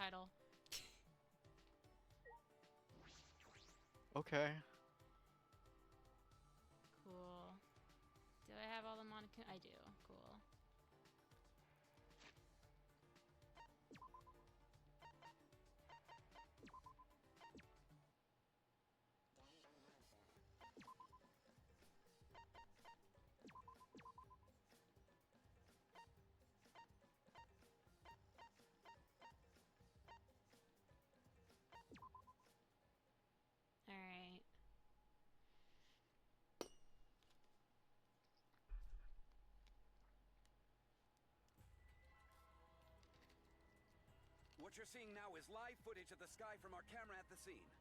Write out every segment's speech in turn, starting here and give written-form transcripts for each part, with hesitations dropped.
title. Okay. Cool. Do I have all the Monokuma? I do. Cool. Alright. What you're seeing now is live footage of the sky from our camera at the scene.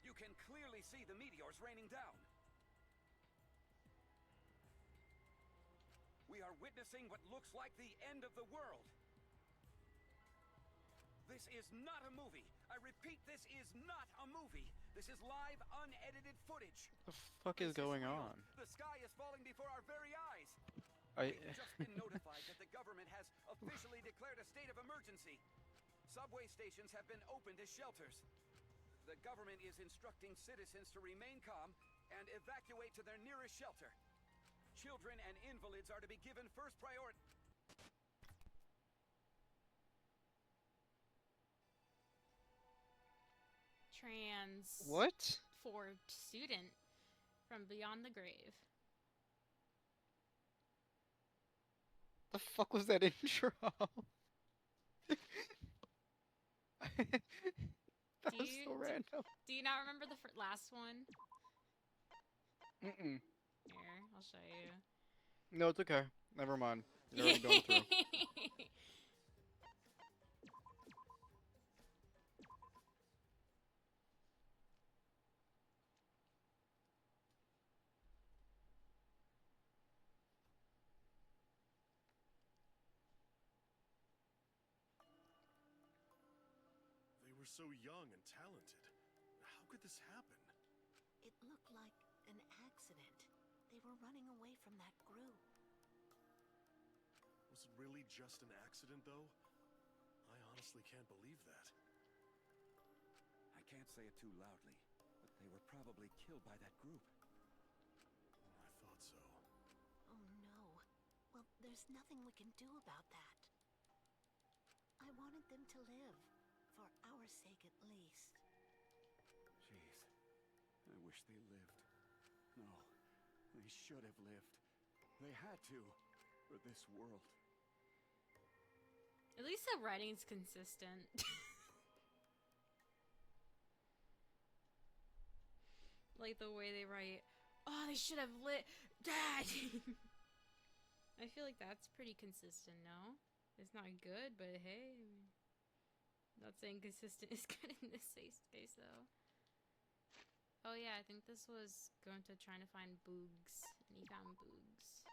You can clearly see the meteors raining down. We are witnessing what looks like the end of the world. This is not a movie. I repeat, this is not a movie. This is live, unedited footage. The fuck is going on? The sky is falling before our very eyes. I We've just been notified that the government has officially declared a state of emergency. Subway stations have been opened as shelters. The government is instructing citizens to remain calm and evacuate to their nearest shelter. Children and invalids are to be given first priority. Trans. what? For student from Beyond the Grave. The fuck was that intro? That was so random. Do you not remember the last one? Mm-mm. Here, I'll show you. No, it's okay. Never mind. You're already going through. They were so young and talented. How could this happen? It looked like an accident. They were running away from that group. Was it really just an accident, though? I honestly can't believe that. I can't say it too loudly, but they were probably killed by that group. I thought so. Oh no. Well, there's nothing we can do about that. I wanted them to live. For our sake at least. Jeez. I wish they lived. No. They should have lived. They had to. For this world. At least the writing's consistent. Like the way they write, oh, they should have lit. Dad! I feel like that's pretty consistent, no? It's not good, but hey. Not saying consistent is good in this case, though. Oh yeah, I think this was going to trying to find Boogs, and he found Boogs.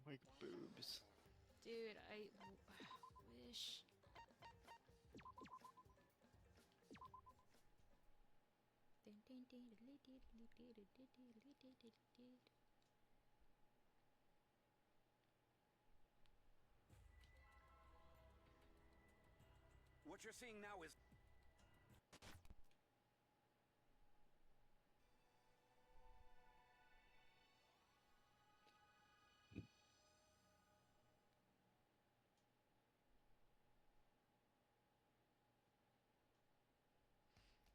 Like boobs. Dude, I wish. What you're seeing now is...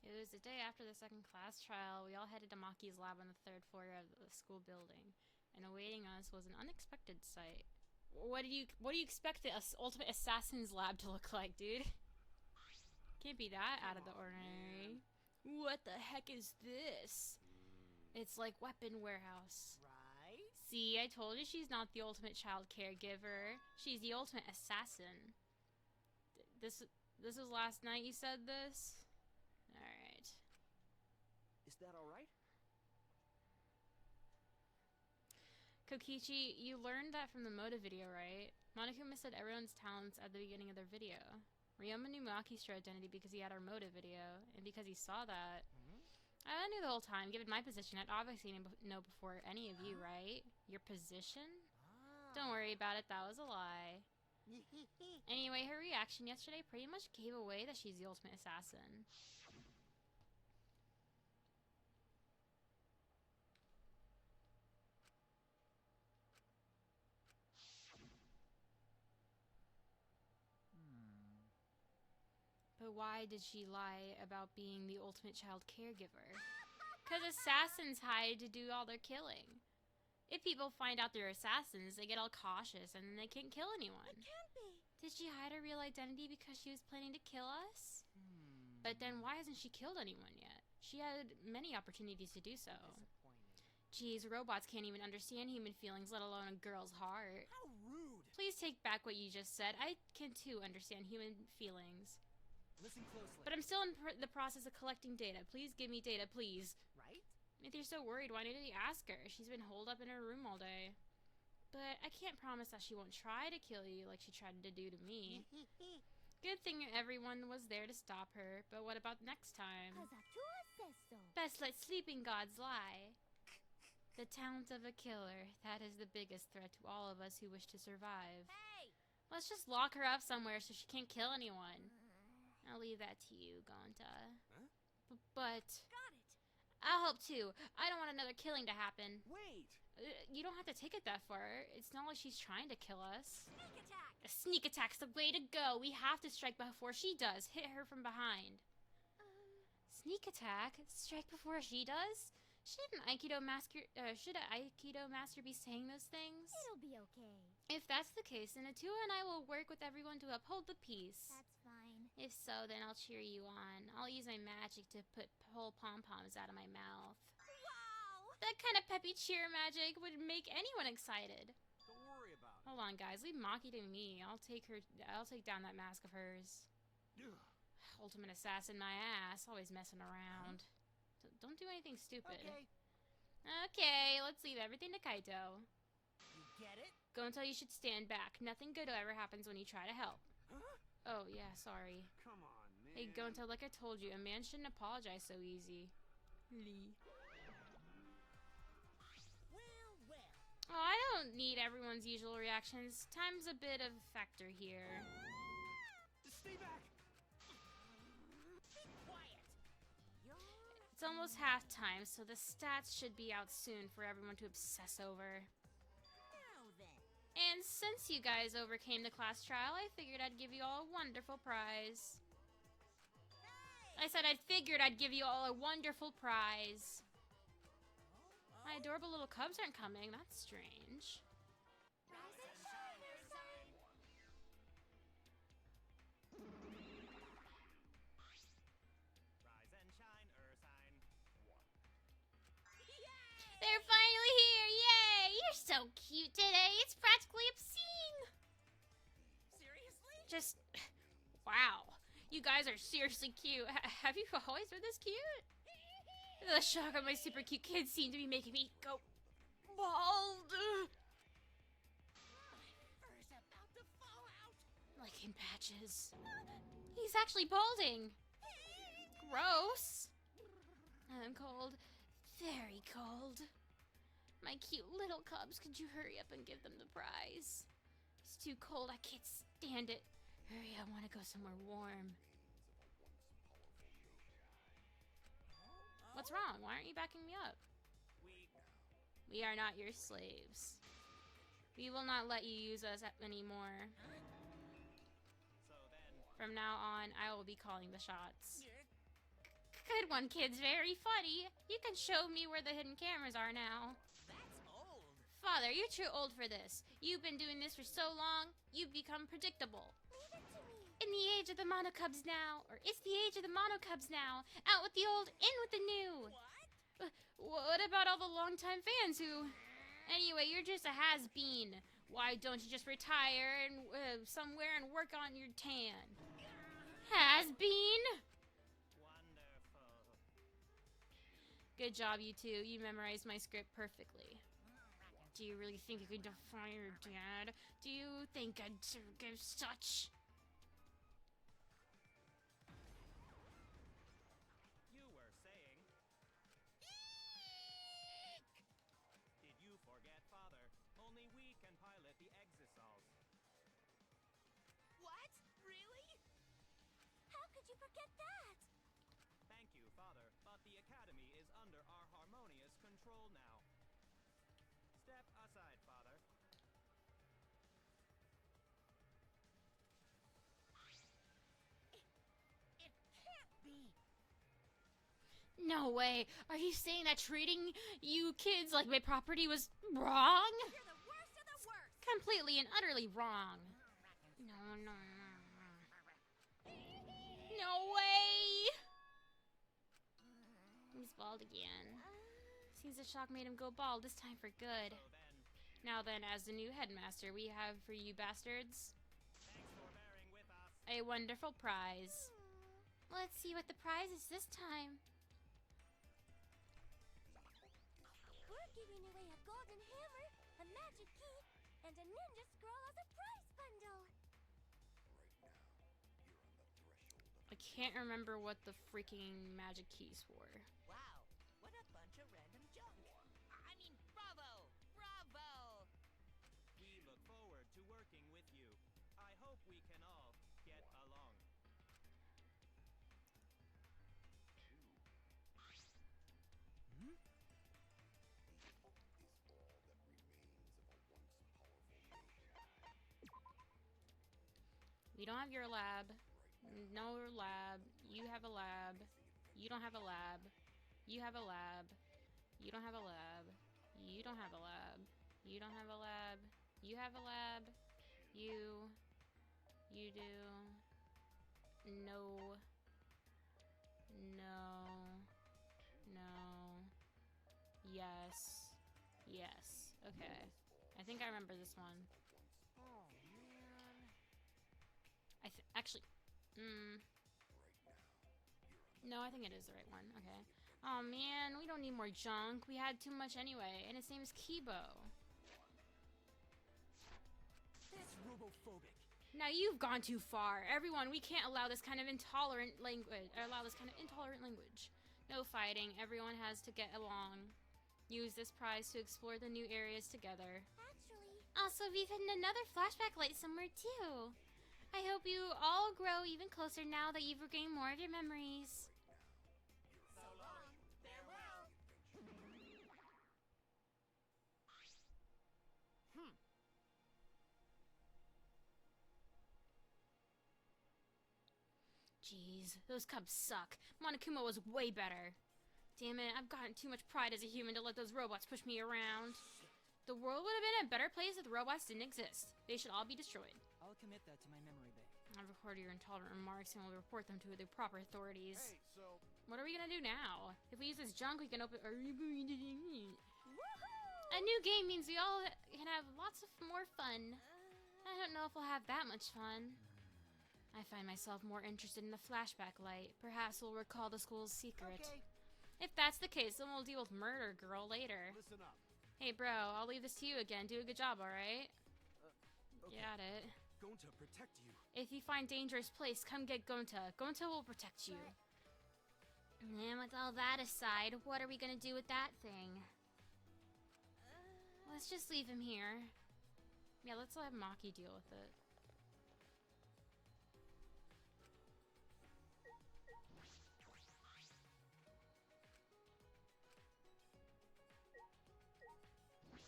It was the day after the second class trial. We all headed to Maki's lab on the third floor of the school building, and awaiting us was an unexpected sight. What do you expect the ultimate assassin's lab to look like, dude? Can't be that out of the ordinary. What the heck is this? It's like Weapon Warehouse. Right? See, I told you she's not the ultimate child caregiver. She's the ultimate assassin. This was last night you said this? Alright. Is that alright? Kokichi, you learned that from the Moda video, right? Monokuma said everyone's talents at the beginning of their video. Ryoma knew Maki's true identity because he had our Moda video, and because he saw that. I knew the whole time. Given my position, I'd obviously know before any of you, right? Your position? Don't worry about it, that was a lie. Anyway, her reaction yesterday pretty much gave away that she's the ultimate assassin. But why did she lie about being the ultimate child caregiver? Because assassins hide to do all their killing. If people find out they're assassins, they get all cautious and then they can't kill anyone. Can't be. Did she hide her real identity because she was planning to kill us? But then why hasn't she killed anyone yet? She had many opportunities to do so. Geez, robots can't even understand human feelings, let alone a girl's heart. How rude! Please take back what you just said. I can too understand human feelings. Listen closely. But I'm still in the process of collecting data. Please give me data, please. Right? If you're so worried, why didn't you ask her? She's been holed up in her room all day. But I can't promise that she won't try to kill you like she tried to do to me. Good thing everyone was there to stop her, but what about next time? Azatua says so. Best let sleeping gods lie. The talent of a killer, that is the biggest threat to all of us who wish to survive. Hey! Let's just lock her up somewhere so she can't kill anyone. I'll leave that to you, Gonta. Huh? But Got it. I'll help too. I don't want another killing to happen. Wait! You don't have to take it that far. It's not like she's trying to kill us. Sneak attack. A sneak attack's the way to go. We have to strike before she does. Hit her from behind. Sneak attack? Strike before she does? Should an Aikido master be saying those things? It'll be okay. If that's the case, then Atua and I will work with everyone to uphold the peace. That's fine. If so, then I'll cheer you on. I'll use my magic to pull pom-poms out of my mouth. Wow! That kind of peppy cheer magic would make anyone excited. Don't worry about it. Hold on, guys. Leave Maki to me. I'll take down that mask of hers. Ugh. Ultimate assassin my ass. Always messing around. Don't do anything stupid. Okay. Okay, let's leave everything to Kaito. You get it? Go until you should stand back. Nothing good ever happens when you try to help. Huh? Oh, yeah, sorry. Come on, man. Hey, Gonta, like I told you, a man shouldn't apologize so easy. Lee. Well. Oh, I don't need everyone's usual reactions. Time's a bit of a factor here. Stay back! Be quiet. It's almost halftime, so the stats should be out soon for everyone to obsess over. Now then. And since you guys overcame the class trial, I figured I'd give you all a wonderful prize. I said I figured I'd give you all a wonderful prize. My adorable little cubs aren't coming. That's strange. Rise and shine, Ursine. Rise and shine, Ursine. They're finally here! Yay! You're so cute today. It's practically obscene. Seriously? Just, wow. You guys are seriously cute. Have you always been this cute? The shock of my super cute kids seem to be making me go bald. Fur's about to fall out. Like in patches. He's actually balding. Gross. I'm cold. Very cold. My cute little cubs, could you hurry up and give them the prize? It's too cold, I can't stand it. Hurry, I want to go somewhere warm. What's wrong? Why aren't you backing me up? We are not your slaves. We will not let you use us anymore. So then, From now on, I will be calling the shots. Good one, kids. Very funny. You can show me where the hidden cameras are now. That's old. Father, you're too old for this. You've been doing this for so long, you've become predictable. Leave it to me. In the age of the Mono Cubs now, or it's the age of the Mono Cubs now. Out with the old, in with the new. What about all the longtime fans who... Anyway, you're just a has-been. Why don't you just retire and somewhere and work on your tan? Has-been? wonderful. Good job, you two. You memorized my script perfectly. Do you really think you could defy your dad? Do you think I'd give such? You were saying... Did you forget, Father? Only we can pilot the you forget that? Thank you, Father, but the Academy is under our harmonious control now. Step aside, Father. It can't be. No way. Are you saying that treating you kids like my property was wrong? You're the worst of the worst. Completely and utterly wrong. No, no, no. No way! He's bald again. Seems the shock made him go bald, this time for good. So then, Now then, as the new headmaster, we have for you bastards thanks for bearing with us. a wonderful prize. Let's see what the prize is this time. We're giving away a golden hammer, a magic key, and a ninja scroll as a prize bundle. I can't remember what the freaking magic keys were. Wow, what a bunch of random junk. I mean, bravo! Bravo! We look forward to working with you. I hope we can all get along. We don't have your lab. No lab. You have a lab. You don't have a lab. You have a lab. You don't have a lab. You don't have a lab. You don't have a lab. You have a lab. You. You do. No. No. No. Yes. Yes. Okay. I think I remember this one. Oh, man. Actually, no, I think it is the right one. Okay. Oh man, we don't need more junk. We had too much anyway, and his name is Kibo. That's robophobic. Now you've gone too far. Everyone, we can't allow this kind of intolerant language. No fighting. Everyone has to get along. Use this prize to explore the new areas together. Actually, Also, we've hidden another flashback light somewhere too. I hope you all grow even closer now that you've regained more of your memories. so long. Farewell. Jeez, those cubs suck. Monokuma was way better. Damn it, I've gotten too much pride as a human to let those robots push me around. The world would have been a better place if the robots didn't exist. They should all be destroyed. I'll commit that to my memory bank. I've recorded your intolerant remarks and will report them to the proper authorities. Hey, so What are we gonna do now? If we use this junk, we can open. A Woohoo! new game means we all can have lots of more fun. I don't know if we'll have that much fun. I find myself more interested in the flashback light. Perhaps we'll recall the school's secret. Okay. If that's the case, then we'll deal with Murder Girl later. listen up. Hey, bro, I'll leave this to you again. Do a good job, alright? Okay. Got it. Gonta, protect you. If you find dangerous place, come get Gonta. Gonta will protect you. And with all that aside, what are we gonna do with that thing? Let's just leave him here. Yeah, let's let Maki deal with it.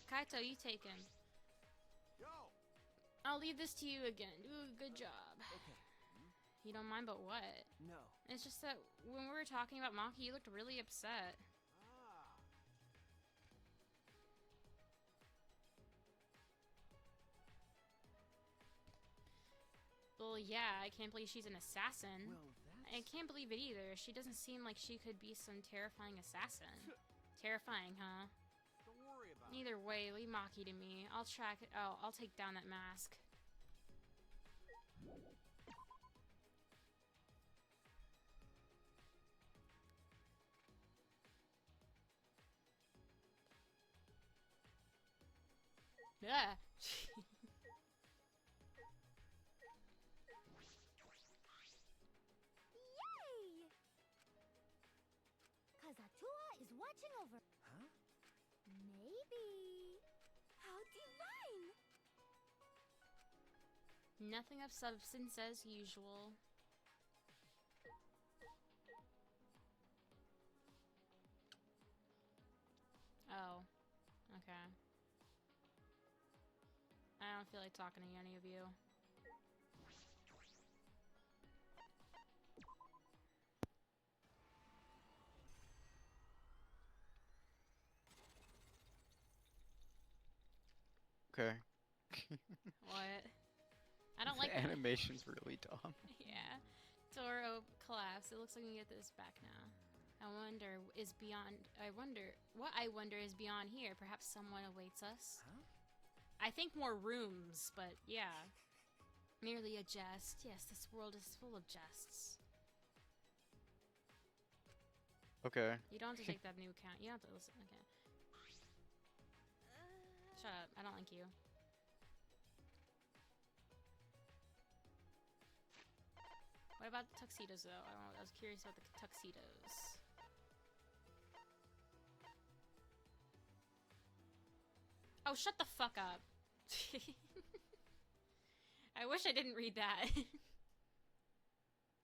Kaito, you take him. Yo. I'll leave this to you again. Do a good job. Okay. You don't mind, but what? No. It's just that when we were talking about Maki, you looked really upset. Ah. Well, yeah, I can't believe she's an assassin. Well, I that's... can't believe it either. She doesn't seem like she could be some terrifying assassin. Terrifying, huh? Don't worry about it. Either way, leave Maki to me. I'll track it. Oh, I'll take down that mask. Yeah. Yay! Kazatua is watching over. Huh? Maybe. How divine! Nothing of substance as usual. I don't feel like talking to any of you. Okay. What? I don't The like animation's really dumb. Yeah. Door collapse. It looks like we can get this back now. I wonder is beyond. What I wonder is beyond here. Perhaps someone awaits us. Huh? I think more rooms, but yeah. Merely a jest. Yes, this world is full of jests. Okay. You don't have to take that new account. You don't have to listen. Okay. Shut up. I don't like you. What about the tuxedos, though? I was curious about the tuxedos. Oh, shut the fuck up. I wish I didn't read that.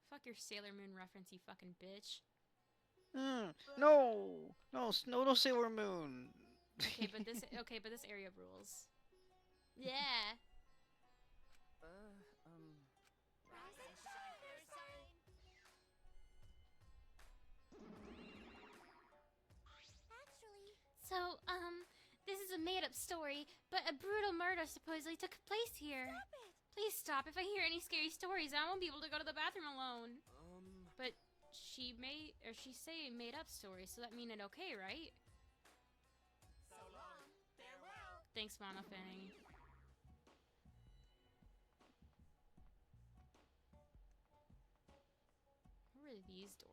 Fuck your Sailor Moon reference, you fucking bitch. No! No Sailor Moon! Okay, but this area rules. Yeah. Actually, So, this is a made-up story, but a brutal murder supposedly took place here. stop it! Please stop. If I hear any scary stories, I won't be able to go to the bathroom alone. But she say made-up stories, so that mean it okay, right? So long. Farewell. Thanks, Mono Fanny. Where are these doors?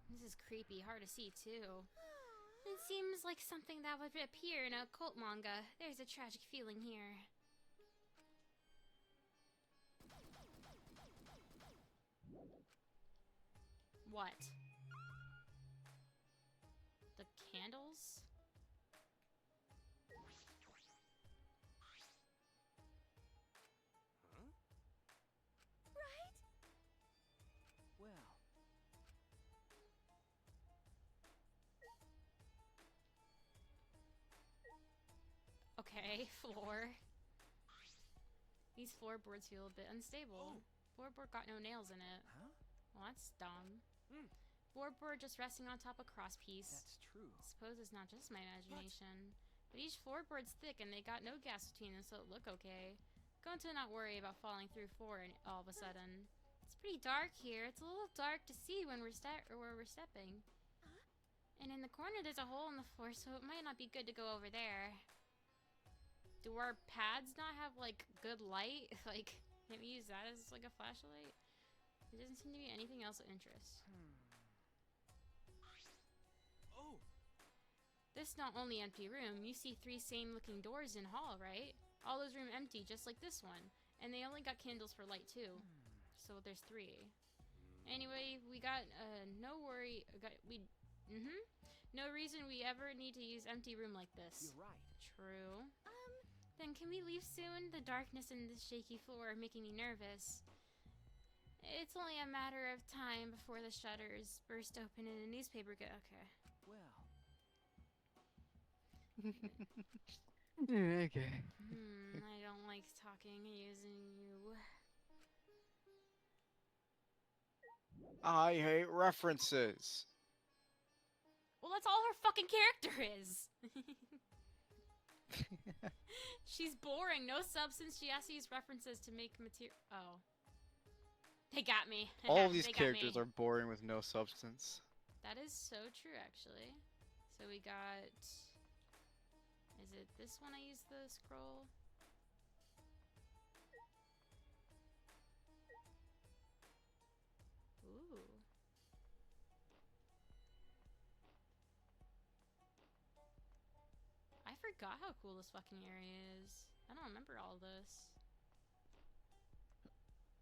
This is creepy, hard to see too. It seems like something that would appear in a occult manga. There's a tragic feeling here. What? The candles? Right? Well, Okay, floor. These floorboards feel a bit unstable. Floorboard got no nails in it. huh? Well, that's dumb. Hmm. Floorboard just resting on top of crosspiece. That's true. Suppose it's not just my imagination. But each floorboard's thick and they got no gaps between them, so it look okay. Going to not worry about falling through floor all of a sudden. It's pretty dark here. It's a little dark to see when we're stepping. And in the corner there's a hole in the floor, so it might not be good to go over there. Do our pads not have like good light? Like, can't we use that as like a flashlight? There doesn't seem to be anything else of interest. Oh, This not only empty room, you see 3 same looking doors in hall, right? All those rooms empty, just like this one. And they only got candles for light too. So there's 3. Anyway, we got, no reason we ever need to use empty room like this. you're right. True. Then can we leave soon? The darkness and the shaky floor are making me nervous. It's only a matter of time before the shutters burst open and a newspaper okay. Well, Okay. I don't like talking using you. I hate references. Well, that's all her fucking character is. She's boring, no substance. She has to use references to make material. Oh. They got me. All of these They got characters me. are boring with no substance. That is so true, actually. So we got... Is it this one I use the scroll? Ooh. I forgot how cool this fucking area is. I don't remember all this.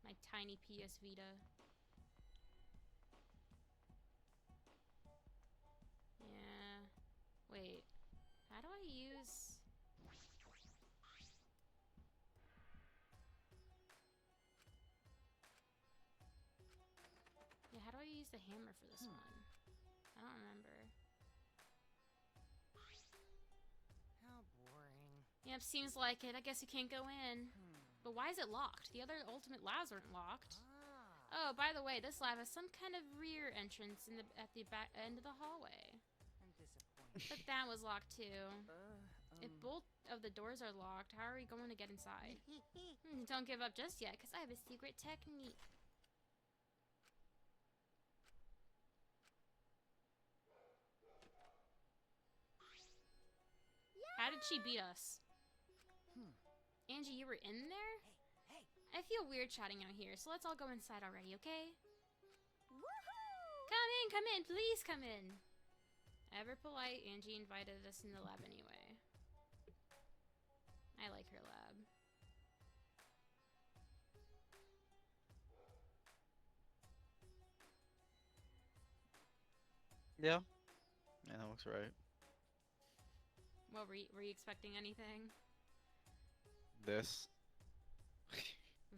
My tiny PS Vita. Yeah. Wait. How do I use... use the hammer for this one? I don't remember. How boring. Yep, seems like it. I guess you can't go in. But why is it locked? The other ultimate labs aren't locked. Oh, by the way, this lab has some kind of rear entrance in the at the back end of the hallway. I'm disappointed. But that was locked too. If both of the doors are locked, how are we going to get inside? Don't give up just yet, because I have a secret technique. How did she beat us? Angie, you were in there? Hey, I feel weird chatting out here, so let's all go inside already, okay? Woohoo! Come in, please come in. Ever polite, Angie invited us in the lab anyway. I like her lab. Yeah. Yeah, that looks right. What were you expecting anything? This.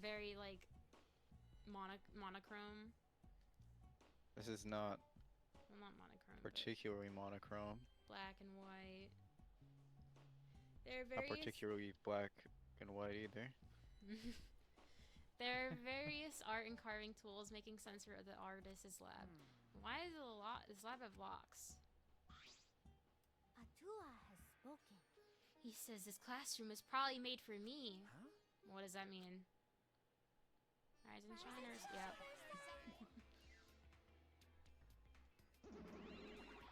Very like monochrome. This is not Well, not monochrome. But particularly monochrome. black and white. There are Not various. particularly black and white either. There are various art and carving tools making sense for the artist's lab. Why is this lab have locks? Atua has spoken. He says this classroom was probably made for me. Huh? What does that mean? Rise and shiners. Yep.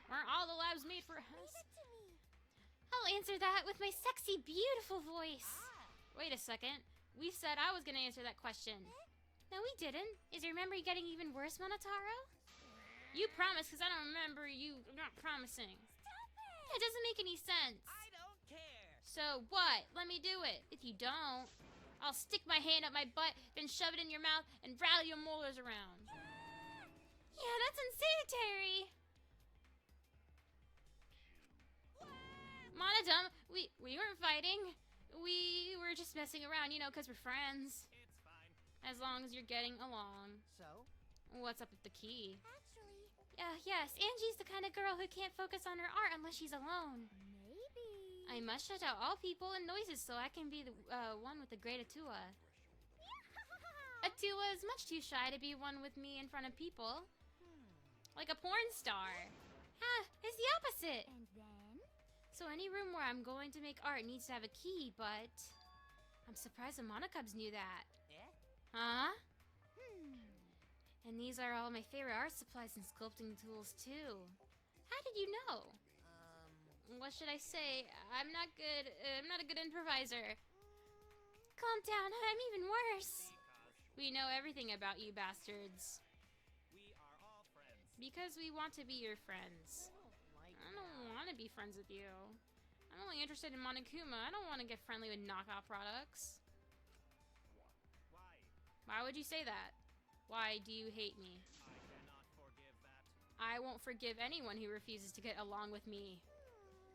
Weren't all the labs made for us? Leave it to me. I'll answer that with my sexy, beautiful voice. Wait a second. We said I was gonna answer that question. No, we didn't. Is your memory getting even worse, Monotaro? You promised, because I don't remember you not promising. That doesn't make any sense. I don't care. So what? Let me do it. If you don't, I'll stick my hand up my butt, then shove it in your mouth, and rattle your molars around. Yeah, that's unsanitary. Monodum, we weren't fighting. We were just messing around, you know, because we're friends. It's fine. As long as you're getting along. So? What's up with the key? Actually, Yes, Angie's the kind of girl who can't focus on her art unless she's alone. maybe. I must shut out all people and noises so I can be the one with the great Atua. Atua is much too shy to be one with me in front of people. Like a porn star. It's the opposite. And then? So any room where I'm going to make art needs to have a key, but I'm surprised the Monocubs knew that. Eh? Huh? And these are all my favorite art supplies and sculpting tools too. How did you know? What should I say? I'm not good. I'm not a good improviser. Calm down. I'm even worse. We know everything about you bastards. We are all friends. Because we want to be your friends. I don't want to be friends with you. I'm only interested in Monokuma. I don't want to get friendly with knockoff products. Why? Why would you say that? Why do you hate me? I cannot forgive that. I won't forgive anyone who refuses to get along with me.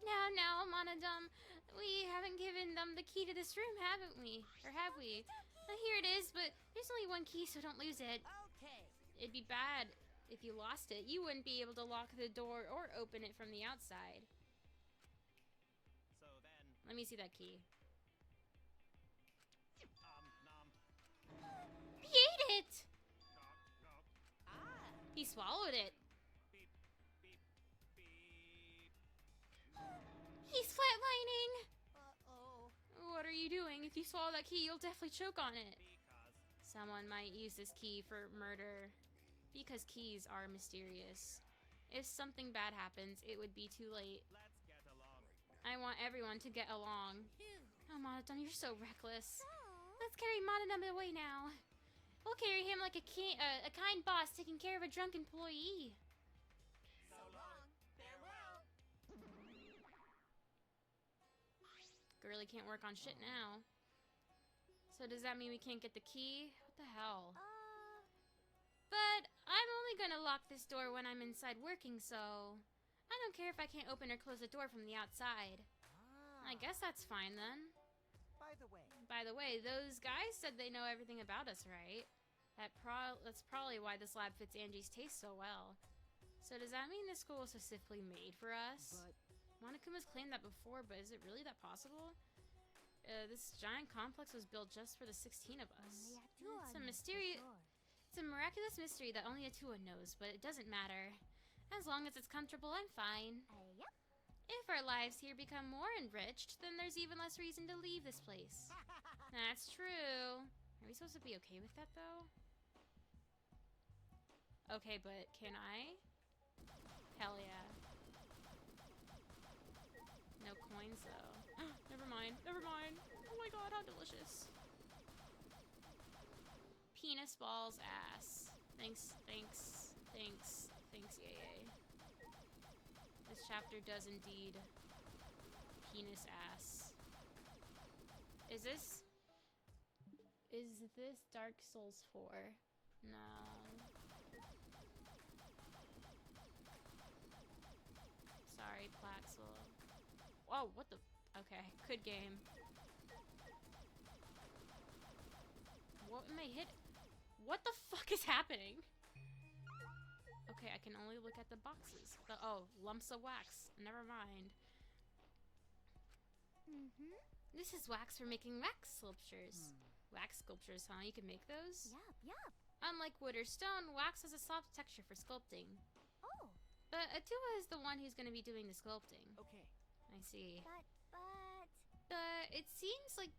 Now, Monodum. We haven't given them the key to this room, haven't we? Or have we? Here it is, but there's only one key, so don't lose it. Okay. It'd be bad if you lost it. You wouldn't be able to lock the door or open it from the outside. So then, Let me see that key. nom. He ate it! Ah. He swallowed it. Beep, beep, beep. He's flatlining! Uh-oh. What are you doing? If you swallow that key, you'll definitely choke on it. Because Someone might use this key for murder. Because keys are mysterious. If something bad happens, it would be too late. let's get along. I want everyone to get along. Oh, Monodum, you're so reckless. Oh. Let's carry Monodum away now. We'll carry him like a kind boss taking care of a drunk employee. So long. Farewell. Girly can't work on shit now. So does that mean we can't get the key? What the hell? But I'm only gonna lock this door when I'm inside working, so I don't care if I can't open or close the door from the outside. I guess that's fine then. By the way, By the way, those guys said they know everything about us, right? That's probably why this lab fits Angie's taste so well. So does that mean this school was specifically made for us? But Monokuma's claimed that before, but is it really that possible? This giant complex was built just for the 16 of us. It's a mysterious... It's a miraculous mystery that only Atua knows, but it doesn't matter. As long as it's comfortable, I'm fine. Yep. If our lives here become more enriched, then there's even less reason to leave this place. That's true. Are we supposed to be okay with that, though? Okay, but can I? Hell yeah. No coins, though. Never mind. Never mind. Oh my god, how delicious. Penis balls ass. Thanks, thanks, thanks, thanks, yay. This chapter does indeed penis ass. Is this Dark Souls 4? No. Sorry, Plaxel. Whoa, what the? Okay, good game. What am I hit? What the fuck is happening? Okay, I can only look at the boxes. Oh, lumps of wax. Never mind. This is wax for making wax sculptures. Wax sculptures, huh? You can make those? Yup. Unlike wood or stone, wax has a soft texture for sculpting. Oh, But Atua is the one who's going to be doing the sculpting. okay. I see. but It seems like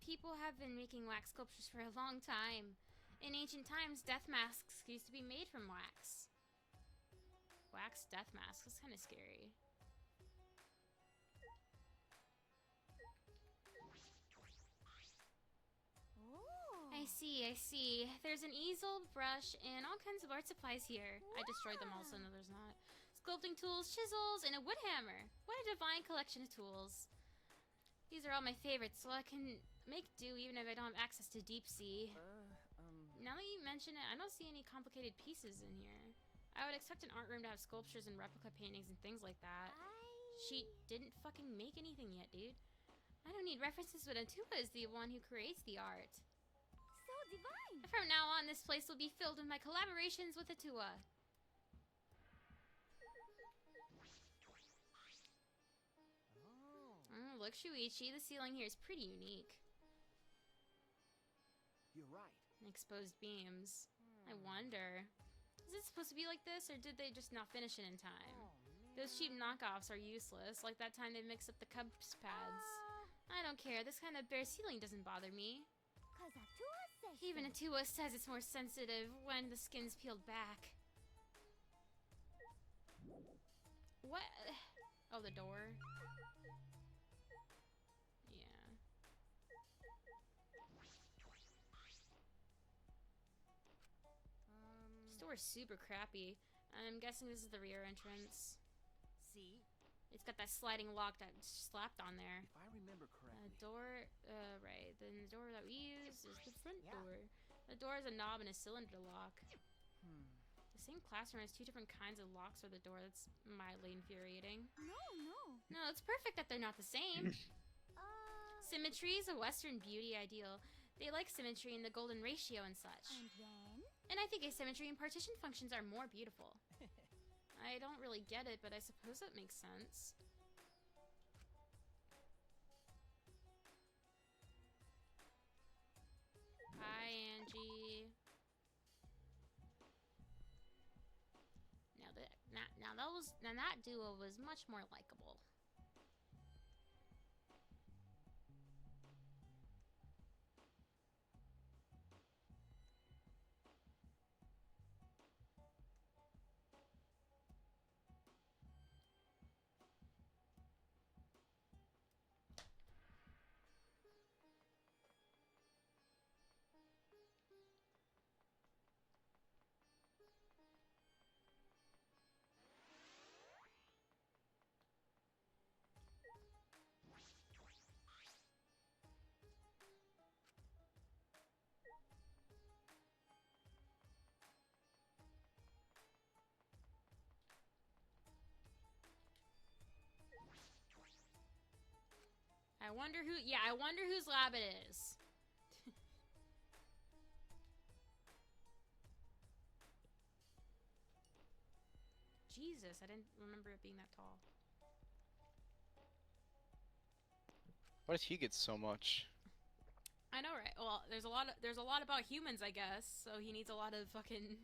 people have been making wax sculptures for a long time. In ancient times, death masks used to be made from wax. Wax death masks? That's kind of scary. oh. I see. There's an easel, brush, and all kinds of art supplies here. I destroyed them all, so no, there's not. Sculpting tools, chisels, and a wood hammer. What a divine collection of tools. These are all my favorites, so I can make do even if I don't have access to deep sea. Now that you mention it, I don't see any complicated pieces in here. I would expect an art room to have sculptures and replica paintings and things like that. She didn't fucking make anything yet, dude. I don't need references, but Atua is the one who creates the art. So divine. From now on, this place will be filled with my collaborations with Atua. Look, Shuichi, the ceiling here is pretty unique. You're right. Exposed beams. I wonder, is it supposed to be like this, or did they just not finish it in time? Those cheap knockoffs are useless, like that time they mixed up the cups pads. I don't care, this kind of bare ceiling doesn't bother me. 'Cause Atua says Even so. Atua says it's more sensitive when the skin's peeled back. What? Oh, the door. Yeah. This door's super crappy. I'm guessing this is the rear entrance. See? It's got that sliding lock that slapped on there. If I remember correctly. Door, right. Then the door that we use is the front Yeah. door. The door has a knob and a cylinder lock. The same classroom has two different kinds of locks for the door. That's mildly infuriating. No. No, it's perfect that they're not the same. Symmetry is a Western beauty ideal. They like symmetry in the golden ratio and such. And then? And I think asymmetry and partition functions are more beautiful. I don't really get it, but I suppose that makes sense. Hi, Angie. Now that duo was much more likable. I wonder whose lab it is. Jesus, I didn't remember it being that tall. Why does he get so much? I know, right? Well, there's a lot about humans, I guess. So he needs a lot of fucking.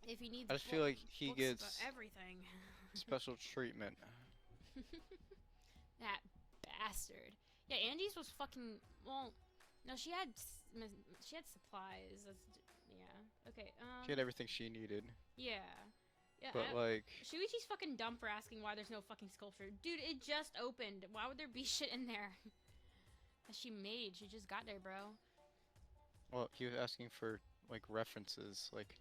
If he needs. I just feel like he books gets about everything. special treatment. That bastard. Yeah, Angie's was fucking. Well, no, she had supplies. Yeah. Okay. She had everything she needed. Yeah. Yeah. But like, Shuichi's fucking dumb for asking why there's no fucking sculpture. Dude, it just opened. Why would there be shit in there? That she made. She just got there, bro. well, he was asking for like references, like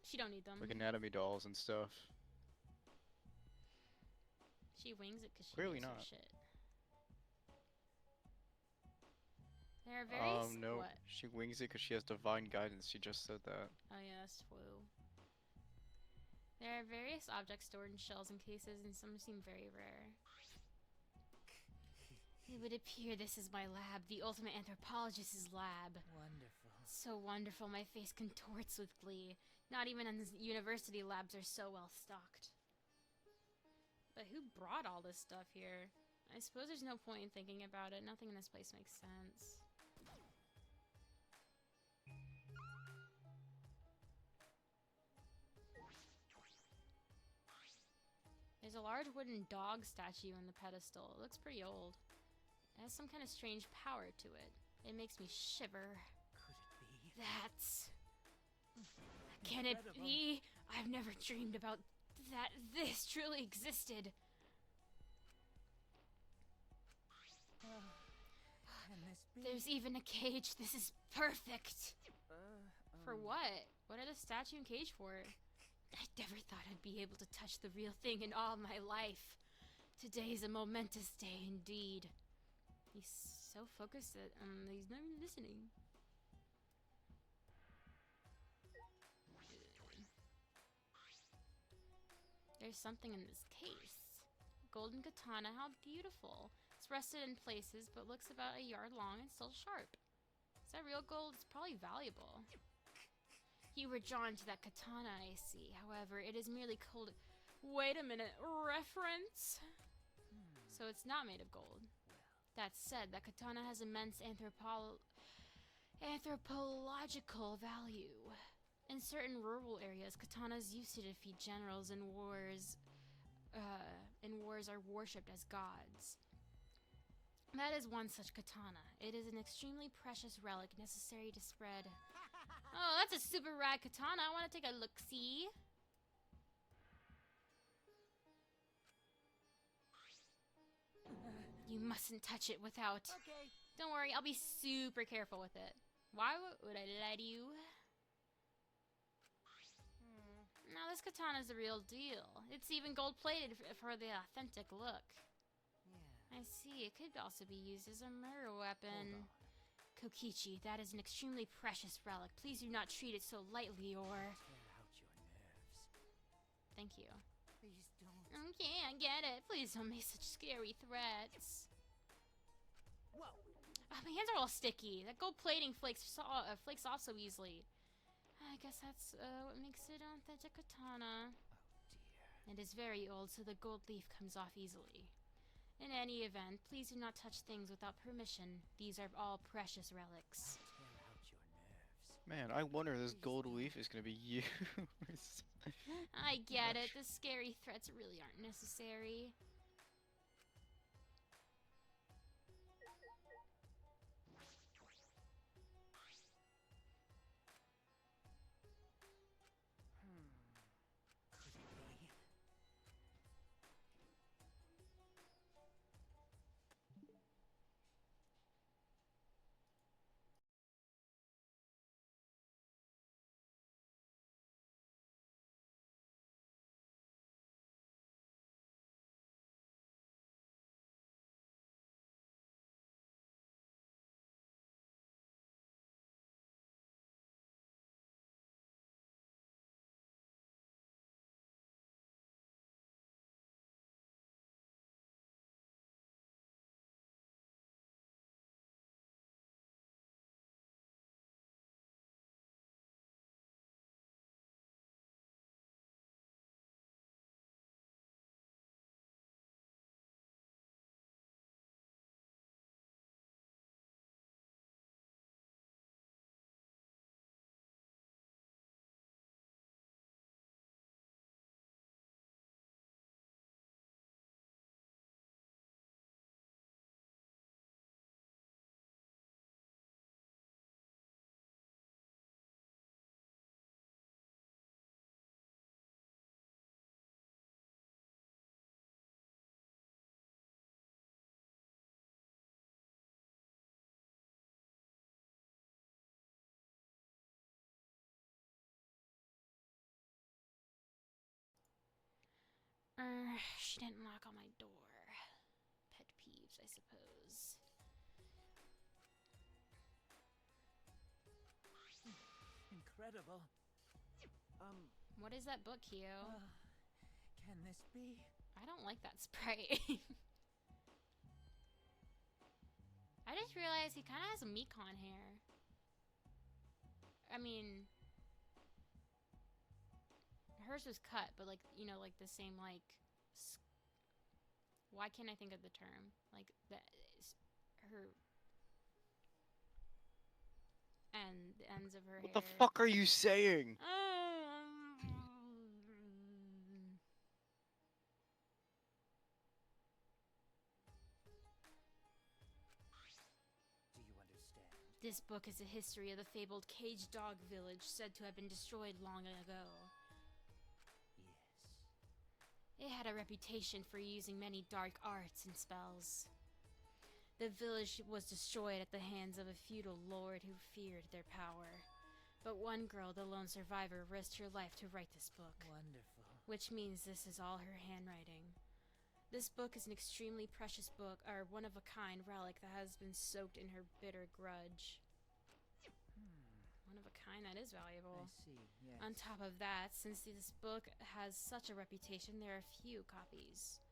She don't need them. like anatomy dolls and stuff. She wings it because she Clearly makes her not. shit. There are various. No, What? she wings it because she has divine guidance. She just said that. Oh yeah, that's woo. There are various objects stored in shells and cases, and some seem very rare. It would appear this is my lab, the ultimate anthropologist's lab. Wonderful. So wonderful, my face contorts with glee. Not even in university labs are so well stocked. But who brought all this stuff here? I suppose there's no point in thinking about it. Nothing in this place makes sense. There's a large wooden dog statue in the pedestal. It looks pretty old. It has some kind of strange power to it. It makes me shiver. Could it be? That's... Can it be? I've never dreamed about that this truly existed. Can this be? There's even a cage. This is perfect. For what? What are the statue and cage for? I never thought I'd be able to touch the real thing in all my life. Today is a momentous day indeed. He's so focused that he's not even listening. There's something in this case. Golden katana, how beautiful. It's rusted in places, but looks about a yard long and still sharp. Is that real gold? It's probably valuable. You were drawn to that katana, I see. However, it is merely cold. Wait a minute. Reference? So it's not made of gold. That said, that katana has immense anthropological value. In certain rural areas, katanas used to defeat generals in wars. Are worshipped as gods. That is one such katana. It is an extremely precious relic necessary to spread. Oh, that's a super rad katana. I want to take a look-see. You mustn't touch it without... Okay. Don't worry, I'll be super careful with it. Why would I lie to you? Now this katana's the real deal. It's even gold-plated for the authentic look. Yeah. I see. It could also be used as a murder weapon. Kokichi, that is an extremely precious relic. Please do not treat it so lightly or... Tear out your nerves. Thank you. Please don't. Okay, I get it. Please don't make such scary threats. Whoa. Oh, my hands are all sticky. That gold plating flakes off so easily. I guess that's what makes it an authentic katana. Oh dear. It is very old, so the gold leaf comes off easily. In any event, please do not touch things without permission. These are all precious relics. Tear out your nerves. Man, I wonder if this gold leaf is gonna be used. I get it. The scary threats really aren't necessary. She didn't knock on my door. Pet peeves, I suppose. Incredible. What is that book, Hio? Can this be? I don't like that sprite. I just realized he kind of has a Mekon hair. I mean, hers was cut, but like, you know, like the same, like, why can't I think of the term? Like, her, and the ends of her hair. What the fuck are you saying? Do you understand? This book is a history of the fabled Caged Dog Village, said to have been destroyed long ago. Yes. It had a reputation for using many dark arts and spells. The village was destroyed at the hands of a feudal lord who feared their power. But one girl, the lone survivor, risked her life to write this book. Wonderful. Which means this is all her handwriting. This book is an extremely precious book, or one-of-a-kind relic that has been soaked in her bitter grudge. One of a kind, that is valuable. I see, yes. On top of that, since this book has such a reputation, there are few copies.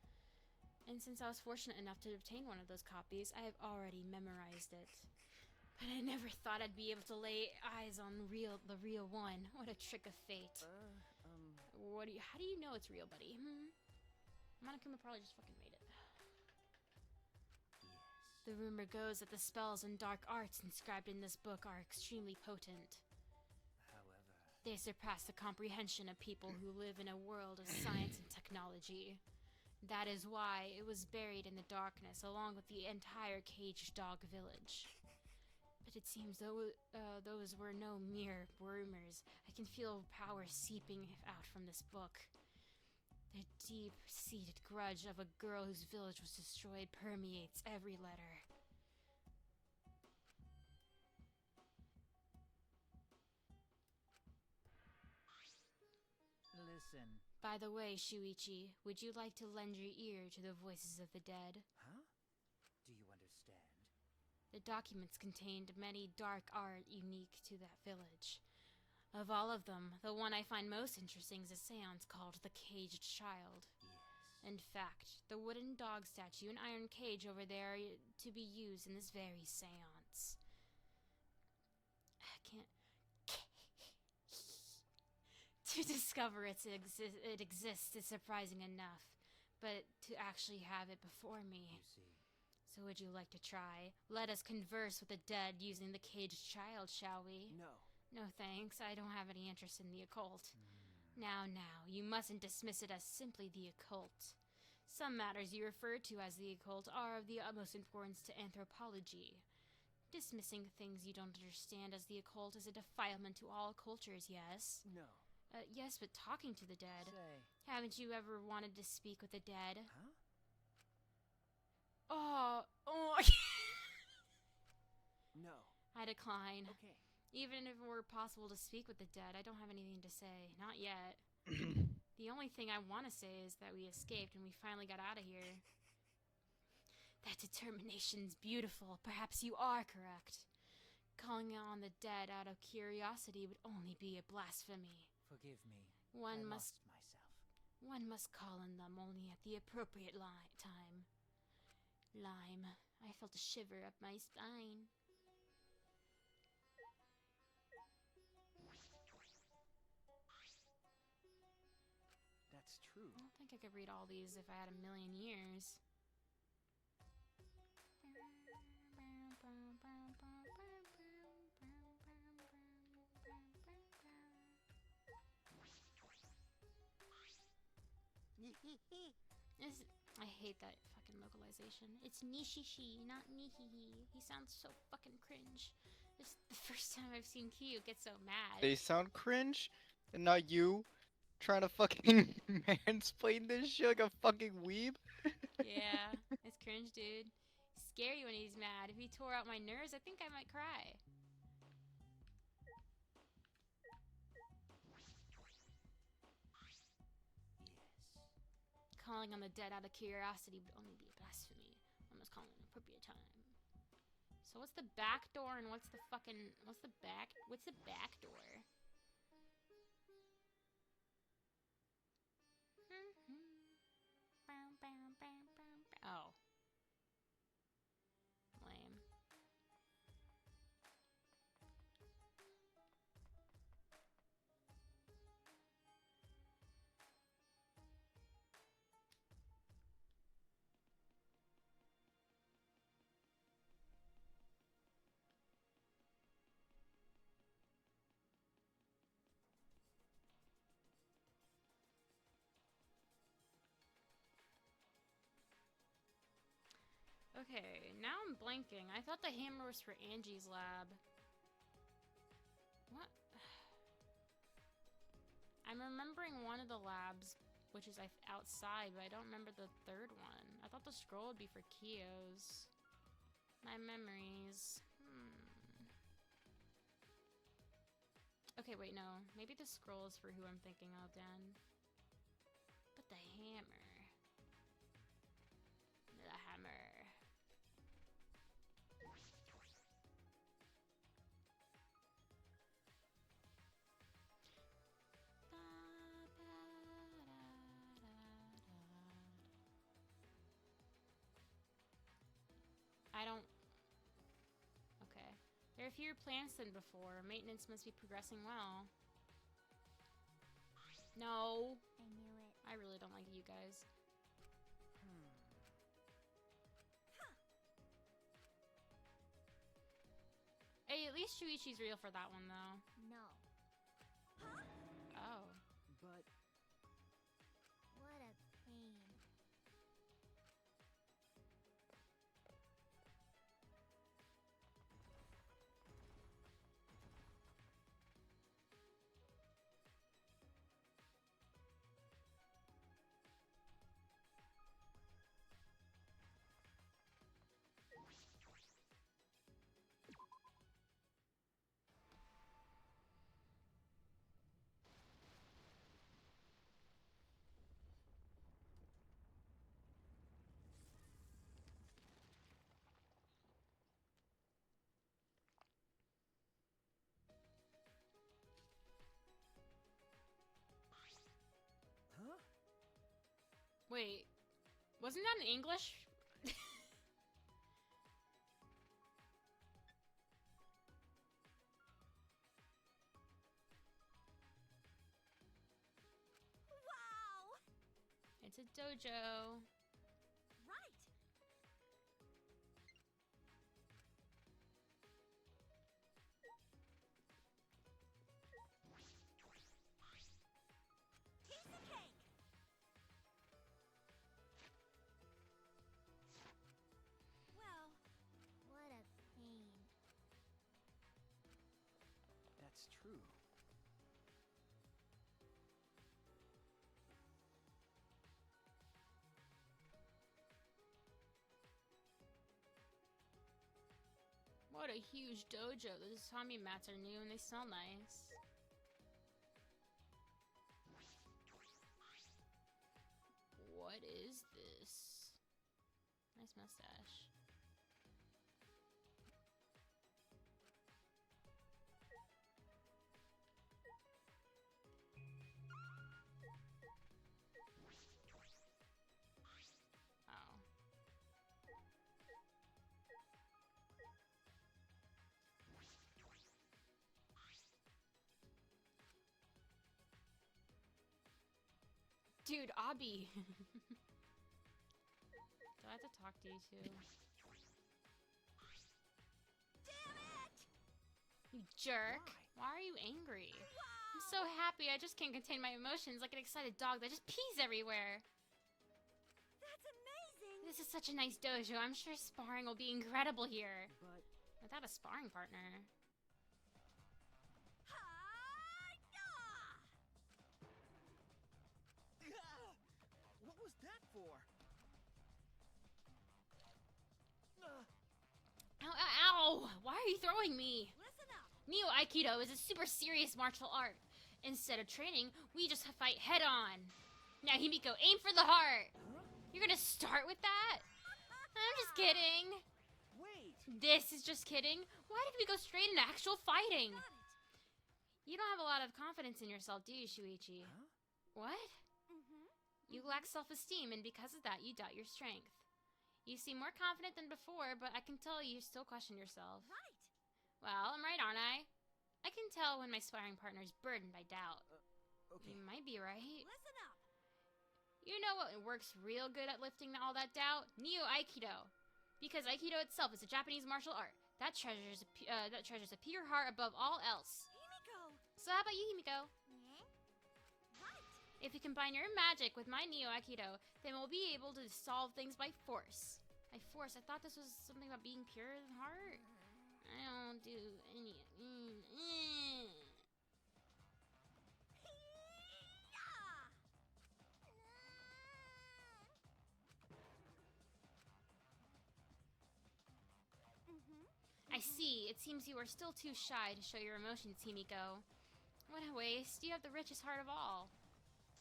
And since I was fortunate enough to obtain one of those copies, I have already memorized it. But I never thought I'd be able to lay eyes on the real one. What a trick of fate. How do you know it's real, buddy? Monokuma probably just fucking made it. Yes. The rumor goes that the spells and dark arts inscribed in this book are extremely potent. However, They surpass the comprehension of people who live in a world of science and technology. That is why it was buried in the darkness along with the entire Caged Dog Village. But it seems those were no mere rumors. I can feel power seeping out from this book. The deep-seated grudge of a girl whose village was destroyed permeates every letter. listen. By the way, Shuichi, would you like to lend your ear to the voices of the dead? Huh? Do you understand? The documents contained many dark art unique to that village. Of all of them, the one I find most interesting is a seance called the Caged Child. Yes. In fact, the wooden dog statue and iron cage over there are to be used in this very seance. I can't... To discover it exists is surprising enough, but to actually have it before me... You see. So would you like to try? Let us converse with the dead using the Caged Child, shall we? No. No thanks, I don't have any interest in the occult. Now, you mustn't dismiss it as simply the occult. Some matters you refer to as the occult are of the utmost importance to anthropology. Dismissing things you don't understand as the occult is a defilement to all cultures, yes? No. Yes, but talking to the dead. Say. Haven't you ever wanted to speak with the dead? Huh? Oh. No. I decline. Okay. Even if it were possible to speak with the dead, I don't have anything to say. Not yet. The only thing I want to say is that we escaped and we finally got out of here. That determination's beautiful. Perhaps you are correct. Calling on the dead out of curiosity would only be a blasphemy. Forgive me. One I must lost myself. One must call on them only at the appropriate time. Lime. I felt a shiver up my spine. That's true. I don't think I could read all these if I had a million years. I hate that fucking localization. It's Nishishi, not Nihihi. He sounds so fucking cringe. This is the first time I've seen Kyu get so mad. They sound cringe, and not you trying to fucking mansplain this shit like a fucking weeb. Yeah, it's cringe, dude. He's scary when he's mad. If he tore out my nerves, I think I might cry. Yes. calling on the dead out of curiosity would only be blasphemy. I must call an appropriate time. So what's the back door and what's the back door? Oh. Lame. Okay, now I'm blanking. I thought the hammer was for Angie's lab. What? I'm remembering one of the labs, which is outside, but I don't remember the third one. I thought the scroll would be for Kyo's. My memories. Okay, wait, no. Maybe the scroll is for who I'm thinking of then. But the hammer. The hammer. I don't... Okay. There are fewer plants than before. Maintenance must be progressing well. No. I knew it. I really don't like you guys. Hey, at least Shuichi's real for that one, though. No. Oh. But What a pain. huh? Wait. Wasn't that in English? Wow! It's a dojo. Right. Piece of cake. Well, what a pain. That's true. What a huge dojo. Those zombie mats are new and they smell nice. What is this? Nice mustache. Oh. Dude, Abi. Do I have to talk to you too? Damn it! You jerk. Why are you angry? I'm so happy. I just can't contain my emotions like an excited dog that just pees everywhere. That's amazing! This is such a nice dojo. I'm sure sparring will be incredible here. But Without a sparring partner. what was that for? Ow, ow, ow! Why are you throwing me? Listen up! Neo Aikido is a super serious martial art. Instead of training, we just fight head on. Now, Himiko, aim for the heart! You're gonna start with that? I'm just kidding. Wait! This is just kidding. Why did we go straight into actual fighting? Got it. You don't have a lot of confidence in yourself, do you, Shuichi? Huh? What? Mm-hmm. You lack self-esteem, and because of that, you doubt your strength. You seem more confident than before, but I can tell you still question yourself. Right. Well, I'm right, aren't I? I can tell when my sparring partner is burdened by doubt. Okay. You might be right. Listen up. You know what works real good at lifting all that doubt? Neo Aikido. Because Aikido itself is a Japanese martial art that treasures a pure heart above all else. Himiko. So how about you, Himiko? Yeah? Right. If you combine your magic with my Neo Aikido, then we'll be able to solve things by force. By force? I thought this was something about being pure in heart. I don't do any. I see. It seems you are still too shy to show your emotions, Himiko. What a waste. You have the richest heart of all.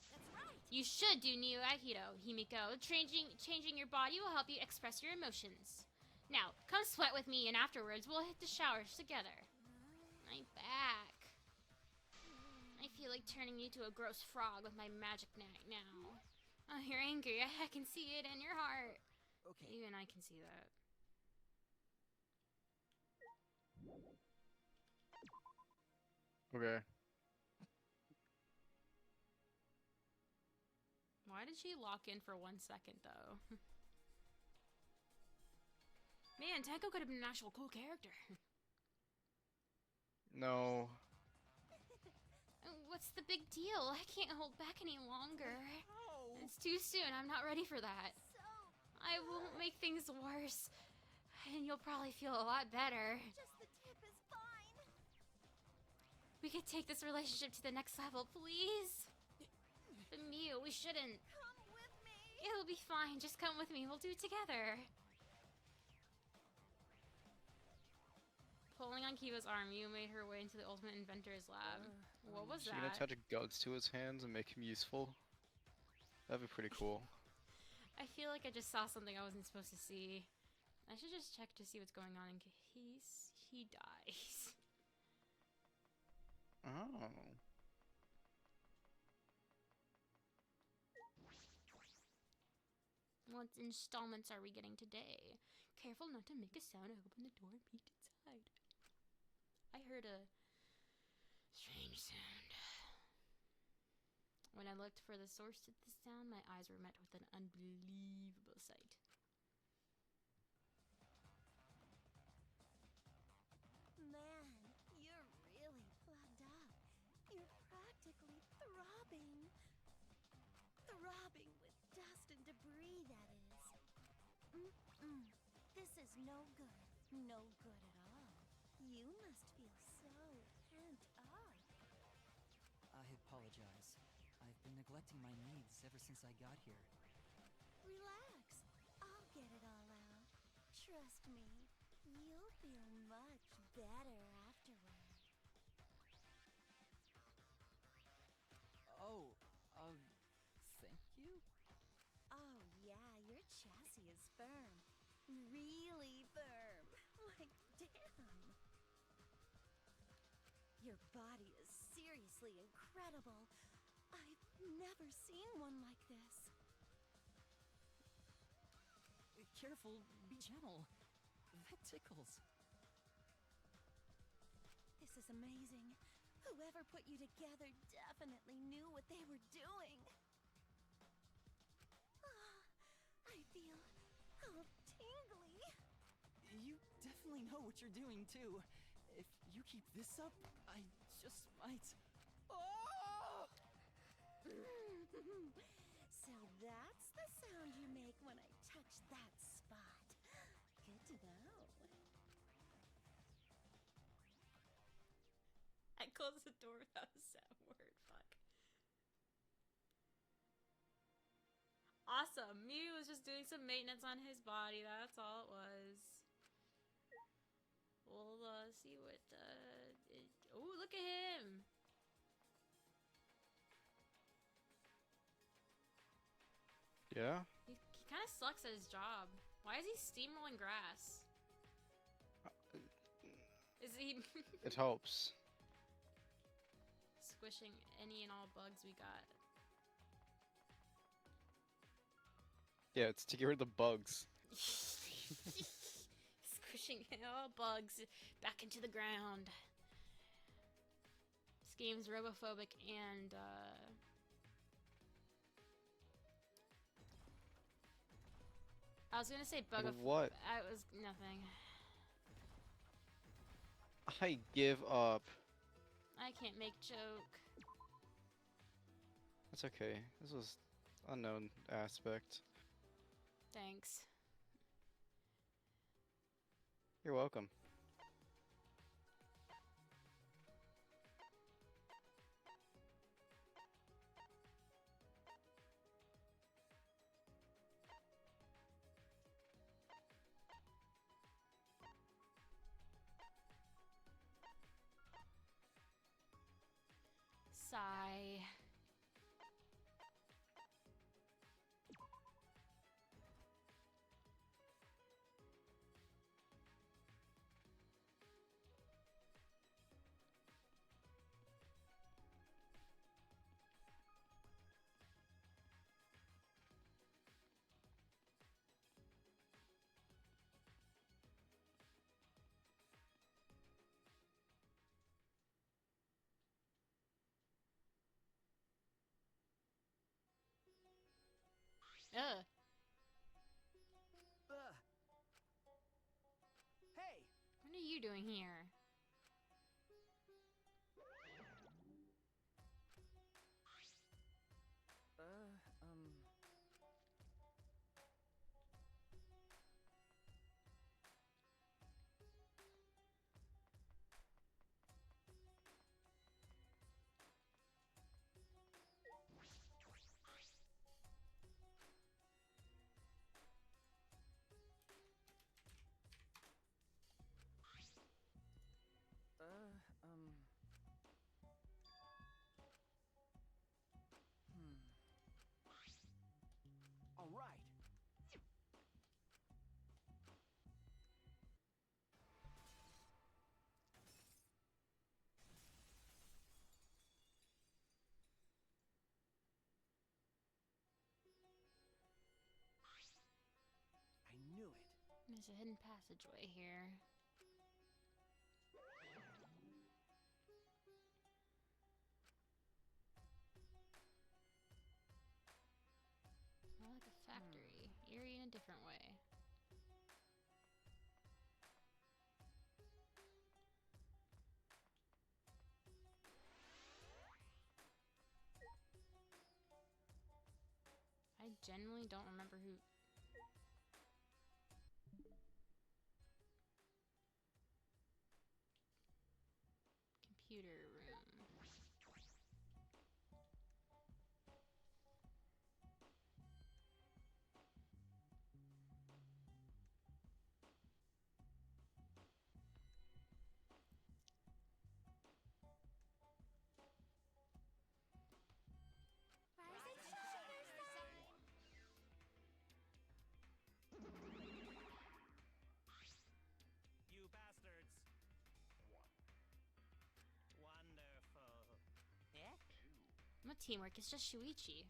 That's right. You should do Neo Aikido, Himiko. Changing your body will help you express your emotions. Now, come sweat with me, and afterwards we'll hit the showers together. My back. I feel like turning you to a gross frog with my magic now. Oh, you're angry. I can see it in your heart. Okay. Even I can see that. Okay. Why did she lock in for 1 second, though? Man, Tanko could have been an actual cool character. No. What's the big deal? I can't hold back any longer. Oh! It's too soon. I'm not ready for that. So, I won't make things worse. And you'll probably feel a lot better. just the tip is fine. We could take this relationship to the next level, please? But Miu, we shouldn't. Come with me. It'll be fine. Just come with me. We'll do it together. Pulling on Kiva's arm, Miu made her way into the Ultimate Inventor's lab. What was Is she gonna that? attach guts to his hands and make him useful? That'd be pretty cool. I feel like I just saw something I wasn't supposed to see. I should just check to see what's going on in case he dies. Oh. What installments are we getting today? Careful not to make a sound. I open the door and peeked inside. I heard a strange sound. When I looked for the source of the sound, my eyes were met with an unbelievable sight. Man, you're really plugged up. You're practically throbbing. Throbbing with dust and debris, that is. Mm-mm. This is no good. No good at all. You must feel so pent up. I apologize. I've been neglecting my needs ever since I got here. Relax. I'll get it all out. Trust me. You'll feel much better afterward. Oh, thank you? Oh, yeah, your chassis is firm. Really firm. Like, damn. Your body is seriously incredible. I've never seen one like this. Careful, be gentle. That tickles. This is amazing. Whoever put you together definitely knew what they were doing. Ah, I feel all tingly. You definitely know what you're doing, too. If you keep this up, I just might... Oh! So that's the sound you make when I touch that spot. Good to know. I closed the door without a sound word. Fuck. Awesome. Mew was just doing some maintenance on his body. That's all it was. We'll see what. Oh, look at him. Yeah? He sucks at his job. Why is he steamrolling grass? Is he It helps. squishing any and all bugs we got? Yeah, it's to get rid of the bugs. Squishing all bugs back into the ground. This game's robophobic and I was gonna say bugophobic. What? I was nothing. I give up. I can't make joke. That's okay. This was unknown aspect. Thanks. You're welcome. Sigh. Ugh. Hey! What are you doing here? All right. I knew it. There's a hidden passageway here. More like a factory. Eerie in a different way. I genuinely don't remember who... Computer room. You bastards. Wonderful. Yeah? My teamwork is just Shuichi.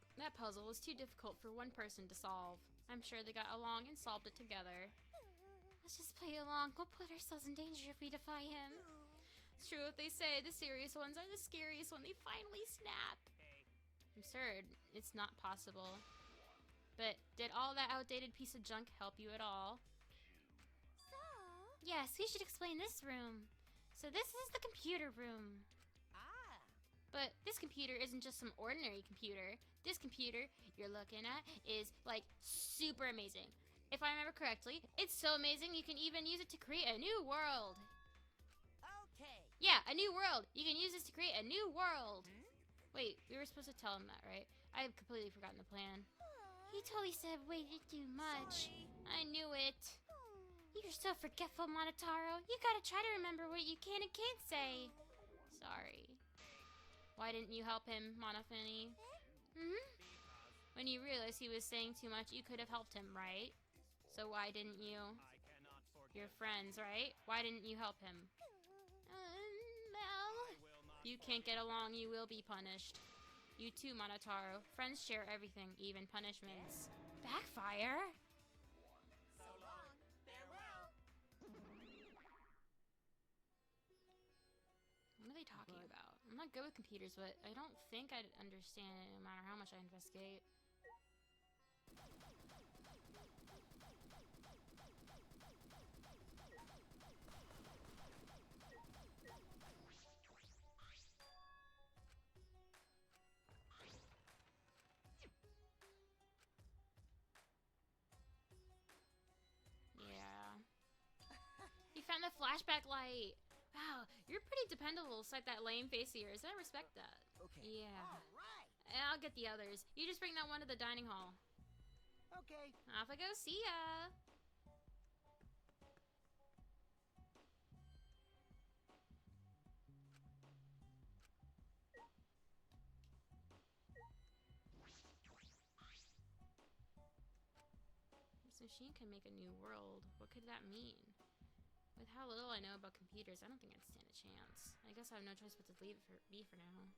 Because That puzzle was too difficult for one person to solve. I'm sure they got along and solved it together. Let's just play along. We'll put ourselves in danger if we defy him. It's true what they say, the serious ones are the scariest when they finally snap. hey, Absurd. It's not possible. But did all that outdated piece of junk help you at all? So, Yes, we should explain this room. So this is the computer room. Ah. But this computer isn't just some ordinary computer. This computer you're looking at is, like, super amazing. If I remember correctly, it's so amazing you can even use it to create a new world. Okay. Yeah, a new world. You can use this to create a new world. Hmm? Wait, we were supposed to tell him that, right? I have completely forgotten the plan. He totally said way too much. Sorry. I knew it. You're so forgetful, Monotaro. You gotta try to remember what you can and can't say. Sorry. Why didn't you help him, Monofini? Hmm? because When you realized he was saying too much, you could have helped him, right? So why didn't you? I cannot forget. You're friends, right? Why didn't you help him? Mel. I will not You can't get along, you will be punished. You too, Monotaro. Friends share everything, even punishments. Backfire? So long. Farewell. What are they talking about? I'm not good with computers, but I don't think I'd understand it no matter how much I investigate. Yeah. You found the flashback light! Wow, you're pretty dependable, despite that lame face of yours. I respect that. Okay. Yeah. All right. I'll get the others. You just bring that one to the dining hall. Okay. Off I go. See ya! This machine can make a new world. What could that mean? With how little I know about computers, I don't think I'd stand a chance. I guess I have no choice but to leave it be for now.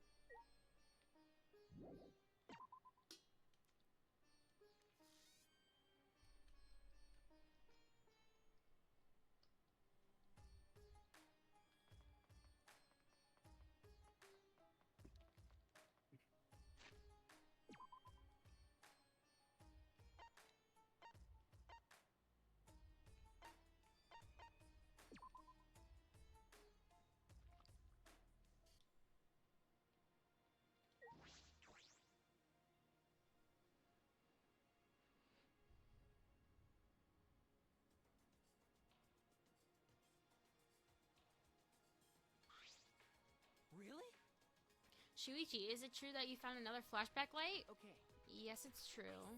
Really? Shuichi, is it true that you found another flashback light? Okay. Yes, it's true.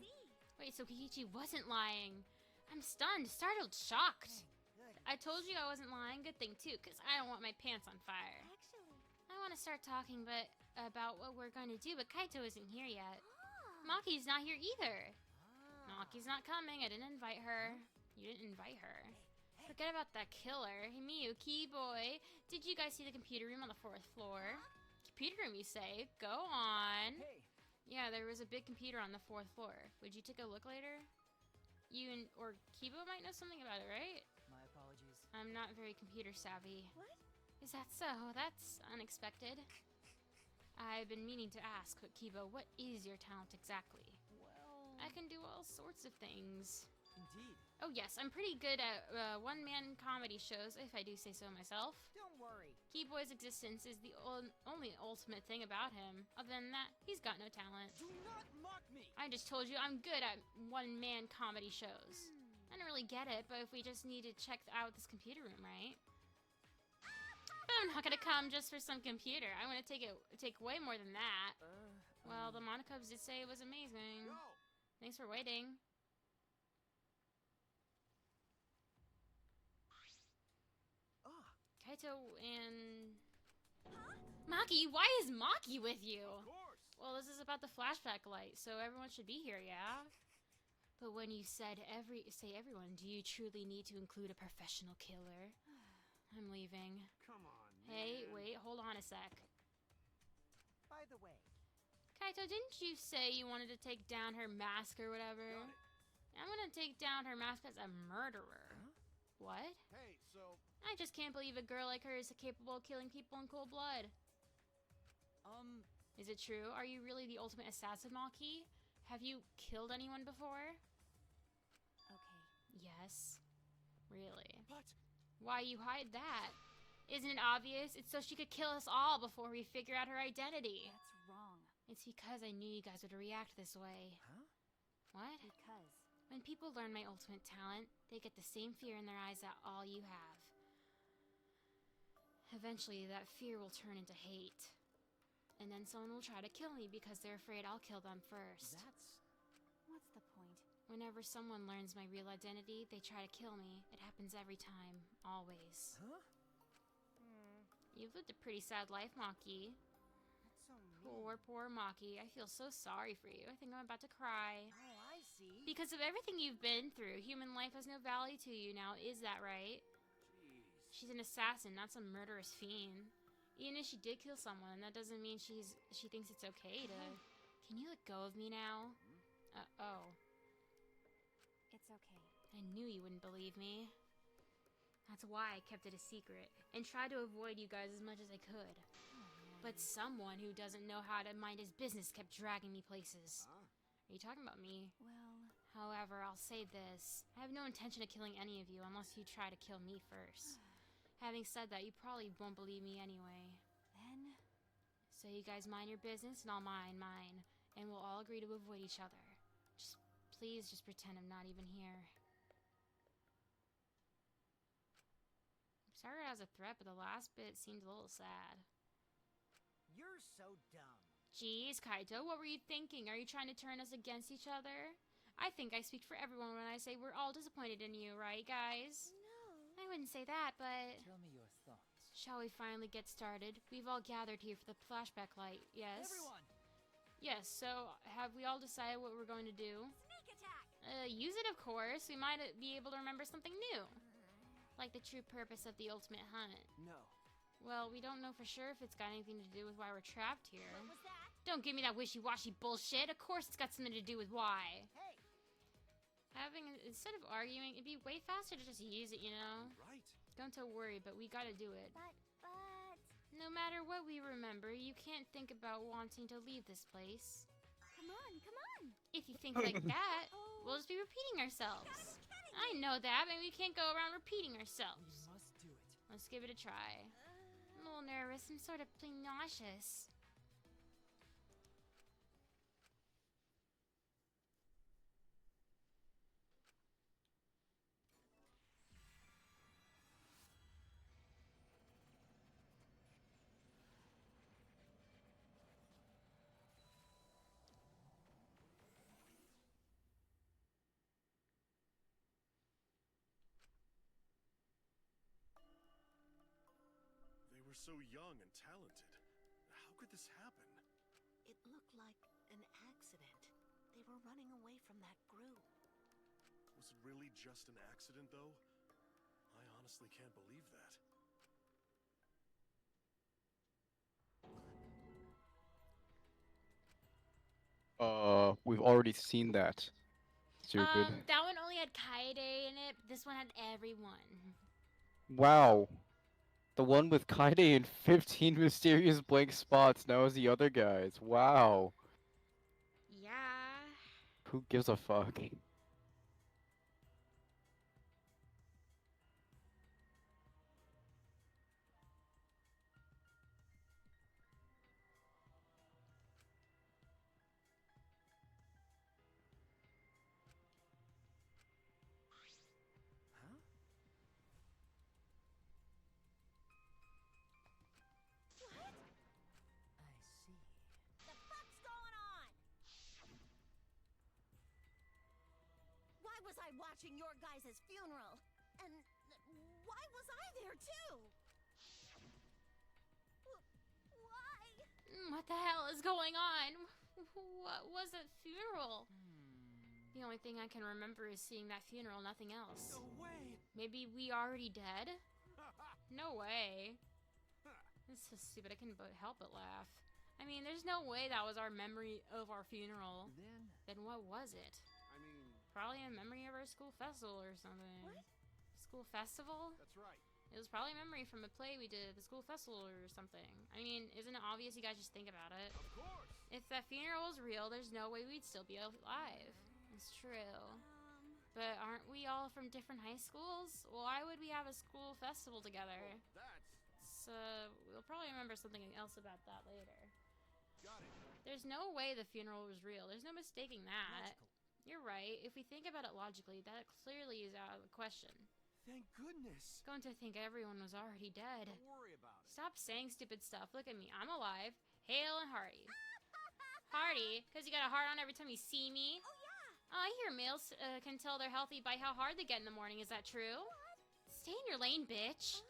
Wait, so Kiichi wasn't lying. I'm stunned, startled, shocked. Good. I told you I wasn't lying. Good thing, too, because I don't want my pants on fire. Actually, I want to start talking about what we're going to do, but Kaito isn't here yet. ah, Maki's not here either. Ah. Maki's not coming. I didn't invite her. You didn't invite her. Forget about that killer. Hey, Miyu, Key Boy. Did you guys see the computer room on the 4th floor? Computer room, you say? Go on. Hey. Yeah, there was a big computer on the 4th floor. Would you take a look later? You and or Kibo might know something about it, right? My apologies. I'm not very computer savvy. what? Is that so? That's unexpected. I've been meaning to ask, but Kibo, what is your talent exactly? Well, I can do all sorts of things. indeed. Oh yes, I'm pretty good at one-man comedy shows, if I do say so myself. Don't worry. Keyboy's existence is the only ultimate thing about him. Other than that, he's got no talent. Do not mock me. I just told you I'm good at one-man comedy shows. I don't really get it, but if we just need to check out this computer room, right? But I'm not gonna come just for some computer. I want to take way more than that. Well, the Monocubs did say it was amazing. Yo! Thanks for waiting. Ah, Kaito and... Maki, why is Maki with you? Of course! Well, this is about the flashback light, so everyone should be here, yeah? But when you said say everyone, do you truly need to include a professional killer? I'm leaving. Come on, Hey, man. wait, hold on a sec. By the way, Kaito, didn't you say you wanted to take down her mask or whatever? Got it. I'm gonna take down her mask as a murderer. What? Hey, so I just can't believe a girl like her is capable of killing people in cold blood. Is it true? Are you really the ultimate assassin, Maki? Have you killed anyone before? Okay. Yes. Really? what? Why you hide that? Isn't it obvious? It's so she could kill us all before we figure out her identity. That's wrong. It's because I knew you guys would react this way. Huh? What? Because When people learn my ultimate talent, they get the same fear in their eyes that all you have. Eventually, that fear will turn into hate. And then someone will try to kill me because they're afraid I'll kill them first. what's the point? Whenever someone learns my real identity, they try to kill me. It happens every time. Always. Huh? You've lived a pretty sad life, Maki. that's so Poor Maki. I feel so sorry for you. I think I'm about to cry. Oh, I see. Because of everything you've been through, human life has no value to you now. Is that right? Jeez. She's an assassin, not some murderous fiend. Even if she did kill someone, that doesn't mean she thinks it's okay to... Can you let go of me now? Oh. It's okay. I knew you wouldn't believe me. That's why I kept it a secret, and tried to avoid you guys as much as I could. But someone who doesn't know how to mind his business kept dragging me places. Huh? Are you talking about me? Well, However, I'll say this. I have no intention of killing any of you unless you try to kill me first. Having said that, you probably won't believe me anyway. then So you guys mind your business and I'll mind mine. And we'll all agree to avoid each other. Please just pretend I'm not even here. Started as a threat, but the last bit seemed a little sad. You're so dumb. Jeez, Kaito, what were you thinking? Are you trying to turn us against each other? I think I speak for everyone when I say we're all disappointed in you, right, guys? no. I wouldn't say that, but... Tell me your thoughts. Shall we finally get started? We've all gathered here for the flashback light, yes? Everyone! Yes, so have we all decided what we're going to do? Sneak attack! Use it, of course. We might be able to remember something new. Like the true purpose of the ultimate hunt. No. Well, we don't know for sure if it's got anything to do with why we're trapped here. What was that? Don't give me that wishy-washy bullshit. Of course it's got something to do with why. Hey, Instead of arguing, it'd be way faster to just use it, you know? Right. Don't worry, but we gotta do it. But No matter what we remember, you can't think about wanting to leave this place. come on. If you think like that, Oh, we'll just be repeating ourselves. I know that, but we can't go around repeating We ourselves. must do it. Let's give it a try. I'm a little nervous. I'm sort of nauseous. They were so young and talented. How could this happen? It looked like an accident. They were running away from that group. Was it really just an accident, though? I honestly can't believe that. We've already seen that. Stupid. That one only had Kaede in it. This one had everyone. Wow. The one with Kaide and 15 mysterious blank spots now is the other guys. Wow. Yeah. Who gives a fuck? huh? I see. The fuck's going on? Why was I watching your guys' funeral? And why was I there too? Why? What the hell is going on? What was that funeral? The only thing I can remember is seeing that funeral, nothing else. No way. Maybe we already dead? No way. This is so stupid, I couldn't help but laugh. I mean, there's no way that was our memory of our funeral. Then what was it? I mean, Probably a memory of our school festival or something. What? School festival? that's right. It was probably a memory from a play we did at the school festival or something. I mean, isn't it obvious? You guys just think about it. Of course. If that funeral was real, there's no way we'd still be alive. It's true. But aren't we all from different high schools? Why would we have a school festival together? That's So, we'll probably remember something else about that later. got it. There's no way the funeral was real. There's no mistaking that. You're right. If we think about it logically, that clearly is out of the question. Thank goodness. Going to think everyone was already dead. Don't worry about it. Stop saying stupid stuff. Look at me. I'm alive. Hale and hearty. Hearty? Because you got a heart on every time you see me? Oh yeah. I hear males can tell they're healthy by how hard they get in the morning. Is that true? Stay in your lane, bitch.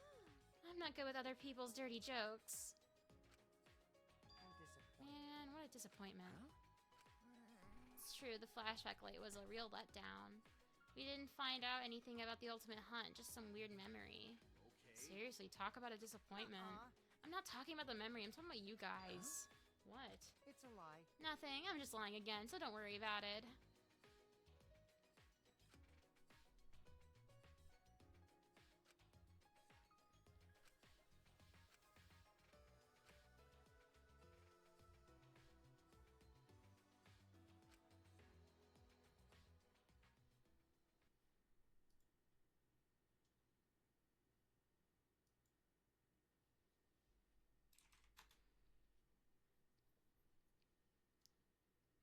I'm not good with other people's dirty jokes. I'm disappointed. Yeah, a disappointment. It's true, the flashback light was a real letdown. We didn't find out anything about the ultimate hunt, just some weird memory. Seriously, talk about a disappointment. I'm not talking about the memory, I'm talking about you guys. What? It's a lie. Nothing, I'm just lying again, so don't worry about it.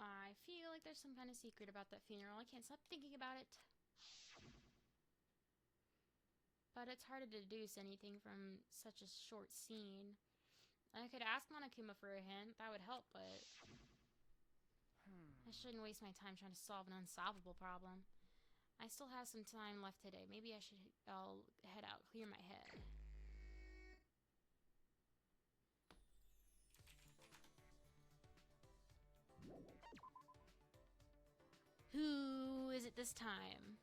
I feel like there's some kind of secret about that funeral. I can't stop thinking about it. But it's hard to deduce anything from such a short scene. I could ask Monokuma for a hint. That would help, but... I shouldn't waste my time trying to solve an unsolvable problem. I still have some time left today. Maybe I'll head out, clear my head. Who is it this time?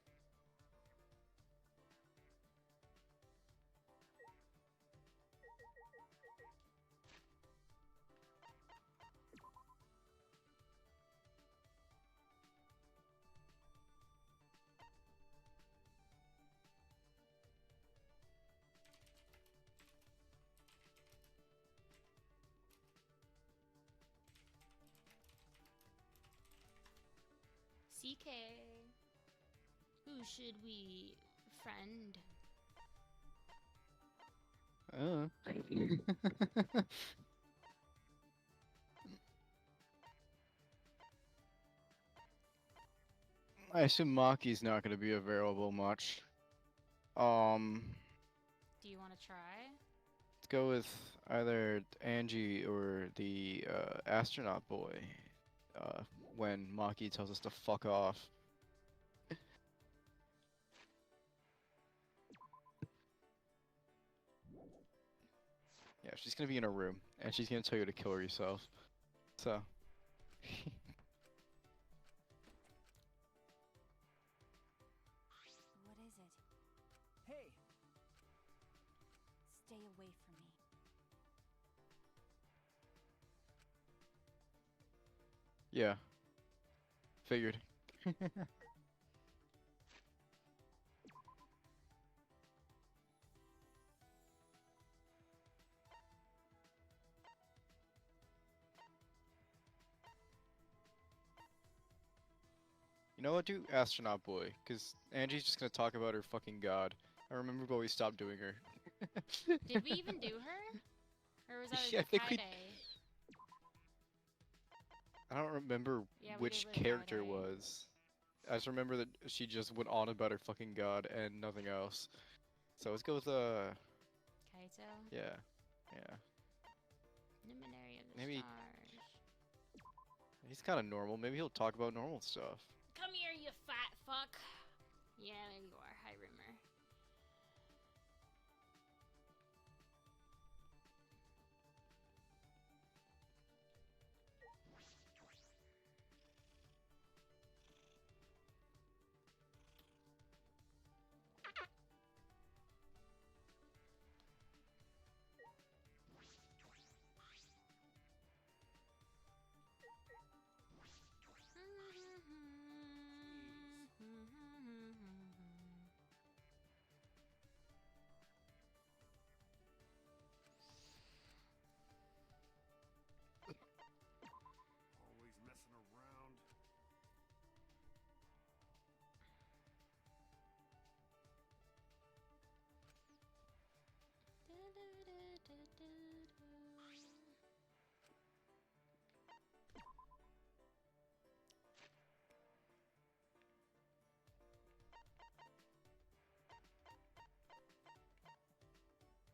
CK. Who should we friend? I assume Maki's not going to be available much. Do you want to try? Let's go with either Angie or the astronaut boy. When Maki tells us to fuck off. Yeah, she's gonna be in a room, and she's gonna tell you to kill yourself. So. What is it? Hey! Stay away from me. Yeah. Figured. You know what, do astronaut boy, because Angie's just gonna talk about her fucking god. I remember but we stopped doing her. Did we even do her? Or was that Yeah, I think we- Friday? I don't remember Yeah, we which did with character Friday. was. I just remember that she just went on about her fucking god and nothing else. So let's go with Kaito? yeah. Yeah. Luminary of the Maybe- stars. He's kinda normal. Maybe he'll talk about normal stuff. Come here, you fat fuck. Yeah, there you are. Hi, Rumor. Always messing around.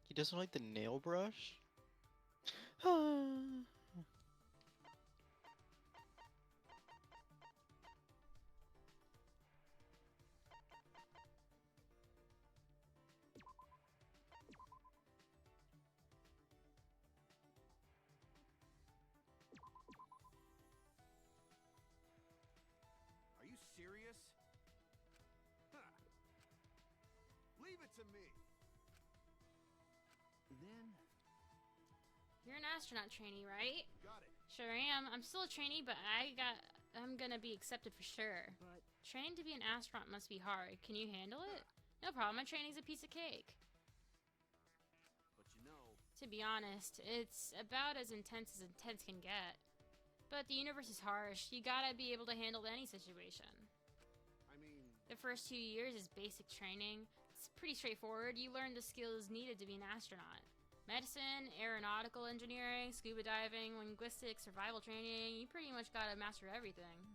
He doesn't like the nail brush? to me. Then... You're an astronaut trainee, right? Got it. Sure am. I'm still a trainee, but I'm gonna be accepted for sure. But... Training to be an astronaut must be hard. Can you handle it? No problem. My training's a piece of cake. But you know... To be honest, it's about as intense can get. But the universe is harsh. You gotta be able to handle any situation. I mean... The first 2 years is basic training. It's pretty straightforward. You learn the skills needed to be an astronaut. Medicine, aeronautical engineering, scuba diving, linguistics, survival training. You pretty much gotta master everything.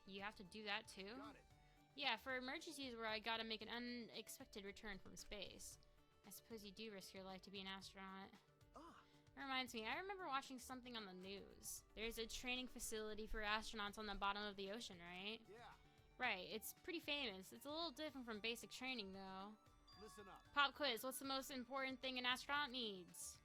You have to do that too? Got it. Yeah, for emergencies where I gotta make an unexpected return from space. I suppose you do risk your life to be an astronaut. That reminds me, I remember watching something on the news. There's a training facility for astronauts on the bottom of the ocean, right? Yeah. Right, it's pretty famous. It's a little different from basic training, though. Listen up. Pop quiz, what's the most important thing an astronaut needs?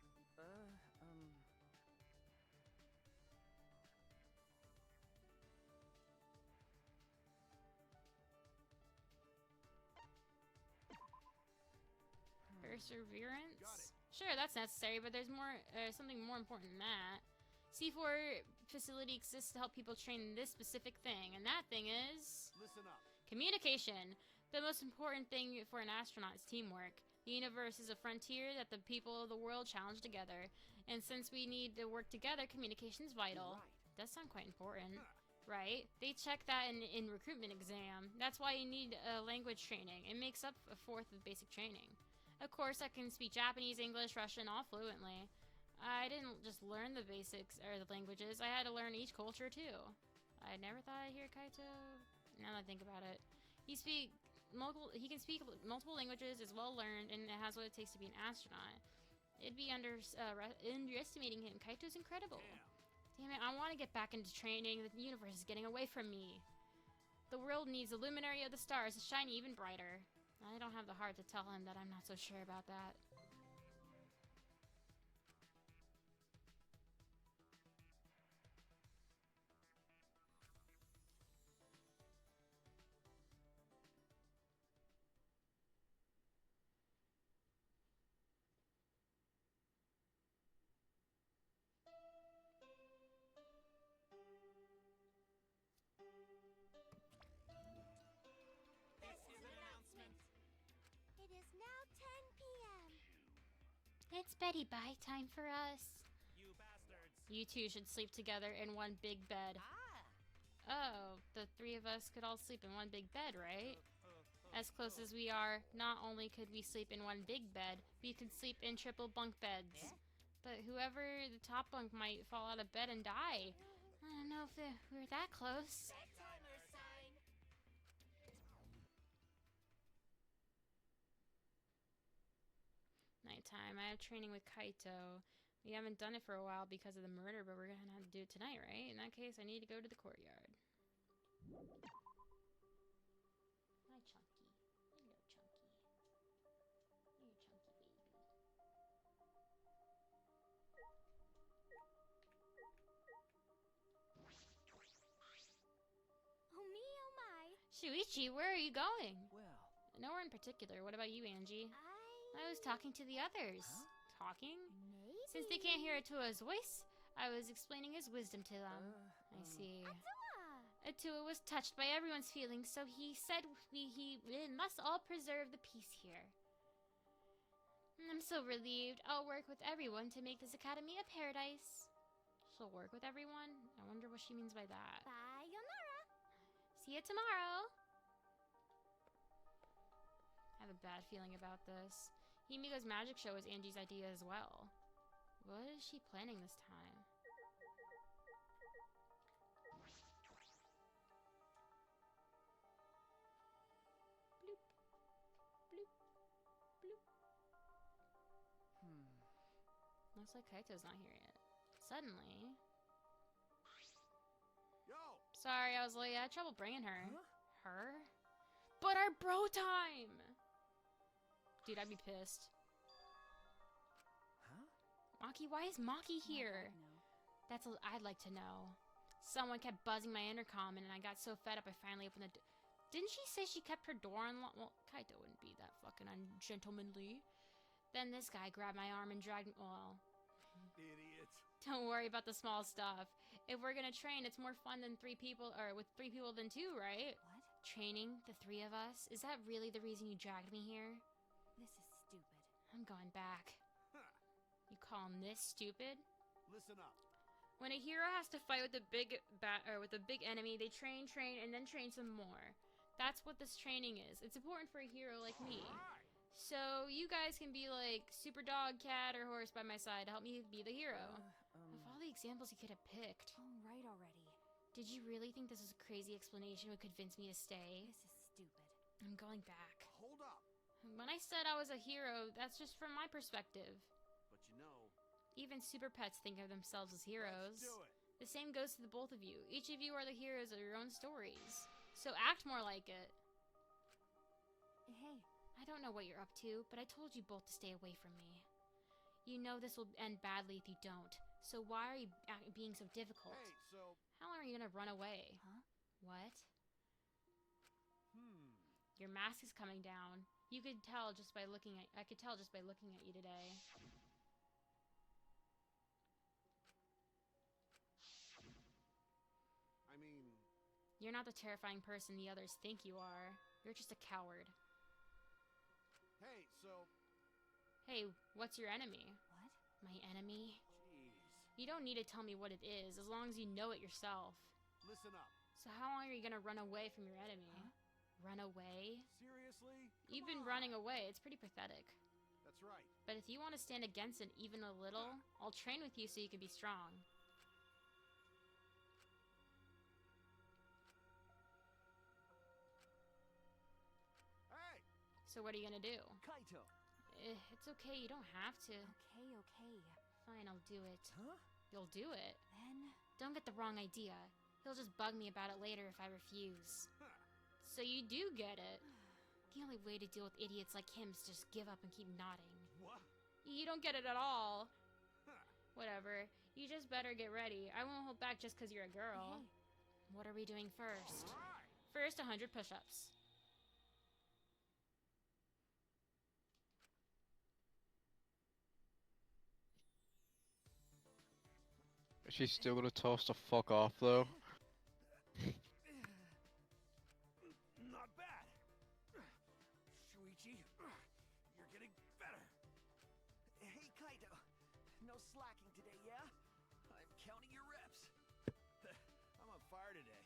Perseverance? Got it. Sure, that's necessary, but there's more, something more important than that. C4 facility exists to help people train this specific thing, and that thing is... Listen up. Communication. The most important thing for an astronaut is teamwork. The universe is a frontier that the people of the world challenge together. And since we need to work together, communication is vital. Right. Does sound quite important. Right? They check that in recruitment exam. That's why you need language training. It makes up a fourth of basic training. Of course, I can speak Japanese, English, Russian, all fluently. I didn't just learn the basics, or the languages. I had to learn each culture, too. I never thought I'd hear Kaito. Now that I think about it. He can speak multiple languages, is well learned, and has what it takes to be an astronaut. It'd be underestimating him. Kaito's incredible. Damn it, I want to get back into training. The universe is getting away from me. The world needs a luminary of the stars to shine even brighter. I don't have the heart to tell him that I'm not so sure about that. It is now 10 p.m. It's Betty Bye time for us. You bastards. You two should sleep together in one big bed. Oh, the three of us could all sleep in one big bed, right? As close as we are, not only could we sleep in one big bed, we could sleep in triple bunk beds. But whoever the top bunk might fall out of bed and die. I don't know if we're that close. Bedtimer sign. Nighttime. I have training with Kaito. We haven't done it for a while because of the murder, but we're gonna have to do it tonight, right? In that case, I need to go to the courtyard. Hi, Chunky. Hello, Chunky. You're Chunky baby. Oh me, oh my. Shuichi, where are you going? Well... Nowhere in particular. What about you, Angie? I was talking to the others. Huh? Talking? Maybe. Since they can't hear Atua's voice, I was explaining his wisdom to them. I see. Atua was touched by everyone's feelings, so he said we must all preserve the peace here. I'm so relieved. I'll work with everyone to make this academy a paradise. She'll work with everyone? I wonder what she means by that. Sayonara. See you tomorrow. I have a bad feeling about this. Himiko's magic show was Angie's idea as well. What is she planning this time? Bloop. Bloop. Bloop. Looks like Kaito's not here yet. Suddenly. Yo! Sorry, I was late. I had trouble bringing her. Her? But our bro time! Dude, I'd be pissed. Huh? Maki, why is Maki here? That's what I'd like to know. Someone kept buzzing my intercom, and I got so fed up I finally opened the Didn't she say she kept her door unlocked? Well, Kaito wouldn't be that fucking ungentlemanly. Then this guy grabbed my arm and dragged me. Well, Idiot. don't worry about the small stuff. If we're gonna train, it's more fun than 3 people, or with 3 people than 2, right? What? Training, the 3 of us? Is that really the reason you dragged me here? This is stupid. I'm going back. Huh. You call this stupid? Listen up. When a hero has to fight with a big with a big enemy, they train, and then train some more. That's what this training is. It's important for a hero like me. Alright. So you guys can be like super dog, cat, or horse by my side to help me be the hero. Of all the examples you could have picked, All right already. did you really think this was a crazy explanation would convince me to stay? This is stupid. I'm going back. Hold up. When I said I was a hero, that's just from my perspective. But you know, Even super pets think of themselves as heroes. let's do it. The same goes to the both of you. Each of you are the heroes of your own stories. So act more like it. Hey, I don't know what you're up to, but I told you both to stay away from me. You know this will end badly if you don't. So why are you being so difficult? Hey, so, How long are you gonna run away? Huh? What? Your mask is coming down. You could tell just by looking at. I could tell just by looking at you today. I mean, You're not the terrifying person the others think you are. You're just a coward. hey, so, Hey, what's your enemy? what? My enemy? jeez. You don't need to tell me what it is, as long as you know it yourself. Listen up. So how long are you gonna run away from your enemy? Run away? Seriously? You've Come been on. running away. It's pretty pathetic. That's right. But if you want to stand against it even a little, I'll train with you so you can be strong. Hey, So what are you gonna do? Kaito! It's okay, you don't have to. Okay, okay. Fine, I'll do it. Huh? You'll do it. Then, Don't get the wrong idea. He'll just bug me about it later if I refuse. Huh. So you do get it. The only way to deal with idiots like him is just give up and keep nodding. what? You don't get it at all. Huh. Whatever. You just better get ready. I won't hold back just because you're a girl. hey, What are we doing first? Alright. First, 100 push-ups. Is she still gonna tell us to fuck off though? Not bad. Shuichi, you're getting better. Hey, Kaito! No slacking today, yeah? I'm counting your reps. I'm on fire today.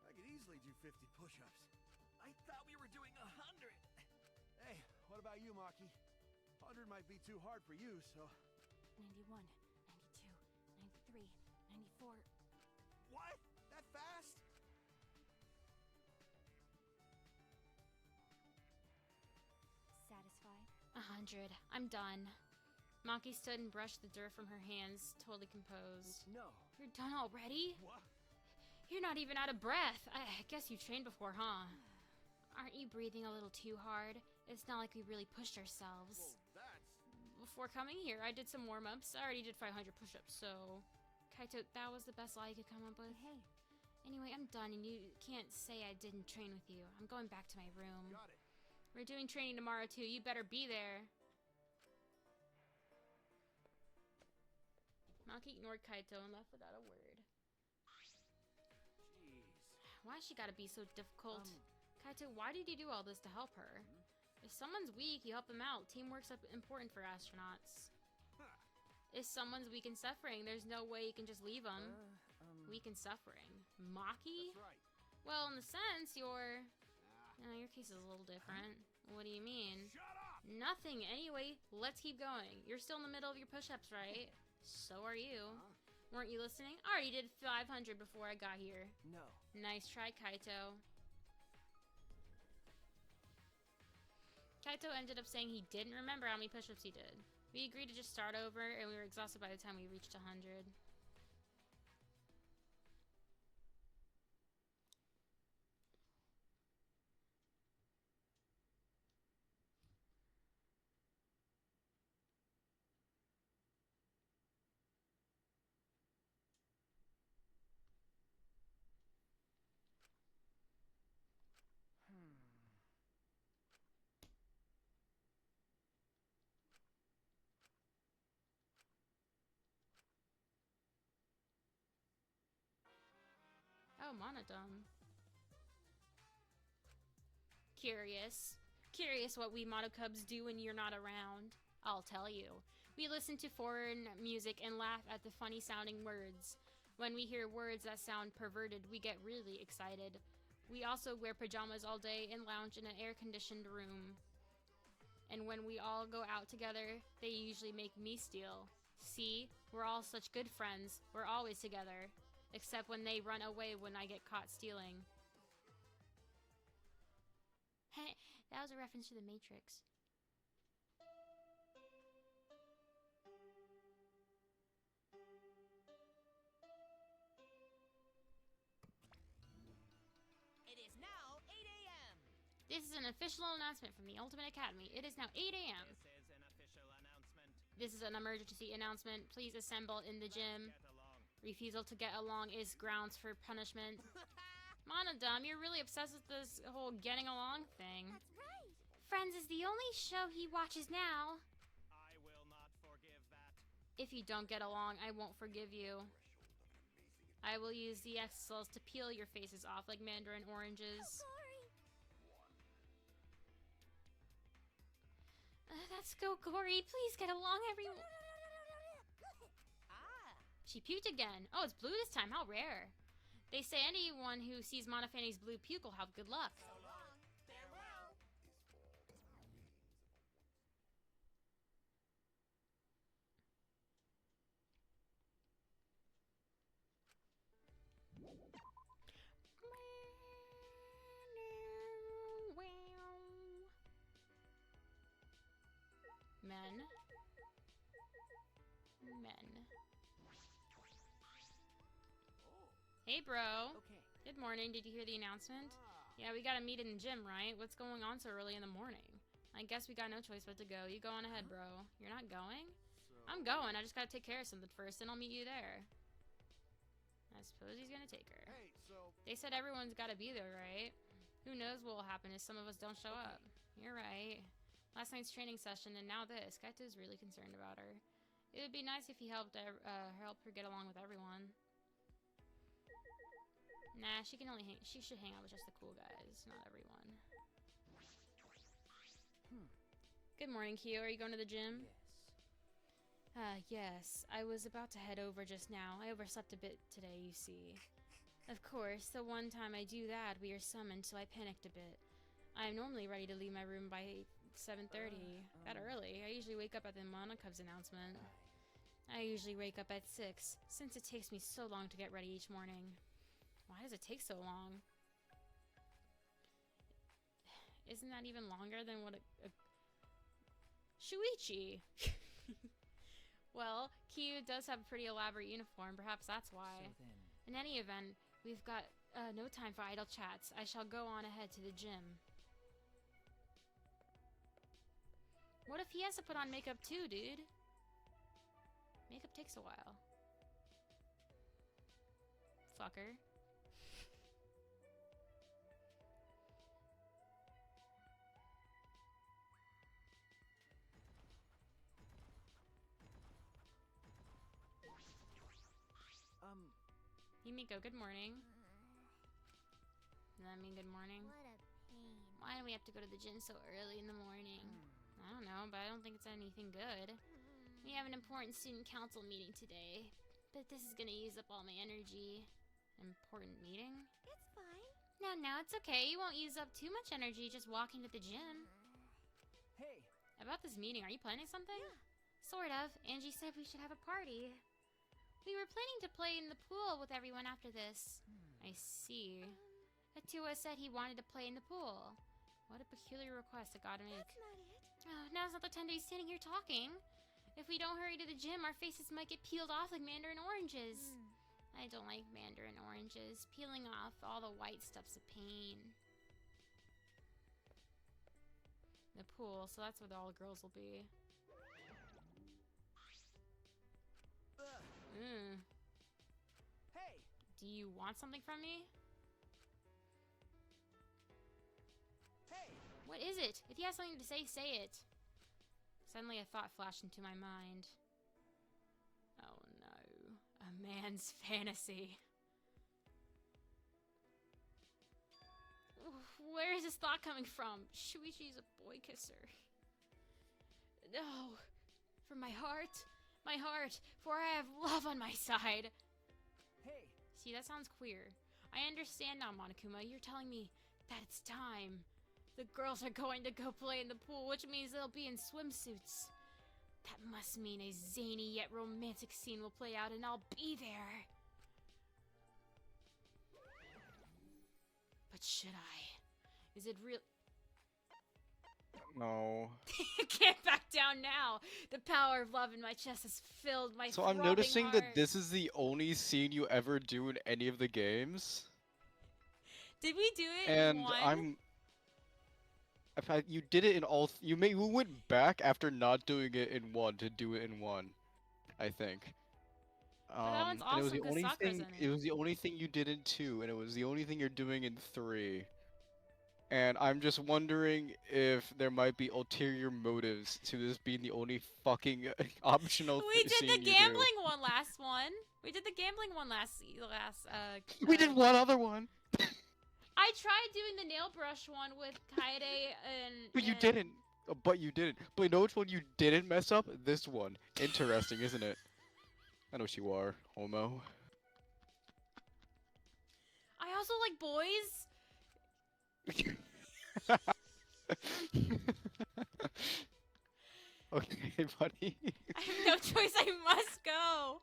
I could easily do 50 push-ups. I thought we were doing 100! Hey, what about you, Maki? 100 might be too hard for you, so... 91, 92, 93, 94. What? That fast? Satisfied? 100. I'm done. Maki stood and brushed the dirt from her hands, totally composed. No. You're done already? What? You're not even out of breath. I guess you trained before, huh? Aren't you breathing a little too hard? It's not like we really pushed ourselves. Well, that's... Before coming here, I did some warm-ups. I already did 500 push-ups, so... Kaito, that was the best lie you could come up with? Hey, Anyway, I'm done, and you can't say I didn't train with you. I'm going back to my room. Got it. We're doing training tomorrow, too. You better be there. Maki ignored Kaito and left without a word. Jeez. Why she gotta be so difficult? Kaito, why did you do all this to help her? If someone's weak, you help them out. Teamwork's important for astronauts. Huh. If someone's weak and suffering, there's no way you can just leave them. Weak and suffering. Maki? That's right. Well, in the sense, your Nah. your case is a little different. What do you mean? Shut up! Nothing. Anyway, let's keep going. You're still in the middle of your push-ups, right? So are you. Huh? Weren't you listening? I already did 500 before I got here. No. Nice try, Kaito. Kaito ended up saying he didn't remember how many push-ups he did. We agreed to just start over, and we were exhausted by the time we reached 100. about Monodum? Curious. Curious what we Monocubs do when you're not around. I'll tell you. We listen to foreign music and laugh at the funny sounding words. When we hear words that sound perverted, we get really excited. We also wear pajamas all day and lounge in an air-conditioned room. And when we all go out together, they usually make me steal. See? We're all such good friends. We're always together. Except when they run away when I get caught stealing. Heh, that was a reference to The Matrix. It is now 8 a.m. This is an official announcement from the Ultimate Academy. It is now 8 a.m. This is an official announcement. This is an emergency announcement. Please assemble in the gym. Get along. Refusal to get along is grounds for punishment. Monodum, you're really obsessed with this whole getting along thing. That's right. Friends is the only show he watches now. I will not forgive that. If you don't get along, I won't forgive you. I will use the X-cells to peel your faces off like mandarin oranges. Gory. Let's go, Gory. Please get along, everyone. Ah, She puked again. Oh, it's blue this time. How rare. They say anyone who sees Monofanny's blue puke will have good luck. so long. Farewell. Men. Hey, bro. Okay. Good morning. Did you hear the announcement? Yeah, we gotta meet in the gym, right? What's going on so early in the morning? I guess we got no choice but to go. You go on ahead, bro. You're not going? I'm going. I just gotta take care of something first, and I'll meet you there. I suppose he's gonna take her. Hey, so They said everyone's gotta be there, right? Who knows what will happen if some of us don't show up. You're right. Last night's training session, and now this. Kaito's really concerned about her. It would be nice if he helped help her get along with everyone. Nah, she should hang out with just the cool guys, not everyone. Good morning, Kyo. Are you going to the gym? Yes. Yes. I was about to head over just now. I overslept a bit today, you see. Of course, the one time I do that, we are summoned, so I panicked a bit. I am normally ready to leave my room by 7:30. That early. I usually wake up at the Monocubs announcement. I usually wake up at 6, since it takes me so long to get ready each morning. Why does it take so long? Isn't that even longer than what a Shuichi? Well, Kyu does have a pretty elaborate uniform. Perhaps that's why. So then, In any event, we've got no time for idle chats. I shall go on ahead to the gym. What if he has to put on makeup too, dude? Makeup takes a while. Fucker. Himiko, good morning. Does that mean good morning? What a pain. Why do we have to go to the gym so early in the morning? I don't know, but I don't think it's anything good. We have an important student council meeting today, but this is gonna use up all my energy. Important meeting? It's fine. No, it's okay. You won't use up too much energy just walking to the gym. hey, About this meeting, are you planning something? Yeah. Sort of. Angie said we should have a party. We were planning to play in the pool with everyone after this. I see. Atua said he wanted to play in the pool. What a peculiar request to God to make. That's not it. Oh, now's not the time to be standing here talking. If we don't hurry to the gym, our faces might get peeled off like mandarin oranges. I don't like mandarin oranges. Peeling off all the white stuff's a pain. The pool, so that's where all the girls will be. hey, Do you want something from me? hey! What is it? If you have something to say, say it. Suddenly a thought flashed into my mind. Oh no. A man's fantasy. Where is this thought coming from? Shuichi's a boy kisser. No. For my heart, for I have love on my side. Hey, See, that sounds queer. I understand now, Monokuma. You're telling me that it's time. The girls are going to go play in the pool, which means they'll be in swimsuits. That must mean a zany yet romantic scene will play out, and I'll be there. But should I? Is it real? No. I can't back down now. The power of love in my chest has filled my So I'm throbbing noticing heart. that this is the only scene you ever do in any of the games. Did we do it And in one? I'm. In fact, you did it in all. You went back after not doing it in one to do it in one, I think. that one's And it was awesome the 'cause only Sakura's thing. in it. It was the only thing you did in 2, and it was the only thing you're doing in 3. And I'm just wondering if there might be ulterior motives to this being the only fucking optional We did scene the you do. gambling one last one. We did the gambling one last. We did one other one. I tried doing the nail brush one with Kaede and. But you didn't. But you didn't. But you know which one you didn't mess up? This one. Interesting, isn't it? I know what you are, homo. I also like boys. Okay, buddy. I have no choice. I must go.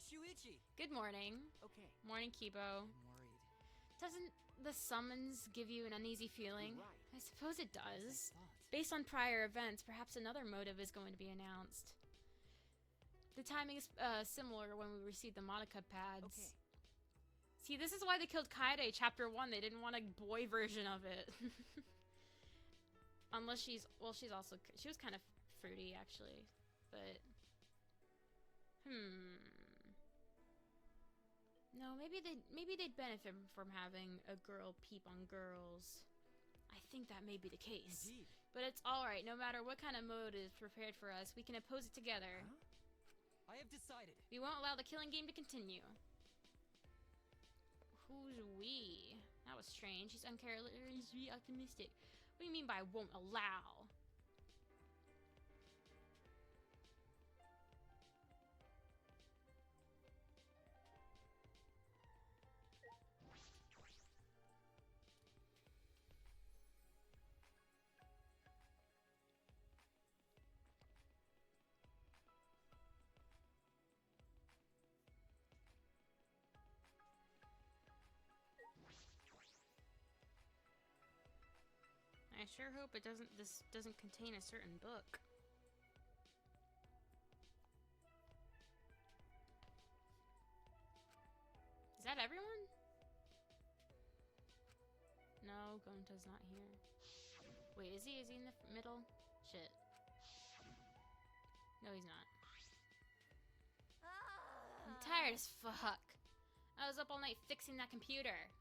Shuichi! Good morning. Okay. Morning, Kibo. I'm worried. Doesn't the summons give you an uneasy feeling? You're right. I suppose it does. Thought. Based on prior events, perhaps another motive is going to be announced. The timing is similar when we received the Monica pads. Okay. See, this is why they killed Kaede Chapter 1. They didn't want a boy version of it. Unless she's... Well, she's also... She was kind of fruity, actually. But... No, maybe they'd benefit from having a girl peep on girls. I think that may be the case. Indeed. But it's alright, no matter what kind of mode is prepared for us, we can oppose it together. Huh? I have decided. We won't allow the killing game to continue. Who's we? That was strange. He's uncharacteristically optimistic. What do you mean by won't allow? I sure hope this doesn't contain a certain book. Is that everyone? No, Gonta's not here. Wait, is he? Is he in the middle? Shit. No, he's not. I'm tired as fuck. I was up all night fixing that computer.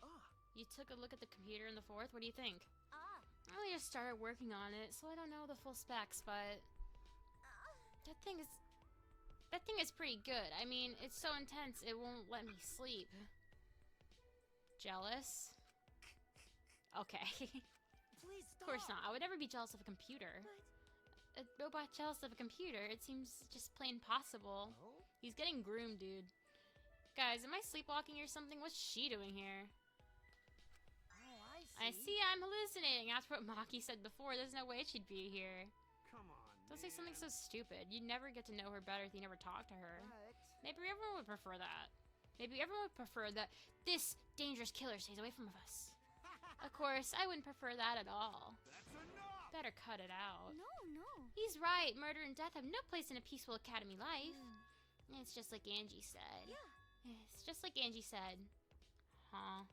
You took a look at the computer in the 4th? What do you think? I only just started working on it, so I don't know the full specs, but that thing is pretty good. I mean, it's so intense it won't let me sleep. Jealous? Okay. Please stop. Of course not. I would never be jealous of a computer. A robot jealous of a computer? It seems just plain possible. Oh? He's getting groomed, dude. Guys, am I sleepwalking or something? What's she doing here? Oh, I see I'm hallucinating. That's what Maki said before. There's no way she'd be here. Come on. Don't say something so stupid. You'd never get to know her better if you never talked to her. But Maybe everyone would prefer that. Maybe everyone would prefer that this dangerous killer stays away from us. Of course, I wouldn't prefer that at all. That's enough! Better cut it out. No, no. He's right. Murder and death have no place in a peaceful academy life. It's just like Angie said. Yeah. It's just like Angie said. Huh.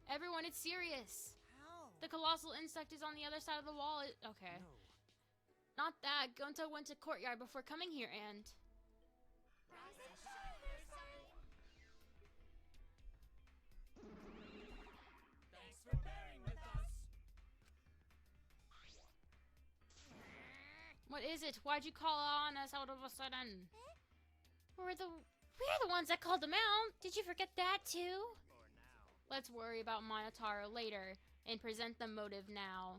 Everyone, it's serious. how? The colossal insect is on the other side of the wall. Okay. No. Not that. Gonta went to courtyard before coming here and... What is it? Why'd you call on us out of a sudden? We're the ones that called them out. Did you forget that too? Let's worry about Monotaro later and present the motive now.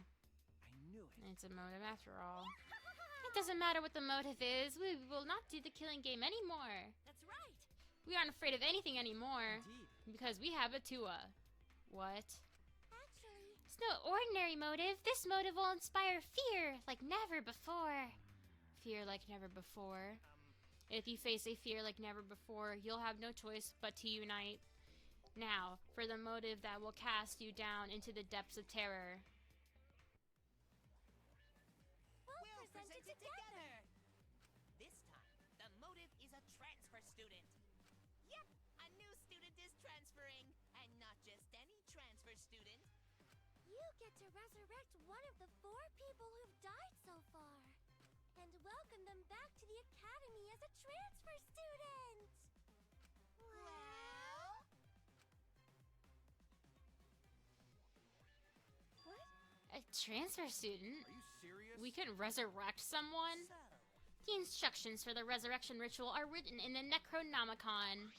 I knew it. It's a motive after all. It doesn't matter what the motive is. We will not do the killing game anymore. That's right. We aren't afraid of anything anymore. Indeed. Because we have a Tua. What? Actually, It's no ordinary motive. This motive will inspire fear like never before. Fear like never before. If you face a fear like never before, you'll have no choice but to unite. Now, for the motive that will cast you down into the depths of terror. we'll present it together. This time, the motive is a transfer student. Yep, a new student is transferring, and not just any transfer student. You get to resurrect one of the 4 people who've died so far. And welcome them back to the academy as a transfer student. Well? What? A transfer student? Are you serious? We can resurrect someone? So, The instructions for the resurrection ritual are written in the Necronomicon.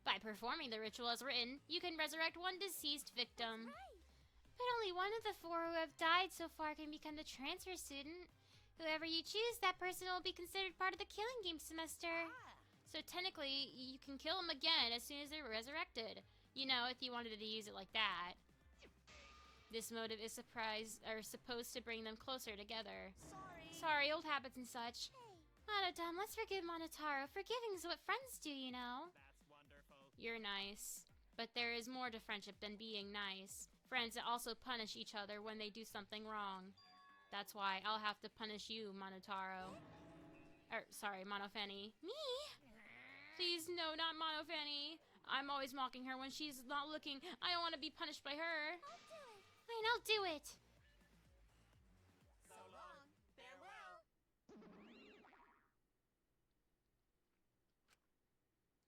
By performing the ritual as written, you can resurrect one deceased victim. Right. But only one of the 4 who have died so far can become the transfer student. Whoever you choose, that person will be considered part of the killing game semester. So technically, you can kill them again as soon as they're resurrected. You know, if you wanted to use it like that. This motive is supposed to bring them closer together. Sorry, old habits and such. Monodam, let's forgive Monotaro. Forgiving's what friends do, you know. That's wonderful. You're nice. But there is more to friendship than being nice. Friends that also punish each other when they do something wrong. That's why I'll have to punish you, Monotaro. Sorry, Monofeni. Me? Please, no, not Monofeni. I'm always mocking her when she's not looking. I don't want to be punished by her. Fine, I'll do it. so long. Farewell.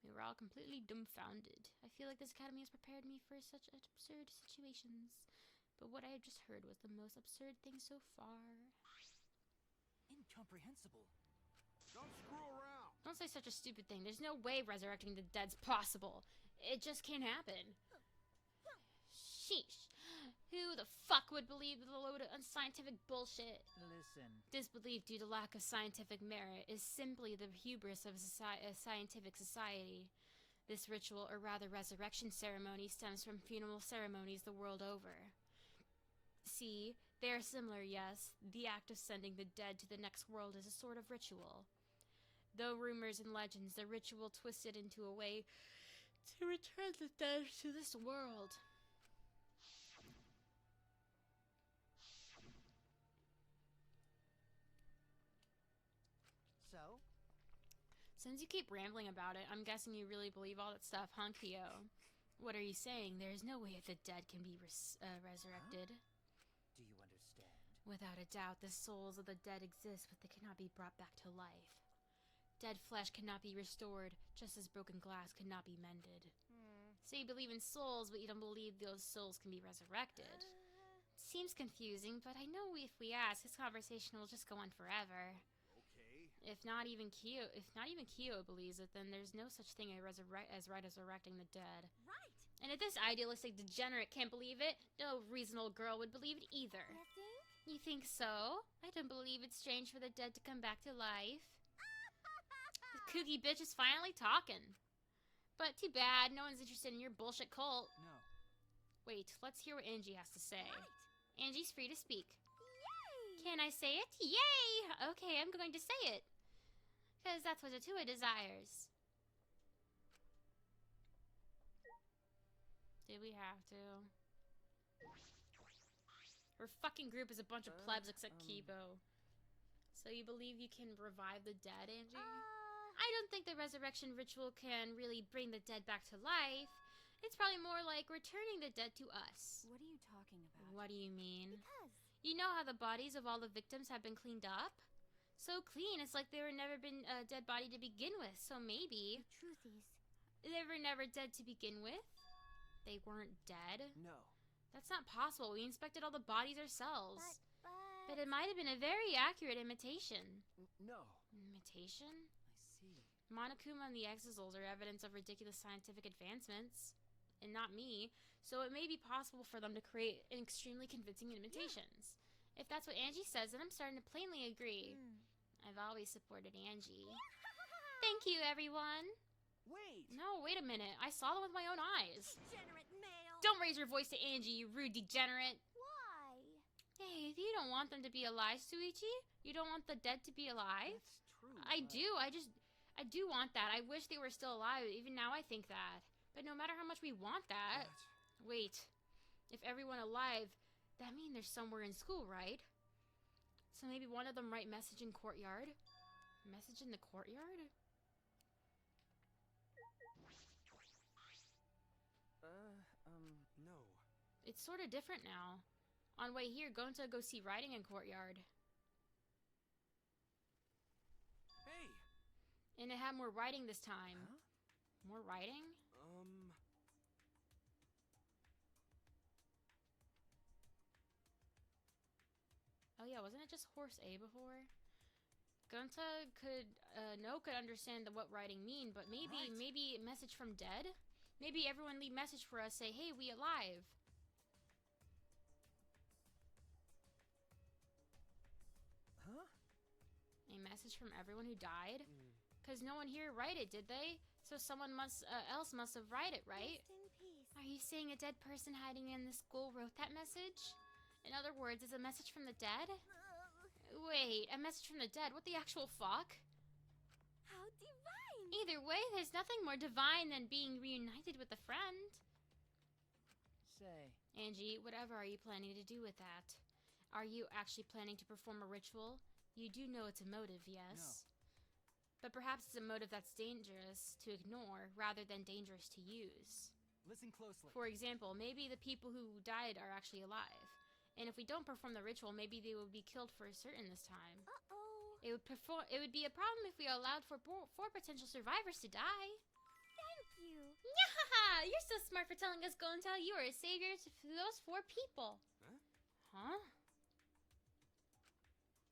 We were all completely dumbfounded. I feel like this academy has prepared me for such absurd situations. But what I had just heard was the most absurd thing so far. Incomprehensible. Don't screw around. Don't say such a stupid thing. There's no way resurrecting the dead's possible. It just can't happen. Sheesh. Who the fuck would believe the load of unscientific bullshit? Listen. Disbelief due to lack of scientific merit is simply the hubris of a scientific society. This ritual, or rather resurrection ceremony, stems from funeral ceremonies the world over. See, they are similar, yes. The act of sending the dead to the next world is a sort of ritual. Though rumors and legends, the ritual twisted into a way to return the dead to this world. So? Since you keep rambling about it, I'm guessing you really believe all that stuff, huh, Kyo? What are you saying? There is no way the dead can be resurrected. Do you understand? Without a doubt, the souls of the dead exist, but they cannot be brought back to life. Dead flesh cannot be restored, just as broken glass cannot be mended. So you believe in souls, but you don't believe those souls can be resurrected. Seems confusing, but I know if we ask, this conversation will just go on forever. Okay. If not even Kyo believes it, then there's no such thing as resurrecting the dead. Right. And if this idealistic degenerate can't believe it, no reasonable girl would believe it either. You think? You think so? I don't believe it's strange for the dead to come back to life. The kooky bitch is finally talking. But too bad, no one's interested in your bullshit cult. No. Wait, let's hear what Angie has to say. Right. Angie's free to speak. Yay! Can I say it? Yay! Okay, I'm going to say it. Because that's what Atua desires. Did we have to? Her fucking group is a bunch of plebs except Kibo. So you believe you can revive the dead, Angie? I don't think the resurrection ritual can really bring the dead back to life. It's probably more like returning the dead to us. What are you talking about? What do you mean? Because You know how the bodies of all the victims have been cleaned up? So clean, it's like they were never been a dead body to begin with. So maybe the truth is, they were never dead to begin with. They weren't dead. No. That's not possible. We inspected all the bodies ourselves. but that. But it might have been a very accurate imitation. No. Imitation? I see. Monokuma and the Exisals are evidence of ridiculous scientific advancements, and not me, so it may be possible for them to create extremely convincing imitations. If that's what Angie says, then I'm starting to plainly agree. I've always supported Angie. Thank you, everyone! Wait! No, wait a minute. I saw them with my own eyes. Degenerate male. Don't raise your voice to Angie, you rude degenerate! Why? Hey, you don't want them to be alive, Suichi? You don't want the dead to be alive? That's true. I do. I do want that. I wish they were still alive. Even now I think that. But no matter how much we want that... Wait. If everyone alive, that means they're somewhere in school, right? So maybe one of them write message in courtyard? Message in the courtyard? No. It's sort of different now. On way here, going to go see writing in courtyard. Hey! And it had more writing this time. Huh? More writing? Oh yeah, wasn't it just horse A before? Gunta could understand what writing mean, but maybe message from dead? Maybe everyone leave message for us, say, hey, we alive. Huh? A message from everyone who died? Because no one here write it, did they? So someone else must have write it, right? Rest in peace. Are you saying a dead person hiding in the school wrote that message? In other words, is a message from the dead? Wait, a message from the dead? What the actual fuck? How divine! Either way, there's nothing more divine than being reunited with a friend. Say. Angie, whatever are you planning to do with that? Are you actually planning to perform a ritual? You do know it's a motive, yes? No. But perhaps it's a motive that's dangerous to ignore rather than dangerous to use. Listen closely. For example, maybe the people who died are actually alive. And if we don't perform the ritual, maybe they will be killed for certain this time. Uh-oh. It would be a problem if we allowed for four potential survivors to die. Thank you. Yahaha! You're so smart for telling us Gonta you are a savior to those 4 people. Huh?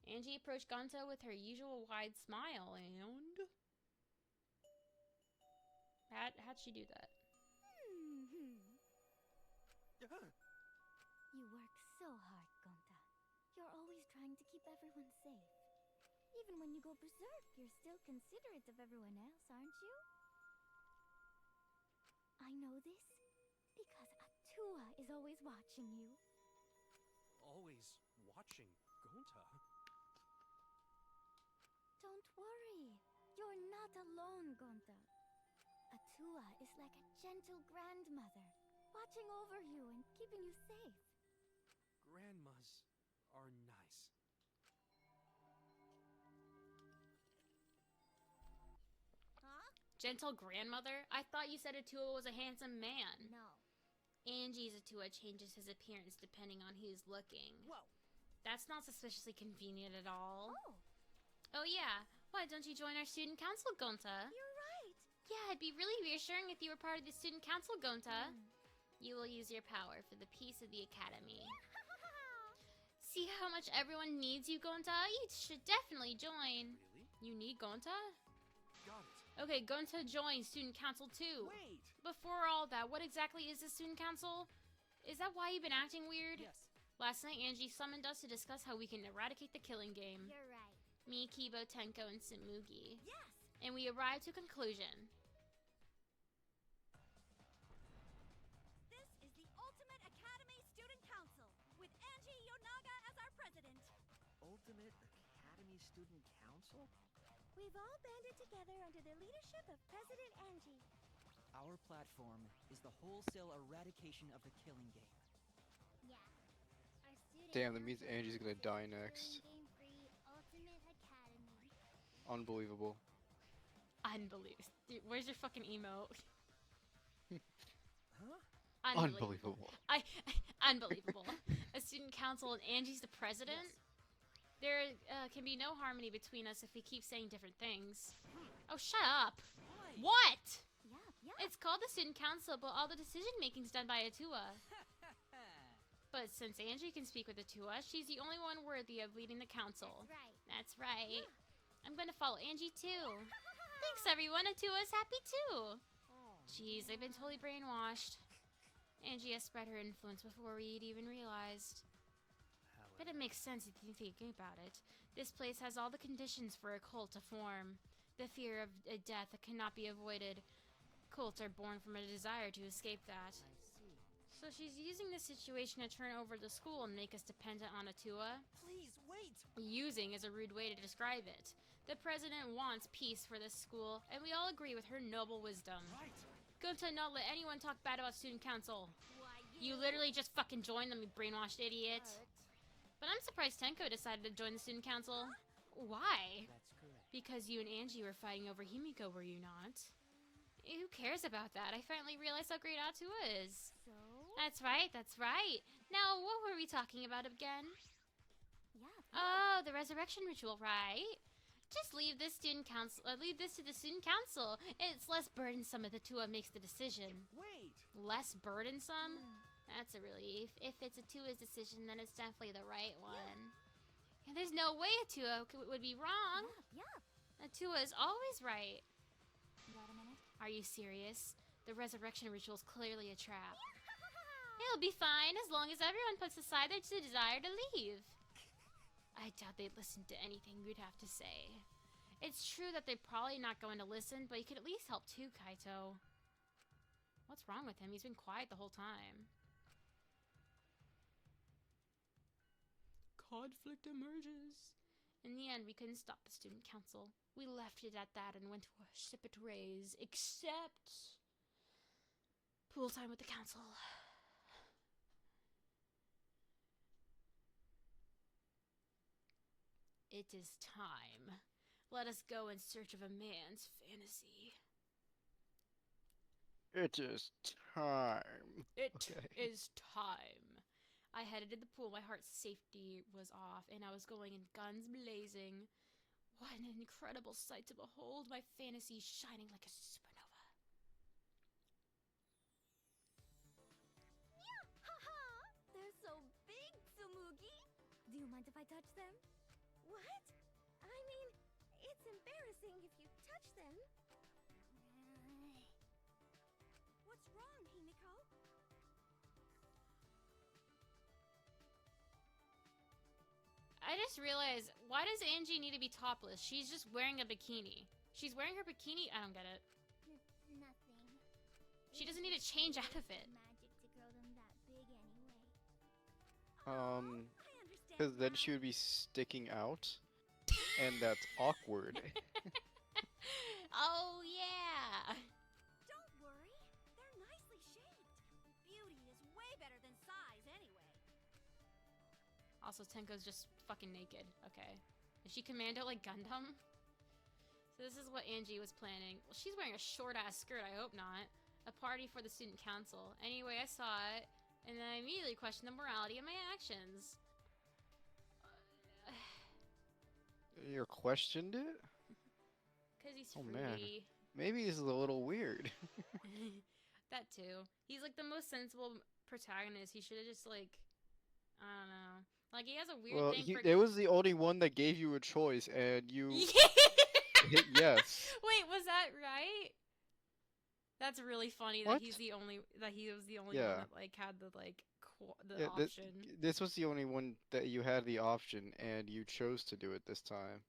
Angie approached Gonta with her usual wide smile and... How'd she do that? You work so hard, Gonta. You're always trying to keep everyone safe. Even when you go berserk, you're still considerate of everyone else, aren't you? I know this because Atua is always watching you. Always watching Gonta. Don't worry. You're not alone, Gonta. Atua is like a gentle grandmother, watching over you and keeping you safe. Grandmas are nice. Huh? Gentle grandmother? I thought you said Atua was a handsome man. No. Angie's Atua changes his appearance depending on who's looking. Whoa. That's not suspiciously convenient at all. Oh, Oh yeah, why don't you join our student council, Gonta? you're right. Yeah, it'd be really reassuring if you were part of the student council, Gonta. You will use your power for the peace of the academy. See how much everyone needs you, Gonta? You should definitely join. Really? You need Gonta? Got it. Okay, Gonta joins student council too. Wait. Before all that, what exactly is the student council? Is that why you've been acting weird? Yes. Last night, Angie summoned us to discuss how we can eradicate the killing game. You're right. Me, Kibo, Tenko, and Tsumugi. Yes. And we arrived to a conclusion. This is the Ultimate Academy Student Council, with Angie Yonaga as our president. Ultimate Academy Student Council? We've all banded together under the leadership of President Angie. Our platform is the wholesale eradication of the killing game. Yeah. Our student Damn, that means council Angie's gonna is die the next. game-free Ultimate Academy. Unbelievable. Unbelievable. Dude, where's your fucking emote? Huh? Unbelievable. Unbelievable. A student council and Angie's the president? There can be no harmony between us if we keep saying different things. Oh, shut up! What? Yeah, yeah. It's called the student council, but all the decision making's done by Atua. But since Angie can speak with the Tua, she's the only one worthy of leading the council. That's right. I'm gonna follow Angie too. Thanks everyone, Atua's happy too. Jeez, I've been totally brainwashed. Angie has spread her influence before we'd even realized. But it makes sense if you think about it. This place has all the conditions for a cult to form. The fear of a death that cannot be avoided. Cults are born from a desire to escape that. So she's using this situation to turn over the school and make us dependent on Atua? Please, wait! Using is a rude way to describe it. The president wants peace for this school, and we all agree with her noble wisdom. Right! Gunta not let anyone talk bad about student council. You literally just fucking joined them, you brainwashed idiot. But I'm surprised Tenko decided to join the student council. Why? That's correct. Because you and Angie were fighting over Himiko, were you not? Who cares about that? I finally realized how great Atua is. So? That's right, that's right. Now, what were we talking about again? Yeah. Oh, the resurrection ritual, right? Just leave this student council. Leave this to the student council. It's less burdensome if the Tua makes the decision. Wait! Less burdensome? That's a relief. If it's a Tua's decision, then it's definitely the right one. And there's no way a Tua would be wrong. Yeah. A Tua is always right. Got a minute? Are you serious? The resurrection ritual is clearly a trap. It'll be fine as long as everyone puts aside their desire to leave. I doubt they'd listen to anything you'd have to say. It's true that they're probably not going to listen, but you could at least help too, Kaito. What's wrong with him? He's been quiet the whole time. Conflict emerges. In the end, we couldn't stop the student council. We left it at that and went to our separate ways, except pool time with the council. It is time. Let us go in search of a man's fantasy. It is time. It is Okay. time. I headed to the pool. My heart's safety was off, and I was going in guns blazing. What an incredible sight to behold, my fantasy shining like a supernova. Yeah, haha! They're so big, Tsumugi! Do you mind if I touch them? What? I mean, it's embarrassing if you touch them. What's wrong, Himiko? I just realized, why does Angie need to be topless? She's just wearing a bikini. She's wearing her bikini? I don't get it. Nothing. She doesn't need to change out of it. Magic to grow them that big anyway. Um, I understand. because then she would be sticking out, and that's awkward. Oh, yeah! Don't worry. They're nicely shaped. Beauty is way better than size anyway. Also, Tenko's just fucking naked. Okay. Is she commando like Gundam? So this is what Angie was planning. Well, she's wearing a short-ass skirt. I hope not. A party for the student council. Anyway, I saw it, and then I immediately questioned the morality of my actions. You questioned it? Because he's Oh, fruity. man. Maybe he's a little weird. That too. He's like the most sensible protagonist. He should have just like, I don't know. Like he has a weird Well, thing for. it was the only one that gave you a choice, and you hit yes. Wait, was that right? That's really funny that What? he was the only one Yeah. that like had the like the Yeah, option. this was the only one that you had the option, and you chose to do it this time.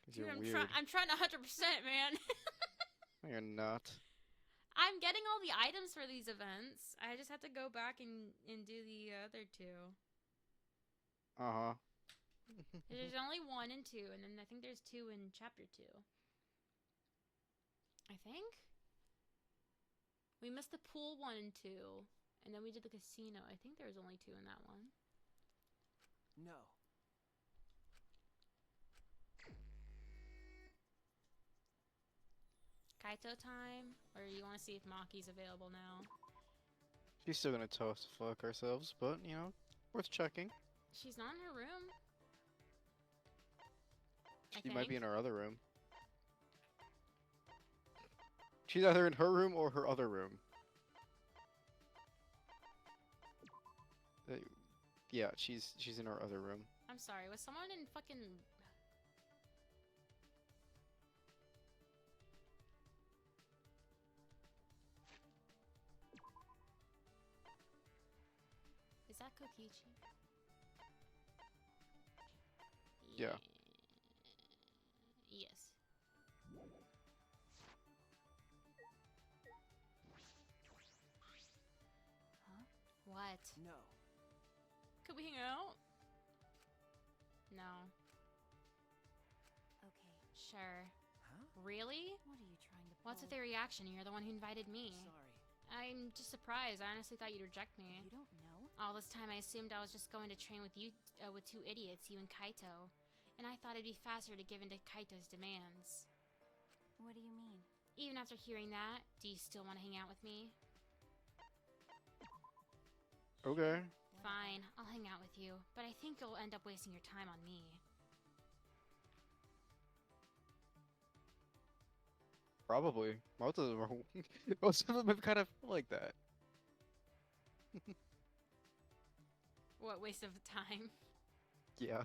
'Cause Dude, you're I'm weird. trying to 100%, man. No, you're not. I'm getting all the items for these events. I just have to go back and do the other two. Uh-huh. There's only 1 and 2, and then I think there's 2 in chapter 2. I think? We missed the pool 1 and 2, and then we did the casino. I think there was only 2 in that one. No. Kaito time? Or you want to see if Maki's available now? She's still gonna tell us to fuck ourselves, but, you know, worth checking. She's not in her room. She might be in our other room. She's either in her room or her other room. Yeah, she's in our other room. I'm sorry, was someone in fucking... Is that Kokichi? Yeah. Yes. Huh? What? No. Could we hang out? No. Okay. Sure. Huh? Really? What are you trying to What's with pull? their reaction? You're the one who invited me. Sorry. I'm just surprised. I honestly thought you'd reject me. You don't know? All this time I assumed I was just going to train with you, with two idiots, you and Kaito. And I thought it'd be faster to give in to Kaito's demands. What do you mean? Even after hearing that, do you still want to hang out with me? Okay. Fine, I'll hang out with you, but I think you'll end up wasting your time on me. Probably. Most of them are. Most of them have kind of like that. What waste of time? Yeah.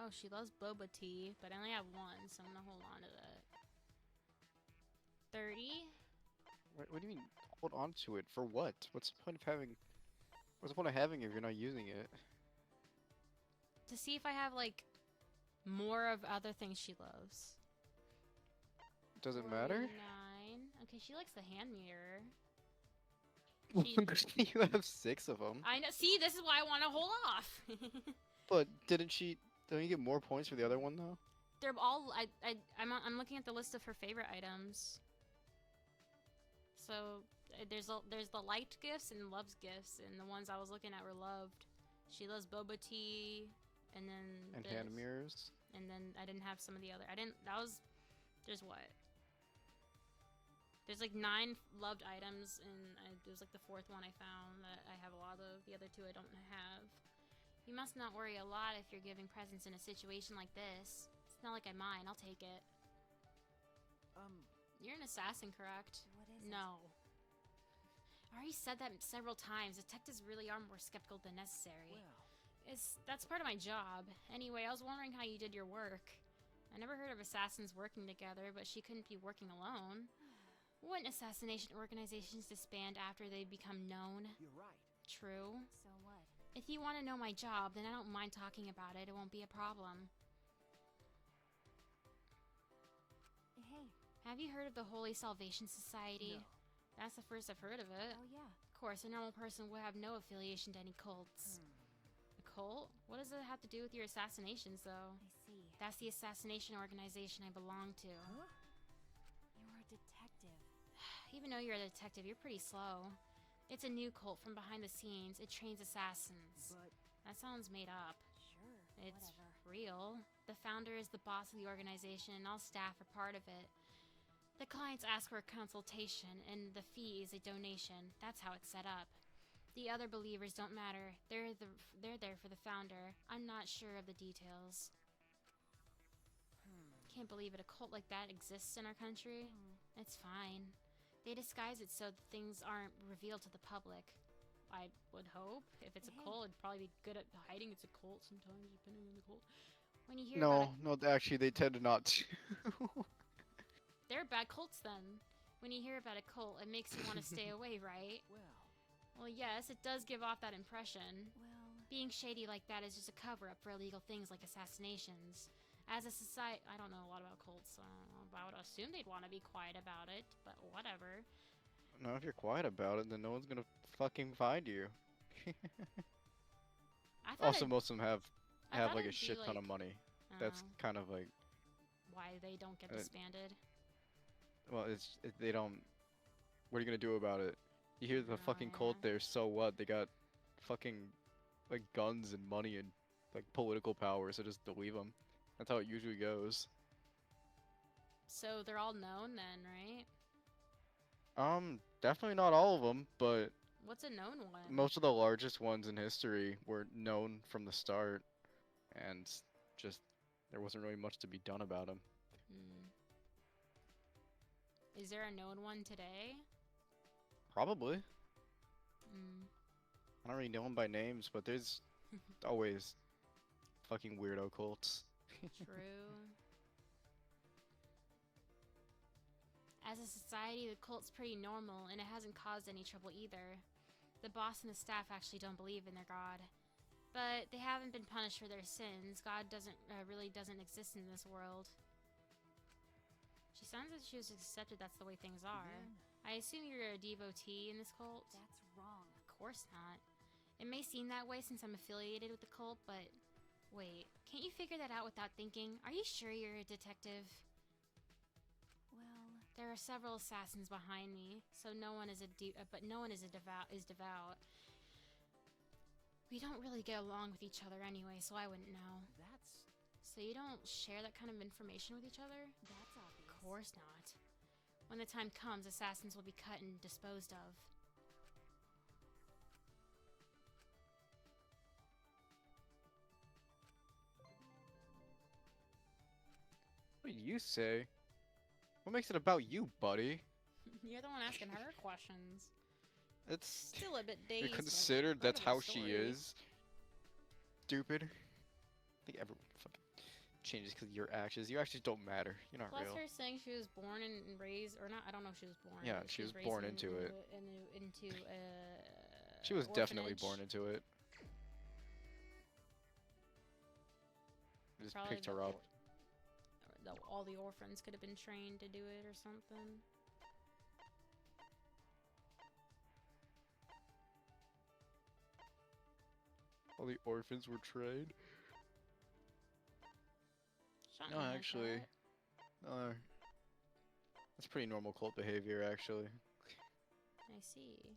Oh, she loves boba tea, but I only have one, so I'm gonna hold on to that. 30? What do you mean? Hold on to it for what? What's the point of having? What's the point of having it if you're not using it? To see if I have, like, more of other things she loves. Does it matter? 49. Okay, she likes the hand mirror. You have 6 of them. I know. See, this is why I want to hold off. But didn't she? Don't you get more points for the other one though? They're all. I'm looking at the list of her favorite items. So there's the liked gifts and loves gifts, and the ones I was looking at were loved. She loves boba tea, and then And this. hand mirrors. And then I didn't have some of the other. I didn't. That was. There's what? There's like 9 loved items, and it was like the 4th one I found that I have a lot of. The other 2 I don't have. You must not worry a lot if you're giving presents in a situation like this. It's not like I mind. I'll take it. You're an assassin, correct? What is it? No. I already said that several times. Detectives really are more skeptical than necessary. Well, That's part of my job. Anyway, I was wondering how you did your work. I never heard of assassins working together, but she couldn't be working alone. Wouldn't assassination organizations disband after they become known? you're right. True. So what? If you want to know my job, then I don't mind talking about it. It won't be a problem. Hey. Have you heard of the Holy Salvation Society? No. That's the first I've heard of it. Oh yeah. Of course, a normal person would have no affiliation to any cults. A cult? What does it have to do with your assassinations, though? I see. That's the assassination organization I belong to. Huh? You're a detective. Even though you're a detective, you're pretty slow. It's a new cult from behind the scenes. It trains assassins. But That sounds made up. Sure. It's whatever. real. The founder is the boss of the organization, and all staff are part of it. The clients ask for a consultation, and the fee is a donation. That's how it's set up. The other believers don't matter. They're there for the founder. I'm not sure of the details. Can't believe it. A cult like that exists in our country. It's fine. They disguise it so that things aren't revealed to the public. I would hope. If it's a cult, it'd probably be good at hiding it's a cult sometimes, depending on the cult. When you hear about No, actually, they tend to not to. they're bad cults then. When you hear about a cult, it makes you want to stay away, right? Well, yes, it does give off that impression. Well, Being shady like that is just a cover-up for illegal things like assassinations. As a society, I don't know a lot about cults, so I would assume they'd want to be quiet about it, but whatever. No, if you're quiet about it, then no one's gonna fucking find you. I thought Also, most of them have thought like a it'd be, shit ton of like, money. That's kind of like, why they don't get disbanded. well, they don't. What are you gonna do about it? You hear the fucking cult there, so what? They got fucking like guns and money and like political power, so just leave them. That's how it usually goes. So they're all known then, right? Definitely not all of them, but What's a known one? Most of the largest ones in history were known from the start, and just there wasn't really much to be done about them. Hmm. Is there a known one today? Probably. Hmm. I don't really know them by names, but there's always fucking weirdo cults. True. As a society, the cult's pretty normal, and it hasn't caused any trouble either. The boss and the staff actually don't believe in their god. But they haven't been punished for their sins. God really doesn't exist in this world. She sounds like she was accepted that's the way things are. I assume you're a devotee in this cult? That's wrong. Of course not. It may seem that way since I'm affiliated with the cult, but... Wait, can't you figure that out without thinking? Are you sure you're a detective? Well, There are several assassins behind me, so no one is devout. We don't really get along with each other anyway, so I wouldn't know. That's... So you don't share that kind of information with each other? that's obvious. Of course not. When the time comes, assassins will be cut and disposed of. What do you say? What makes it about you, buddy? You're the one asking her questions. It's Still a bit dazed. you're by considered part that's of the how she story. is. Stupid. I think everyone fucking changes because of your actions. Your actions don't matter. You're not Plus real. her saying she was born and raised, or not, I don't know if she was born. Yeah, but she was raised born into it. Into She was definitely orphanage. born into it. I just Probably picked her up. All the orphans could have been trained to do it or something. All the orphans were trained. Something No, like actually, that. that's pretty normal cult behavior, actually. I see.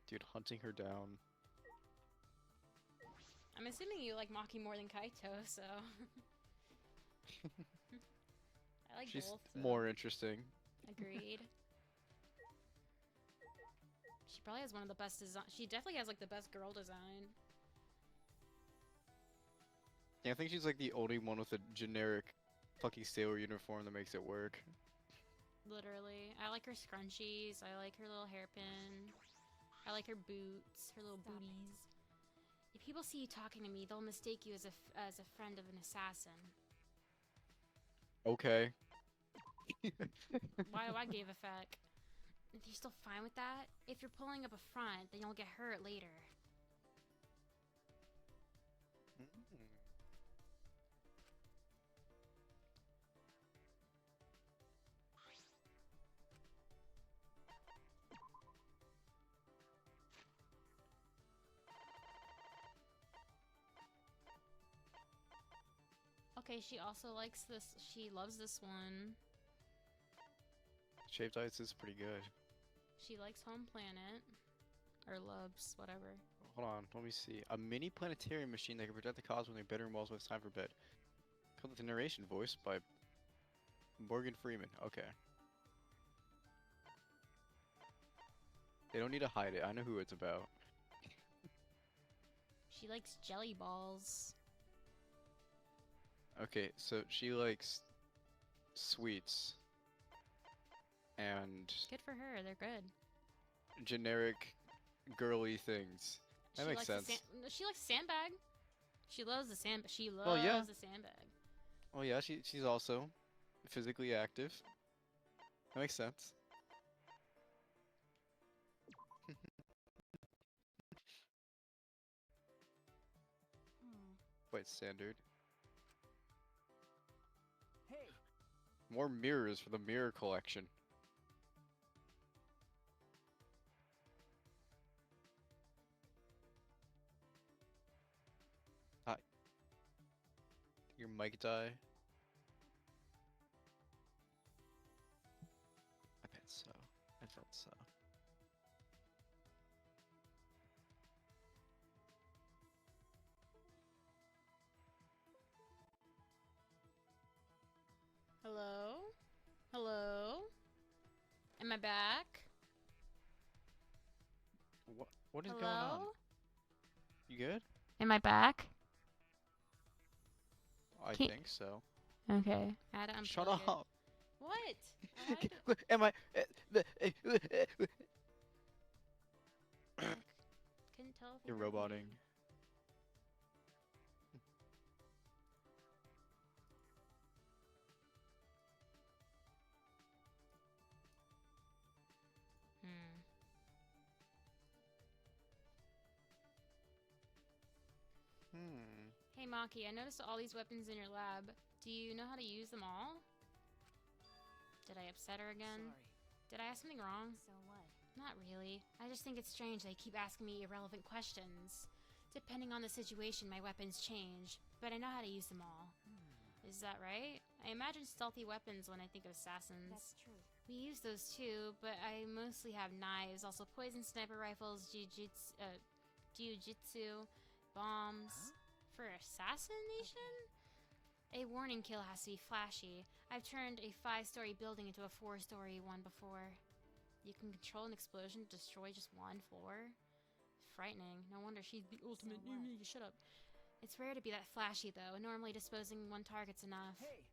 Dude, hunting her down. I'm assuming you like Maki more than Kaito, so. I like She's both. So. more interesting. Agreed. She probably has one of the best design. She definitely has like the best girl design. Yeah, I think she's like the only one with a generic fucking sailor uniform that makes it work. Literally. I like her scrunchies. I like her little hairpin. I like her boots. Her little booties. If people see you talking to me, they'll mistake you as a friend of an assassin. Okay. Why do I give a fuck? If you're still fine with that, if you're pulling up a front, then you'll get hurt later. Okay, she also likes this. She loves this one. Shaved Ice is pretty good. She likes Home Planet. Or loves, whatever. Hold on, let me see. A mini planetarium machine that can project the cosmos in their bedroom walls when it's time for bed. Come with the narration voice by Morgan Freeman. Okay. They don't need to hide it. I know who it's about. She likes jelly balls. Okay, so she likes sweets and Good for her. They're good. generic girly things. That She makes likes sense. she likes sandbag. She loves the sandbag. She loves Well, yeah. the sandbag. Oh yeah, she's also physically active. That makes sense. Quite standard. Hey, More mirrors for the mirror collection. Hi. Your mic die? I bet so. I thought so. Hello? Am I back? What is Hello? going on? You good? Am I back? I Can- think so. Okay. I had to unplug Shut it. up. What? I wanted to- Am I? Couldn't tell if You're you were roboting. muted. Hmm. Hey Maki, I noticed all these weapons in your lab. Do you know how to use them all? Did I upset her again? Sorry. Did I ask something wrong? So what? Not really. I just think it's strange they keep asking me irrelevant questions. Depending on the situation, my weapons change, but I know how to use them all. Is that right? I imagine stealthy weapons when I think of assassins. That's true. We use those too, but I mostly have knives, also poison sniper rifles, jiu-jitsu, bombs. For assassination? A warning kill has to be flashy. I've turned a 5-story building into a 4-story one before. You can control an explosion to destroy just one floor? Frightening. No wonder she's the ultimate. So what? Shut up. It's rare to be that flashy though. Normally disposing one target's enough. Hey.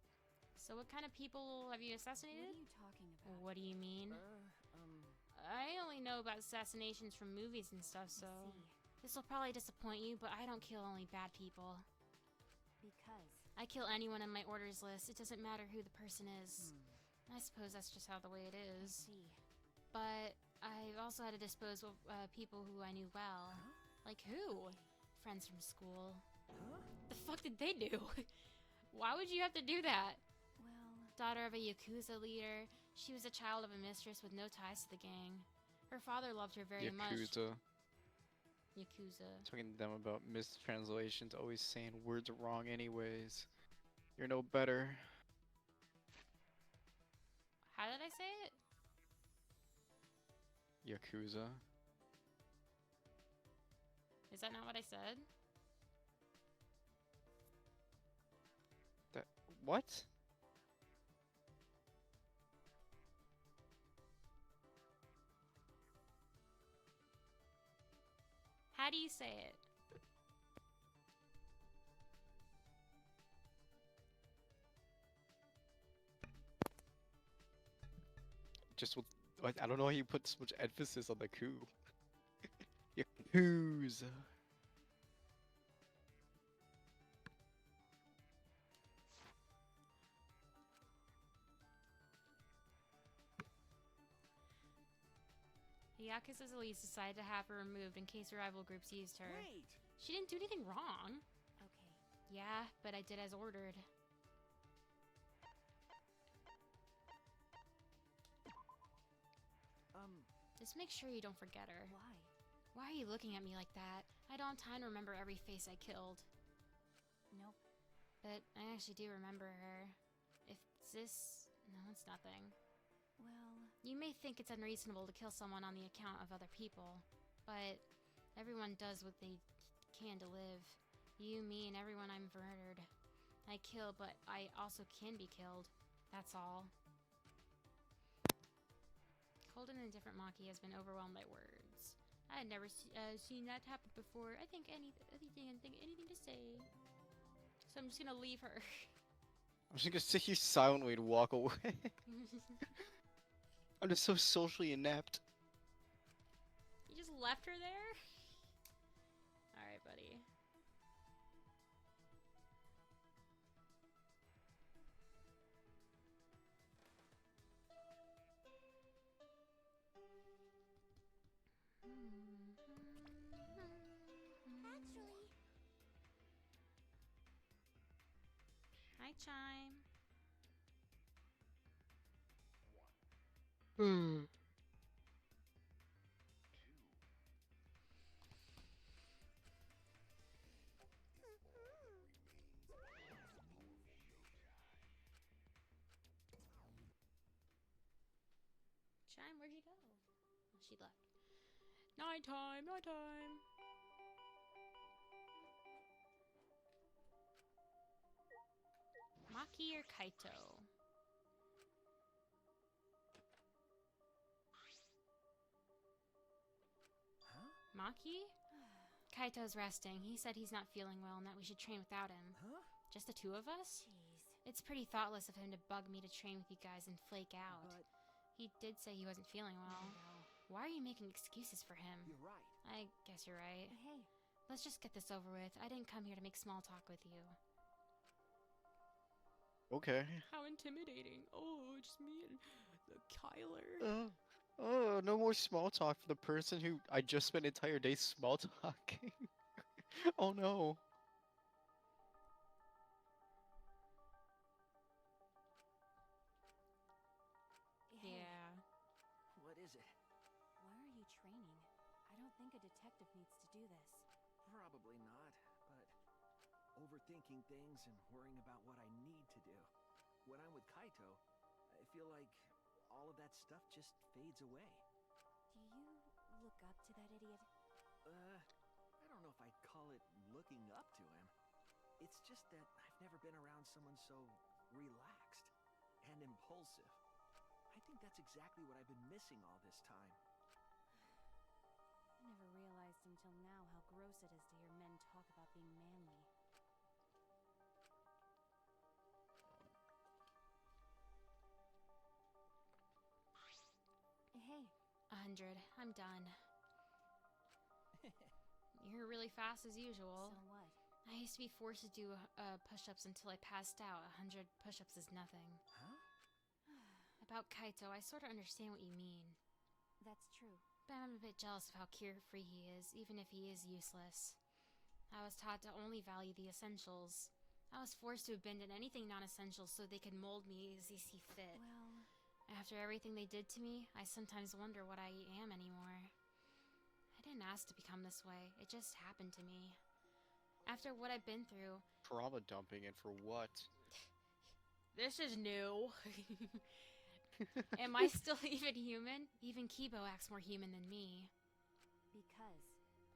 So what kind of people have you What assassinated? are you talking about? What do you mean? I only know about assassinations from movies and stuff, so... I see. This will probably disappoint you, but I don't kill only bad people. Because. I kill anyone on my orders list. It doesn't matter who the person is. I suppose that's just how the way it is. See. But I've also had to dispose of people who I knew well. Like who? Friends from school. The fuck did they do? Why would you have to do that? Well. Daughter of a Yakuza leader, she was a child of a mistress with no ties to the gang. Her father loved her very much. Yakuza. Yakuza. Talking to them about mistranslations, always saying words wrong anyways. You're no better. How did I say it? Yakuza. Is that not what I said? That what? How do you say it? Just with, I don't know why you put so much emphasis on the coup. Yakuza. The Yakuza's elites decided to have her removed in case rival groups used her. Wait. She didn't do anything wrong. Okay. Yeah, but I did as ordered. Just make sure you don't forget her. Why? Why are you looking at me like that? I don't have time to remember every face I killed. Nope. But I actually do remember her. If it's this... No, it's nothing. Well. You may think it's unreasonable to kill someone on the account of other people, but everyone does what they can to live. You, me, and everyone I've murdered. I kill, but I also can be killed. That's all. Colden and Different Maki has been overwhelmed by words. I had never seen that happen before. I think anything to say. So I'm just gonna leave her. I'm just gonna sit here silently and walk away. I'm just so socially inept. You just left her there? Alright, buddy. Actually, Hi, Chime. Chime, where'd you go? Oh, she left. Nighttime, nighttime. Maki or Kaito? Maki? Kaito's resting. He said he's not feeling well and that we should train without him. Huh? Just the two of us? Jeez. It's pretty thoughtless of him to bug me to train with you guys and flake out. But He did say he wasn't feeling well. Why are you making excuses for him? you're right. I guess you're right. Hey, Let's just get this over with. I didn't come here to make small talk with you. Okay. How intimidating. Oh, just me and the Kyler. Oh, no more small talk for the person who I just spent an entire day small talking. Oh no. hey, Yeah. What is it? why are you training? I don't think a detective needs to do this. Probably not, but overthinking things and worrying about what I need to do. When I'm with Kaito, I feel like all of that stuff just fades away. Do you look up to that idiot? I don't know if I'd call it looking up to him. It's just that I've never been around someone so relaxed and impulsive. I think that's exactly what I've been missing all this time. I never realized until now how gross it is to hear men talk about being manly. Hey, 100. I'm done. You're really fast as usual. so what? I used to be forced to do push-ups until I passed out. 100 push-ups is nothing. Huh? About Kaito, I sort of understand what you mean. That's true. But I'm a bit jealous of how carefree he is, even if he is useless. I was taught to only value the essentials. I was forced to abandon anything non-essential so they could mold me as they see fit. Well, After everything they did to me, I sometimes wonder what I am anymore. I didn't ask to become this way. It just happened to me. After what I've been through, Trauma dumping, and for what? this is new. Am I still even human? Even Kibo acts more human than me. because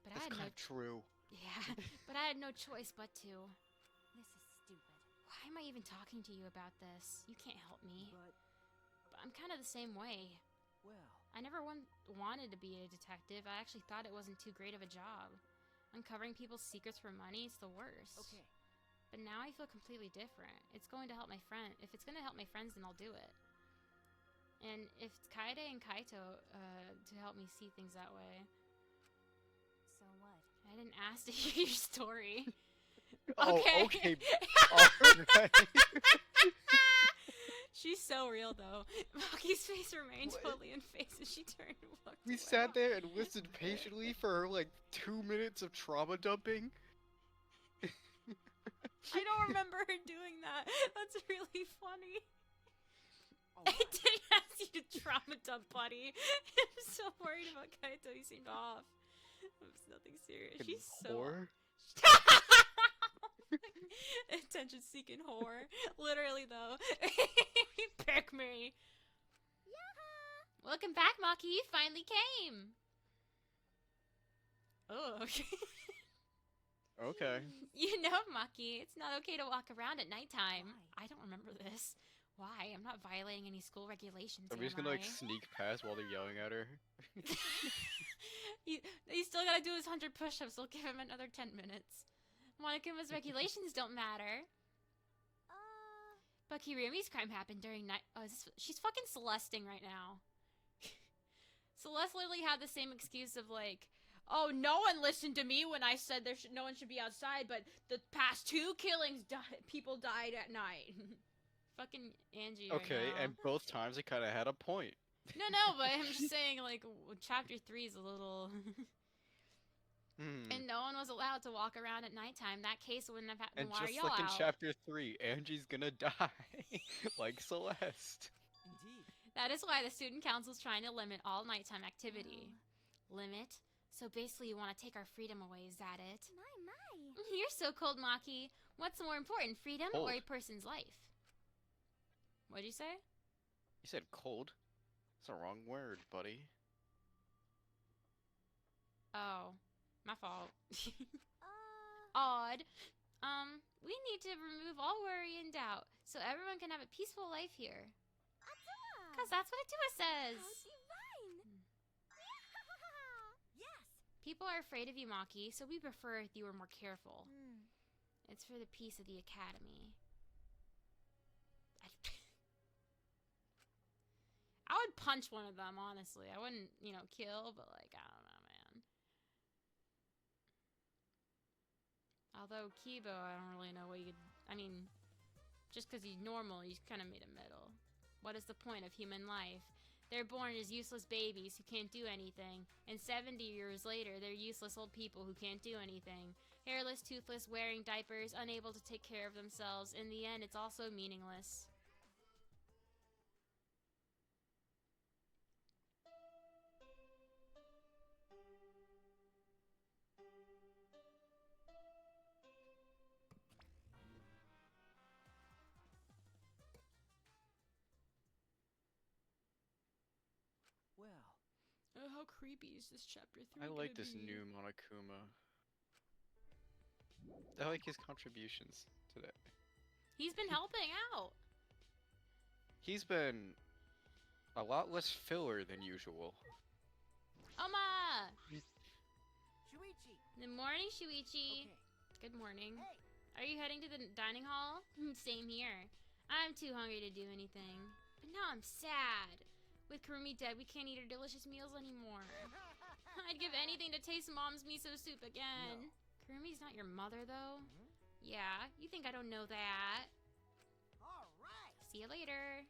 But That's I had kind no of true. yeah, but I had no choice but to. this is stupid. Why am I even talking to you about this? You can't help me. But, I'm kind of the same way. well, I never wanted to be a detective. I actually thought it wasn't too great of a job. Uncovering people's secrets for money is the worst. okay. But now I feel completely different. It's going to help my friend. If it's going to help my friends, then I'll do it. And if it's Kaede and Kaito to help me see things that way. So what? I didn't ask to hear your story. Oh, Okay. okay. Alright. She's so real, though. Maki's face remained What? totally unfazed as she turned and walked We away. sat there and listened patiently for like 2 minutes of trauma dumping. I don't remember her doing that. That's really funny. Oh, I didn't ask you to trauma dump, buddy. I'm so worried about Kaito. He seemed off. It was nothing serious. Fucking She's so whore. attention-seeking whore. Literally, though. Pick me. Welcome back, Maki. You finally came. Oh, okay. Okay. You know, Maki, it's not okay to walk around at nighttime. Why? I don't remember this. Why? I'm not violating any school regulations, Are we just am gonna like I? sneak past while they're yelling at her? He still gotta do his 100 push-ups. We'll give him another 10 minutes. Monokama's regulations don't matter. But Kirumi's crime happened during night. Oh, she's fucking Celesting right now. Celeste literally had the same excuse of like, oh, no one listened to me when I said no one should be outside, but the past 2 killings people died at night. Fucking Angie right Okay, now. and both times it kind of had a point. No, but I'm just saying, like, chapter 3 is a little... Hmm. And no one was allowed to walk around at nighttime. That case wouldn't have happened. And Why are just y'all like in out? chapter 3, Angie's gonna die, like Celeste. Indeed. That is why the student council's trying to limit all nighttime activity. Limit? So basically you want to take our freedom away, is that it? My. You're so cold, Maki. What's more important, freedom or a Cold. person's life? What'd you say? You said cold. That's the wrong word, buddy. Oh, my fault. Odd. We need to remove all worry and doubt so everyone can have a peaceful life here. Because that's what Atua says. How divine! Yes! People People are afraid of you, Maki, so we prefer if you were more careful. It's for the peace of the academy. I would punch one of them, honestly. I wouldn't, you know, kill, but like, I don't know, man. Although Kibo, I don't really know what you could, I mean, just because he's normal, he's kind of made a middle. What is the point of human life? They're born as useless babies who can't do anything, and 70 years later, they're useless old people who can't do anything. Hairless, toothless, wearing diapers, unable to take care of themselves. In the end, it's also meaningless. Well, how creepy is this chapter 3 I like gonna this be? new Monokuma. I like his contributions today. He's been helping out. He's been a lot less filler than usual. Oma! Shuichi! Good morning, Shuichi. Okay. Good morning. Hey! Are you heading to the dining hall? Same here. I'm too hungry to do anything. But now I'm sad. With Kurumi dead, we can't eat our delicious meals anymore. I'd give anything to taste Mom's miso soup again. No. Kurumi's not your mother, though? Yeah, you think I don't know that. All right. See you later.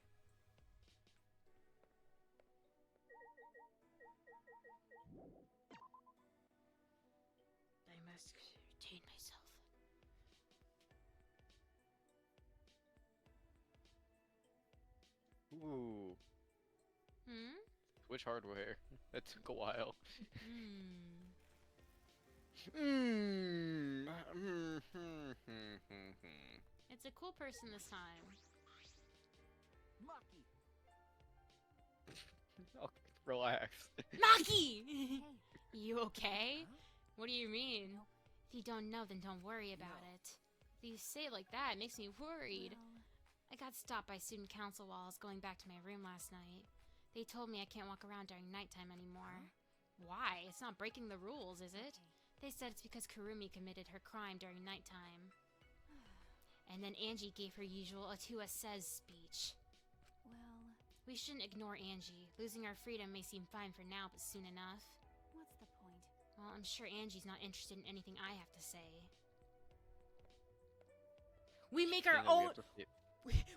I must retain myself. Ooh. Switch hardware. That took a while. It's a cool person this time. Maki. Oh, relax. Maki! Hey. You okay? Huh? What do you mean? If you don't know, then don't worry about it. If you say it like that, it makes me worried. Well, I got stopped by student council while I was going back to my room last night. They told me I can't walk around during nighttime anymore. Why? It's not breaking the rules, is it? They said it's because Kurumi committed her crime during nighttime. And then Angie gave her usual Atua says speech. well, We shouldn't ignore Angie. Losing our freedom may seem fine for now, but soon enough. what's the point? Well, I'm sure Angie's not interested in anything I have to say. We make our own...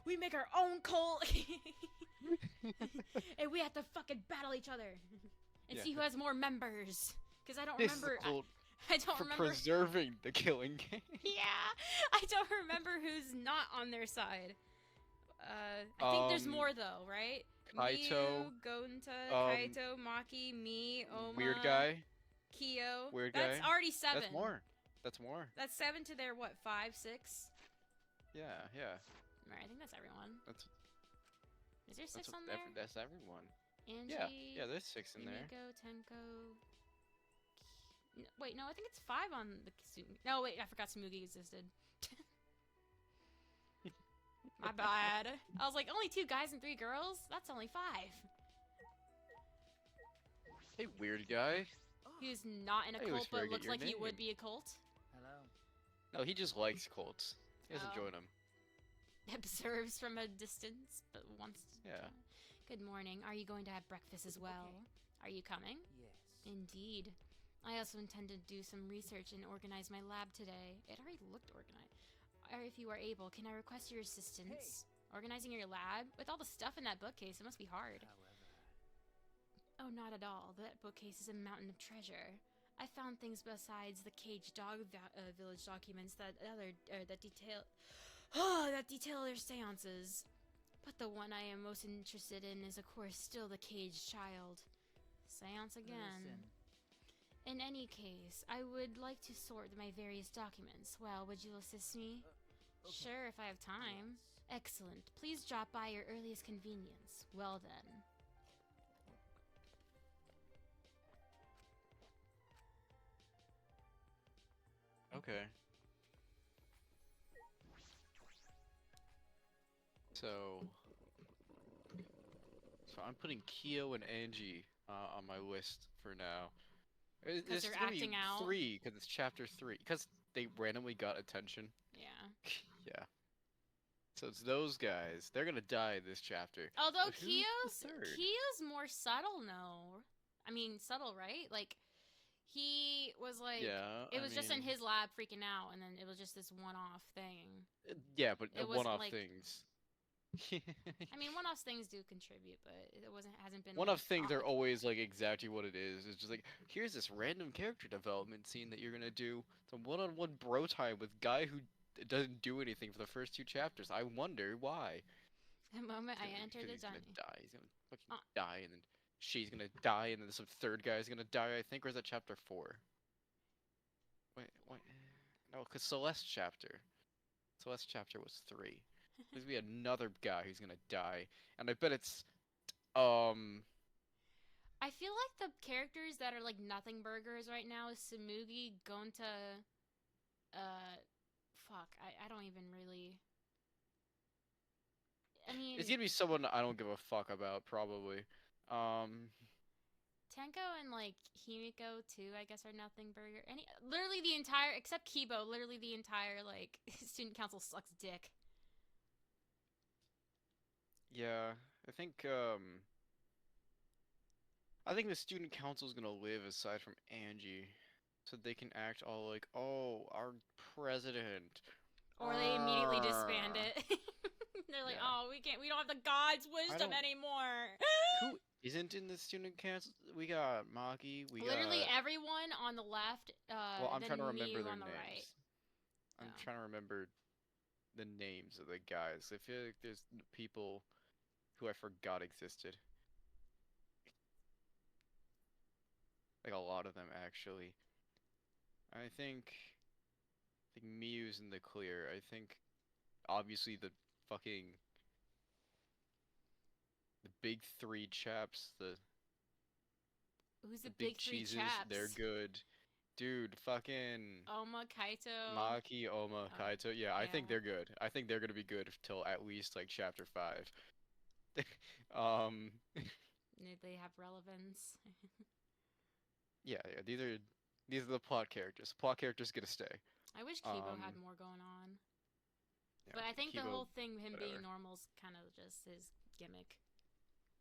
We make our own cult! And we have to fucking battle each other. And see who has more members. Because I don't This remember... is a cult I don't for remember... preserving the Killing Game. Yeah! I don't remember who's not on their side. I think there's more though, right? Kaito, Miyu, Gonta, Kaito, Maki, me, Oma, Weird guy. Kyo. Weird That's guy. already 7. That's more. That's more. That's 7 to their, what, 5, 6? Yeah, yeah. Alright, I think that's everyone. That's Is there 6 what on there? that's everyone. Angie, Yeah, there's 6 in there. Himiko, Tenko... Wait, no, I think it's 5 on the Kasumi. No, wait, I forgot Sumugi existed. My bad. I was like, only 2 guys and 3 girls? That's only 5. Hey, weird guy. Who's not in a I always cult but forget looks your like he would name. be a cult? hello. No, he just likes cults. He doesn't Oh. join them. Observes from a distance, but wants to. Yeah. Good morning. Are you going to have breakfast as well? Are you coming? Yes. Indeed. I also intend to do some research and organize my lab today. It already looked organized. Or if you are able, can I request your assistance? Organizing your lab? With all the stuff in that bookcase, it must be hard. Oh, not at all. That bookcase is a mountain of treasure. I found things besides the caged dog village documents that detail that detail their seances. But the one I am most interested in is, of course, still the caged child. Seance again. Listen. In any case, I would like to sort my various documents. Well, would you assist me? Okay. Sure, if I have time. Excellent. Please drop by your earliest convenience. Well then. Okay. So I'm putting Kyo and Angie on my list for now, 'Cause It's they're gonna be acting out? 3 because it's chapter 3 because they randomly got attention. Yeah. Yeah. So it's those guys. They're gonna die this chapter. Although But who's the third? Kyo's more subtle, no. I mean, subtle, right? Like, he was like, Yeah, it I was just in mean- his lab freaking out, and then it was just this one-off thing. Yeah, but It wasn't one-off like- things. I mean, one-off things do contribute, but it hasn't been. One-off like, things oh, are always like exactly what it is. It's just like, here's this random character development scene that you're gonna do some one-on-one bro time with guy who doesn't do anything for the first 2 chapters. I wonder why. The moment I He's enter the gonna dungeon. die. He's gonna fucking die, and then she's gonna die, and then some third guy's gonna die. I think, or is that chapter 4? Wait. No, because Celeste chapter was 3. There's gonna be another guy who's gonna die, and I bet it's I feel like the characters that are like nothing burgers right now is Samugi, Gonta, fuck, I don't even really. I mean, it's gonna be someone I don't give a fuck about, probably. Tenko and like Himiko too, I guess, are nothing burger. Literally the entire, except Kibo, literally the entire like student council sucks dick. Yeah, I think the student council is gonna live aside from Angie, so they can act all like, oh, our president. Or they immediately disband it. They're like, Yeah. oh, we don't have the god's wisdom don't- anymore. Who isn't in the student council? We got Maki. We Literally got. everyone on the left. Well, I'm then trying to remember Miyu their on the names. right. I'm Yeah. trying to remember the names of the guys. I feel like there's people who I forgot existed. Like a lot of them, actually. I think Miyu's in the clear. I think obviously the big 3 chaps, Who's the big big three cheeses, chaps? they're good. Dude, fucking Oma, Kaito. Maki, Oma, Oh, Kaito. Yeah, I think yeah. they're good. I think they're gonna be good till at least like chapter 5. They have relevance. Yeah, these are the plot characters. Plot characters gonna stay. I wish Kibo had Um, more going on. Yeah, But I think the Kibo, whole thing, him being whatever. normal's kind of just his gimmick.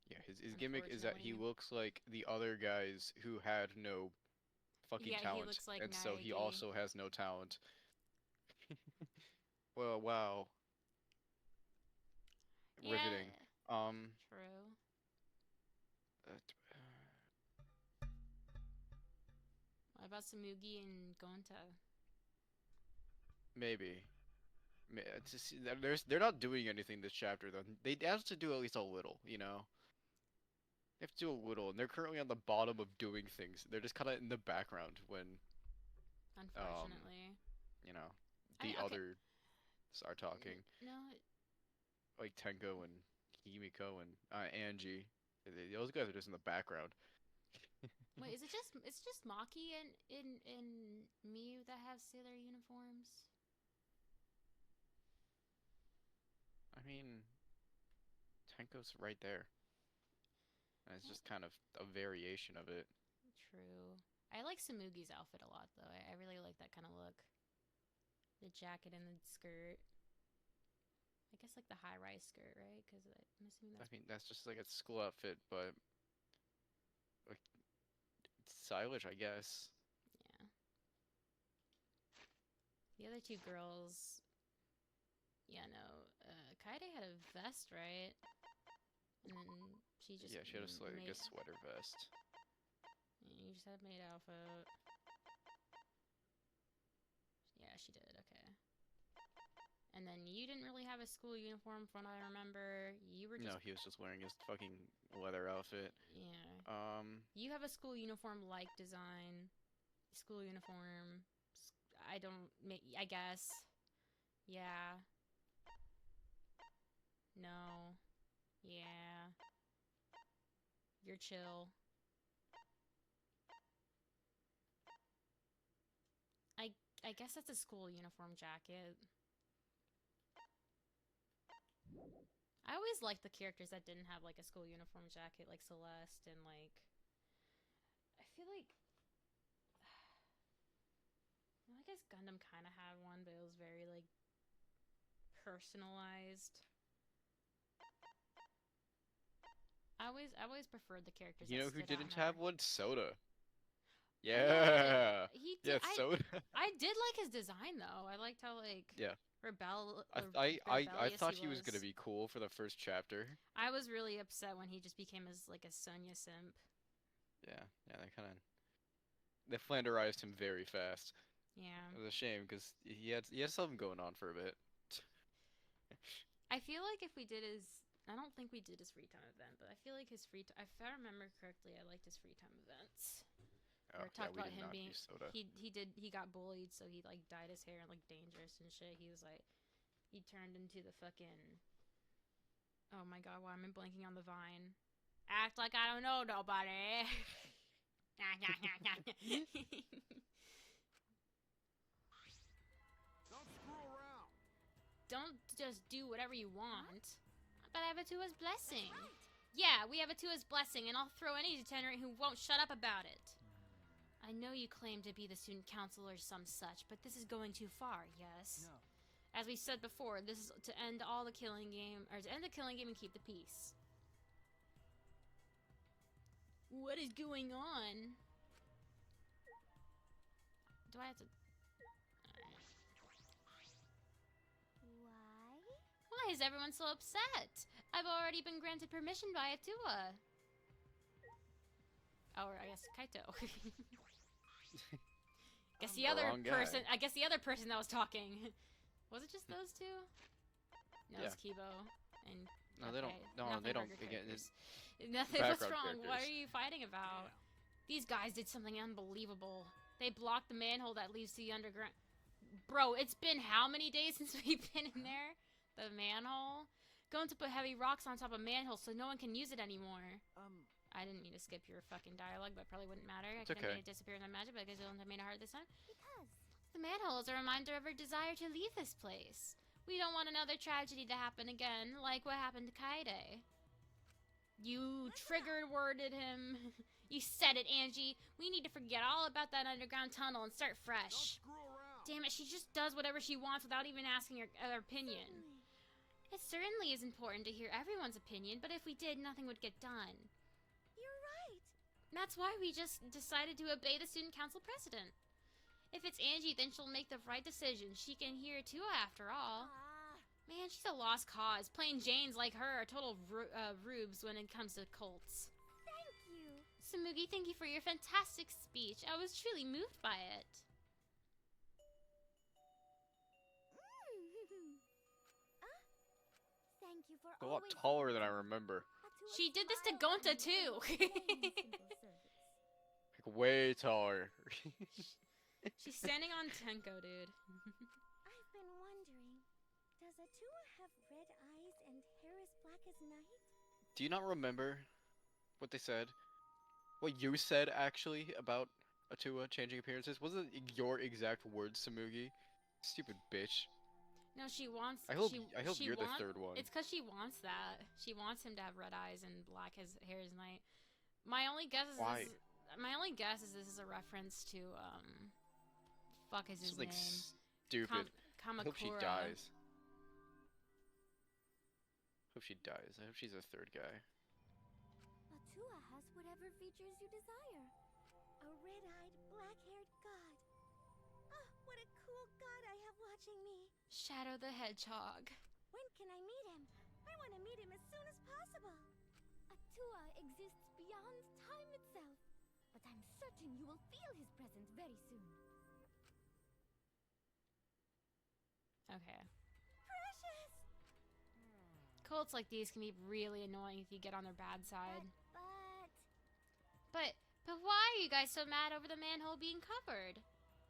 Yeah, his gimmick is that he Unfortunately. looks like the other guys who had no fucking Yeah, he talent, looks like and so he Naegi. also has no talent. Well, wow. Riveting. Yeah, true. What about Samugi and Gonta? Maybe. It's just, they're not doing anything this chapter though. They have to do at least a little, you know. They have to do a little, and they're currently on the bottom of doing things. They're just kind of in the background when, Unfortunately. you know, I mean, the okay. others are talking, No, like Tenko and Himiko and Angie. Those guys are just in the background. wait, it's just Maki and Miyu that have sailor uniforms? I mean, Tenko's right there. And it's just kind of a variation of it. True. I like Samugi's outfit a lot, though. I really like that kind of look. The jacket and the skirt. I guess like the high-rise skirt, right? Because I'm assuming I that's. mean, that's just like a school outfit, but like it's stylish, I guess. Yeah. The other two girls. Yeah, no. Kaede had a vest, right? And then she just. Yeah, she had like a made- sweater vest. You just had a maid outfit. Yeah, she did. Okay. And then you didn't really have a school uniform, from what I remember. You were just. No, he was just wearing his fucking leather outfit. Yeah. You have a school uniform-like design. School uniform. I don't. I guess. Yeah. No. Yeah. You're chill. I guess that's a school uniform jacket. I always liked the characters that didn't have like a school uniform jacket, like Celeste and like. I feel like I guess Gundam kind of had one, but it was very, like, personalized. I always preferred the characters. You that know who stood out didn't more. have one? Soda. Yeah, Yeah. he Yeah, did. Soda. I did like his design though. I liked how like Yeah. rebellious I thought he was gonna be cool for the first chapter. I was really upset when he just became as like a Sonya simp. Yeah, they flanderized him very fast. Yeah. It was a shame because he had something going on for a bit. I feel like if we did his, I don't think we did his free time event, but I feel like his free time. If I remember correctly, I liked his free time events. Oh, Or talked we about did him not being use Soda. he got bullied, so he like dyed his hair and like dangerous and shit. He was like he turned into the fucking oh my god, why am I blanking on the vine? Act like I don't know nobody. Don't screw around. Don't just do whatever you want. But I have a Tua's blessing. Yeah, we have a Tua's blessing, and I'll throw any degenerate who won't shut up about it. I know you claim to be the student council or some such, but this is going too far, yes? No. As we said before, this is to end all the killing game, or to end the killing game and keep the peace. What is going on? Do I have to... Why? Why is everyone so upset? I've already been granted permission by Atua. Oh, or I guess Kaito. Guess the other Wrong guy. person. I guess the other person that was talking. Was it just those two? No, Yeah. it's Kibo and. No, they don't. Pepe. No, Nothing they don't. burger Again, characters. Nothing. What's background wrong? What characters. are you fighting about? These guys did something unbelievable. They blocked the manhole that leads to the underground. Bro, it's been how many days since we've been in there? The manhole? Going to put heavy rocks on top of manhole so no one can use it anymore. I didn't mean to skip your fucking dialogue, but probably wouldn't matter. I It's couldn't okay. make it disappear in my magic, but I guess it wouldn't have made it hard this time. Because The manhole is a reminder of our desire to leave this place. We don't want another tragedy to happen again, like what happened to Kaede. You triggered worded him. You said it, Angie. We need to forget all about that underground tunnel and start Don't fresh. screw around. Damn it, she just does whatever she wants without even asking her opinion. It certainly is important to hear everyone's opinion, but if we did, nothing would get done. you're right. That's why we just decided to obey the student council president. If it's Angie, then she'll make the right decision. She can hear too, after all. Man, she's a lost cause. Plain Janes like her are total rubes when it comes to cults. Thank you. Samugi, thank you for your fantastic speech. I was truly moved by it. Thank you for A lot always taller than I supporting remember. Atua's She did this to smile Gonta and too. your own simple service. Like way taller. She's standing on Tenko, dude. I've been wondering, does Atua have red eyes and hair as black as night? Do you not remember what they said? What you said actually about Atua changing appearances? Wasn't it your exact words, Samugi? Stupid bitch. No, she wants. I hope she you're the third one. It's because she wants that. She wants him to have red eyes and black hair as night. My only guess is Why? this is a reference to fuck is his Something name? stupid. Kamakura. I hope she dies. Hope she dies. I hope she's a third guy. Atua has whatever features you desire. A red-eyed, black-haired god. Ah, what a cool god I have watching me. Shadow the Hedgehog. When can I meet him? I want to meet him as soon as possible. Atua exists beyond time itself, but I'm certain you will feel his presence very soon. Okay. Precious! Cults like these can be really annoying if you get on their bad side. But why are you guys so mad over the manhole being covered?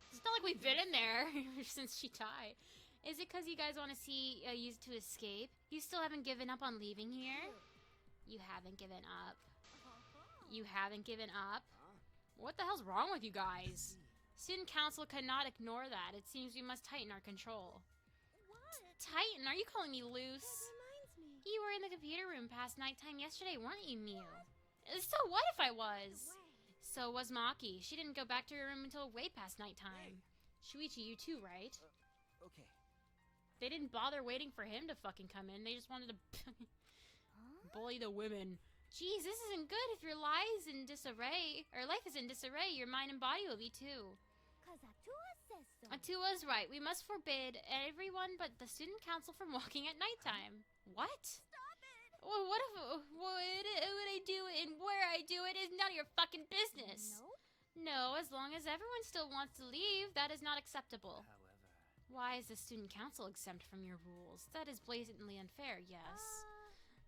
It's not like we've been in there since she died. Is it because you guys want to see you to escape? You still haven't given up on leaving here? You haven't given up. You haven't given up? What the hell's wrong with you guys? Student council cannot ignore that. It seems we must tighten our control. What? Tighten? Are you calling me loose? That reminds me. You were in the computer room past nighttime yesterday, weren't you, Mew? So what if I was? Away. So was Maki. She didn't go back to her room until way past nighttime. Shuichi, you too, right? Okay. They didn't bother waiting for him to fucking come in. They just wanted to bully the women. Jeez, this isn't good. If your life is in disarray, your mind and body will be too. 'Cause Atua says so. Atua's right. We must forbid everyone but the student council from walking at nighttime. What? Stop it! Well, what I do and where I do it is none of your fucking business. No? No, as long as everyone still wants to leave, that is not acceptable. However, Why is the student council exempt from your rules? That is blatantly unfair, yes.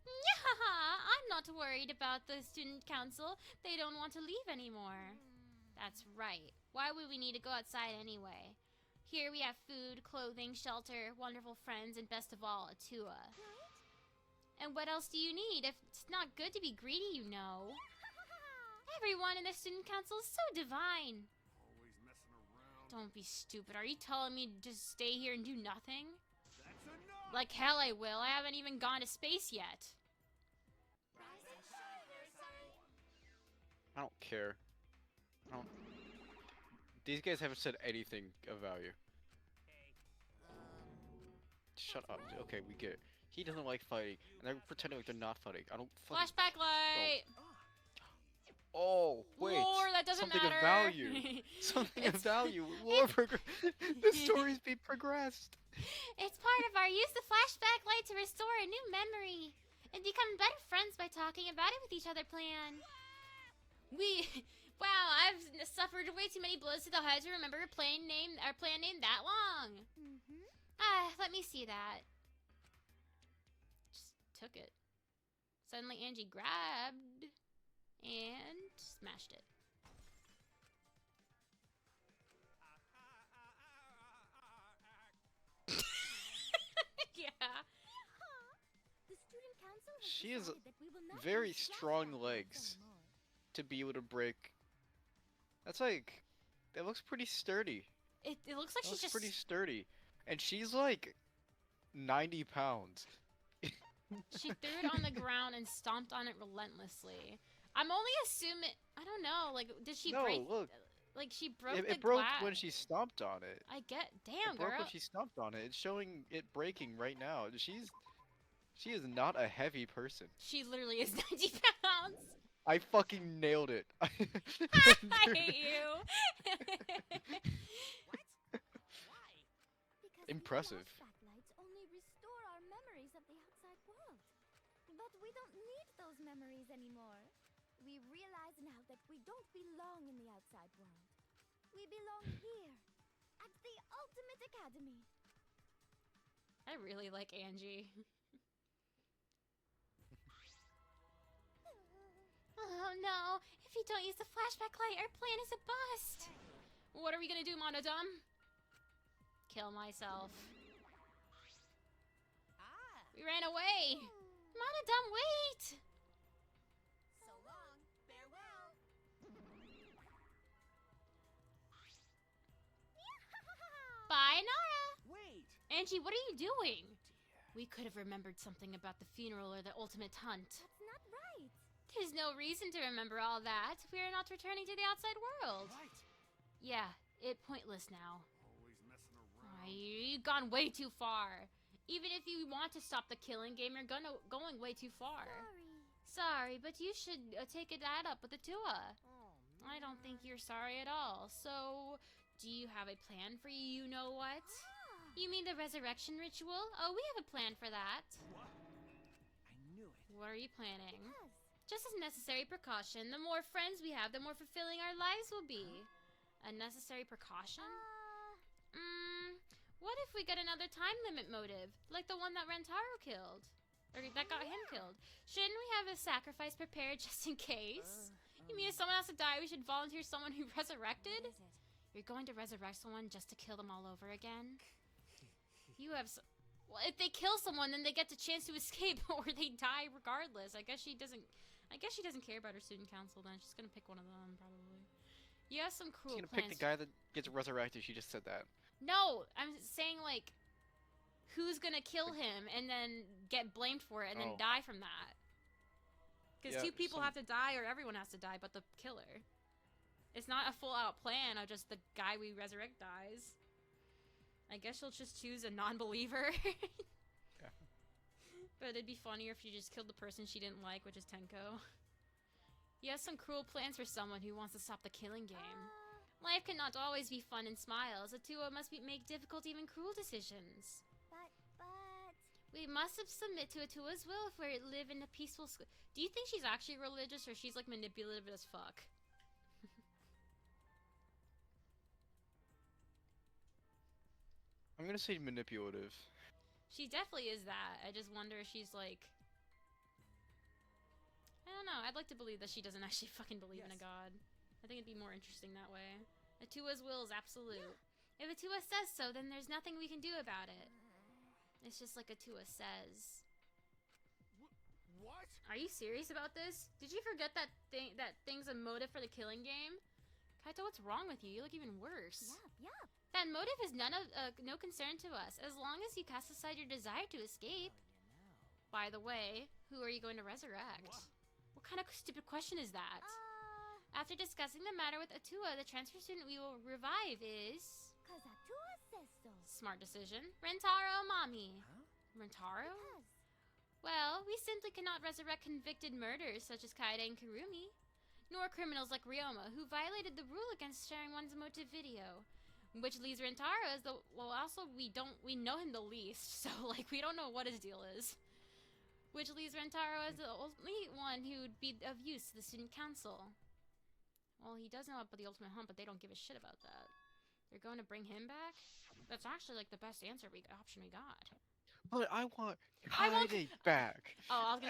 I'm not worried about the student council. They don't want to leave anymore. That's right. Why would we need to go outside anyway? Here we have food, clothing, shelter, wonderful friends, and best of all, Atua. Right? And what else do you need? If it's not good to be greedy, you know. Everyone in the student council is so divine. Always messing around. Don't be stupid. Are you telling me to just stay here and do nothing? That's enough! Like hell I will. I haven't even gone to space yet. Rise and shine, Nursery! I don't care. I don't... These guys haven't said anything of value. Shut up. Okay, we get it. He doesn't like fighting, and they're pretending like they're not fighting. I don't fucking... Flashback light! Oh, wait. Lore, that doesn't Something matter. of value. Something of value. Lore the story's being progressed. It's part of our use the flashback light to restore a new memory and become better friends by talking about it with each other plan. Wow, I've suffered way too many blows to the head to remember our plan name that long. Mm-hmm. Let me see that. Just took it. Suddenly Angie grabbed and smashed it. Yeah. The student council has She has decided that we will not very use strong flashback lights legs anymore. to be able to break. That's like... That looks pretty sturdy. It looks like That she's looks just pretty sturdy. And she's like 90 pounds. she threw it on the ground and stomped on it relentlessly. I'm only assuming I don't know, like did she No, break look. like she broke It the broke glass. when she stomped on it. I get damn It broke girl. when she stomped on it. It's showing it breaking right now. She is not a heavy person. She literally is 90 pounds. I fucking nailed it. I hate you. Why? Because Impressive. these flashback lights only restore our memories of the outside world. But we don't need those memories anymore. We realize now that we don't belong in the outside world. We belong here, at the Ultimate Academy. I really like Angie. Oh no! If you don't use the flashback light, our plan is a bust! What are we gonna do, Monodum? Kill myself. We ran away! Monodum, wait! So long. Farewell. Bye, Nara! wait! Angie, what are you doing? We could have remembered something about the funeral or the ultimate hunt. That's not right. There's no reason to remember all that. We are not returning to the outside world. Right. Yeah, it's pointless now. Always messing around. You've gone way too far. Even if you want to stop the killing game, you're going way too far. Sorry, but you should take that up with Atua. I don't think you're sorry at all. So, do you have a plan for you-know-what? You mean the resurrection ritual? Oh, we have a plan for that. I knew it. What are you planning? Yes. Just as necessary precaution. The more friends we have, the more fulfilling our lives will be. A necessary precaution? What if we get another time limit motive? Like the one that Rentaro killed? Or that got him killed? Shouldn't we have a sacrifice prepared just in case? You mean if someone has to die, we should volunteer someone who resurrected? What is it? You're going to resurrect someone just to kill them all over again? You have well, if they kill someone, then they get the chance to escape, or they die regardless. I guess she doesn't care about her student council. Then she's gonna pick one of them, probably. You have some cruel She's gonna plans. pick the guy that gets resurrected. She just said that. No, I'm saying like, who's gonna kill him and then get blamed for it and then Oh. die from that? Because Yeah, two people some- have to die, or everyone has to die, but the killer. It's not a full-out plan of just the guy we resurrect dies. I guess she'll just choose a non-believer. Yeah. But it'd be funnier if she just killed the person she didn't like, which is Tenko. He has some cruel plans for someone who wants to stop the killing game. Life cannot always be fun and smiles. Atua must make difficult, even cruel decisions. But... We must submit to Atua's will if we live in a peaceful school. Do you think she's actually religious, or she's like manipulative as fuck? I'm gonna say manipulative. She definitely is that. I just wonder if she's like... I don't know. I'd like to believe that she doesn't actually fucking believe in a god. I think it'd be more interesting that way. Atua's will is absolute. If Atua says so, then there's nothing we can do about it. It's just like Atua says. What? Are you serious about this? Did you forget that thing's a motive for the killing game? Kaito, what's wrong with you? You look even worse. Yup. That motive is no concern to us, as long as you cast aside your desire to escape. By the way, who are you going to resurrect? What kind of stupid question is that? After discussing the matter with Atua, the transfer student we will revive is... 'Cause Atua says so. Smart decision. Rentaro Mami. Huh? Rentaro? Well, we simply cannot resurrect convicted murderers such as Kaede and Kurumi. Nor criminals like Ryoma, who violated the rule against sharing one's motive video. Which leaves Rentaro as the... Well, also, we know him the least, so, like, we don't know what his deal is. Which leaves Rentaro as the only one who would be of use to the student council. Well, he does know about the ultimate hunt, but they don't give a shit about that. They're going to bring him back? That's actually, like, the best option we got. But I want Kaede back. Oh, I was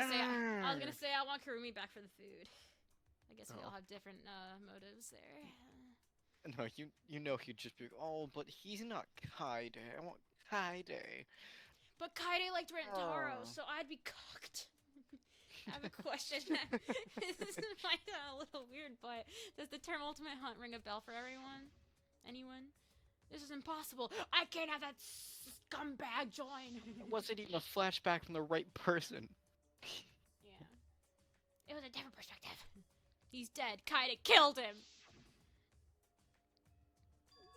gonna say I want Kurumi back for the food. I guess we all have different motives there. No, you know he'd just be, oh, but he's not Kaede. I want Kaede. But Kaede liked Rentaro, so I'd be cocked. I have a question. This might sound a little weird, but does the term Ultimate Hunt ring a bell for everyone? Anyone? This is impossible. I can't have that scumbag join. It wasn't even a flashback from the right person. Yeah. It was a different perspective. He's dead. Kaede killed him.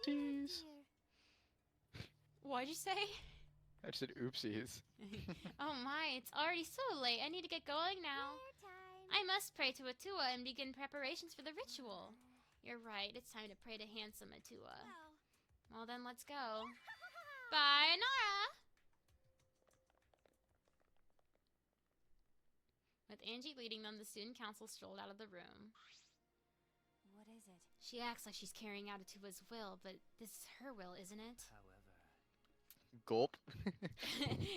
Jeez. What'd you say? I said oopsies. Oh my, it's already so late. I need to get going now. I must pray to Atua and begin preparations for the ritual. You're right, it's time to pray to handsome Atua. Well then, let's go. Bye, Nara! With Angie leading them, the student council strolled out of the room. What is it? She acts like she's carrying out Atua's will, but this is her will, isn't it? Gulp.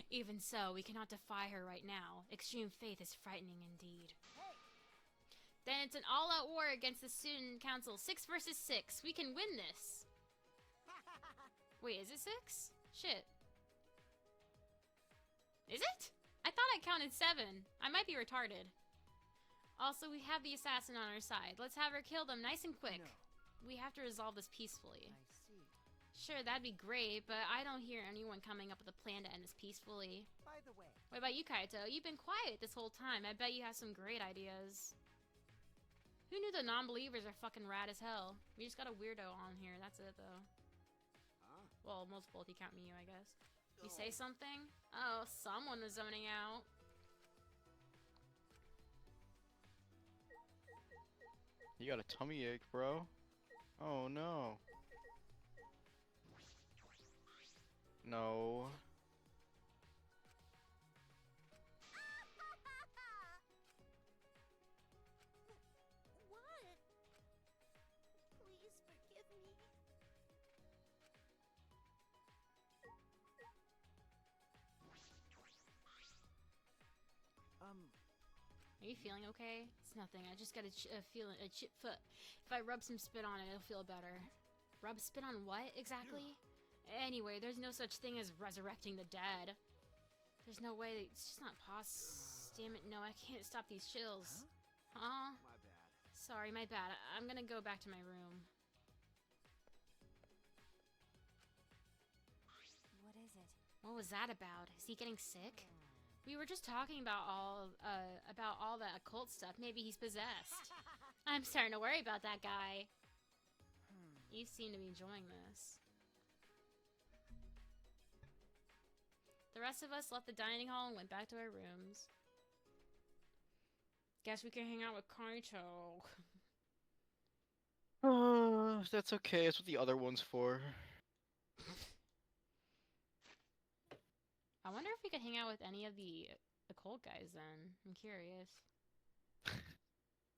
Even so, we cannot defy her right now. Extreme faith is frightening indeed. Then it's an all-out war against the student council. 6 versus 6. We can win this. Wait, is it 6? Shit. Is it? I thought I counted 7. I might be retarded. Also, we have the assassin on our side. Let's have her kill them nice and quick. No. We have to resolve this peacefully. I see. Sure, that'd be great, but I don't hear anyone coming up with a plan to end this peacefully. By the way, What about you, Kaito? You've been quiet this whole time. I bet you have some great ideas. Who knew the non-believers are fucking rad as hell? We just got a weirdo on here. That's it, though. Huh? Well, multiple if you count me, I guess. You say something? Oh, someone was zoning out. You got a tummy ache, bro. Oh no. No. What? Please forgive me. Are you feeling okay? It's nothing. I just got a feeling, a chip foot. If I rub some spit on it, it'll feel better. Rub spit on what, exactly? Anyway, there's no such thing as resurrecting the dead. There's no way. It's just not possible. Damn it, no, I can't stop these chills. Huh? My bad. Sorry, my bad. I'm gonna go back to my room. What is it? What was that about? Is he getting sick? We were just talking about all the occult stuff. Maybe he's possessed. I'm starting to worry about that guy. least seem to be enjoying this. The rest of us left the dining hall and went back to our rooms. Guess we can hang out with Kaito. That's okay. That's what the other one's for. I wonder if we could hang out with any of the occult guys then. I'm curious.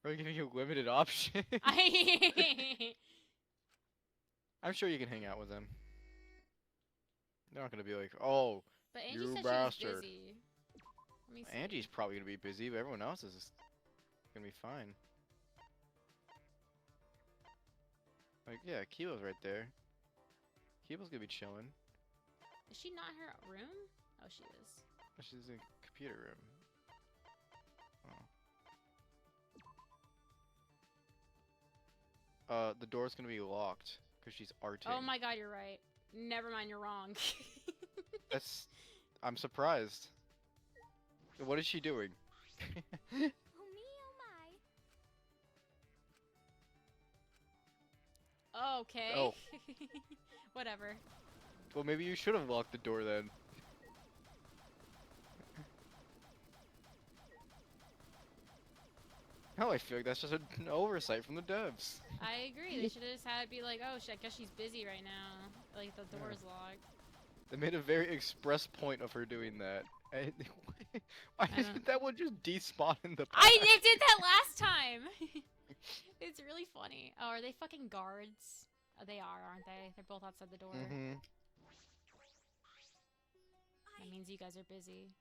We're giving you a limited option. I'm sure you can hang out with them. They're not gonna be like, oh, But Angie you said bastard. she was busy. Let me see. Angie's probably gonna be busy, but everyone else is gonna be fine. Like, yeah, Kibo's right there. Kibo's gonna be chilling. Is she not in her room? Oh, she is. She's in the computer room. Oh. The door's gonna be locked because she's arting. Oh my god, you're right. Never mind, you're wrong. I'm surprised. What is she doing? Oh me, oh my. Okay. Oh. Whatever. Well, maybe you should have locked the door then. No, I feel like that's just an oversight from the devs. I agree. They should have just had it be like, oh, I guess she's busy right now. Like, the door's locked. They made a very express point of her doing that. Why didn't that one just despawn in the past? I did that last time! It's really funny. Oh, are they fucking guards? Oh, they are, aren't they? They're both outside the door. Mm-hmm. That means you guys are busy.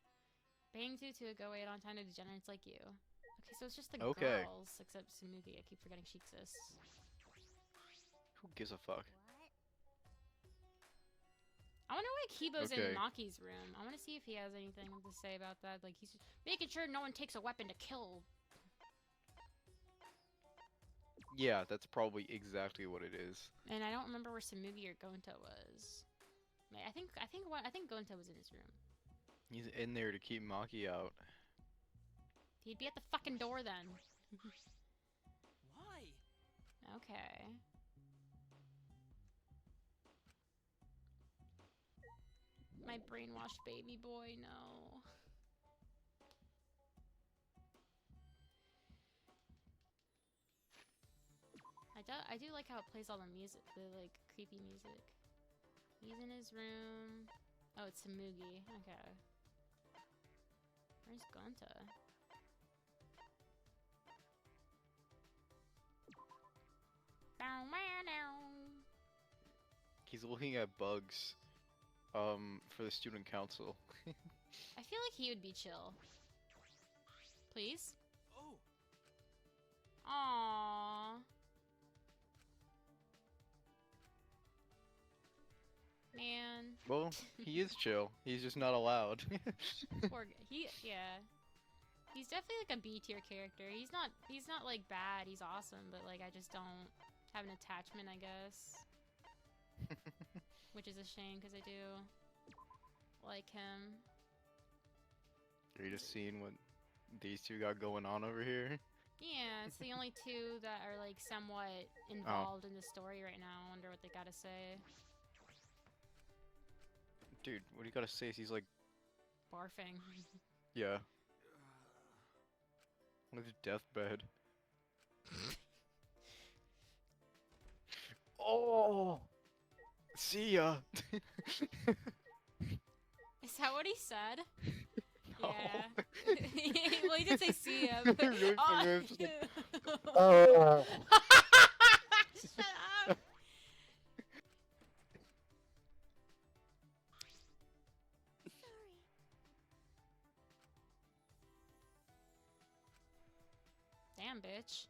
Bang Tutu, go wait on time to degenerates like you. Okay, so it's just the girls, except Tsumugi. I keep forgetting she exists. Who gives a fuck? I wonder why Kibo's in Maki's room. I want to see if he has anything to say about that. Like, he's making sure no one takes a weapon to kill. Yeah, that's probably exactly what it is. And I don't remember where Tsumugi or Gonta was. I think Gonta was in his room. He's in there to keep Maki out. He'd be at the fucking door then. Why? Okay. My brainwashed baby boy, no. I do like how it plays all the music, the like creepy music. He's in his room. Oh, it's Tsumugi. Okay. Where's Gonta? He's looking at bugs. For the student council. I feel like he would be chill. Please? Oh. Aww. Man. Well, he is chill. He's just not allowed. Poor guy. Yeah. He's definitely like a B tier character. He's not like bad. He's awesome, but like I just don't have an attachment, I guess. Which is a shame because I do like him. Are you just seeing what these two got going on over here? Yeah, it's the only two that are like somewhat involved in the story right now. I wonder what they gotta say. Dude, what do you gotta say? He's like barfing. Yeah. On his deathbed. Oh! See ya! Is that what he said? No. Yeah. Well, he did say see ya. But... Really oh. funny, oh. Shut up! Damn, bitch.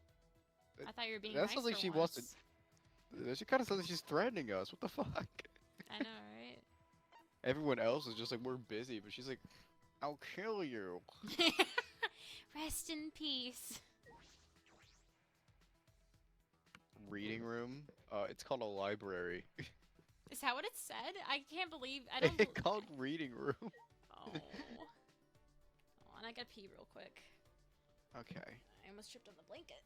I thought you were being nice sounds like for she once. wants to... She kind of sounds like she's threatening us. What the fuck? I know, right? Everyone else is just like, we're busy, but she's like, I'll kill you. Rest in peace. Reading room? It's called a library. Is that what it said? I can't believe... I don't... It's called reading room. Oh. Hold on, I gotta pee real quick. Okay. I almost tripped on the blanket.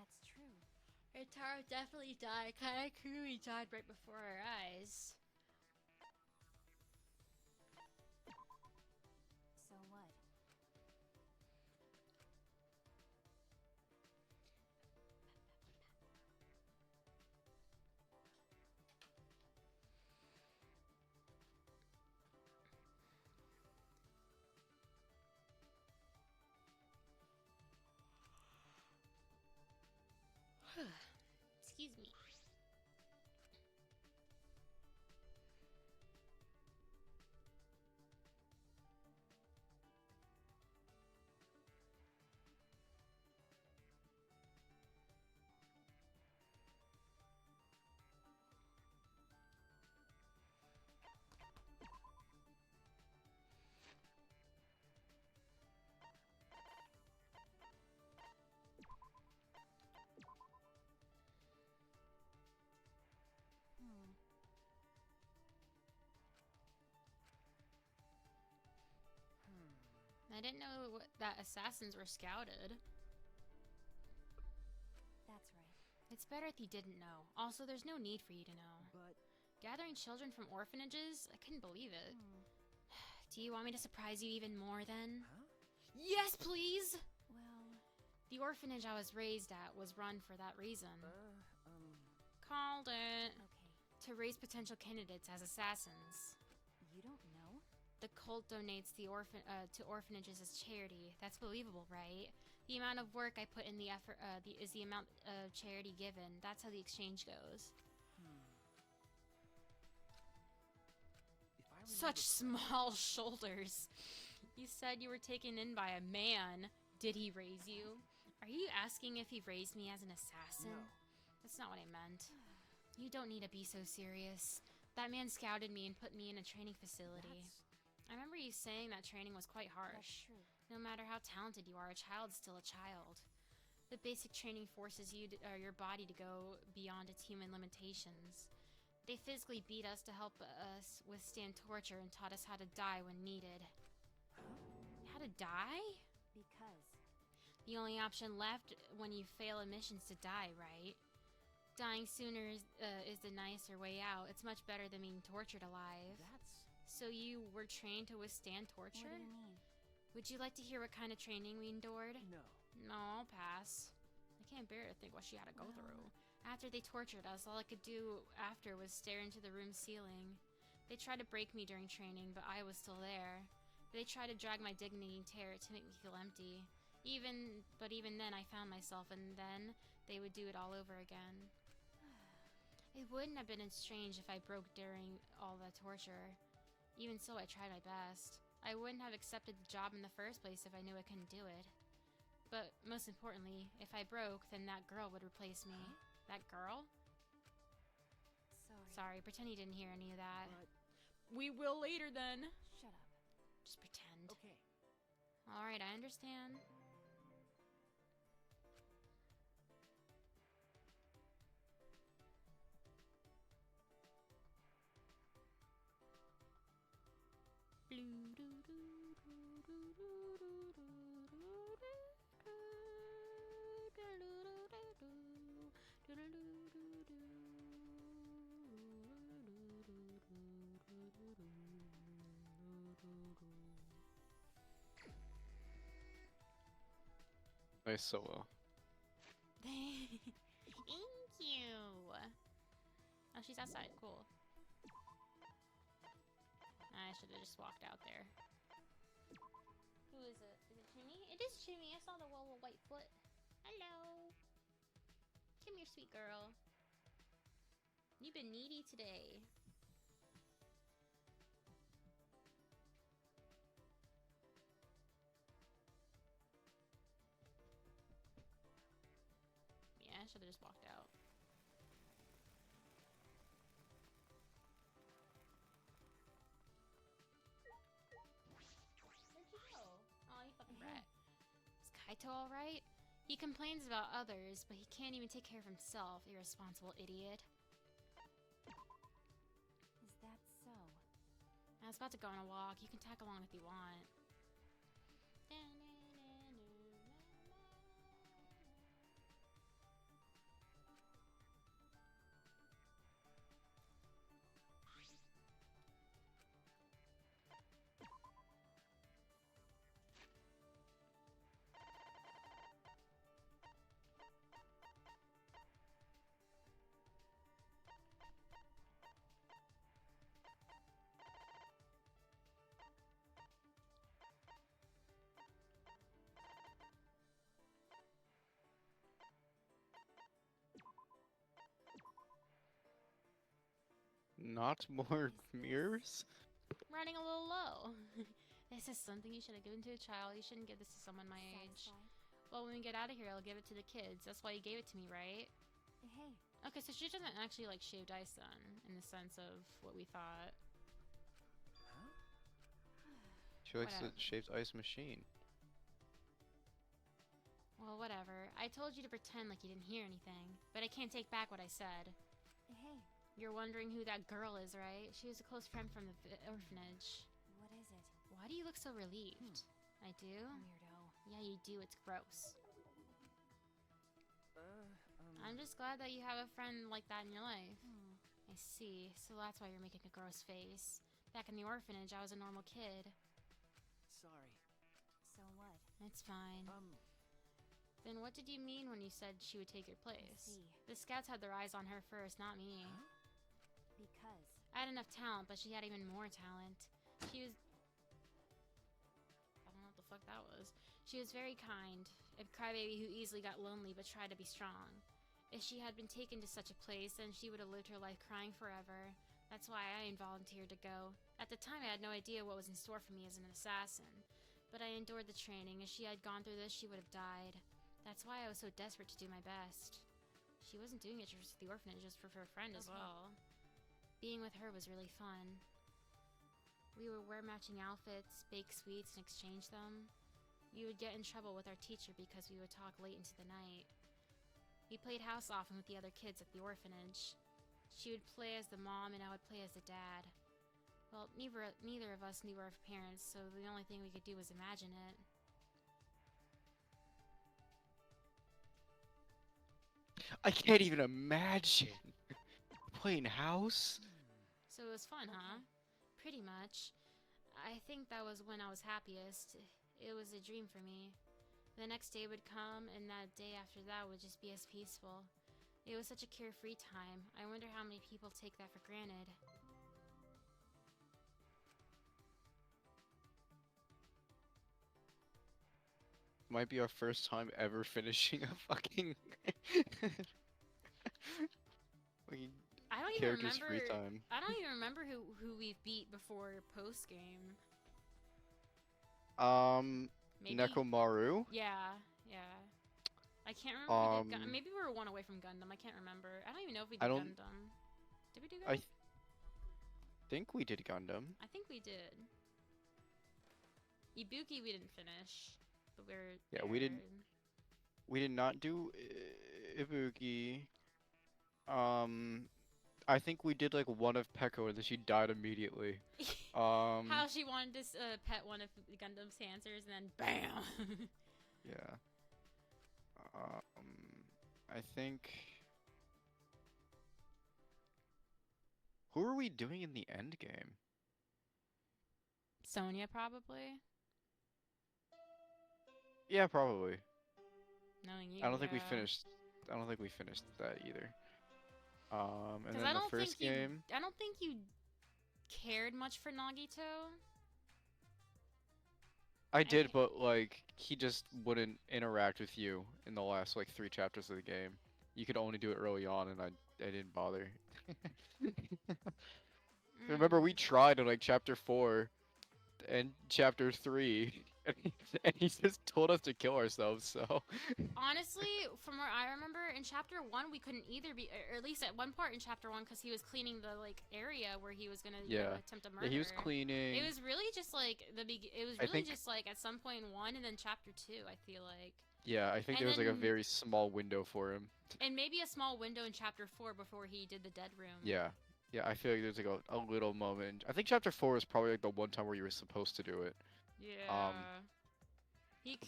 that's true. Taro definitely died. Katakuri died right before our eyes. So what? Excuse me. Hmm. I didn't know that assassins were scouted. That's right. It's better if you didn't know. Also, there's no need for you to know. But Gathering children from orphanages? I couldn't believe it. Hmm. Do you want me to surprise you even more then? huh? Yes, please! Well, The orphanage I was raised at was run for that reason. Called it. okay. To raise potential candidates as assassins. You don't know? The cult donates the to orphanages as charity. That's believable, right? The amount of work I put in the effort is the amount of charity given. That's how the exchange goes. If I remember Such small shoulders. You said you were taken in by a man. Did he raise you? Are you asking if he raised me as an assassin? No. That's not what I meant. You don't need to be so serious. That man scouted me and put me in a training facility. I remember you saying that training was quite That's harsh. true. No matter how talented you are, a child's still a child. The basic training forces your body to go beyond its human limitations. They physically beat us to help us withstand torture and taught us how to die when needed. How to die? Because The only option left when you fail a mission is to die, right? Dying sooner is the nicer way out. It's much better than being tortured alive. That's So you were trained to withstand what torture? do you mean? Would you like to hear what kind of training we endured? no. No, I'll pass. I can't bear to think what she had to go through. After they tortured us, all I could do after was stare into the room's ceiling. They tried to break me during training, but I was still there. They tried to drag my dignity and tear it to make me feel empty. But even then, I found myself, and then they would do it all over again. It wouldn't have been as strange if I broke during all the torture. Even so, I tried my best. I wouldn't have accepted the job in the first place if I knew I couldn't do it. But most importantly, if I broke, then that girl would replace me. That girl? Sorry. Sorry, pretend you didn't hear any of that. But We will later then. Shut up. Just pretend. okay. Alright, I understand. Nice solo. Thank you. Oh, she's outside. Cool. I should have just walked out there. Who is it? Is it Chimmy? It is Chimmy. I saw the little white foot. Hello. Come here, sweet girl. You've been needy today. Yeah, I should have just walked out. Where'd you go? Oh, you fucking rat. Is Kaito alright? He complains about others, but he can't even take care of himself, irresponsible idiot. Is that so? I was about to go on a walk. You can tag along if you want. Not more mirrors? Running a little low. This is something you should have given to a child. You shouldn't give this to someone my age. Well, when we get out of here, I'll give it to the kids. That's why you gave it to me, right? Hey. Okay, so she doesn't actually like shaved ice then, in the sense of what we thought. She likes the Whatever. shaved ice machine. Well, whatever. I told you to pretend like you didn't hear anything, but I can't take back what I said. Hey, You're wondering who that girl is, right? She was a close friend from the orphanage. what is it? Why do you look so relieved? I do? Weirdo. Yeah, you do. It's gross. I'm just glad that you have a friend like that in your life. I see. So that's why you're making a gross face. Back in the orphanage, I was a normal kid. Sorry. So what? It's fine. Then what did you mean when you said she would take your place? see. The scouts had their eyes on her first, not me. Because. I had enough talent, but she had even more talent. She was... I don't know what the fuck that was. She was very kind. A crybaby who easily got lonely but tried to be strong. If she had been taken to such a place, then she would have lived her life crying forever. That's why I volunteered to go. At the time, I had no idea what was in store for me as an assassin. But I endured the training. If she had gone through this, she would have died. That's why I was so desperate to do my best. She wasn't doing it just for the orphanage, just for her friend as well. Being with her was really fun. We would wear matching outfits, bake sweets, and exchange them. We would get in trouble with our teacher because we would talk late into the night. We played house often with the other kids at the orphanage. She would play as the mom and I would play as the dad. Well, neither of us knew our parents, so the only thing we could do was imagine it. I can't even imagine playing house. So it was fun, huh? Pretty much. I think that was when I was happiest. It was a dream for me. The next day would come, and that day after that would just be as peaceful. It was such a carefree time. I wonder how many people take that for granted. Might be our first time ever finishing a fucking fucking I don't even character's remember. free time. I don't even remember who we beat before post game. Maybe. Nekomaru. Yeah. I can't remember. If we did maybe we were one away from Gundam. I can't remember. I don't even know if we did Gundam. Did we do Gundam? I think we did Gundam. I think we did. Ibuki we didn't finish, but we're Yeah, we didn't. We did not do Ibuki. I think we did like one of Peko and then she died immediately. How she wanted to pet one of Gundam's Hansers and then BAM! Yeah. I think... Who are we doing in the end game? Sonya, probably? Yeah, probably. Knowing you, I don't think we yeah. finished. I don't think we finished that either. And 'Cause then the first game. I don't think you cared much for Nagito. I did, but like he just wouldn't interact with you in the last like 3 chapters of the game. You could only do it early on, and I didn't bother. Remember, we tried in like chapter 4 and chapter 3, and he just told us to kill ourselves. So Honestly, from where I remember, in chapter 1 we couldn't either be, or at least at one part in chapter 1, because he was cleaning the like area where he was gonna attempt a murder. Yeah, he was cleaning. It was really just like it was really just like at some point in 1 and then chapter 2. I feel like. Yeah, I think And there was like a then- very small window for him. And maybe a small window in chapter 4 before he did the dead room. Yeah. Yeah, I feel like there's like a little moment. I think chapter 4 was probably like the one time where you were supposed to do it. Yeah.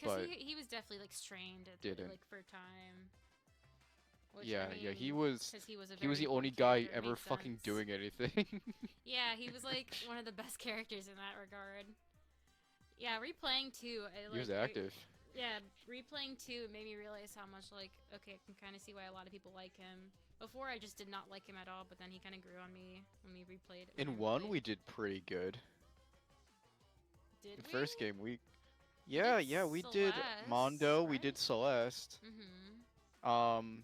but he was definitely like strained at didn't. like for time. Which, Yeah, I yeah, mean, he was 'cause he was the very only important guy character, it ever makes fucking sense. doing anything. Yeah, he was like one of the best characters in that regard. Yeah, replaying 2, He was active. Yeah, replaying 2 made me realize how much like okay, I can kind of see why a lot of people like him. Before I just did not like him at all, but then he kind of grew on me when we replayed. In 1 we did pretty good. Did The we? first game we we did Mondo, we did Celeste. Mm-hmm.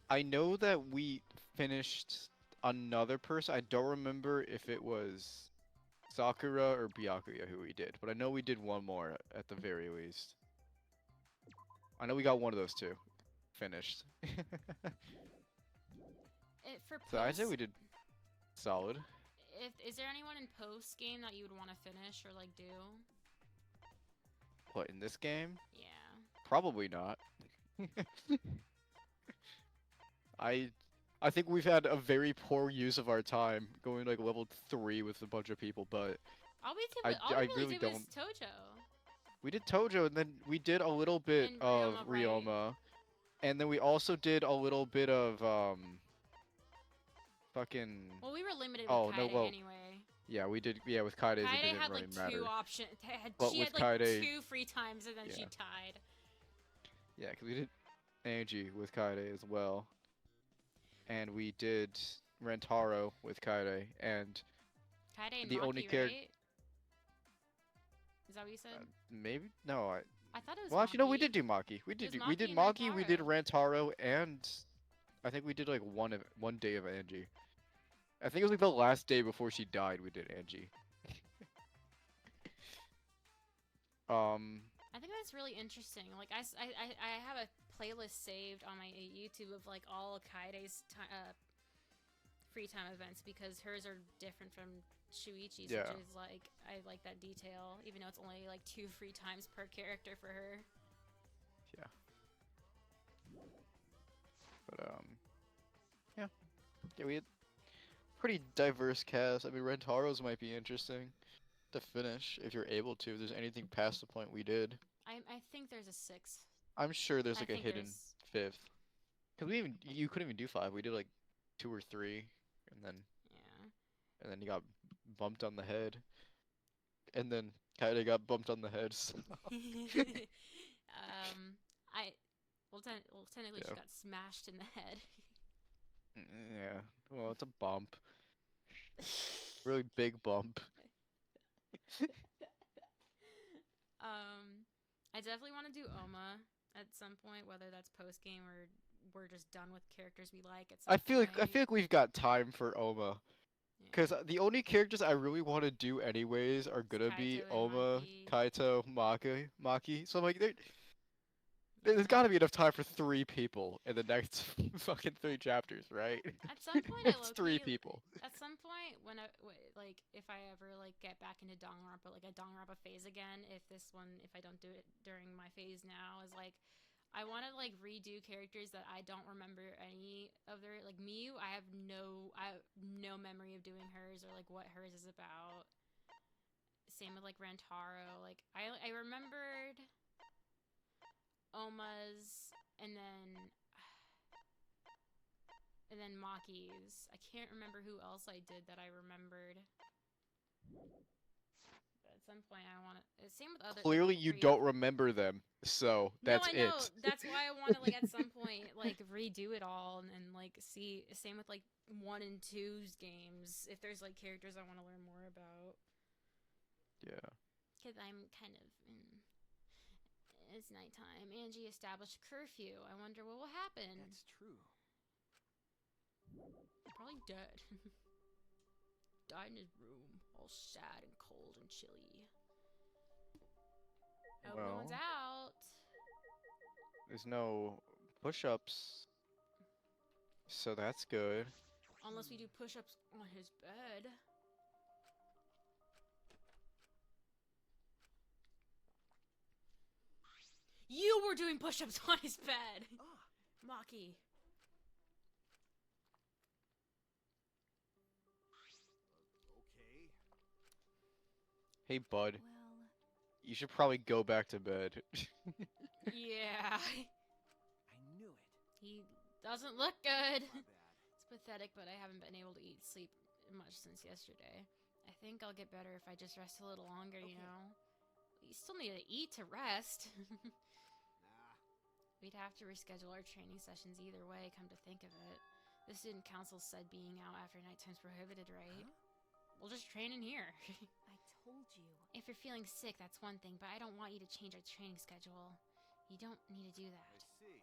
I know that we finished another person. I don't remember if it was Sakura or Byakuya who we did, but I know we did one more at the very least. I know we got one of those two finished. So I'd say we did solid. Is there anyone in post game that you would want to finish or like do? What, in this game? Yeah. Probably not. I think we've had a very poor use of our time going like level 3 with a bunch of people, but All we I really really did was don't. Tojo. We did Tojo, and then we did a little bit And of Ryoma, right? Ryoma, and then we also did a little bit of fucking. Well, we were limited with Oh, no, Kaede well, anyway. Yeah, we did. Yeah, with Kaide's it Kaede didn't had really like matter. two options. But She with had like Kaede- 2 free times and then she yeah. tied. Yeah, because we did Angie with Kaede as well, and we did Rentaro with Kaede, and Kaede and the Maki, only character. right? Is that what you said? Maybe no. I thought it was Well, actually, no. We Maki. did do Maki. We did. was We did Maki and Maki. We did Rantaro, and I think we did like one day of Angie. I think it was like the last day before she died. We did Angie. I think that's really interesting. Like I have a playlist saved on my YouTube of like all of Kaide's free time events because hers are different from Shuichi's, Yeah. which is like I like that detail, even though it's only like 2 free times per character for her. Yeah. But yeah. Yeah, we had pretty diverse cast. I mean, Rentaro's might be interesting to finish if you're able to. If there's anything past the point we did. I think there's a 6. I'm sure there's I like a think hidden there's- 5th. Cause you couldn't even do 5. We did like 2 or 3, and then Yeah. you got bumped on the head, and then Kaede got bumped on the head. So. Technically Yeah. she got smashed in the head. Yeah. Well, it's a bump. Really big bump. I definitely want to do Oma at some point, whether that's post game or we're just done with characters we like at some I feel point. like we've got time for Oma. Cause the only characters I really want to do anyways are gonna be Kaito and Oma, Maki. Kaito, Maki. So I'm like, there's gotta be enough time for 3 people in the next fucking 3 chapters, right? At some point, I It's 3 low-key- people. At some point, when like if I ever like get back into Danganronpa, like a Danganronpa phase again, if I don't do it during my phase now, is like I want to like redo characters that I don't remember any of their like Miyu. I have no memory of doing hers or like what hers is about. Same with like Rantaro. Like I remembered Oma's and then Maki's. I can't remember who else I did that I remembered. But at some point, I want to. Same with other. Clearly, you don't remember them, so that's no, I know. it. That's why I want to like at some point like redo it all and like see. Same with like 1 and 2's games. If there's like characters I want to learn more about. Yeah. Because I'm kind of. It's nighttime. Angie established curfew. I wonder what will happen. That's true. Probably dead. Died in his room, all sad and cold and chilly. Hope no one's Well. out. There's no push-ups, so that's good. Unless we do push-ups on his bed. You were doing push-ups on his bed! Maki. Okay. Hey, bud. You should probably go back to bed. Yeah. I knew it. He doesn't look good. It's pathetic, but I haven't been able to sleep much since yesterday. I think I'll get better if I just rest a little longer, you know? You still need to eat to rest. We'd have to reschedule our training sessions either way, come to think of it. The student council said being out after nighttime's prohibited, right? We'll just train in here. I told you. If you're feeling sick, that's one thing, but I don't want you to change our training schedule. You don't need to do that. I see.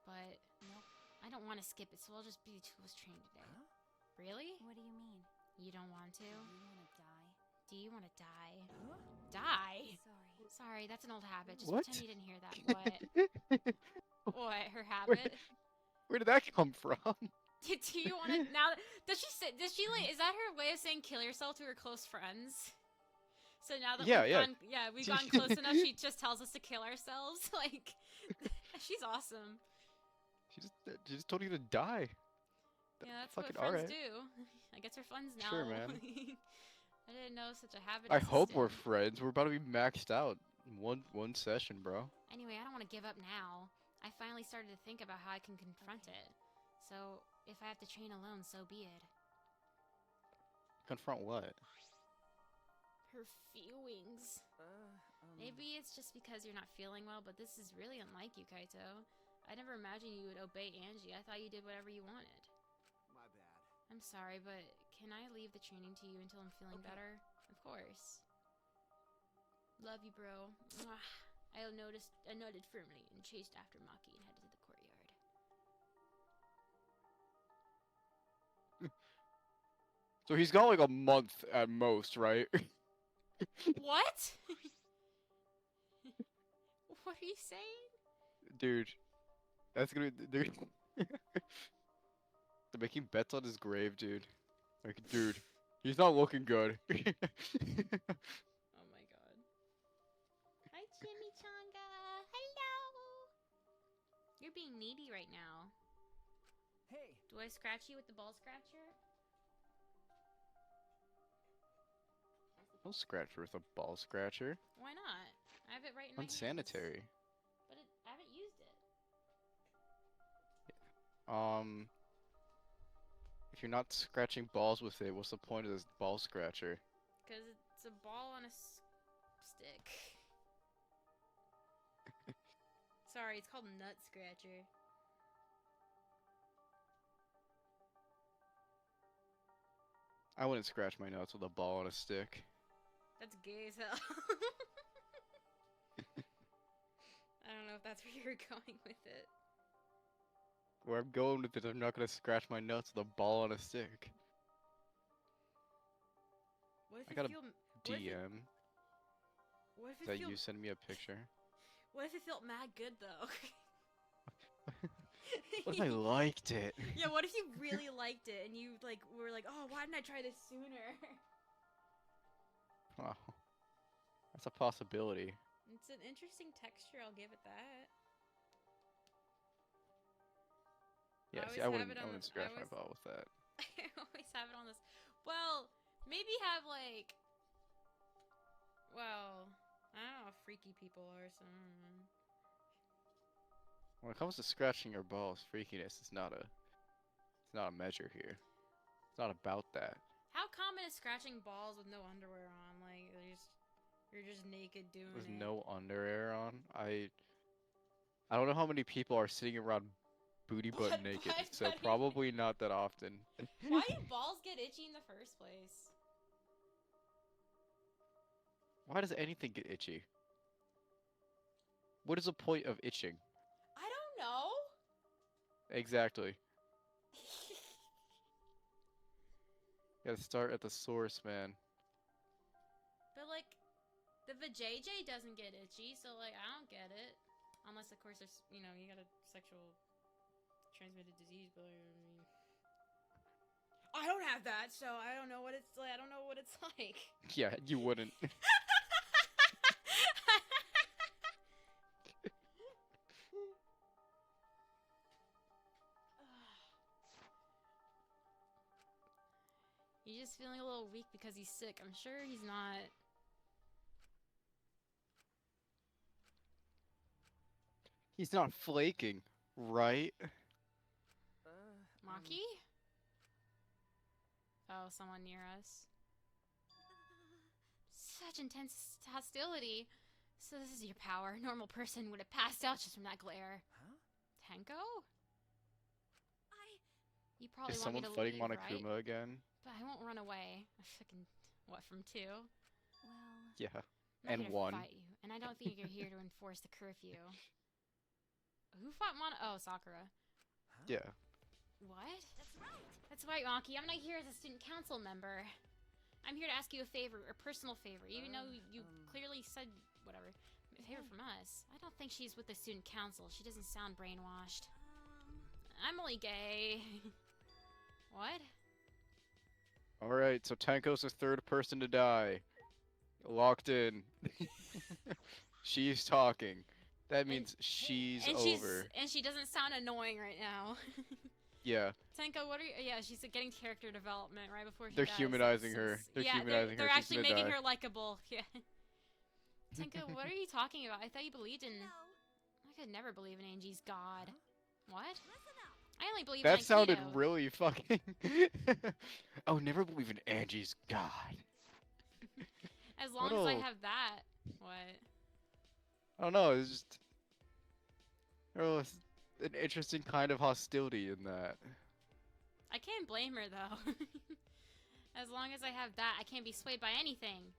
But, nope, I don't want to skip it, so I'll just be the two of us training today. Really? What do you mean? You don't want to? You want to die? Do you want to die? Die? Sorry. Sorry, that's an old habit. Just What? pretend you didn't hear that. What? What? Her habit? Where did that come from? Do you want to now? Does she say? Does she like? Is that her way of saying kill yourself to her close friends? So now that Yeah, we've gone close enough, she just tells us to kill ourselves. Like, she's awesome. She just told you to die. Yeah, that's Fucking what friends alright. do. I guess we're friends now. Sure, man. I didn't know such a habit. I hope we're existed. friends. We're about to be maxed out in one session, bro. Anyway, I don't want to give up now. I finally started to think about how I can confront it. So, if I have to train alone, so be it. Confront what? Her feelings. Maybe it's just because you're not feeling well, but this is really unlike you, Kaito. I never imagined you would obey Angie. I thought you did whatever you wanted. My bad. I'm sorry, but can I leave the training to you until I'm feeling better? Of course. Love you, bro. Mwah. I nodded firmly and chased after Maki and headed to the courtyard. So he's got like a month at most, right? What? What are you saying? Dude, that's gonna be. They're making bets on his grave, dude. Like, dude, he's not looking good. Oh my god. Hi, Chimichanga. Hello. You're being needy right now. Hey, Do I scratch you with the ball scratcher? No scratcher with a ball scratcher. Why not? I have it right in my hands. Unsanitary. But I haven't used it. If you're not scratching balls with it, what's the point of this ball scratcher? Because it's a ball on a stick. Sorry, it's called Nut Scratcher. I wouldn't scratch my nuts with a ball on a stick. That's gay as hell. I don't know if that's where you're going with it. Where I'm going with it, I'm not gonna scratch my nuts with a ball on a stick. What if I you got a feel... DM. What if Is it that feel... you send me a picture? What if it felt mad good, though? What if I liked it? Yeah, what if you really liked it and you, like, were like, oh, why didn't I try this sooner? Wow. That's a possibility. It's an interesting texture, I'll give it that. Yeah, I see, always have it I on wouldn't the- scratch I my ball with that. I always have it on this. Well, maybe have, like... Well, I don't know how freaky people are, so... I don't know. When it comes to scratching your balls, freakiness is not a measure here. It's not about that. How common is scratching balls with no underwear on? Like, you're just naked doing With it. no underwear on, I don't know how many people are sitting around booty butt naked, so buddy. probably not that often. Why do balls get itchy in the first place? Why does anything get itchy? What is the point of itching? I don't know. Exactly. Gotta start at the source, man. But, like, the vajayjay doesn't get itchy, so, like, I don't get it. Unless, of course, there's, you know, you got a sexual transmitted disease, but, I mean... I don't have that, so I don't know what it's like. I don't know what it's like. Yeah, you wouldn't. He's just feeling a little weak because he's sick. I'm sure he's not. He's not flaking, right? Maki? Oh, someone near us. Such intense hostility. So this is your power. A normal person would have passed out just from that glare. Huh? Tenko? You probably Is want me someone to fighting leave, Monokuma right? again? But I won't run away. I fucking... What, from 2? Well, Yeah. I'm And not here to 1. fight you, and I don't think you're here to enforce the curfew. Who fought Mono? Oh, Sakura. Yeah. What? That's right. That's right, Maki. I'm not here as a student council member. I'm here to ask you a favor, a personal favor, even though you clearly said whatever. A favor from us. I don't think she's with the student council. She doesn't sound brainwashed. I'm only gay. What? Alright, so Tenko's the third person to die. Locked in. She's talking. That means she's over. And she doesn't sound annoying right now. Yeah. Tenko, what are you? Yeah, she's getting character development right before she They're dies. humanizing her. They're humanizing her. They're She's actually gonna making die. her likable. Yeah. Tenko, what are you talking about? I thought you believed in. No. I could never believe in Angie's god. What? Listen up. I only believe That in sounded Aikido. really fucking. Oh, never believe in Angie's god. As long What as I a- have that. What? I don't know. It's just. Oh, it's an interesting kind of hostility in that. I can't blame her though. As long as I have that, I can't be swayed by anything.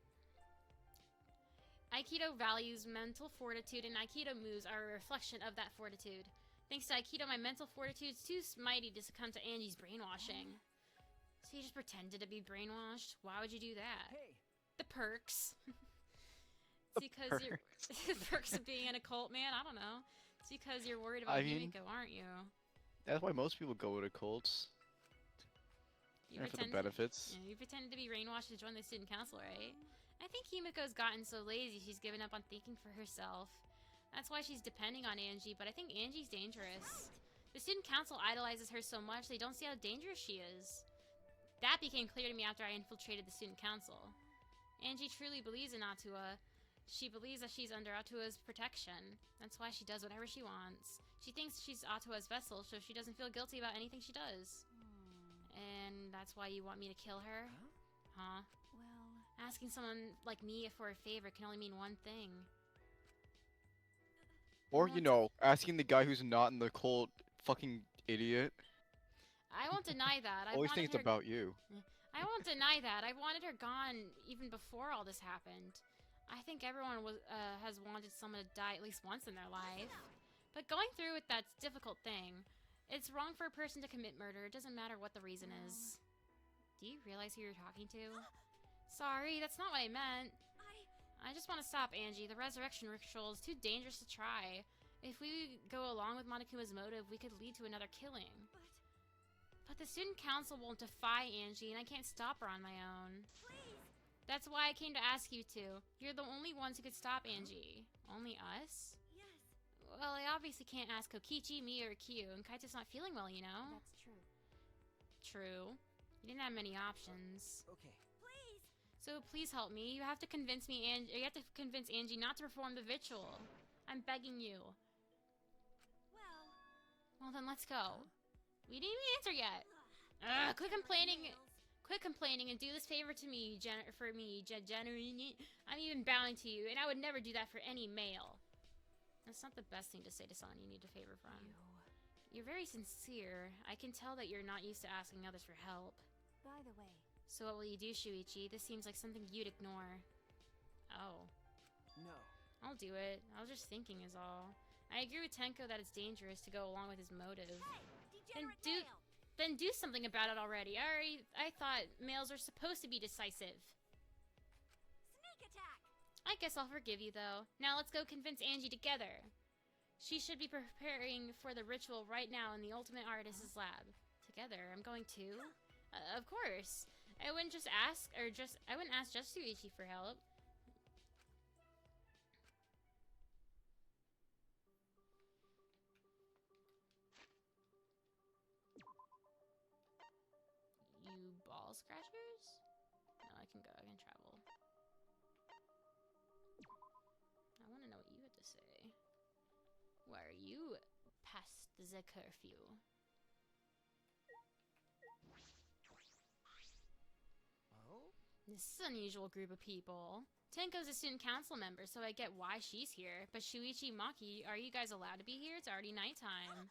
Aikido values mental fortitude, and Aikido moves are a reflection of that fortitude. Thanks to Aikido, my mental fortitude is too mighty to succumb to Angie's brainwashing. So you just pretended to be brainwashed? Why would you do that? Hey, The perks. It's because you're the perks of being an occult man. I don't know. It's because you're worried about I mean- Himiko, aren't you? That's why most people go into cults. You And for the pretended- benefits. Yeah, you pretended to be brainwashed to join the student council, right? I think Himiko's gotten so lazy she's given up on thinking for herself. That's why she's depending on Angie, but I think Angie's dangerous. The student council idolizes her so much they don't see how dangerous she is. That became clear to me after I infiltrated the student council. Angie truly believes in Atua. She believes that she's under Atua's protection. That's why she does whatever she wants. She thinks she's Atua's vessel, so she doesn't feel guilty about anything she does. And that's why you want me to kill her? Huh? Well, Asking someone like me for a favor can only mean one thing. Or, you know, asking the guy who's not in the cult, fucking idiot. I won't deny that. I Always wanted thinks her... about you. I won't deny that. I wanted her gone even before all this happened. I think everyone has wanted someone to die at least once in their life. But going through with that's a difficult thing. It's wrong for a person to commit murder. It doesn't matter what the reason is. Do you realize who you're talking to? Sorry, that's not what I meant. I just want to stop Angie. The resurrection ritual is too dangerous to try. If we go along with Monokuma's motive, we could lead to another killing. But the student council won't defy Angie, and I can't stop her on my own. Please. That's why I came to ask you to. You're the only ones who could stop Angie. Only us? Yes. Well, I obviously can't ask Kokichi, me, or Kyu, and Kaito's not feeling well, you know? that's true. True. You didn't have many options. okay. Please. So please help me. You have to convince me, and you have to convince Angie not to perform the ritual. I'm begging you. Well. Well, then let's go. We didn't even answer yet. Quit complaining. Quit complaining and do this favor to me, I'm even bowing to you, and I would never do that for any male. That's not the best thing to say to someone you need a favor from. You're very sincere. I can tell that you're not used to asking others for help. By the way, So what will you do, Shuichi? This seems like something you'd ignore. Oh. No. I'll do it. I was just thinking is all. I agree with Tenko that it's dangerous to go along with his motive. Then Degenerate male. do something about it already. I thought males are supposed to be decisive. Sneak attack. I guess I'll forgive you though. Now let's go convince Angie together. She should be preparing for the ritual right now in the Ultimate Artist's lab. Together, I'm going to. Of course. I wouldn't ask just Shuichi for help. You ball scratchers? No, I can go. I can travel. I want to know what you had to say. Why are you past the curfew? Oh? This is an unusual group of people. Tenko's a student council member, so I get why she's here. But Shuichi, Maki, are you guys allowed to be here? It's already nighttime.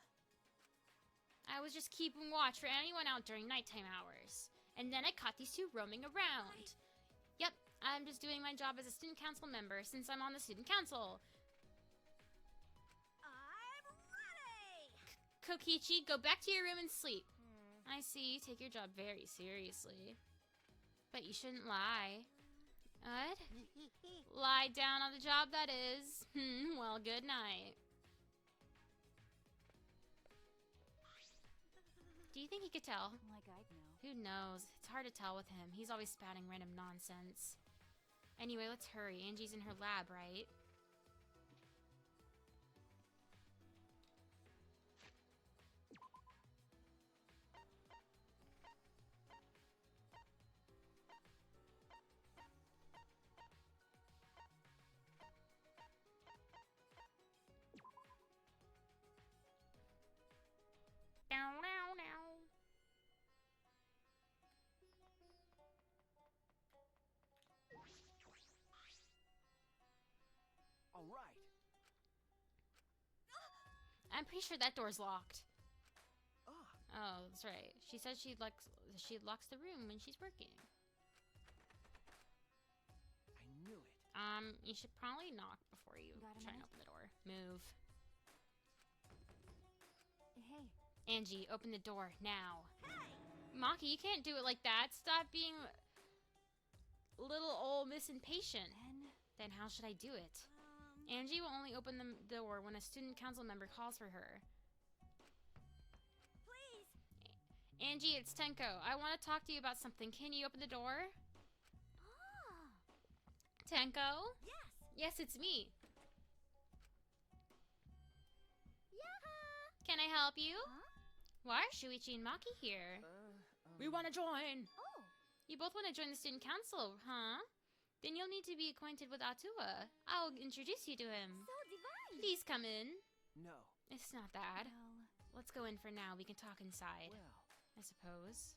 I was just keeping watch for anyone out during nighttime hours. And then I caught these two roaming around. Yep, I'm just doing my job as a student council member since I'm on the student council. I'm ready. Kokichi, go back to your room and sleep. I see you take your job very seriously. But you shouldn't lie. What? Lie down on the job, that is. Well, good night. Do you think he could tell? Like I'd know. Who knows? It's hard to tell with him. He's always spouting random nonsense. Anyway, let's hurry. Angie's in her lab, right? Down, down, down. All right. I'm pretty sure that door's locked. Ah, Oh, that's right. She says she locks the room when she's working. I knew it. You should probably knock before you Got a try and minute? open the door. Move. Hey, Angie, open the door now. Maki, you can't do it like that. Stop being little old Miss Impatient. Then how should I do it? Angie will only open the door when a student council member calls for her. Please. Angie, it's Tenko. I want to talk to you about something. Can you open the door? Ah. Tenko? Yes. Yes, it's me. Yaha. Can I help you? Huh? Why are Shuichi and Maki here? We want to join. Oh. You both want to join the student council, huh? Then you'll need to be acquainted with Atua. I'll introduce you to him. So divine. Please come in. No. It's not that. well, Let's go in for now. We can talk inside, Well. I suppose.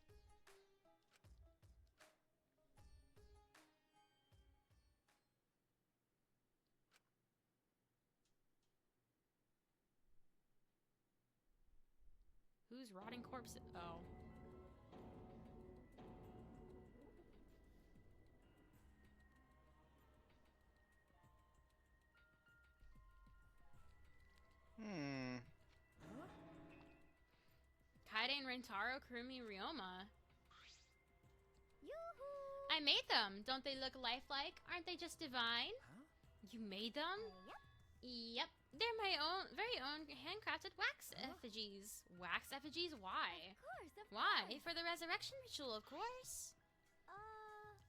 Who's rotting corpse? Oh. Kaiden, Rentaro, Kurumi, Ryoma. Yoo-hoo. I made them. Don't they look lifelike? Aren't they just divine? Huh? You made them? Yep. Yep. They're my own, very own handcrafted wax effigies. Wax effigies? Why? Of course. Why? For the resurrection ritual, of course.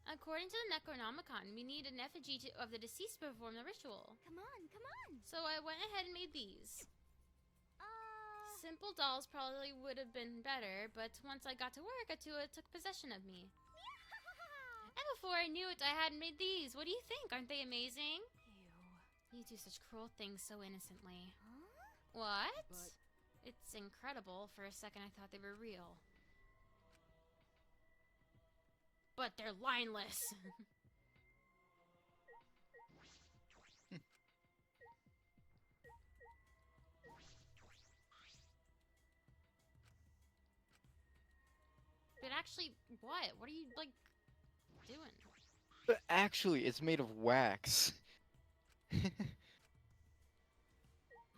According to the Necronomicon, we need an effigy of the deceased to perform the ritual. Come on, come on. So I went ahead and made these. Simple dolls probably would have been better, but once I got to work, Atua took possession of me. And before I knew it, I had made these. What do you think? Aren't they amazing? ew. You do such cruel things so innocently. Huh? What? But- It's incredible. For a second, I thought they were real. But they're lineless. But actually, what? What are you, like, doing? But actually, it's made of wax.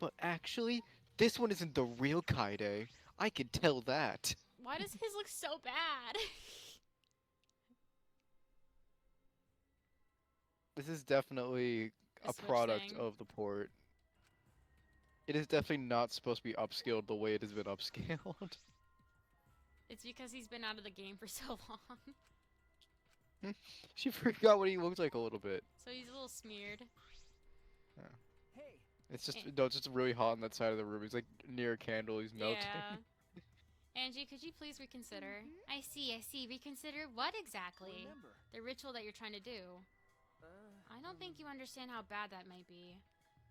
But actually, this one isn't the real Kaide. I can tell that. Why does his look so bad? This is definitely A a Switch product thing. of the port. It is definitely not supposed to be upscaled the way it has been upscaled. It's because he's been out of the game for so long. She forgot what he looks like a little bit. So he's a little smeared. Hey. It's just Eh. no, it's just really hot on that side of the room. He's like near a candle. He's melting. Yeah. Angie, could you please reconsider? I see, I see. Reconsider what exactly? Remember. The ritual that you're trying to do. I don't think you understand how bad that might be.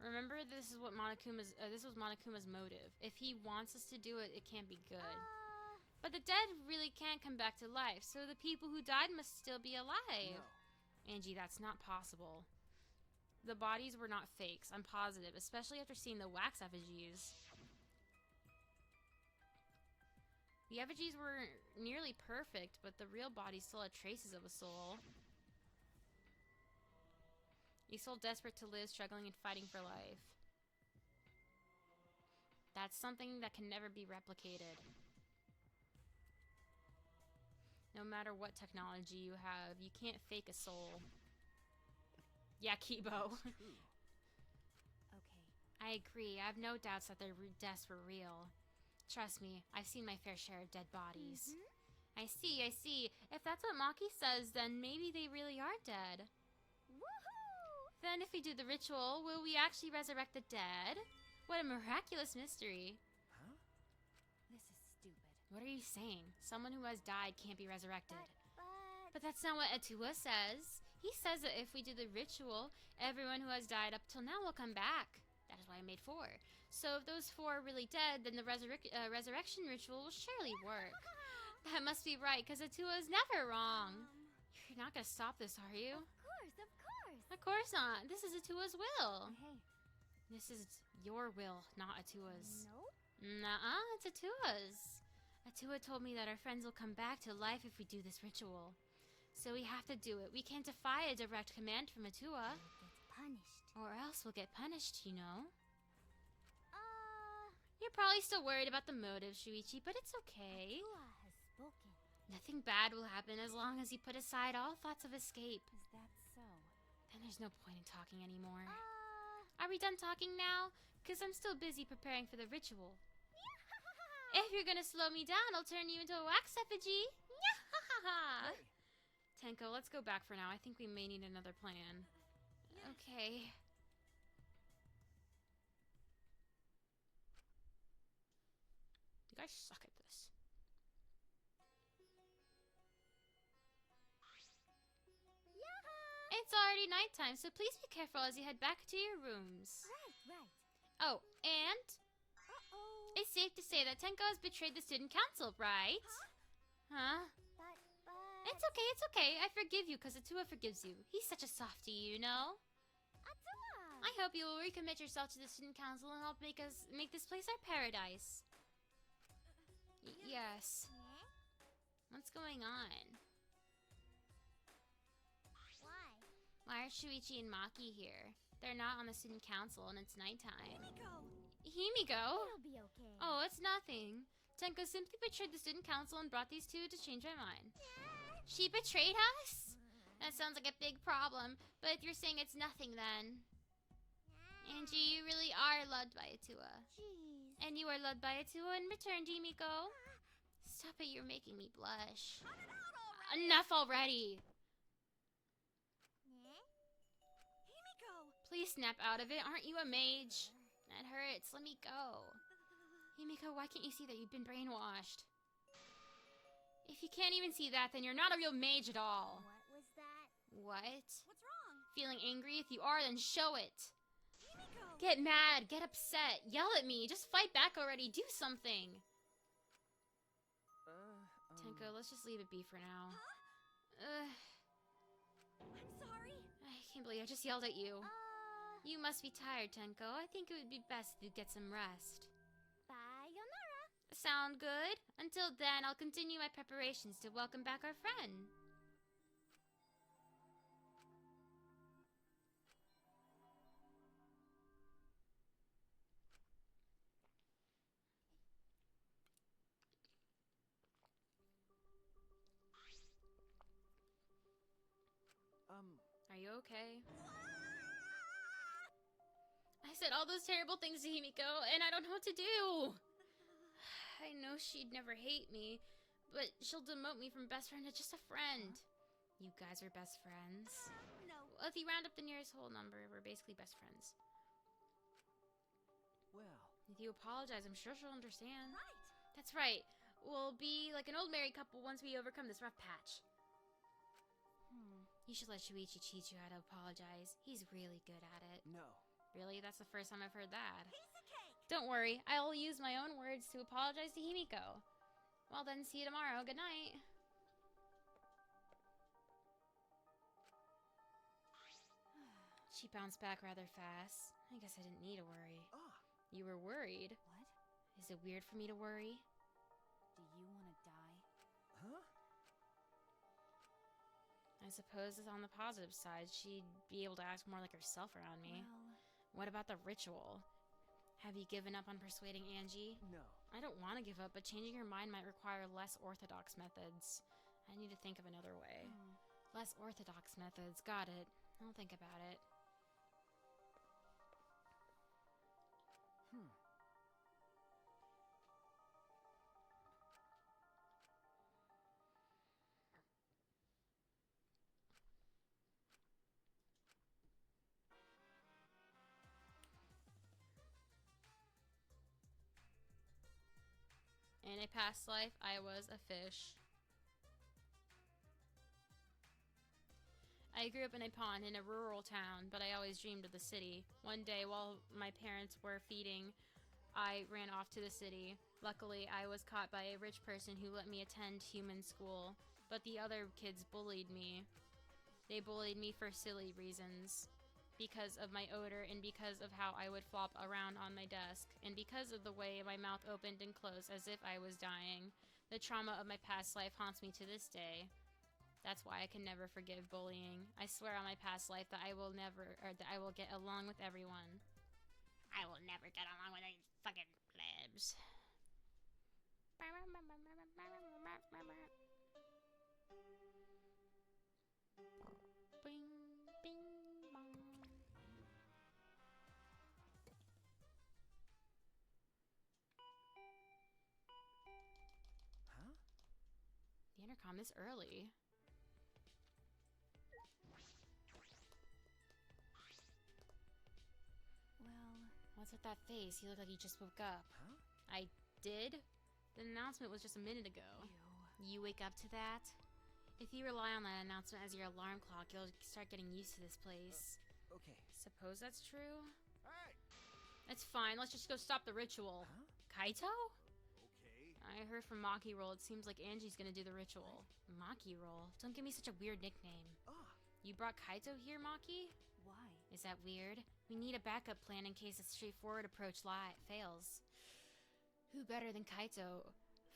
Remember, this is what Monokuma's. This was Monokuma's motive. If he wants us to do it, it can't be good. But the dead really can't come back to life, so the people who died must still be alive. No. Angie, that's not possible. The bodies were not fakes, I'm positive, especially after seeing the wax effigies. The effigies were nearly perfect, but the real body still had traces of a soul. A soul desperate to live, struggling and fighting for life. That's something that can never be replicated. No matter what technology you have, you can't fake a soul. Yeah, Kibo. Okay. I agree. I have no doubts that their deaths were real. Trust me, I've seen my fair share of dead bodies. I see, I see. If that's what Maki says, then maybe they really are dead. Woohoo! Then if we do the ritual, will we actually resurrect the dead? What a miraculous mystery. Huh? This is stupid. What are you saying? Someone who has died can't be resurrected. But But that's not what Atua says. He says that if we do the ritual, everyone who has died up till now will come back. That is why I made 4. So if those 4 are really dead, then the resurrection ritual will surely work. That must be right, because Atua is never wrong. You're not gonna stop this, are you? of course, of course. Of course not. This is Atua's will. Hey, This is your will, not Atua's. Nope. Nuh-uh, it's Atua's. Atua told me that our friends will come back to life if we do this ritual. So we have to do it. We can't defy a direct command from Atua. Gets punished. Or else we'll get punished, you know? You're probably still worried about the motive, Shuichi, but it's okay. Atua has spoken. Nothing bad will happen as long as you put aside all thoughts of escape. is that so? Then there's no point in talking anymore. Are we done talking now? Because I'm still busy preparing for the ritual. If you're gonna slow me down, I'll turn you into a wax effigy. Hey, Tenko, let's go back for now. I think we may need another plan. Okay. You guys suck at this. It's already nighttime, so please be careful as you head back to your rooms. Right. Oh, and Uh-oh. it's safe to say that Tenko has betrayed the student council, right? Huh? But It's okay, it's okay. I forgive you because Atua forgives you. He's such a softie, you know? Atua. I hope you will recommit yourself to the student council and help make this place our paradise. Yes. Yeah? What's going on? Why? Why are Shuichi and Maki here? They're not on the student council and it's nighttime. Himiko? It'll be okay. Oh, it's nothing. Tenko simply betrayed the student council and brought these two to change my mind. She betrayed us? That sounds like a big problem, but if you're saying it's nothing then... Angie, you really are loved by Atua. Jeez. And you are loved by Atua in return, Himiko. Stop it, you're making me blush. Enough already! Yeah? Himiko! Please snap out of it, aren't you a mage? That hurts, let me go. Himiko, why can't you see that you've been brainwashed? If you can't even see that, then you're not a real mage at all. What was that? What? What's wrong? Feeling angry? If you are, then show it. Himiko! Get mad, get upset, yell at me, just fight back already, do something. Tenko, let's just leave it be for now. I'm sorry. I can't believe I just yelled at you. You must be tired, Tenko. I think it would be best if you get some rest. Sayonara. Sound good? Until then, I'll continue my preparations to welcome back our friend. Are you okay? I said all those terrible things to Himiko, and I don't know what to do. I know she'd never hate me, but she'll demote me from best friend to just a friend. You guys are best friends? No. Well, if you round up the nearest whole number, we're basically best friends. Well, If you apologize, I'm sure she'll understand. Right. That's right. We'll be like an old married couple once we overcome this rough patch. You should let Shuichi teach you how to apologize. He's really good at it. no. Really? That's the first time I've heard that. Piece of cake. Don't worry, I'll use my own words to apologize to Himiko. Well then, see you tomorrow. Good night. She bounced back rather fast. I guess I didn't need to worry. Ah, You were worried. What? Is it weird for me to worry? Do you want to die? huh? I suppose it's on the positive side. She'd be able to act more like herself around me. Well, What about the ritual? Have you given up on persuading Angie? No. I don't want to give up, but changing her mind might require less orthodox methods. I need to think of another way. Less orthodox methods. Got it. I'll think about it. In a past life, I was a fish. I grew up in a pond in a rural town, but I always dreamed of the city. One day, while my parents were feeding, I ran off to the city. Luckily, I was caught by a rich person who let me attend human school, but the other kids bullied me. They bullied me for silly reasons. Because of my odor, and because of how I would flop around on my desk, and because of the way my mouth opened and closed as if I was dying. The trauma of my past life haunts me to this day. That's why I can never forgive bullying. I swear on my past life that I will get along with everyone. I will never get along with any fucking plebs. Bing, bing, bong. Huh? The intercom is early. Well, What's with that face? You look like you just woke up. Huh? I did? The announcement was just a minute ago. You wake up to that? If you rely on that announcement as your alarm clock, you'll start getting used to this place. Okay. Suppose that's true? Hey! It's fine, let's just go stop the ritual. Huh? Kaito? Okay. I heard from Maki Roll it seems like Angie's gonna do the ritual. Maki Roll? Don't give me such a weird nickname. Ah. You brought Kaito here, Maki? why? Is that weird? We need a backup plan in case a straightforward approach fails. Who better than Kaito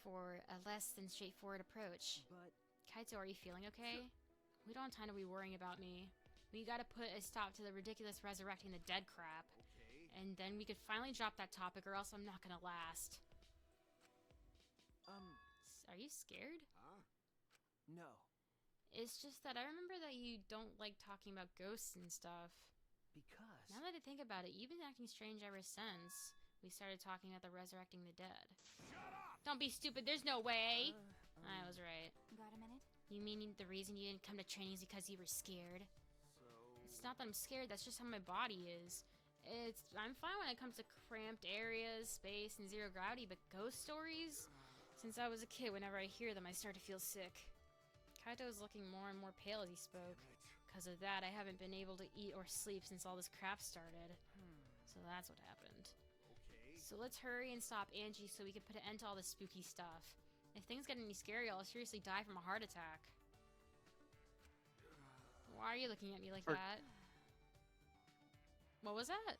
for a less than straightforward approach? But Kaito, are you feeling okay? We don't have time to be worrying about me. We gotta put a stop to the ridiculous resurrecting the dead crap. Okay. And then we could finally drop that topic or else I'm not gonna last. Are you scared? Huh? no. It's just that I remember that you don't like talking about ghosts and stuff. Because Now that I think about it, you've been acting strange ever since we started talking about the resurrecting the dead. Shut up! Don't be stupid, there's no way! I was right. Got a minute? You mean the reason you didn't come to training is because you were scared? So... It's not that I'm scared, that's just how my body is. I'm fine when it comes to cramped areas, space, and zero gravity, but ghost stories? Since I was a kid, whenever I hear them, I start to feel sick. Kaito was looking more and more pale as he spoke. Because of that, I haven't been able to eat or sleep since all this crap started. So that's what happened. Okay. So let's hurry and stop Angie so we can put an end to all this spooky stuff. If things get any scarier, I'll seriously die from a heart attack. Why are you looking at me like that? What was that?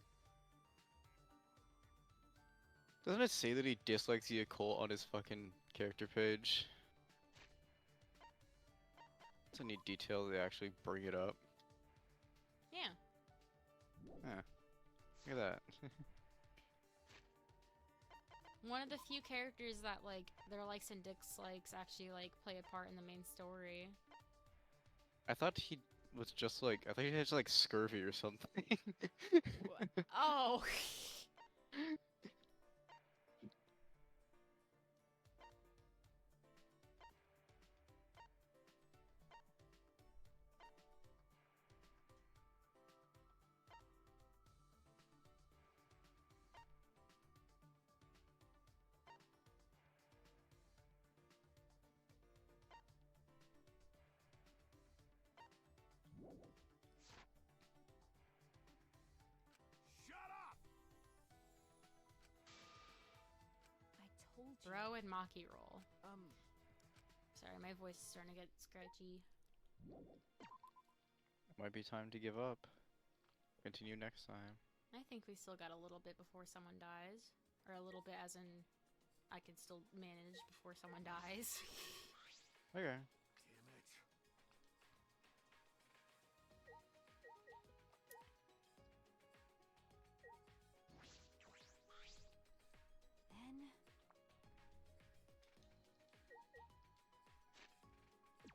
Doesn't it say that he dislikes the occult on his fucking character page? It's a neat detail they actually bring it up. Yeah. Yeah. Look at that. One of the few characters that, like, their likes and dislikes actually, like, play a part in the main story. I thought he was just like, I thought he had like scurvy or something. Oh! Shut up! I told you. Bro and Maki roll. Um, Sorry, my voice is starting to get scratchy. Might be time to give up. Continue next time. I think we still got a little bit before someone dies. Or a little bit as in, I can still manage before someone dies. Okay. Damn it. Then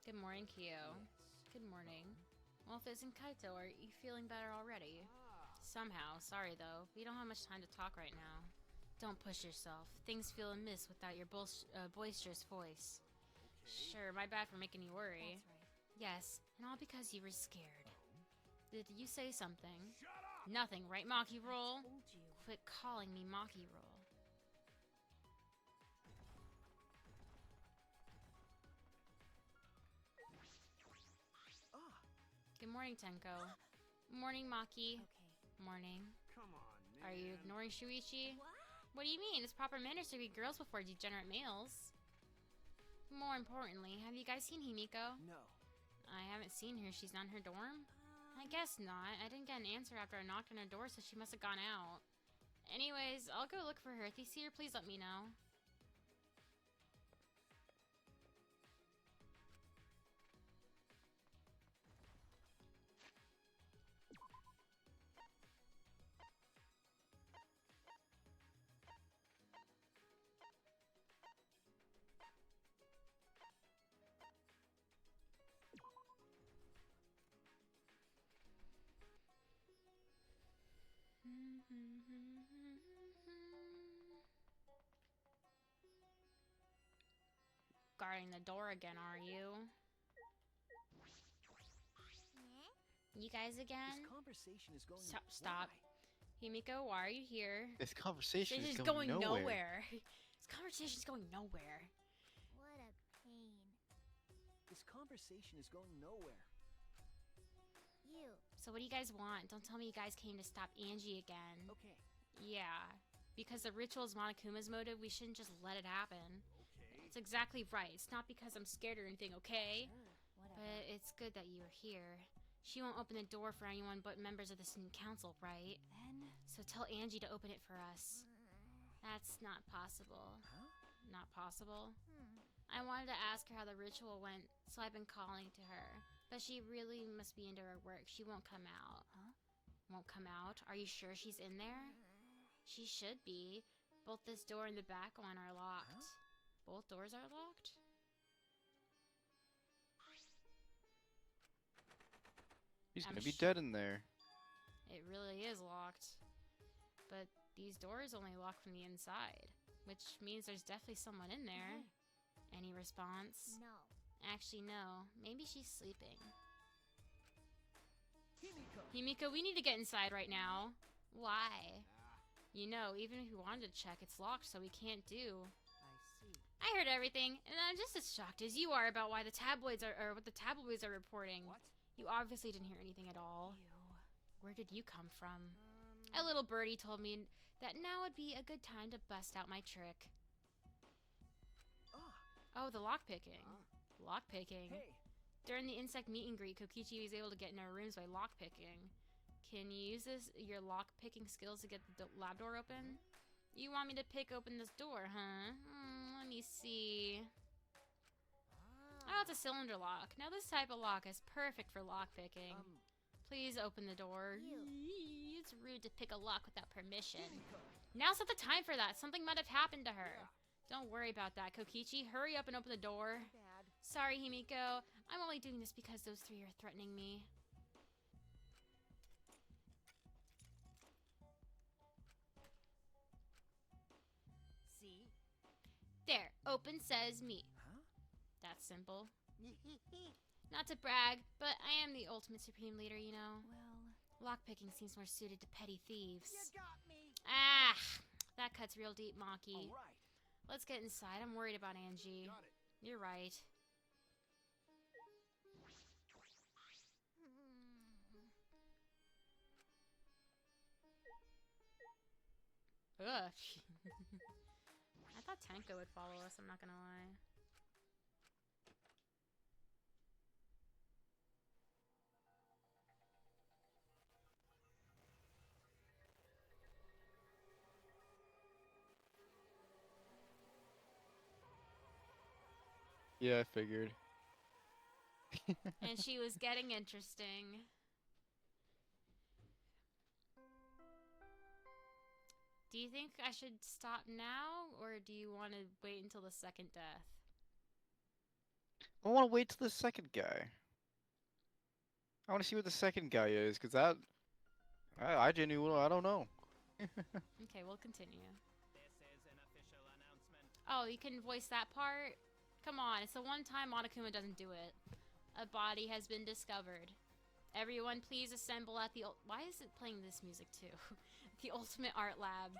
Good morning, Kyo. Good morning. Well, if it isn't Kaito, are you feeling better already? Somehow. Sorry, though. We don't have much time to talk right now. Don't push yourself. Things feel amiss without your boisterous voice. Sure, my bad for making you worry. Yes, and all because you were scared. Did you say something? Nothing, right, Maki Roll? Quit calling me Maki Roll. Good morning, Tenko. Morning, Maki. Morning. Come on, man. Are you ignoring Shuichi? What do you mean? It's proper manners to greet girls before degenerate males. More importantly, have you guys seen Himiko? No. I haven't seen her. She's not in her dorm? I guess not. I didn't get an answer after I knocked on her door, so she must have gone out. Anyways, I'll go look for her. If you see her, please let me know. Guarding the door again, are you? You guys again? This conversation is going. Stop. Himiko, why are you here? This conversation This is going nowhere. This conversation's going nowhere. What a pain. This conversation is going nowhere. You. So what do you guys want? Don't tell me you guys came to stop Angie again. Okay. Yeah. Because the ritual is Monokuma's motive, we shouldn't just let it happen. It's exactly right. It's not because I'm scared or anything, okay? But it's good that you're here. She won't open the door for anyone but members of the student council, right? Then? So tell Angie to open it for us. That's not possible. Huh? Not possible? I wanted to ask her how the ritual went, so I've been calling to her. But she really must be into her work. She won't come out. Huh? Won't come out? Are you sure she's in there? She should be. Both this door and the back one are locked. Huh? Both doors are locked? He's I'm gonna be dead in there. It really is locked. But these doors only lock from the inside, which means there's definitely someone in there. Any response? No. Actually, no. Maybe she's sleeping. Himiko. Himiko, we need to get inside right now. Why? You know, even if we wanted to check, it's locked, so we can't do. I see. I heard everything, and I'm just as shocked as you are about why the tabloids are, or what the tabloids are reporting. What? You obviously didn't hear anything at all. Where did you come from? A little birdie told me that now would be a good time to bust out my trick. Oh, the lockpicking. Lockpicking. Hey. During the insect meet and greet, Kokichi was able to get into our rooms by lockpicking. Can you use your lockpicking skills to get the lab door open? You want me to pick open this door, huh? Let me see. Oh, it's a cylinder lock. Now this type of lock is perfect for lockpicking. Please open the door. It's rude to pick a lock without permission. Now's not the time for that. Something might have happened to her. Don't worry about that, Kokichi. Hurry up and open the door. Sorry, Himiko. I'm only doing this because those three are threatening me. See? There. Open says me. Huh? That's simple. Not to brag, but I am the ultimate supreme leader, you know. Well, Lockpicking seems more suited to petty thieves. You got me. Ah! That cuts real deep, Maki. All right. Let's get inside. I'm worried about Angie. Got it. You're right. Ugh. I thought Tenko would follow us, I'm not gonna lie. Yeah, I figured. And she was getting interesting. Do you think I should stop now, or do you want to wait until the second death? I want to wait till the second guy. I want to see what the second guy is, because that... I genuinely... I don't know. Okay, we'll continue. Oh, you can voice that part? Come on, it's the one time Monokuma doesn't do it. A body has been discovered. Everyone please assemble at the... Why is it playing this music too? The Ultimate Art Lab.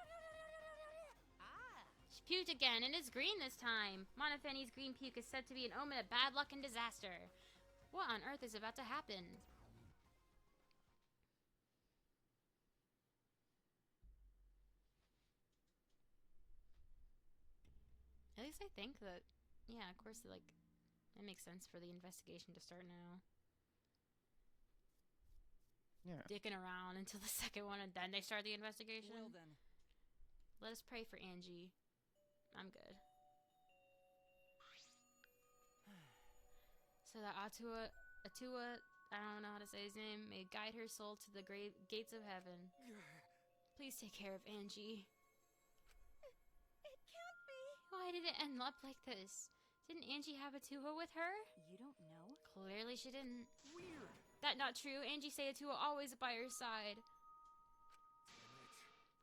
She puked again, and it's green this time. Monofeni's green puke is said to be an omen of bad luck and disaster. What on earth is about to happen? At least I think that, yeah, of course, like, it makes sense for the investigation to start now. Yeah. Dicking around until the second one, and then they start the investigation. Well then. Let us pray for Angie. I'm good. So that Atua, I don't know how to say his name, may guide her soul to the great gates of heaven. Please take care of Angie. It can't be. Why did it end up like this? Didn't Angie have Atua with her? You don't know? Clearly she didn't. Weird. That not true. Angie say Atua always by her side.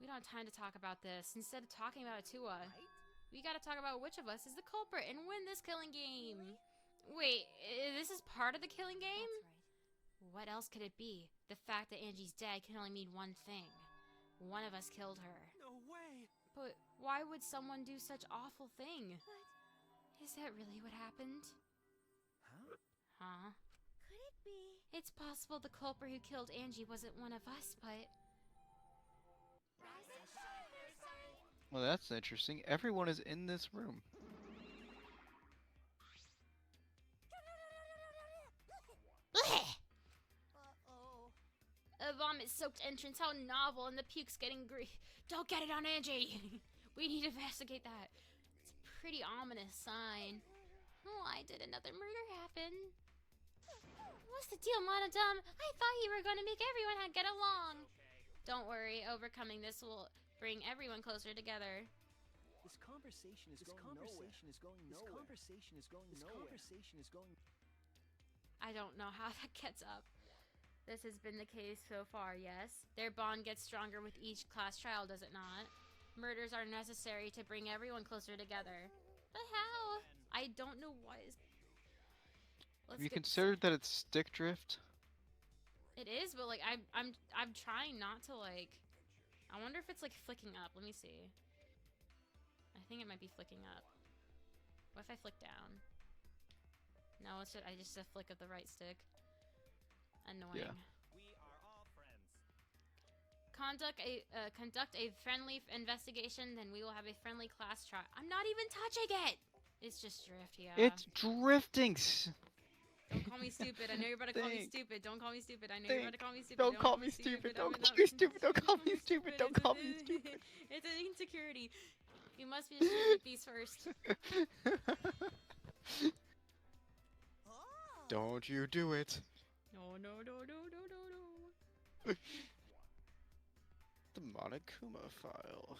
We don't have time to talk about this. Instead of talking about Atua, we gotta talk about which of us is the culprit and win this killing game. Wait, this is part of the killing game? That's right. What else could it be? The fact that Angie's dead can only mean one thing. One of us killed her. No way. But why would someone do such awful thing? But Is that really what happened? Huh? Huh? could it be? It's possible the culprit who killed Angie wasn't one of us, but... Well, that's interesting. Everyone is in this room. Uh-oh. A vomit-soaked entrance, how novel, and the puke's getting Don't get it on Angie! We need to investigate that. It's a pretty ominous sign. Why did another murder happen? What's the deal, Monodum? I thought you were going to make everyone get along. Don't worry, overcoming this will bring everyone closer together. This conversation is going nowhere. This conversation is going nowhere. I don't know how that gets up. This has been the case so far, yes. Their bond gets stronger with each class trial, does it not? Murders are necessary to bring everyone closer together. But how? I don't know why. Have you considered that it's stick drift? It is, but like I'm trying not to like. I wonder if it's like flicking up. Let me see. I think it might be flicking up. What if I flick down? No, it's just a flick of the right stick. Annoying. Yeah. We are all friends. Conduct a friendly investigation, then we will have a friendly class trial. I'm not even touching it. It's just drift, yeah. It's drifting. Don't call me stupid. I know you're about to call me stupid. Don't call me stupid. I know you're about to call me stupid. Don't call me stupid. Don't call me stupid. Don't call me stupid. Don't call me stupid. It's an insecurity. You must be distribute these first. Don't you do it. No. The Monokuma file.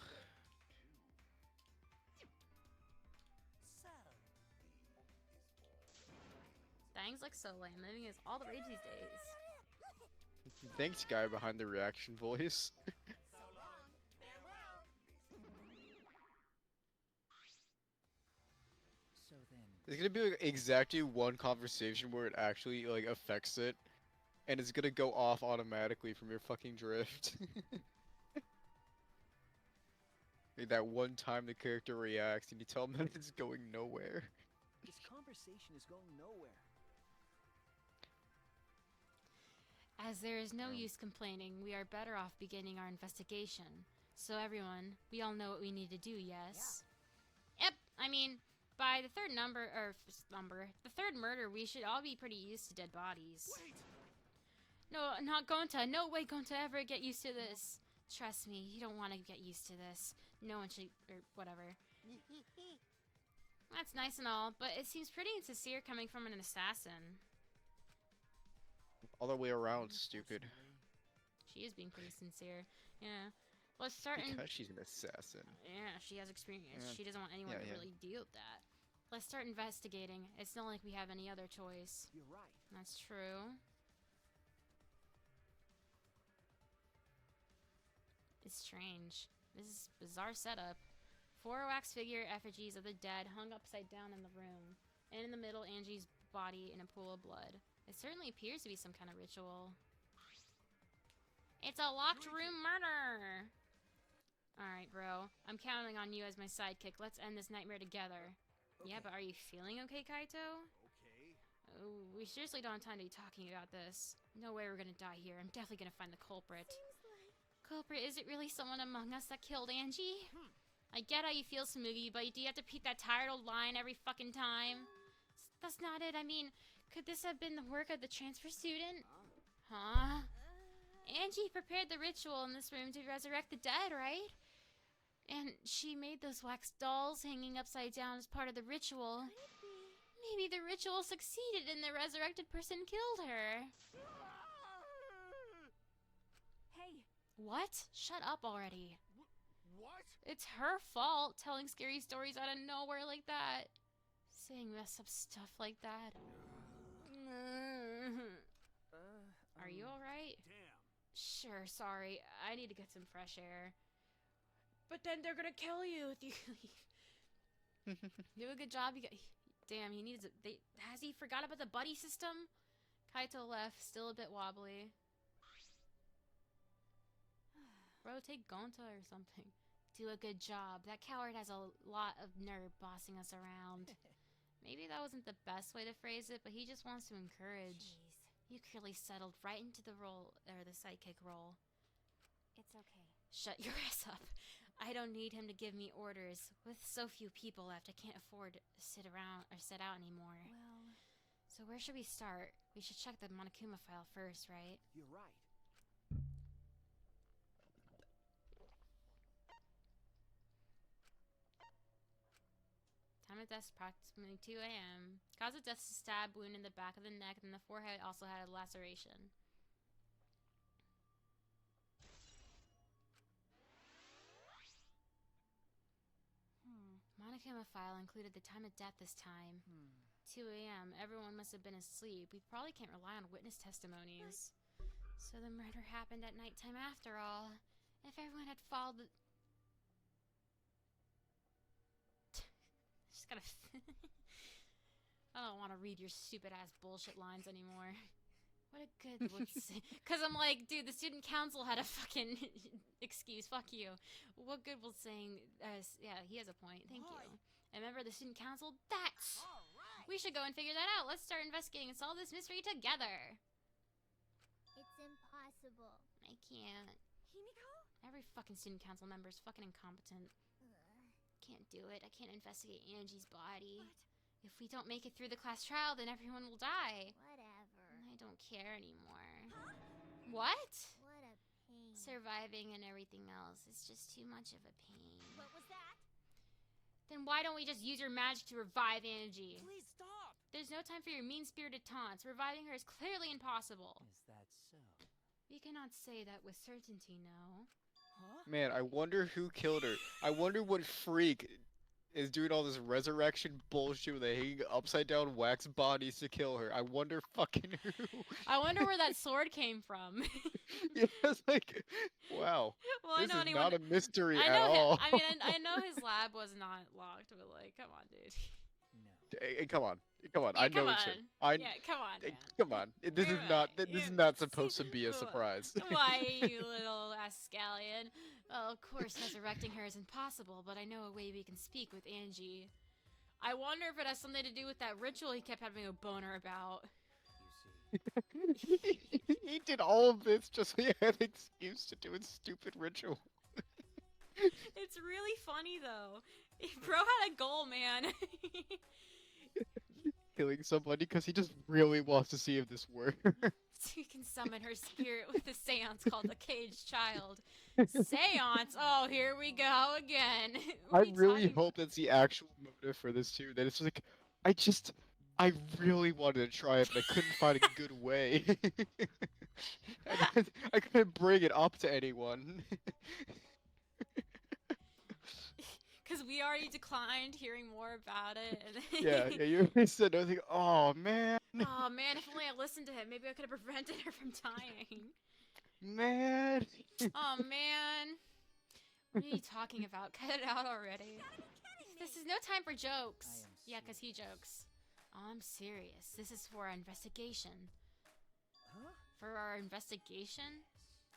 Things like so lame. Living is all the rage these days. Thanks, guy behind the reaction voice. So then, There's gonna be like exactly one conversation where it actually like affects it, and it's gonna go off automatically from your fucking drift. Like that one time the character reacts and you tell them that it's going nowhere. This conversation is going nowhere. As there is no use complaining, we are better off beginning our investigation. So everyone, we all know what we need to do, yes? Yep, I mean, by the third the third murder, we should all be pretty used to dead bodies. Wait. No, not Gonta. No way Gonta ever get used to this. Trust me, you don't want to get used to this. No one should, or whatever. That's nice and all, but it seems pretty insincere coming from an assassin. Other way around, stupid. She is being pretty sincere. Yeah. Let's start Because she's an assassin. Yeah, she has experience. Yeah. She doesn't want anyone to Yeah. really deal with that. Let's start investigating. It's not like we have any other choice. You're right. That's true. It's strange. This is a bizarre setup. 4 wax figure effigies of the dead hung upside down in the room. And in the middle, Angie's body in a pool of blood. It certainly appears to be some kind of ritual. It's a locked room murder! Alright, bro. I'm counting on you as my sidekick. Let's end this nightmare together. Okay. Yeah, but are you feeling okay, Kaito? Okay. Oh, we seriously don't have time to be talking about this. No way we're gonna die here. I'm definitely gonna find the culprit. Seems like Culprit, is it really someone among us that killed Angie? I get how you feel, Smoogie, but do you have to repeat that tired old line every fucking time? That's not it. I mean, could this have been the work of the transfer student? Huh? Angie prepared the ritual in this room to resurrect the dead, right? And she made those wax dolls hanging upside down as part of the ritual. could it be? Maybe the ritual succeeded and the resurrected person killed her. Hey, What? Shut up already. What? It's her fault telling scary stories out of nowhere like that. Saying messed up stuff like that. Are you alright? Damn. Sure, sorry. I need to get some fresh air. But then they're gonna kill you if you leave. Do a good job. You got. Damn, he needs. Has he forgot about the buddy system? Kaito left, still a bit wobbly. Bro, take Gonta or something. Do a good job. That coward has a lot of nerve bossing us around. Maybe that wasn't the best way to phrase it, but he just wants to encourage. jeez. You clearly settled right into the role, or the sidekick role. It's okay. Shut your ass up. I don't need him to give me orders. With so few people left, I can't afford to sit around or sit out anymore. Well, So where should we start? We should check the Monokuma file first, right? You're right. Time of death is approximately 2 a.m. Cause of death is a stab wound in the back of the neck, and the forehead also had a laceration. Monokuma file included the time of death this time. 2 a.m. Everyone must have been asleep. We probably can't rely on witness testimonies. So the murder happened at nighttime after all. If everyone had followed the... Just gotta... I don't want to read your stupid ass bullshit lines anymore. What a good would say. Because I'm like, dude, the student council had a fucking excuse. Fuck you. What good will saying... yeah, he has a point. Thank you. And remember the student council? That's... We should go and figure that out. Let's start investigating and solve this mystery together. it's impossible. I can't. Himiko? Every fucking student council member is fucking incompetent. Can't do it. I can't investigate Angie's body. If we don't make it through the class trial, then everyone will die. Whatever. I don't care anymore. What? What a pain. Surviving and everything else is just too much of a pain. What was that? Then why don't we just use your magic to revive Angie? Please stop! There's no time for your mean-spirited taunts. Reviving her is clearly impossible. Is that so? We cannot say that with certainty, no. Huh? Man, I wonder who killed her. I wonder what freak is doing all this resurrection bullshit with hanging upside down wax bodies to kill her. I wonder fucking who. I wonder where that sword came from. Yeah, it's like, wow. Well, This I know is anyone. not a mystery I at know. all. I mean, I know his lab was not locked, but like, come on, dude. No. Hey, come on. Come on. Yeah, I know come it's him. on. Yeah, come on, Hey, man. come on. This is Come not. on. This is Yeah, not supposed to be a surprise. Why, you little rascallion? Well, of course, resurrecting her is impossible, but I know a way we can speak with Angie. I wonder if it has something to do with that ritual he kept having a boner about. You see. He did all of this just so he had an excuse to do his stupid ritual. It's really funny, though. Bro had a goal, man. Killing somebody because he just really wants to see if this works. So you can summon her spirit with a seance called the Caged Child. Seance? Oh, here we go again. What I are you really talking hope that's the actual motive for this too. That it's like, I really wanted to try it, but I couldn't find a good way. I couldn't bring it up to anyone. Because we already declined hearing more about it. And Yeah, you said nothing. Oh man, oh man, if only I listened to him, maybe I could have prevented her from dying. man. Oh man. What are you talking about? Cut it out already. This is no time for jokes. Yeah, because he jokes. Oh, I'm serious. This is for our investigation. Huh? For our investigation?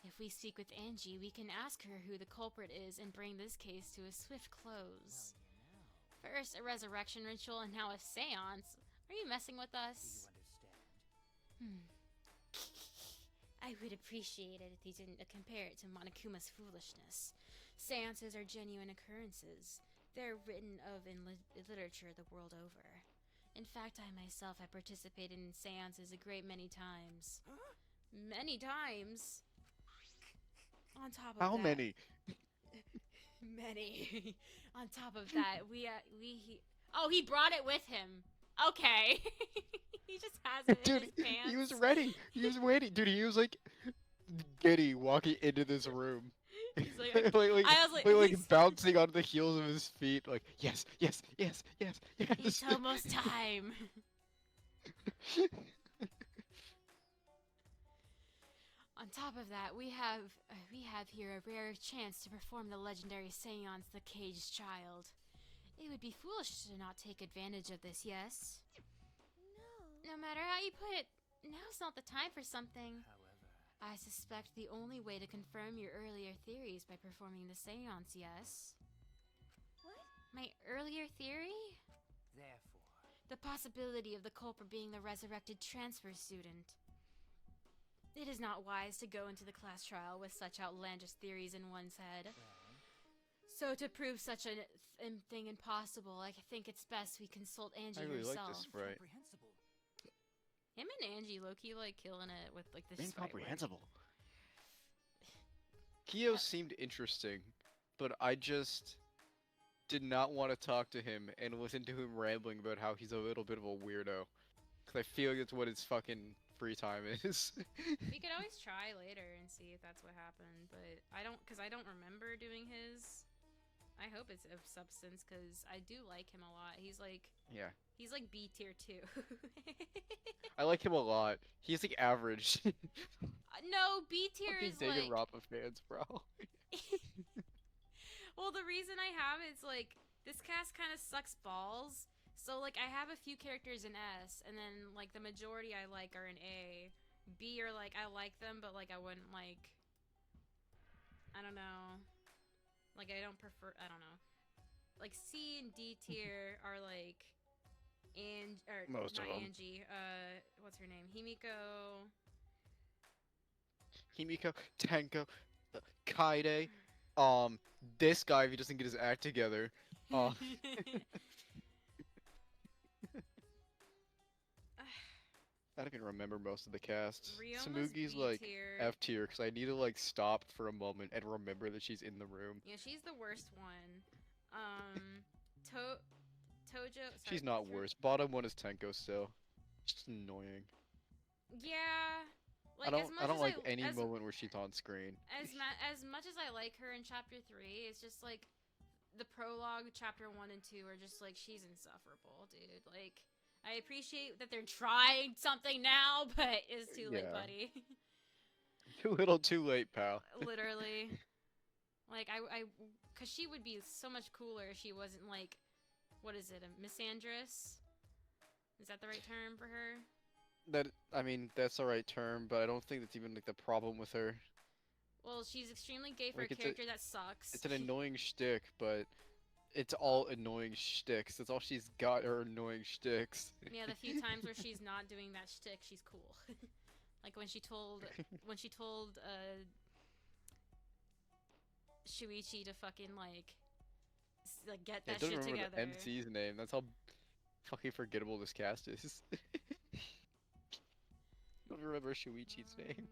If we speak with Angie, we can ask her who the culprit is and bring this case to a swift close. First, a resurrection ritual, and now a seance. Are you messing with us? I would appreciate it if you didn't compare it to Monokuma's foolishness. Seances are genuine occurrences. They're written of in literature the world over. In fact, I myself have participated in seances a great many times. Huh? Many times? On top of How that, many? many. On top of that, he brought it with him. Okay. He just has it in Dude, his pants. he was ready. He was waiting. Dude, he was like giddy walking into this room. He's like, like, I was like, he's- bouncing on the heels of his feet, like yes, yes, yes, yes, yes. It's almost time. On top of that, we have here a rare chance to perform the legendary seance, the Caged Child. It would be foolish to not take advantage of this, yes? No. No matter how you put it, now's not the time for something. However, I suspect the only way to confirm your earlier theories by performing the seance, yes? What? My earlier theory? therefore, The possibility of the culprit being the resurrected transfer student. It is not wise to go into the class trial with such outlandish theories in one's head. well, So to prove such a thing impossible, I think it's best we consult Angie I really like herself. this sprite. comprehensible. Him and Angie, low-key, like, killing it with, like, this sprite work. Incomprehensible. Kyo seemed interesting, but I just did not want to talk to him and listen to him rambling about how he's a little bit of a weirdo. Because I feel like that's what his fucking free time is. We could always try later and see if that's what happened, but I don't remember doing his. I hope it's of substance, because I do like him a lot. He's like B tier too. I like him a lot. He's like average. No, B tier Fucking is like. Danganronpa fans, bro. Well, the reason I have is like this cast kind of sucks balls. So like I have a few characters in S, and then like the majority I like are in A. B are like I like them, but like I wouldn't like. I don't know. Like I don't prefer. I don't know. Like C and D tier are like, Most of not them. Angie. What's her name? Himiko. Himiko, Tenko, Kaide, this guy if he doesn't get his act together. I don't even remember most of the cast. Ryoma's Samugi's B like tier. F tier because I need to like stop for a moment and remember that she's in the room. Yeah, she's the worst one. Tojo. Sorry, She's not what's her- worse. Bottom one is Tenko still. She's annoying. Yeah. Like, I don't like any as, moment where she's on screen. As much as I like her in chapter 3, it's just like the prologue, chapter 1 and 2 are just like she's insufferable, dude. Like I appreciate that they're trying something now, but it's too late, Yeah. buddy. Too little, too late, pal. Literally. Like cause she would be so much cooler if she wasn't like, what is it, a misandrous? Is that the right term for her? I mean, that's the right term, but I don't think that's even like the problem with her. Well, she's extremely gay for Like, a it's a- character that sucks. It's an annoying shtick, but it's all annoying shticks. That's all she's got are annoying shticks. Yeah, the few times where she's not doing that shtick, she's cool. Like when she told Shuichi to fucking like get Yeah, I that don't shit remember together. the MC's name. That's how fucking forgettable this cast is. don't remember Shuichi's name.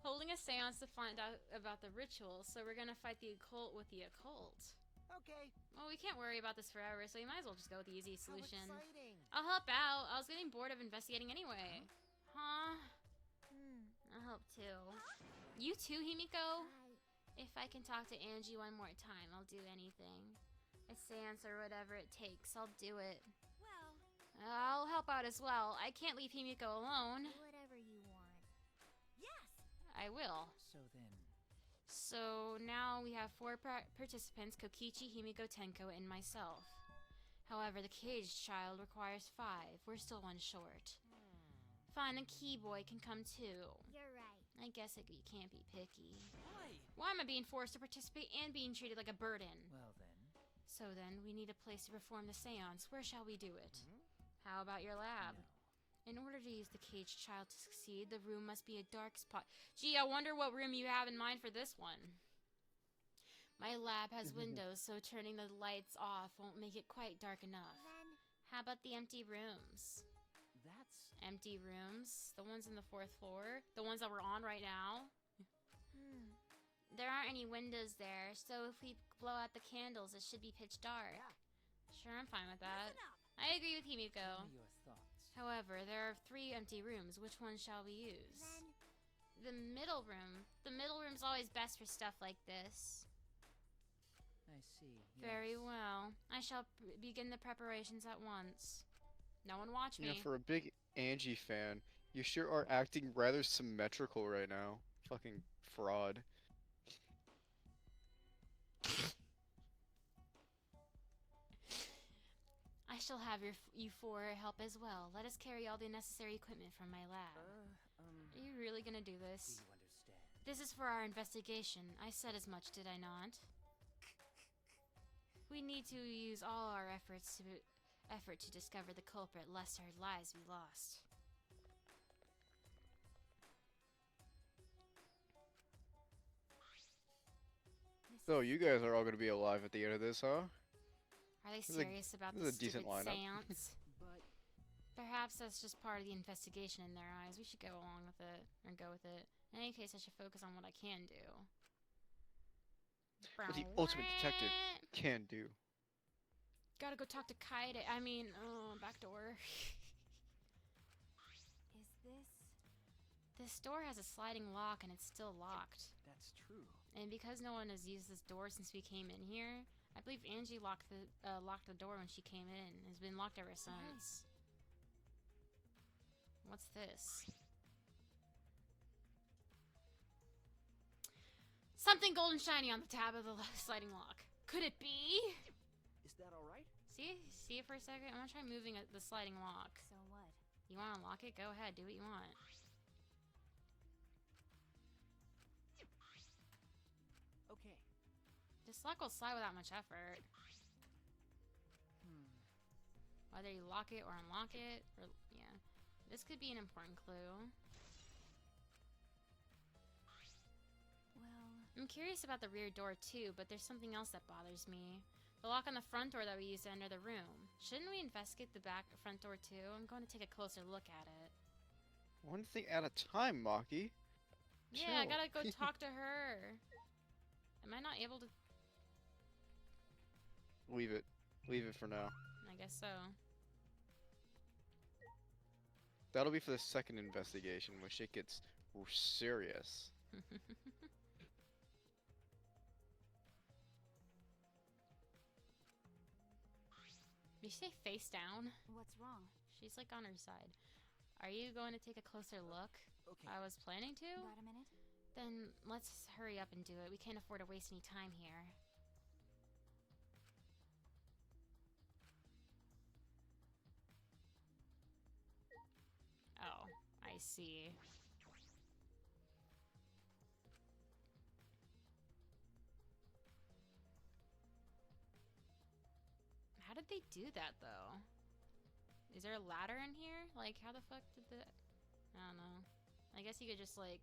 Holding a seance to find out about the ritual, so we're gonna fight the occult with the occult. Okay. Well, we can't worry about this forever, so you might as well just go with the easy solution. How exciting. I'll help out. I was getting bored of investigating anyway. Huh? I'll help too. You too, Himiko? If I can talk to Angie one more time, I'll do anything. A seance or whatever it takes, I'll do it. Well, I'll help out as well. I can't leave Himiko alone. whatever you want. Yes! I will. So then, So now we have 4 participants, Kokichi, Himiko, Tenko, and myself. However, the caged child requires 5. We're still 1 short. Fine, the key boy can come too. You're right. I guess you can't be picky. why? Why am I being forced to participate and being treated like a burden? Well then. So then, we need a place to perform the seance. Where shall we do it? How about your lab? No. In order to use the caged child to succeed, the room must be a dark spot. Gee, I wonder what room you have in mind for this one. My lab has windows, so turning the lights off won't make it quite dark enough. Then, How about the empty rooms? That's Empty rooms? The ones on the 4th floor? The ones that we're on right now? There aren't any windows there, so if we blow out the candles, it should be pitch dark. Sure, I'm fine with that. listen up. I agree with Himiko. what are your thoughts? However, there are 3 empty rooms. Which one shall we use? Then, The middle room. The middle room's always best for stuff like this. I see. Very yes. well. I shall begin the preparations at once. No one watch You know, me. for a big Angie fan, you sure are acting rather symmetrical right now. Fucking fraud. I shall have you 4 help as well. Let us carry all the necessary equipment from my lab. Are you really gonna do Do this? you understand? This is for our investigation. I said as much, did I not? We need to use all our effort to discover the culprit, lest our lives be lost. So you guys are all gonna be alive at the end of this, huh? Are they This is a- serious about this this is a decent stupid lineup. seance? But Perhaps that's just part of the investigation in their eyes. We should go along with it, or go with it. In any case, I should focus on what I can do. What the ultimate detective can do. Gotta go talk to Kaede. I mean, back door. Is this... This door has a sliding lock and it's still locked. that's true. And because no one has used this door since we came in here, I believe Angie locked the door when she came in. It's been locked ever since. What's this? Something golden shiny on the tab of the sliding lock. Could it be? Is that all right? See it for a second? I'm gonna try moving the sliding lock. So what? You wanna unlock it? Go ahead, do what you want. Okay. This lock will slide without much effort. Whether you lock it or unlock it, or yeah. This could be an important clue. Well... I'm curious about the rear door too, but there's something else that bothers me. The lock on the front door that we used to enter the room. Shouldn't we investigate the front door too? I'm going to take a closer look at it. One thing at a time, Maki. Yeah, I Chill. gotta go talk to her. Am I not able to? Leave it. Leave it for now. I guess so. That'll be for the second investigation, when shit gets serious. Did she say face down? What's wrong? She's like on her side. Are you going to take a closer look? Okay. I was planning to. Got a minute? Then let's hurry up and do it. We can't afford to waste any time here. Oh, I see. How did they do that, though? Is there a ladder in here? Like, how the fuck did the... I don't know. I guess you could just, like...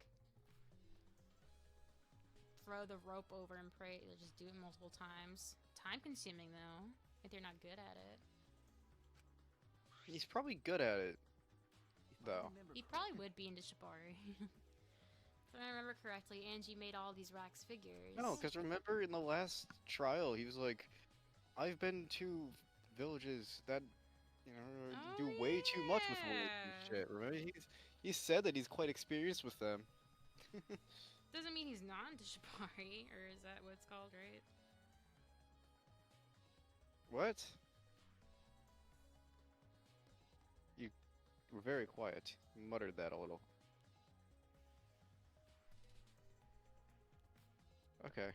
throw the rope over and pray, or just do it multiple times. Time consuming though, if you're not good at it. He's probably good at it. though. He probably would be into Shibari. If I remember correctly, Angie made all these wax figures. No, because remember in the last trial, he was like, I've been to villages that, you know, do way too much with wood and shit. Remember, he said that he's quite experienced with them. Doesn't mean he's not into Shibari, or is that what it's called, right? What? You were very quiet. You muttered that a little. Okay.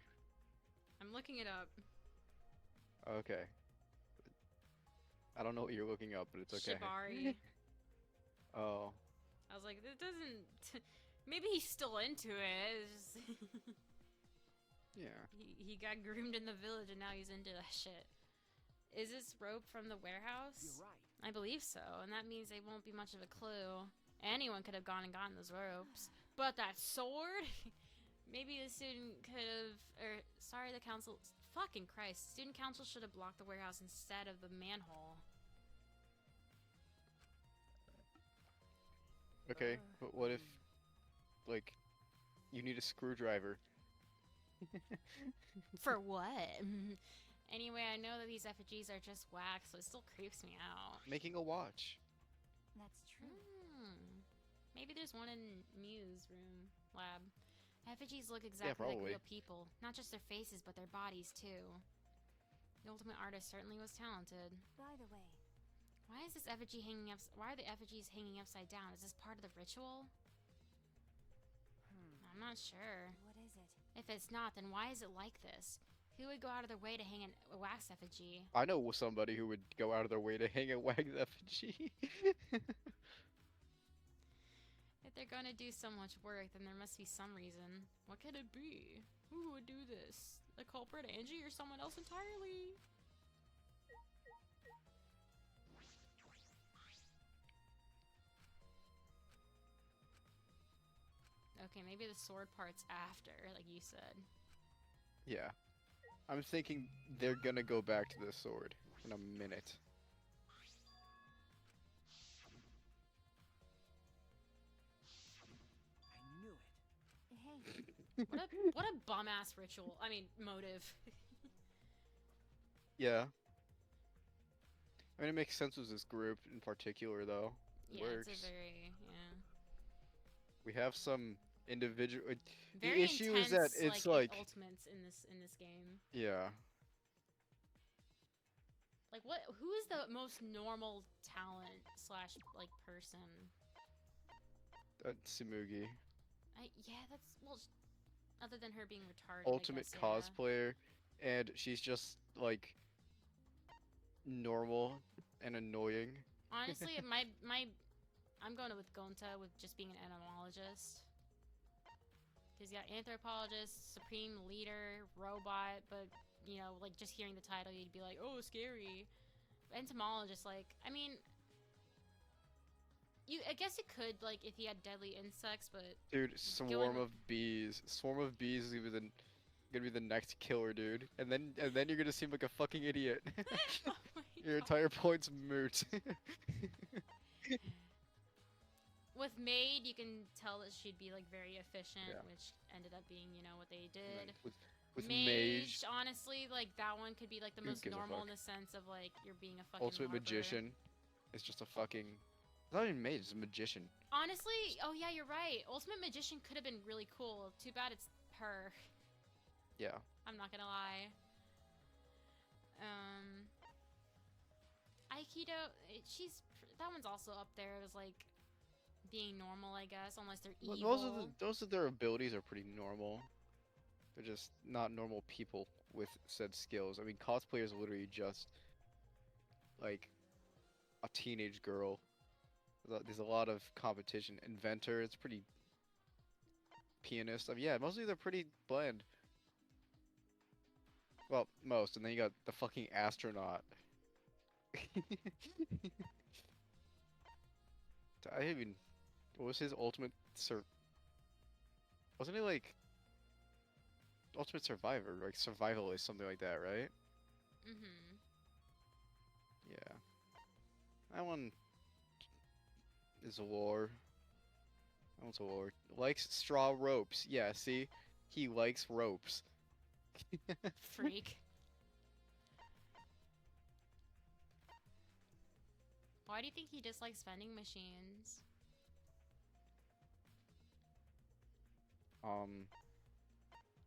I'm looking it up. Okay. I don't know what you're looking up, but it's okay. Shibari. Oh. I was like, it doesn't. Maybe he's still into it. It's just Yeah. he got groomed in the village and now he's into that shit. Is this rope from the warehouse? You're right. I believe so, and that means they won't be much of a clue. Anyone could have gone and gotten those ropes. But that sword? Maybe the student could have, sorry, the council, fucking Christ, student council should have blocked the warehouse instead of the manhole. Okay, but what if, like, you need a screwdriver? For what? Anyway, I know that these effigies are just wax, so it still creeps me out. Making a watch. That's true. Maybe there's one in Mew's room, lab. Effigies look exactly like probably. real people. Not just their faces, but their bodies, too. The ultimate artist certainly was talented. By the way, Why is this effigy hanging up? Why are the effigies hanging upside down? Is this part of the ritual? I'm not sure. what is it? If it's not, then why is it like this? Who would go out of their way to hang a wax effigy? I know somebody who would go out of their way to hang a wax effigy. If they're gonna do so much work, then there must be some reason. What could it be? Who would do this? The culprit, Angie, or someone else entirely? Okay, maybe the sword part's after, like you said. Yeah. I'm thinking they're gonna go back to the sword in a minute. I knew it. Hey, What a bum ass ritual. I mean, motive. Yeah. I mean, it makes sense with this group in particular, though. It Yeah, works. it's a very We have some individual. very The issue is that intense, it's like, ultimates in this game. yeah. Like what? Who is the most normal talent slash like person? Tsumugi. Yeah, that's well. Other than her being retarded. Ultimate I guess, yeah. cosplayer, and she's just like normal and annoying. Honestly, I'm going with Gonta with just being an entomologist. Because you got anthropologist, supreme leader, robot, but you know, like just hearing the title, you'd be like, oh, scary. Entomologist, like, I mean, I guess you could, like, if he had deadly insects, but Dude, swarm of bees. Swarm of bees is gonna be the next killer, dude. And then you're gonna seem like a fucking idiot. Oh my Your God. entire point's moot. With Maid, you can tell that she'd be like very efficient, Yeah. which ended up being, you know, what they And did. then with Mage, honestly, like that one could be like the Who most gives a normal fuck? in the sense of like you're being a fucking Ultimate harper. Magician is just a fucking. It's not even Mage, it's a magician. Honestly, oh yeah, you're right. Ultimate Magician could have been really cool. Too bad it's her. Yeah. I'm not gonna lie. Aikido, that one's also up there as like being normal, I guess, unless they're Well, evil. those of their abilities are pretty normal. They're just not normal people with said skills. I mean, cosplay is literally just like a teenage girl. There's a lot of competition. Inventor, it's pretty. Pianist, I mean, yeah, mostly they're pretty bland. Well, most, and then you got the fucking astronaut. I even. What was his ultimate Wasn't he like Ultimate Survivor, like survivalist, something like that, right? Mm-hmm. Yeah. That one Is a war. What's a war? Likes straw ropes. Yeah, see? He likes ropes. Freak. Why do you think he dislikes vending machines?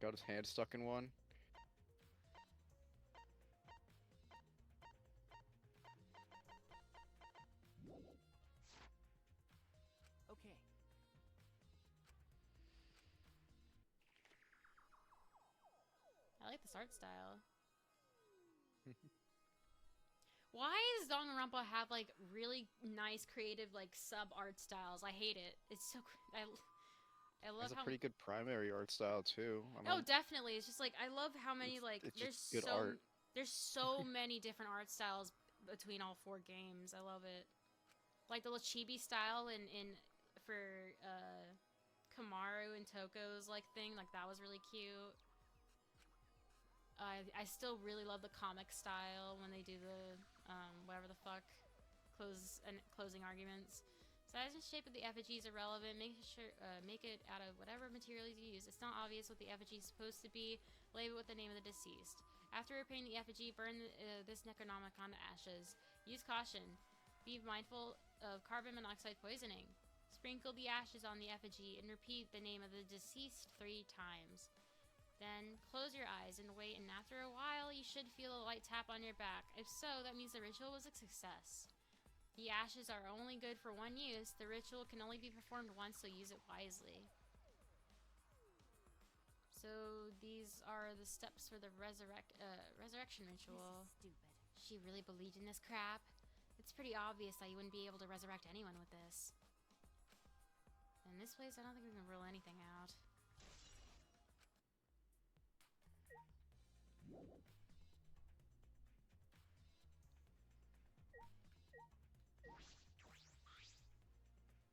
Got his hand stuck in one. Okay. I like this art style. Why does Danganronpa have like really nice creative like sub art styles? I hate it. It's so I love It's a how pretty good primary art style too. Oh, definitely. It's just like I love how many like it's there's just good so art. there's so many different art styles between all 4 games. I love it. Like the little chibi style in for Kamaru and Toko's like thing, like that was really cute. I still really love the comic style when they do the whatever the fuck closing arguments. Size and shape of the effigy is irrelevant. Make it out of whatever material you use. It's not obvious what the effigy is supposed to be. Label it with the name of the deceased. After repairing the effigy, burn this Necronomicon to ashes. Use caution. Be mindful of carbon monoxide poisoning. Sprinkle the ashes on the effigy and repeat the name of the deceased 3 times. Then close your eyes and wait, and after a while you should feel a light tap on your back. If so, that means the ritual was a success. The ashes are only good for 1 use. The ritual can only be performed once, so use it wisely. So these are the steps for the resurrection ritual. This is stupid. She really believed in this crap? It's pretty obvious that you wouldn't be able to resurrect anyone with this. In this place, I don't think we can rule anything out.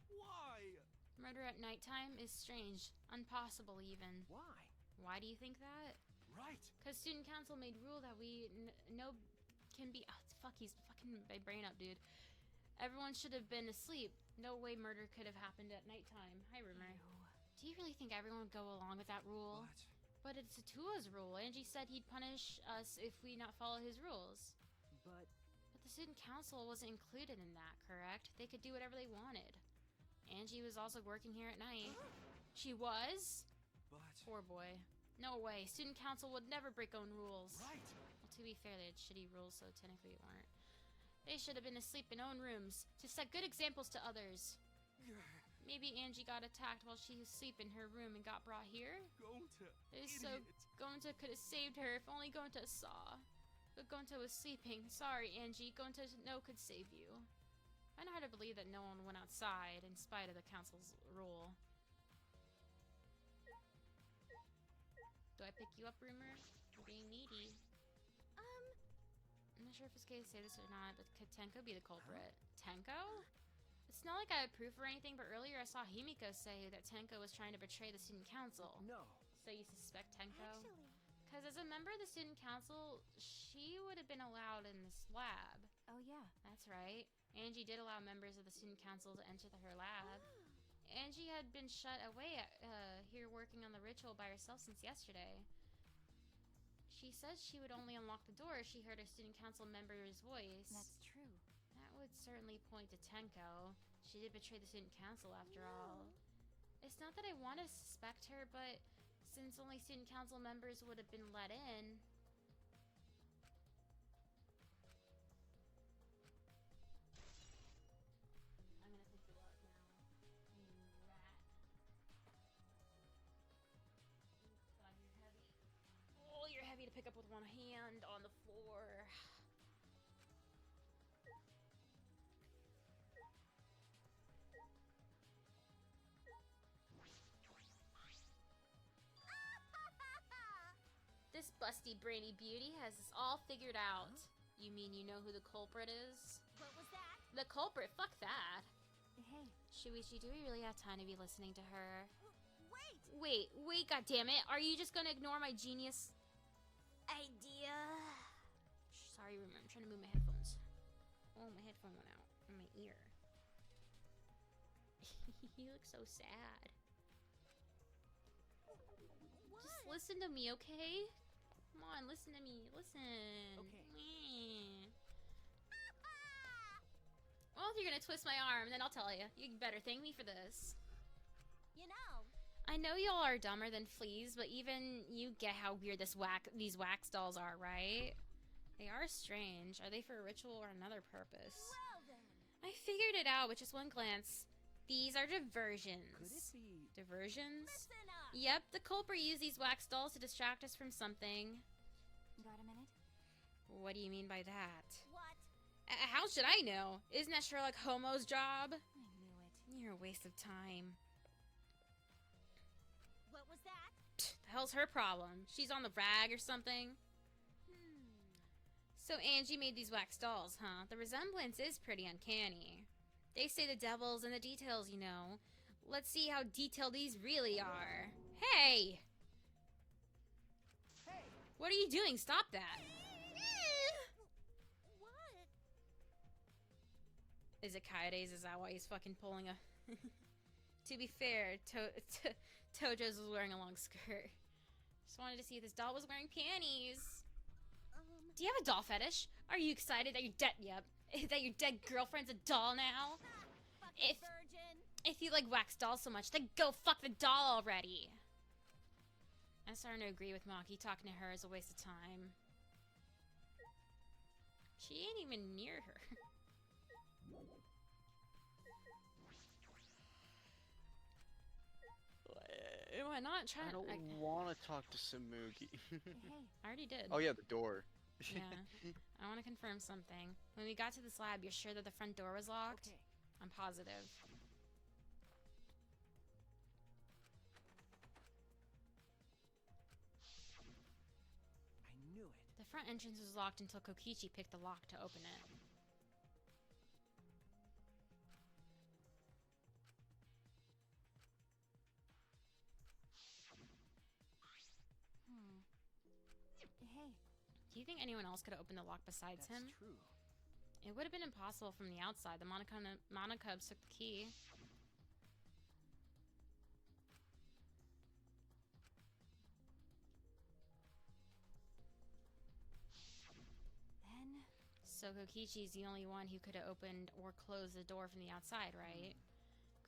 Why? Murder at nighttime is strange. Impossible, even. Why? Why do you think that? Right. Because student council made rule that we no can be... Oh, fuck, he's fucking my brain up, dude. Everyone should have been asleep. No way murder could have happened at nighttime. Hi, Rumor. Do you really think everyone would go along with that rule? But But it's Atua's rule. Angie said he'd punish us if we not follow his rules. But But the student council wasn't included in that, correct? They could do whatever they wanted. Angie was also working here at night. She was? Poor boy. No way. Student council would never break own rules. Right. Well, to be fair, they had shitty rules, so technically it weren't. They should have been asleep in own rooms to set good examples to others. Maybe Angie got attacked while she was asleep in her room and got brought here? Gonta. It's so Gonta could have saved her if only Gonta saw. But Gonta was sleeping. Sorry, Angie. Gonta could save you. I know how to believe that no one went outside in spite of the council's rule. Do I pick you up, Rumor? You're being needy. I'm not sure if it's okay to say this or not, but could Tenko be the culprit? Tenko? It's not like I approve or anything, but earlier I saw Himiko say that Tenko was trying to betray the student council. no. So you suspect Tenko? Actually, Because as a member of the student council, she would have been allowed in this lab. Oh yeah. That's right. Angie did allow members of the student council to enter her lab. Angie had been shut away here working on the ritual by herself since yesterday. She says she would only unlock the door if she heard a student council member's voice. That's true. That would certainly point to Tenko. She did betray the student council after all. It's not that I want to suspect her, but since only student council members would have been let in... I'm gonna pick you up now, you rat. God, you're heavy. Oh, you're heavy to pick up with one hand on the floor. This busty brainy beauty has this all figured out. You mean you know who the culprit is? what was that? The culprit? Fuck that. Hey, Shuichi, do we really have time to be listening to her? Wait! Wait, goddammit. Are you just gonna ignore my genius idea? Sorry, Rumor, I'm trying to move my headphones. Oh, my headphone went out in my ear. You look so sad. What? Just listen to me, okay? Come on, listen to me. Listen. Okay. Meh. Well, if you're gonna twist my arm, then I'll tell you. You better thank me for this. You know, I know y'all are dumber than fleas, but even you get how weird these wax dolls are, right? They are strange. Are they for a ritual or another purpose? well then. I figured it out with just one glance. These are diversions. Could it be? Diversions? Listen up. Yep, the culprit used these wax dolls to distract us from something. Got a minute? What do you mean by that? What? How should I know? Isn't that Sherlock Holmes' job? I knew it. You're a waste of time. What was that? The hell's her problem? She's on the rag or something? So Angie made these wax dolls, huh? The resemblance is pretty uncanny. They say the devil's in the details, you know. Let's see how detailed these really are. Hey! Hey! What are you doing? Stop that! What? Is it Kaede's? Is that why he's fucking pulling a... To be fair, Tojo's was wearing a long skirt. Just wanted to see if this doll was wearing panties. Do you have a doll fetish? Are you excited that your that your dead girlfriend's a doll now? Fucking virgin. If you like wax dolls so much, then go fuck the doll already. I'm starting to agree with Maki. Talking to her is a waste of time. She ain't even near her. Am I not trying? I don't want to talk to Samugi. Hey, I already did. Oh yeah, the door. Yeah. I want to confirm something. When we got to this lab, you're sure that the front door was locked? Okay. I'm positive. I knew it. The front entrance was locked until Kokichi picked the lock to open it. Hey, Do you think anyone else could have opened the lock besides That's him? true. It would have been impossible from the outside. The Monocubs took the key. then So Kokichi's the only one who could have opened or closed the door from the outside, right?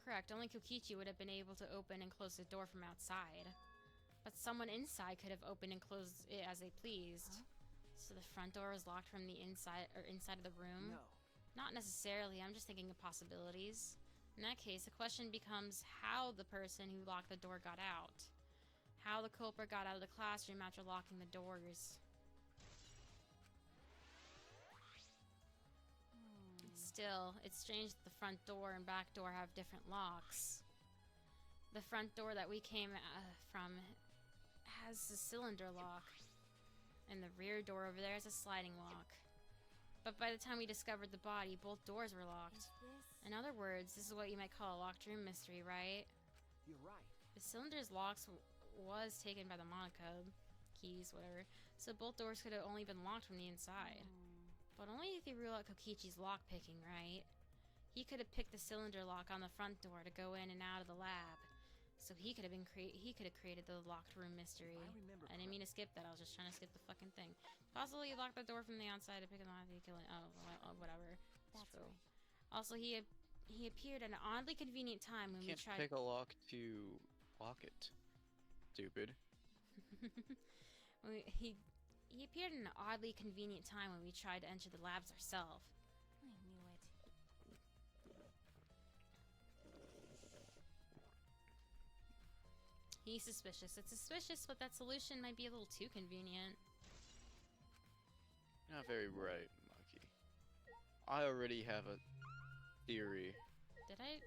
Correct. Only Kokichi would have been able to open and close the door from outside. But someone inside could have opened and closed it as they pleased. Huh? So the front door was locked from the inside or inside of the room? No. Not necessarily. I'm just thinking of possibilities. In that case, the question becomes how the person who locked the door got out. How the culprit got out of the classroom after locking the doors. Still, it's strange that the front door and back door have different locks. The front door that we came from has a cylinder lock. And the rear door over there has a sliding lock. But by the time we discovered the body, both doors were locked. is this? In other words, this is what you might call a locked room mystery, right? You're right. The cylinder's locks was taken by the Monocub. Keys, whatever. So both doors could have only been locked from the inside. But only if you rule out Kokichi's lock picking, right? He could have picked the cylinder lock on the front door to go in and out of the lab. So he could have created the locked room mystery. If I remember I didn't mean to skip that. I was just trying to skip the fucking thing. Possibly he locked the door from the outside to pick him off. He killed. Oh, whatever. That's true. right. Also, he appeared at an oddly convenient time when we Can't tried. pick a lock to lock it. Stupid. He appeared at an oddly convenient time when we tried to enter the labs ourselves. I knew it. He's suspicious. It's suspicious, but that solution might be a little too convenient. Not very bright, Maki. I already have a theory. Did I?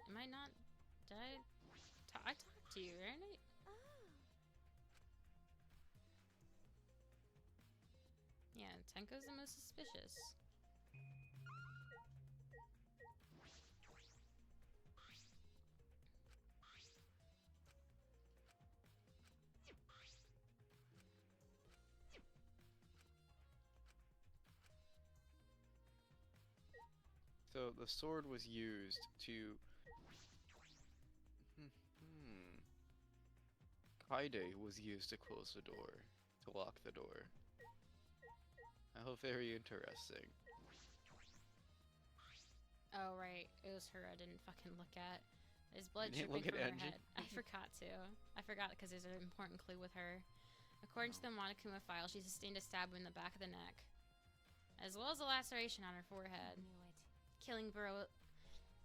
Am I not? Did I? I talked to you, right? Yeah, Tenko's the most suspicious. So the sword was used to Kaide was used to close the door, to lock the door. How very interesting. Oh, right. It was her I didn't fucking look at. There's blood You didn't dripping look from at her Angie? head. I forgot to. I forgot because there's an important clue with her. According to the Monokuma file, she sustained a stab in the back of the neck, as well as a laceration on her forehead. Knew it. Killing blow.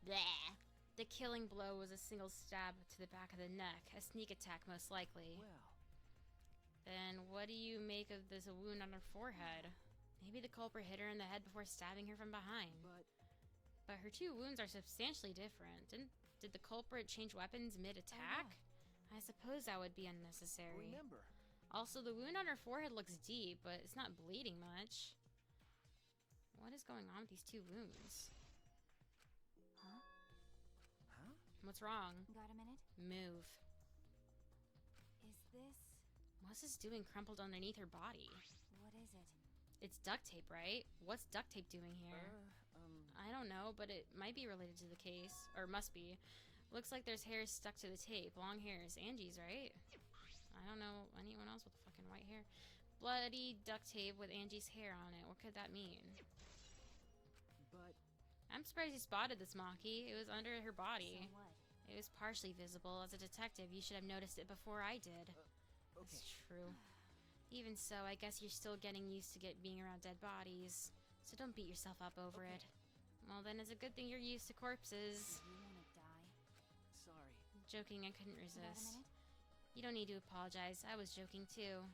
Bleh. The killing blow was a single stab to the back of the neck, a sneak attack most likely. Well, Then what do you make of this wound on her forehead? Maybe the culprit hit her in the head before stabbing her from behind. But her two wounds are substantially different. Did the culprit change weapons mid-attack? I suppose that would be unnecessary. remember, Also, the wound on her forehead looks deep, but it's not bleeding much. What is going on with these two wounds? Huh? What's wrong? Got a minute? Move. Is this... What's this doing crumpled underneath her body? What is it? It's duct tape, right? What's duct tape doing here? I don't know, but it might be related to the case. Or must be. Looks like there's hairs stuck to the tape. Long hairs. Angie's, right? I don't know anyone else with fucking white hair. Bloody duct tape with Angie's hair on it. What could that mean? but I'm surprised you spotted this, Maki. It was under her body. So what? It was partially visible. As a detective, you should have noticed it before I did. okay. That's true. Even so, I guess you're still getting used to being around dead bodies. So don't beat yourself up over it. Well, then it's a good thing you're used to corpses. You wanna die? Sorry. Joking, I couldn't Got a resist. minute? You don't need to apologize. I was joking too.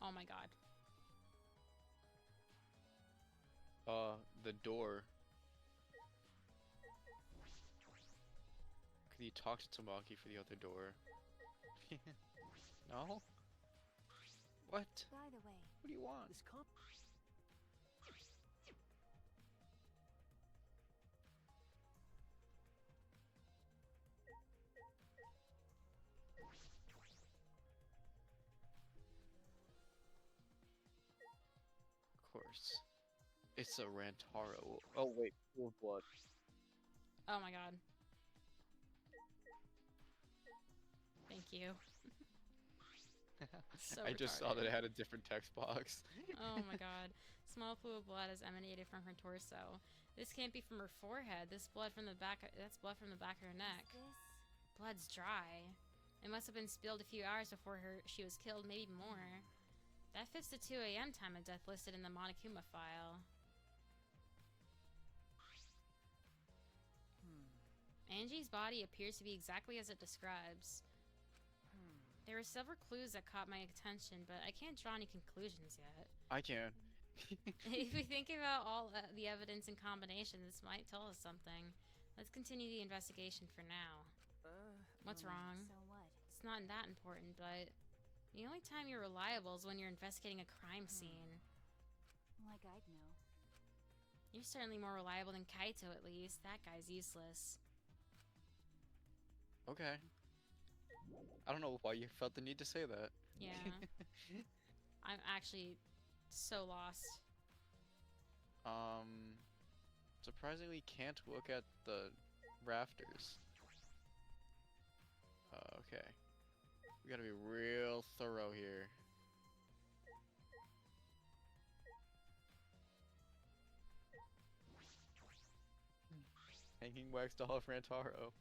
Oh my god. The door. Could you talk to Tamaki for the other door? No? What? By the way, What do you want? This comp. Of course. It's a Rantaro. Oh wait, Pool of Blood. Oh my god. Thank you. So I just saw that it retarded. had a different text box. Oh my god. Small pool of blood has emanated from her torso. This can't be from her forehead. This blood from the back. That's blood from the back of her neck. is this... Blood's dry. It must have been spilled a few hours before she was killed, maybe more. That fits the 2 a.m. time of death listed in the Monokuma file. Angie's body appears to be exactly as it describes. There were several clues that caught my attention, but I can't draw any conclusions yet. I can. If we think about all the evidence in combination, this might tell us something. Let's continue the investigation for now. What's wrong? So what? It's not that important, but the only time you're reliable is when you're investigating a crime scene. Like I'd know. You're certainly more reliable than Kaito, at least. That guy's useless. Okay. I don't know why you felt the need to say that. Yeah. I'm actually so lost. Surprisingly can't look at the rafters. Okay. We gotta be real thorough here. Hanging wax doll of Rantaro.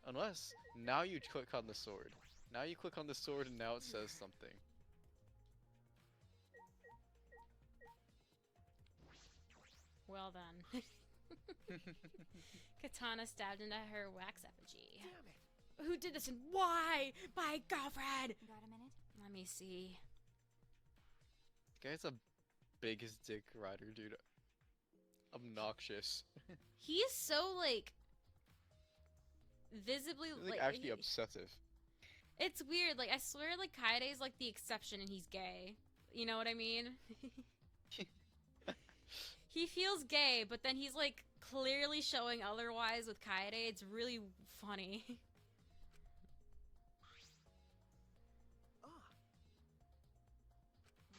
Unless, now you click on the sword. Now you click on the sword and now it says something. Well then. Katana stabbed into her wax effigy. Damn it! Who did this and why? My girlfriend! Got a minute? Let me see. Guy's the biggest dick rider, dude. Obnoxious. He's so, like, visibly, He's like actually obsessive. It's weird. Like, I swear, like, Kaide's, like, the exception and he's gay. You know what I mean? He feels gay, but then he's, like, clearly showing otherwise with Kaede. It's really funny.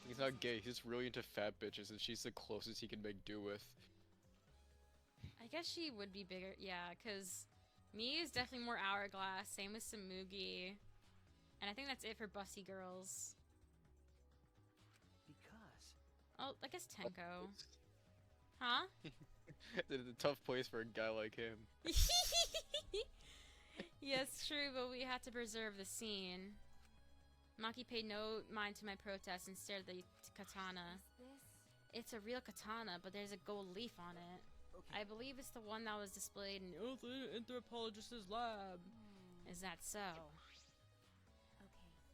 He's He's not gay, he's just really into fat bitches, and she's the closest he can make do with. I guess she would be bigger. Yeah, because me is definitely more hourglass. Same with Samugi. And I think that's it for Bussy girls. Because. Oh, I guess Tenko. Huh? It's a tough place for a guy like him. Yes, true, but we had to preserve the scene. Maki paid no mind to my protest and stared at the katana. It's a real katana, but there's a gold leaf on it. I believe it's the one that was displayed in the anthropologist's lab. Is that so?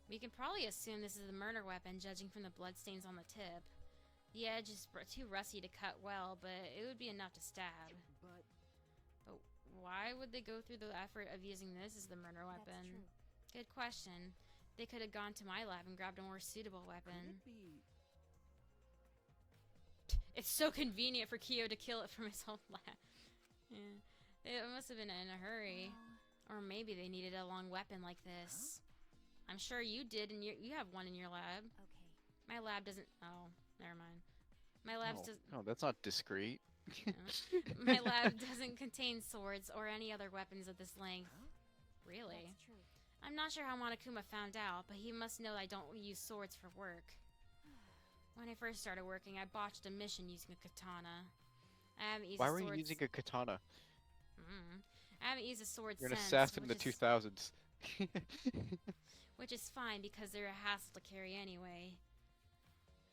We can probably assume this is a murder weapon, judging from the bloodstains on the tip. The edge is too rusty to cut well, but it would be enough to stab. But why would they go through the effort of using this as the murder weapon? Good question. They could have gone to my lab and grabbed a more suitable weapon. could it be? It's so convenient for Kyo to kill it from his own lab. Yeah. They must have been in a hurry. Or maybe they needed a long weapon like this. I'm sure you did, and you have one in your lab. My lab doesn't... Oh, never mind. My lab does... No, that's not discreet. My lab doesn't contain swords or any other weapons of this length. Really? I'm not sure how Monokuma found out, but he must know I don't use swords for work. When I first started working, I botched a mission using a katana. I haven't used Why a were sword you using a katana? I haven't used a sword You're an since, assassin in the which is- 2000s. Which is fine because they're a hassle to carry anyway.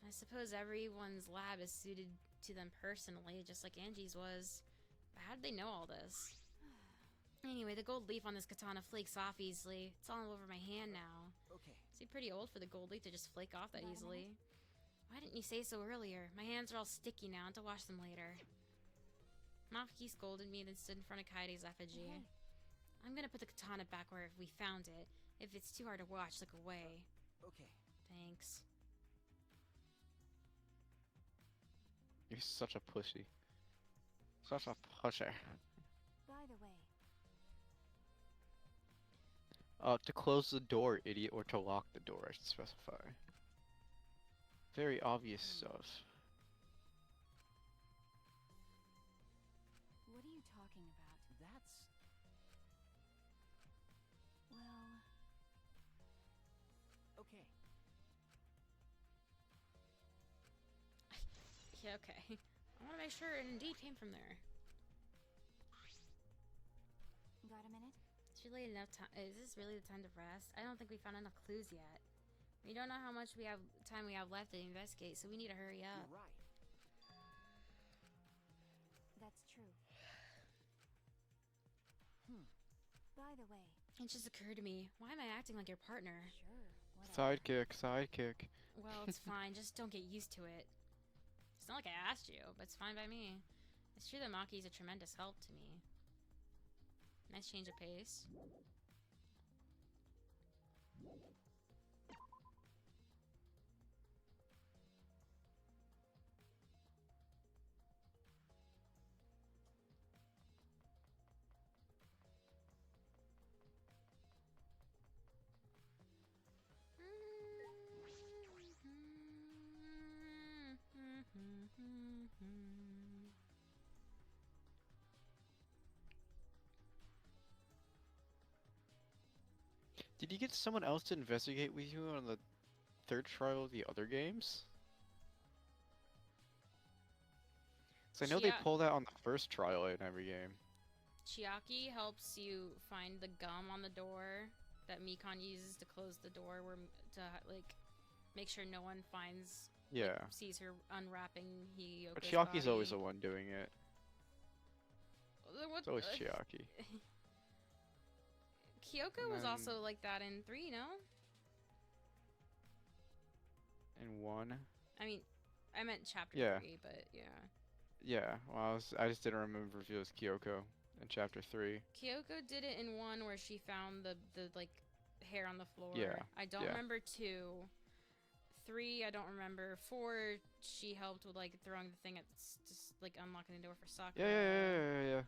I suppose everyone's lab is suited to them personally, just like Angie's was. But how did they know all this? Anyway, the gold leaf on this katana flakes off easily. It's all over my hand now. Okay. Is he pretty old for the gold leaf to just flake off that easily? Why didn't you say so earlier? My hands are all sticky now, and to wash them later. Maki scolded me, then stood in front of Kaide's effigy. I'm gonna put the katana back where we found it. If it's too hard to watch, look away. Okay. Thanks. You're such a pussy. Such a pussy. By the way, To close the door, idiot, or to lock the door, I should specify. Very obvious stuff. what are you talking about? That's. Well, Okay. Yeah, okay. I want to make sure it indeed came from there. got a minute? It's really enough time. Is this really the time to rest? I don't think we found enough clues yet. We don't know how much time we have left to investigate, so we need to hurry up. You're right. That's true. By the way, It just occurred to me, why am I acting like your partner? sure, whatever. Sidekick, sidekick. Well, it's fine, just don't get used to it. It's not like I asked you, but it's fine by me. It's true that Maki's a tremendous help to me. Nice change of pace. Did you get someone else to investigate with you on the third trial of the other games? So I know they Chia- pull that on the first trial in every game. Chiaki helps you find the gum on the door that Mikon uses to close the door, like make sure no one finds. Yeah. Sees her unwrapping Hyoko's But Chiaki's always body. the one doing it. What- It's always Chiaki. Kyoko And was then- also like that in 3, no? In one. I mean, I meant chapter Yeah. 3, but yeah. Yeah, well, I just didn't remember if it was Kyoko in chapter 3. Kyoko did it in 1 where she found the like hair on the floor. Yeah, I don't yeah. remember 2. 3, I don't remember. 4, she helped with like throwing the thing at just like unlocking the door for Sakura. Yeah.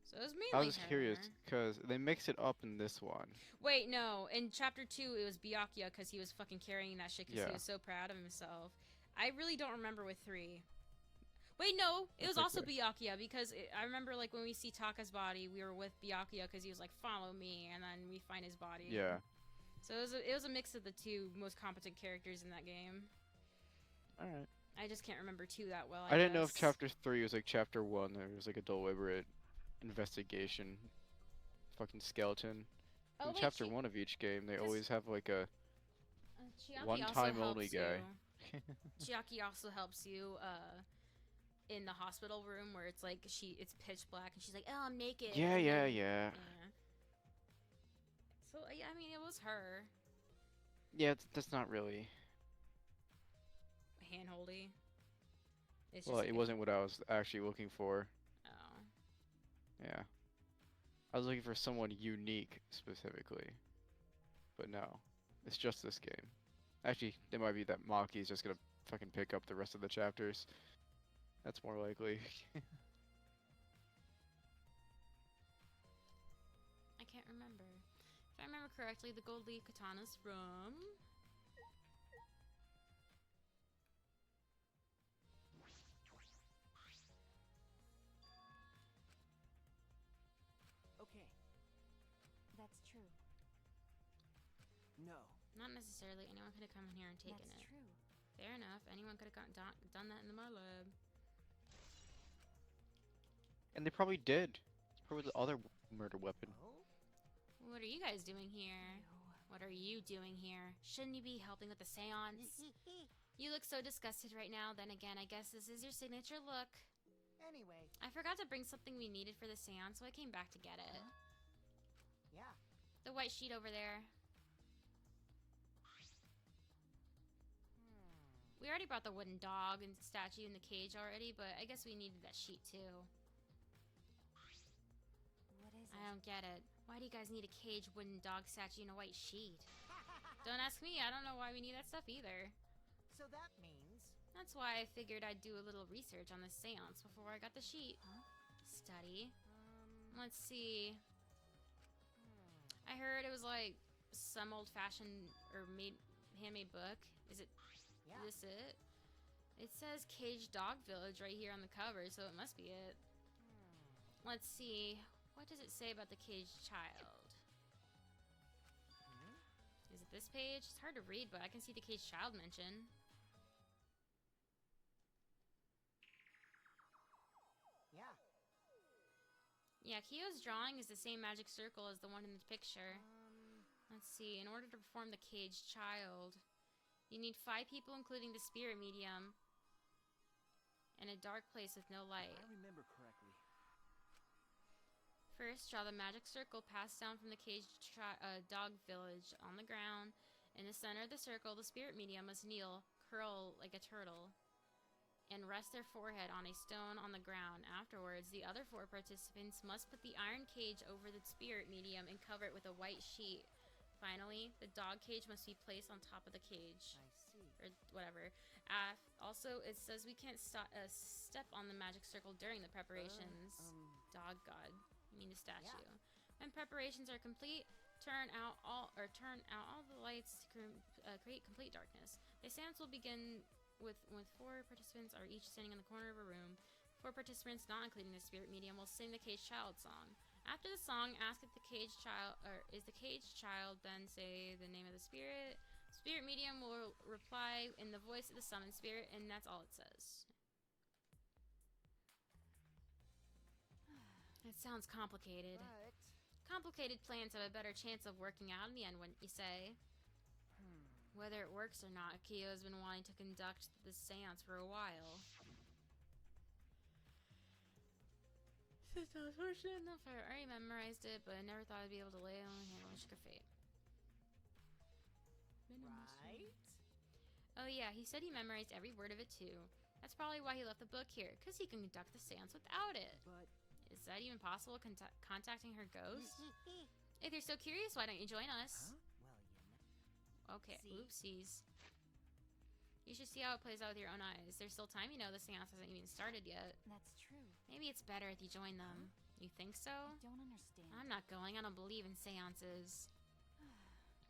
So it was mainly I Mainly was curious her. because they mix it up in this one. Wait, no. In chapter 2, it was Byakuya because he was fucking carrying that shit because Yeah. he was so proud of himself. I really don't remember with 3. Wait, no. It was That's also okay. Byakuya because I remember like when we see Taka's body, we were with Byakuya because he was like, follow me, and then we find his body. Yeah. So it was a mix of the two most competent characters in that game. All right. I just can't remember 2 that well. I didn't know if guess. chapter 3 was like chapter 1. There was like a deliberate investigation. Fucking skeleton. Oh, In wait, chapter Chi- 1 of each game, they this- always have like a Chiaki one-time also only helps guy. you. Chiaki also helps you in the hospital room where it's like it's pitch black and she's like, oh, I'm naked. Yeah, and yeah, then- yeah. So yeah, I mean, it was her Yeah, that's not really. handholdy. It's Well, just it like- wasn't what I was actually looking for. Oh. Yeah. I was looking for someone unique specifically. But no. It's just this game. Actually, it might be that Maki's just gonna fucking pick up the rest of the chapters. That's more likely. I can't remember. If I remember correctly, the Gold Leaf Katana's from. Okay. That's true. No. Not necessarily. Anyone could have come in here and taken That's it. true. Fair enough. Anyone could have done that in my lab. And they probably did. It's probably the other murder weapon. What are you guys doing here? What are you doing here? Shouldn't you be helping with the seance? You look so disgusted right now. Then again, I guess this is your signature look. Anyway, I forgot to bring something we needed for the seance, so I came back to get it. yeah. The white sheet over there. We already brought the wooden dog and statue in the cage already, but I guess we needed that sheet too. What is it? I don't get it. Why do you guys need a cage, wooden dog statue, and a white sheet? Don't ask me. I don't know why we need that stuff either. So that means That's why I figured I'd do a little research on this seance before I got the sheet. Study. Let's see. I heard it was like some old-fashioned or handmade book. Is it yeah. this it? It says Cage Dog Village right here on the cover, so it must be it. Let's see. What does it say about the caged child? Is it this page? It's hard to read, but I can see the caged child mentioned. Yeah. Yeah, Kyo's drawing is the same magic circle as the one in the picture. Let's see. In order to perform the caged child, you need 5 people, including the spirit medium, in a dark place with no light. I remember correctly. First, draw the magic circle passed down from the caged dog village on the ground. In the center of the circle, the spirit medium must kneel, curl like a turtle, and rest their forehead on a stone on the ground. Afterwards, the other 4 participants must put the iron cage over the spirit medium and cover it with a white sheet. Finally, the dog cage must be placed on top of the cage. I see. Or whatever. Also, it says we can't step on the magic circle during the preparations. Dog god. I mean the statue. Yeah. When preparations are complete, turn out all the lights to create complete darkness. The seance will begin with 4 participants are each standing in the corner of a room. 4 participants, not including the spirit medium, will sing the caged child song. After the song, ask if the caged child is the caged child, then say the name of the spirit. Spirit medium will reply in the voice of the summoned spirit, and that's all it says. It sounds complicated. But Complicated plans have a better chance of working out in the end, wouldn't you say? Whether it works or not, Kyo has been wanting to conduct this seance for a while. Since I was fortunate enough, I already memorized it, but I never thought I'd be able to lay it on my hand on Shika Fate. right? Oh yeah, he said he memorized every word of it too. That's probably why he left the book here, because he can conduct the seance without it. But Is that even possible, contacting her ghost? If you're so curious, why don't you join us? Well, you know. Okay, See? oopsies. You should see how it plays out with your own eyes. There's still time, you know, the seance hasn't even started yet. That's true. Maybe it's better if you join them. You think so? I don't understand. I'm not going. I don't believe in seances.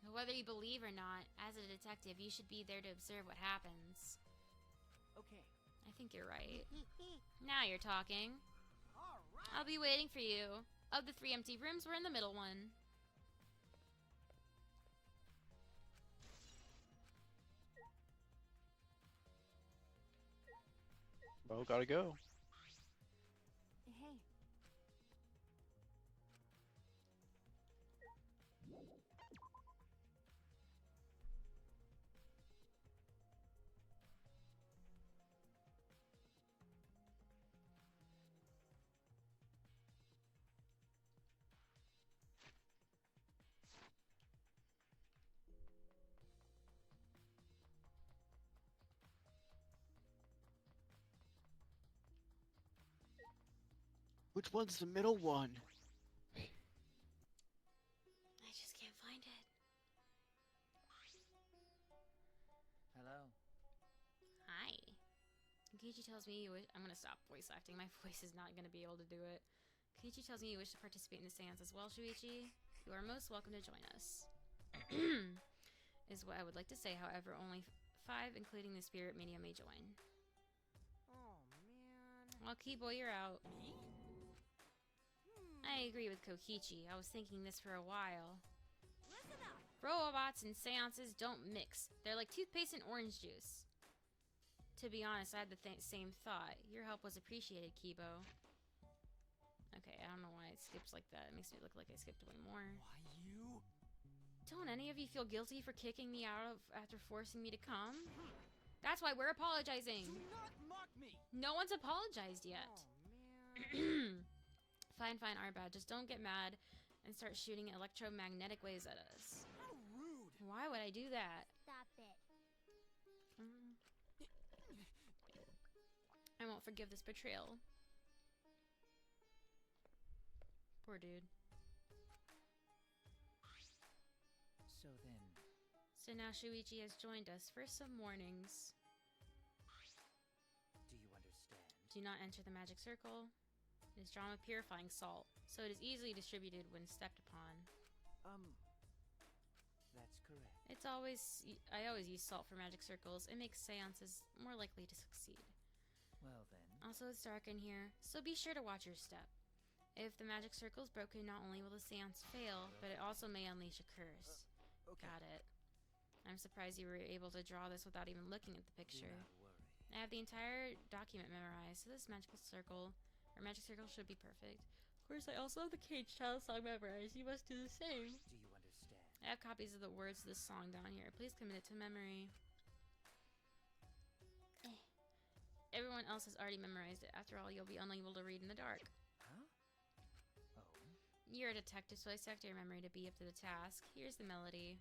Whether you believe or not, as a detective, you should be there to observe what happens. Okay. I think you're right. Now you're talking. I'll be waiting for you. Of the 3 empty rooms, we're in the middle one. Well, gotta go. Hey. Which one's the middle one? I just can't find it. Hello. Hi. Kiichi tells me you wish— I'm gonna stop voice acting. My voice is not gonna be able to do it. Kiichi tells me you wish to participate in the seance as well, Shuichi. You are most welcome to join us. Is what I would like to say, however, only 5, including the spirit medium, may join. Oh, man. Well, Keyboy, you're out. I agree with Kokichi. I was thinking this for a while. Listen up. Robots and seances don't mix. They're like toothpaste and orange juice. To be honest, I had the same thought. Your help was appreciated, Kibo. Okay, I don't know why it skips like that. It makes me look like I skipped way more. Why you? Don't any of you feel guilty for kicking me out after forcing me to come? That's why we're apologizing. Do not mock me. No one's apologized yet. Oh, man. Fine, Arbad. Just don't get mad and start shooting electromagnetic waves at us. How rude. Why would I do that? Stop it. I won't forgive this betrayal. Poor dude. So then, So now Shuichi has joined us for some mornings. do you understand? Do not enter the magic circle. It is drawn with purifying salt, so it is easily distributed when stepped upon. That's correct. I always use salt for magic circles. It makes seances more likely to succeed. Well then. Also, it's dark in here, so be sure to watch your step. If the magic circle is broken, not only will the seance fail, but it also may unleash a curse. Okay. Got it. I'm surprised you were able to draw this without even looking at the Do picture. not worry. I have the entire document memorized, so this magic circle should be perfect. Of course, I also have the Cage Child song memorized. You must do the same. Do you understand? I have copies of the words of this song down here. Please commit it to memory. Everyone else has already memorized it. After all, you'll be unable to read in the dark. Huh? Oh. You're a detective, so I expect your memory to be up to the task. Here's the melody.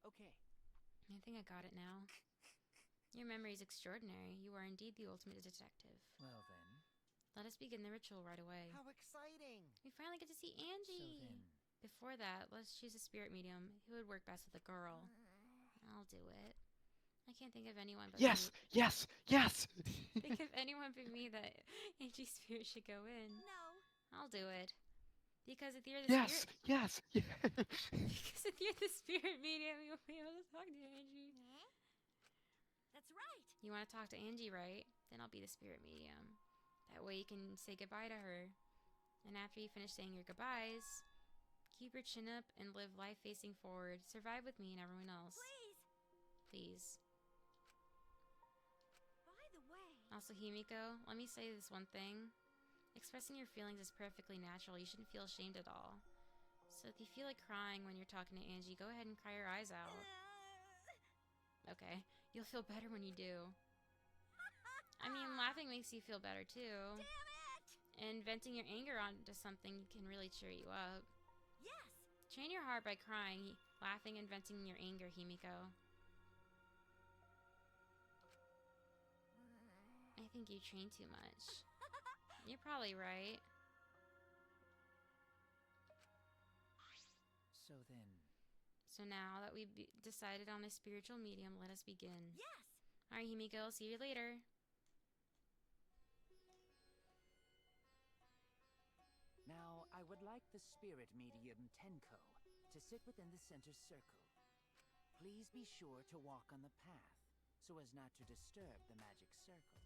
Okay. I think I got it now. Your memory is extraordinary. You are indeed the ultimate detective. Well then. Let us begin the ritual right away. How exciting. We finally get to see Angie. So then. Before that, let's choose a spirit medium who would work best with a girl. I'll do it. I can't think of anyone but Yes! me. Yes! Yes! Think of anyone but me that Angie's spirit should go in. No. I'll do it. Because if you're the Yes! spirit Yes! Yes! because if you're the spirit medium, you'll be able to talk to Angie. That's right. You want to talk to Angie, right? Then I'll be the spirit medium. That way you can say goodbye to her. And after you finish saying your goodbyes, keep your chin up and live life facing forward. Survive with me and everyone else. Please. Please. By the way. Also, Himiko, let me say this one thing. Expressing your feelings is perfectly natural. You shouldn't feel ashamed at all. So if you feel like crying when you're talking to Angie, go ahead and cry your eyes out. Okay, you'll feel better when you do. I mean, laughing makes you feel better too. Damn it! And venting your anger onto something can really cheer you up. Yes. Train your heart by crying, laughing, and venting your anger, Himiko. I think you train too much. You're probably right. So then, So now that we've decided on a spiritual medium, let us begin. Yes! Alright, Himiko, see you later. now I would like the spirit medium Tenko to sit within the center circle. Please be sure to walk on the path so as not to disturb the magic circle.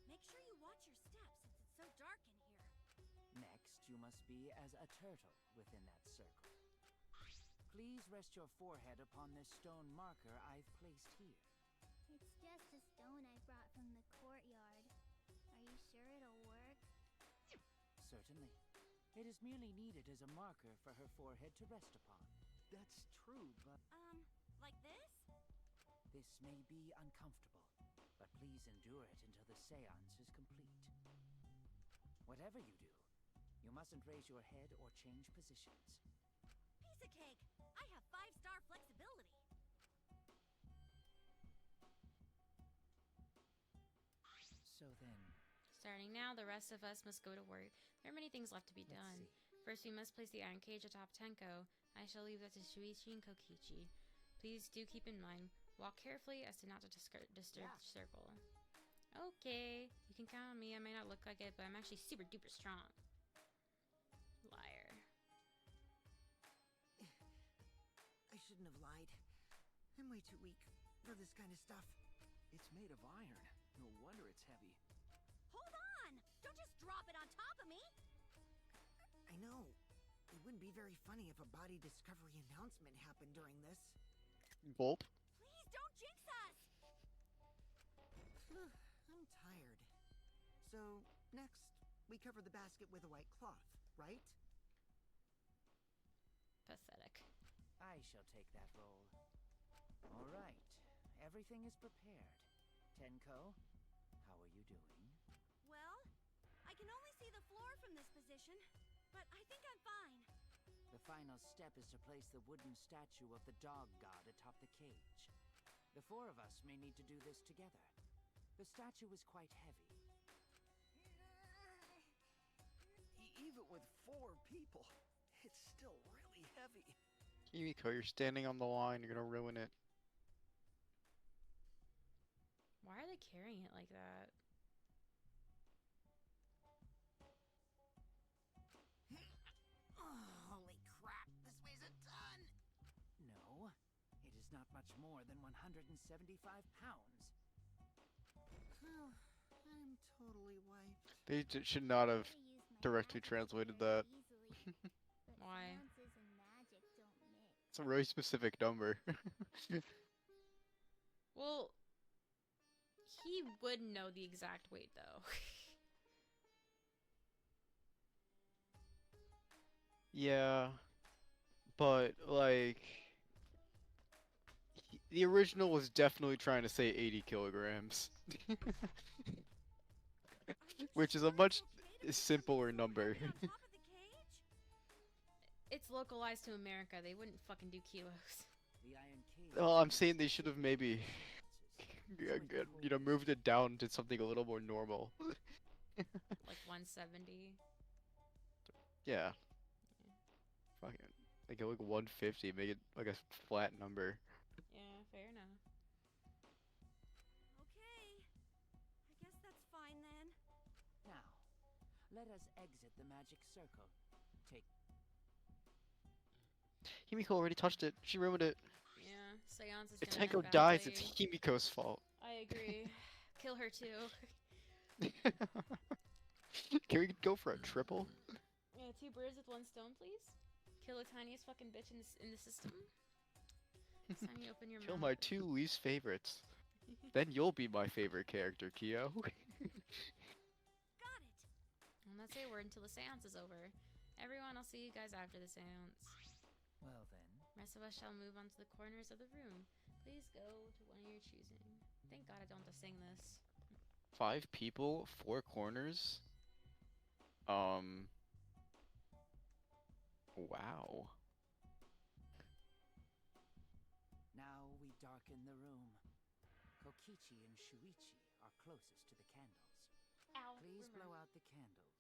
Make sure you watch your steps since it's so dark in here. Next, you must be as a turtle within that circle. Please rest your forehead upon this stone marker I've placed here. It's just a stone I brought from the courtyard. Are you sure it'll work? Certainly. It is merely needed as a marker for her forehead to rest upon. That's true, but... Like this? This may be uncomfortable, but please endure it until the seance is complete. Whatever you do, you mustn't raise your head or change positions. Piece of cake! I have 5-star flexibility! So then... Starting now, the rest of us must go to work. There are many things left to be done. First, we must place the iron cage atop Tenko. I shall leave that to Shuichi and Kokichi. Please do keep in mind, walk carefully as to not to disturb the circle. Okay, you can count on me. I may not look like it, but I'm actually super duper strong. Liar. I shouldn't have lied. I'm way too weak for this kind of stuff. It's made of iron. No wonder it's heavy. Hold on! Don't just drop it on top of me! I know. It wouldn't be very funny if a body discovery announcement happened during this. Gulp. Please don't jinx us! I'm tired. So, next, we cover the basket with a white cloth, right? Pathetic. I shall take that role. All right. Everything is prepared. Tenko, how are you doing? Well, I can only see the floor from this position, but I think I'm fine. The final step is to place the wooden statue of the dog god atop the cage. The 4 of us may need to do this together. The statue is quite heavy. Even with 4 people, it's still really heavy. Himiko, you're standing on the line. You're gonna ruin it. Why are they carrying it like that? Oh, holy crap, this weighs a ton! No, it is not much more than 175 pounds. I'm totally wiped. They should not have directly translated that. Why? Sciences and magic don't mix. It's a really specific number. Well, he would know the exact weight, though. Yeah, but like the original was definitely trying to say 80 kilograms, which is a much simpler number. It's localized to America. They wouldn't fucking do kilos. The iron cage. Well, I'm saying they should have maybe, you know, moved it down to something a little more normal. Like 170. Yeah. Fucking, like go like 150, make it like a flat number. Yeah, fair enough. Okay. I guess that's fine then. Now, let us exit the magic circle. Take. Himiko already touched it. She ruined it. Yeah, Seance is If gonna Tenko end dies, badly. it's Himiko's fault. I agree. Kill her too. Can we go for a triple? Yeah, 2 birds with 1 stone, please. Kill the tiniest fucking bitch in the system. Next time you open your Kill mouth. my 2 least favorites. Then you'll be my favorite character, Kyo. Got it. And that's a word until the seance is over. Everyone, I'll see you guys after the seance. Well then. Rest of us shall move on to the corners of the room. Please go to one of your choosing. Thank God I don't have to sing this. 5 people, 4 corners. Wow. Now we darken the room. Kokichi and Shuichi are closest to the candles. Ow, Please blow out the candles.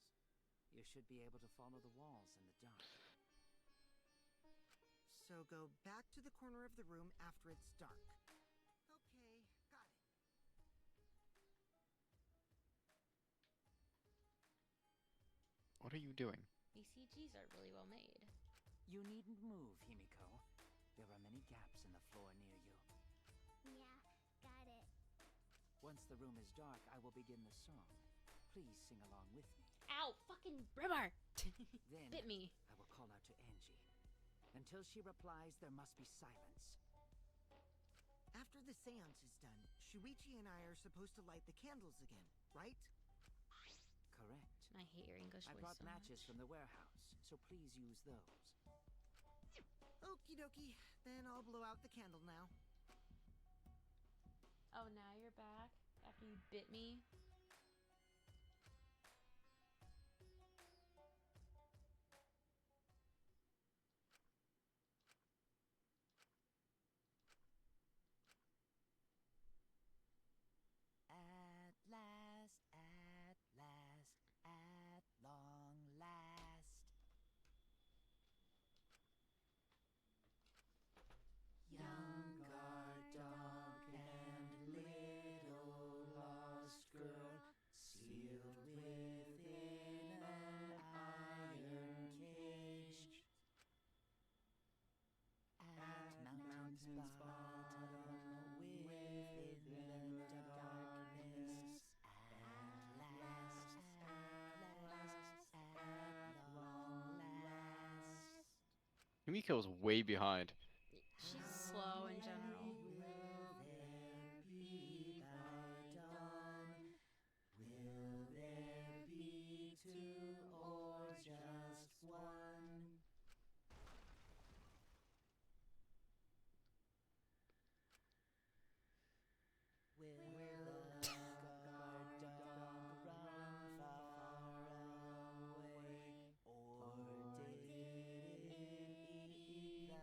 You should be able to follow the walls in the dark. So go back to the corner of the room after it's dark. Okay, got it. What are you doing? These CGs are really well made. You needn't move, Himiko. There are many gaps in the floor near you. Yeah, got it. Once the room is dark, I will begin the song. Please sing along with me. Ow! Fucking Brimar! Then Bit me. I will call out to Angie. Until she replies, there must be silence. After the seance is done, Shuichi and I are supposed to light the candles again, right? Correct. I hate your English I voice brought so matches much. from the warehouse, so please use those. Okie dokie, then I'll blow out the candle now. Oh, now you're back? After you bit me? At last, at last, at long last. Young guard dog and little lost girl, sealed within an iron cage. At mountain's bottom, within the darkness. At last, at long last. Himiko's way behind. She's slow in general. Will there be by dawn? Will there be two or just one? Will the guard dog run far away, or did it eat the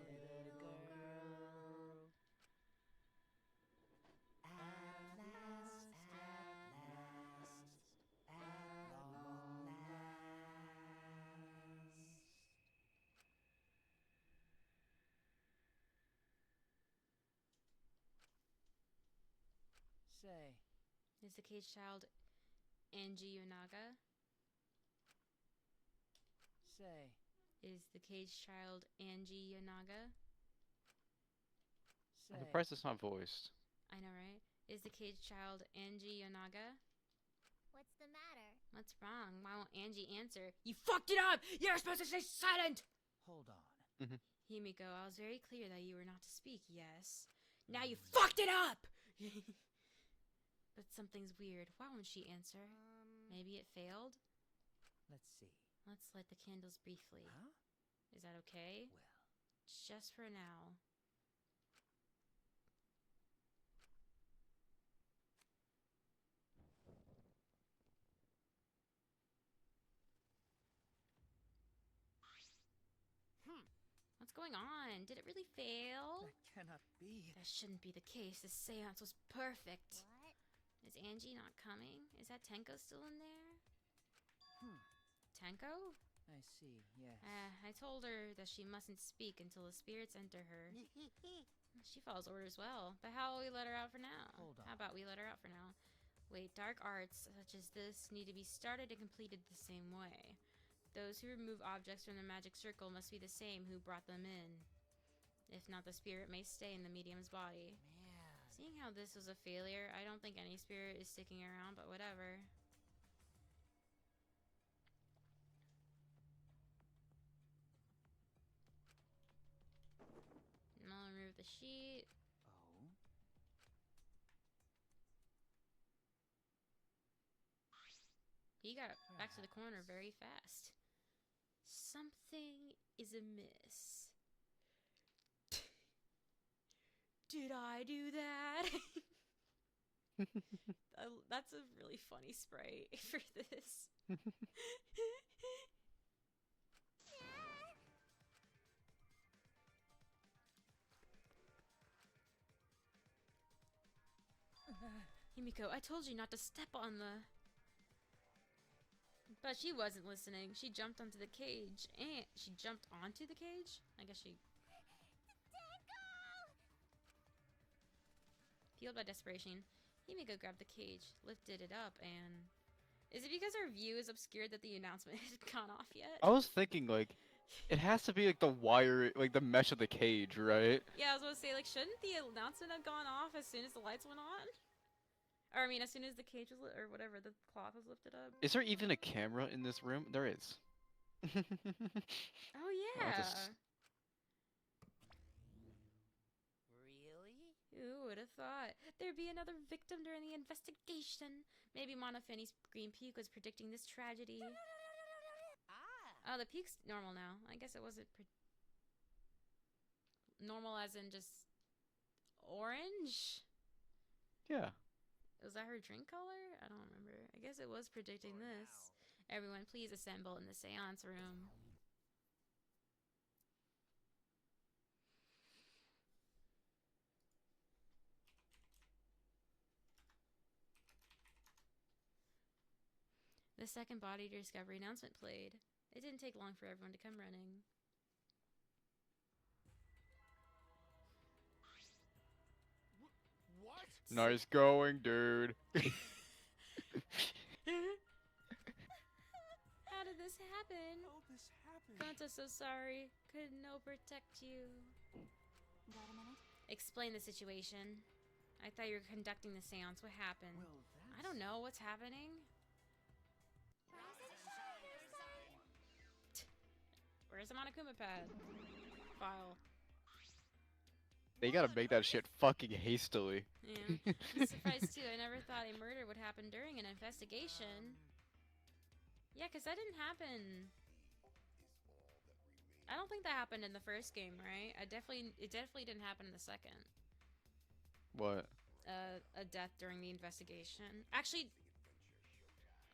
little girl? At last, at long last. Say, Is the cage child Angie Yonaga? say, Is the cage child Angie Yonaga? say. I'm surprised it's not voiced. I know, right? Is the cage child Angie Yonaga? What's the matter? What's wrong? Why won't Angie answer? You fucked it up! You're supposed to stay silent! Hold on. Himiko, I was very clear that you were not to speak, yes. Now you fucked it up! But something's weird. Why won't she answer? Maybe it failed? Let's see. Let's light the candles briefly. Huh? Is that okay? Well, Just for now. What's going on? Did it really fail? that cannot be. That shouldn't be the case. This seance was perfect. What? Is Angie not coming? Is that Tenko still in there? Hmm. Tenko? I see, yes. I told her that she mustn't speak until the spirits enter her. She follows orders well. But how will we let her out for now? Hold on. How about we let her out for now? Wait, dark arts such as this need to be started and completed the same way. Those who remove objects from the magic circle must be the same who brought them in. If not, the spirit may stay in the medium's body. Man. Seeing how this was a failure, I don't think any spirit is sticking around, but whatever. And I'll remove the sheet. Oh? He got back to the corner very fast. Something is amiss. Did I do that? That's a really funny sprite for this. Himiko, I told you not to step on the But she wasn't listening. She jumped onto the cage. And she jumped onto the cage? I guess she... Fueled by desperation, Himiko grabbed the cage, lifted it up, and... Is it because her view is obscured that the announcement had gone off yet? I was thinking, like, it has to be, like, the wire, like, the mesh of the cage, right? Yeah, I was gonna say, like, shouldn't the announcement have gone off as soon as the lights went on? Or, I mean, as soon as the cage was lit, or whatever, the cloth was lifted up. Is there even a camera in this room? There is. Oh, yeah. Really? Who would have thought? There'd be another victim during the investigation. Maybe Monofini's green puke was predicting this tragedy. Oh, the puke's normal now. I guess it wasn't normal as in just orange? Yeah. Was that her drink color? I don't remember. I guess it was predicting this. Everyone, please assemble in the seance room. The second body discovery announcement played. It didn't take long for everyone to come running. What? Nice going, dude. How did this happen? How this happened? Kanta's so sorry. Could no protect you. Got a minute? Explain the situation. I thought you were conducting the seance. What happened? Well, I don't know. What's happening? Where's the Monokuma pad? File. They gotta make that shit fucking hastily. Yeah. I'm surprised too. I never thought a murder would happen during an investigation. Yeah, because that didn't happen. I don't think that happened in the first game, right? It definitely didn't happen in the second. What? A death during the investigation. Actually,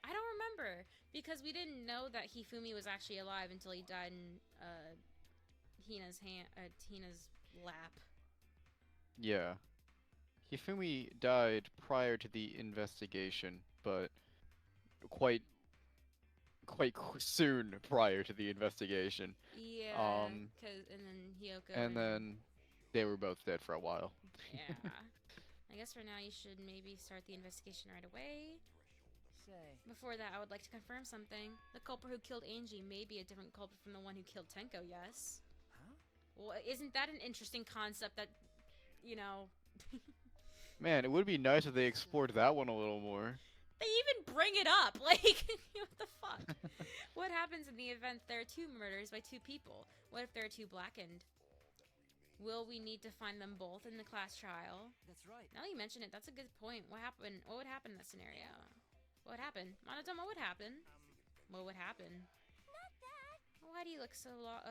I don't remember because we didn't know that Hifumi was actually alive until he died in Hina's lap. Yeah. Hifumi died prior to the investigation, but quite soon prior to the investigation. Yeah. And then Hyoko. And then they were both dead for a while. Yeah. I guess for now you should maybe start the investigation right away. Say. Before that, I would like to confirm something. The culprit who killed Angie may be a different culprit from the one who killed Tenko, yes? Huh? Well, isn't that an interesting concept that, you know... Man, it would be nice if they explored that one a little more. They even bring it up! Like, what the fuck? What happens in the event there are two murders by two people? What if there are two blackened? Will we need to find them both in the class trial? That's right. Now that you mention it, that's a good point. What happened? What would happen in that scenario? What would happen? Monodon, what would happen? What would happen? Not that. Why do you look so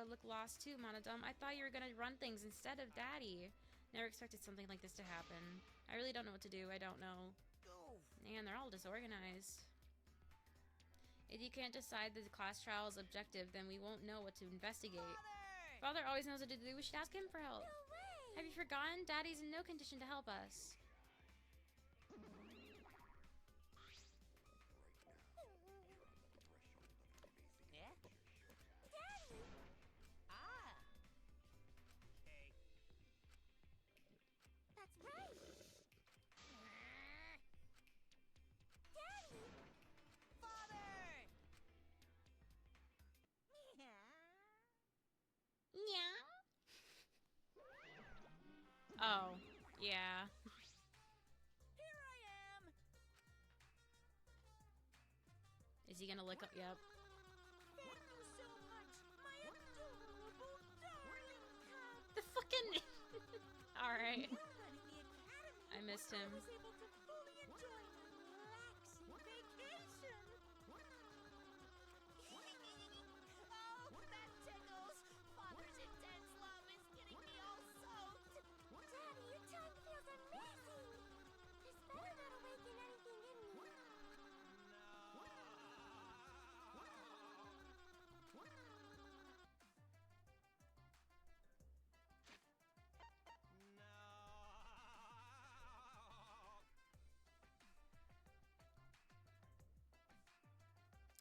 look lost too, Monodon? I thought you were gonna run things instead of Daddy. Never expected something like this to happen. I really don't know what to do. I don't know. Man, they're all disorganized. If you can't decide the class trial is objective, then we won't know what to investigate. Father always knows what to do. We should ask him for help. No way. Have you forgotten? Daddy's in no condition to help us. Yeah? Daddy. Ah. Okay. That's right. Daddy. Father! Yeah. Oh, yeah. Here I am! Is he gonna lick up? Yep. Thank you so much, my adorable, darling cat! The fucking. Alright. While running the academy, I missed him. I was able to fully enjoy my relaxing vacation. Oh, that tickles! Father's intense love is getting me all soaked. Daddy, your tongue feels amazing. This better not awaken anything in me.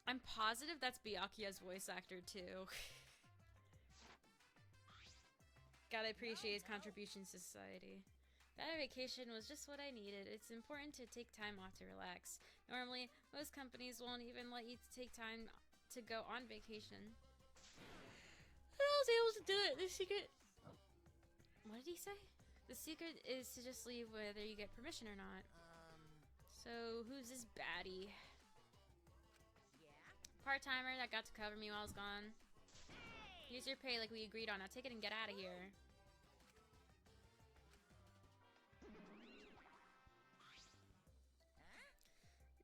I'm positive that's Byakuya's voice actor too. Gotta appreciate his contributions to society. That vacation was just what I needed. It's important to take time off to relax. Normally, most companies won't even let you take time to go on vacation. But I was able to do it. The secret... What did he say? The secret is to just leave whether you get permission or not. So, who's this baddie? Part-timer that got to cover me while I was gone. Here's your pay like we agreed on. Now take it and get out of here.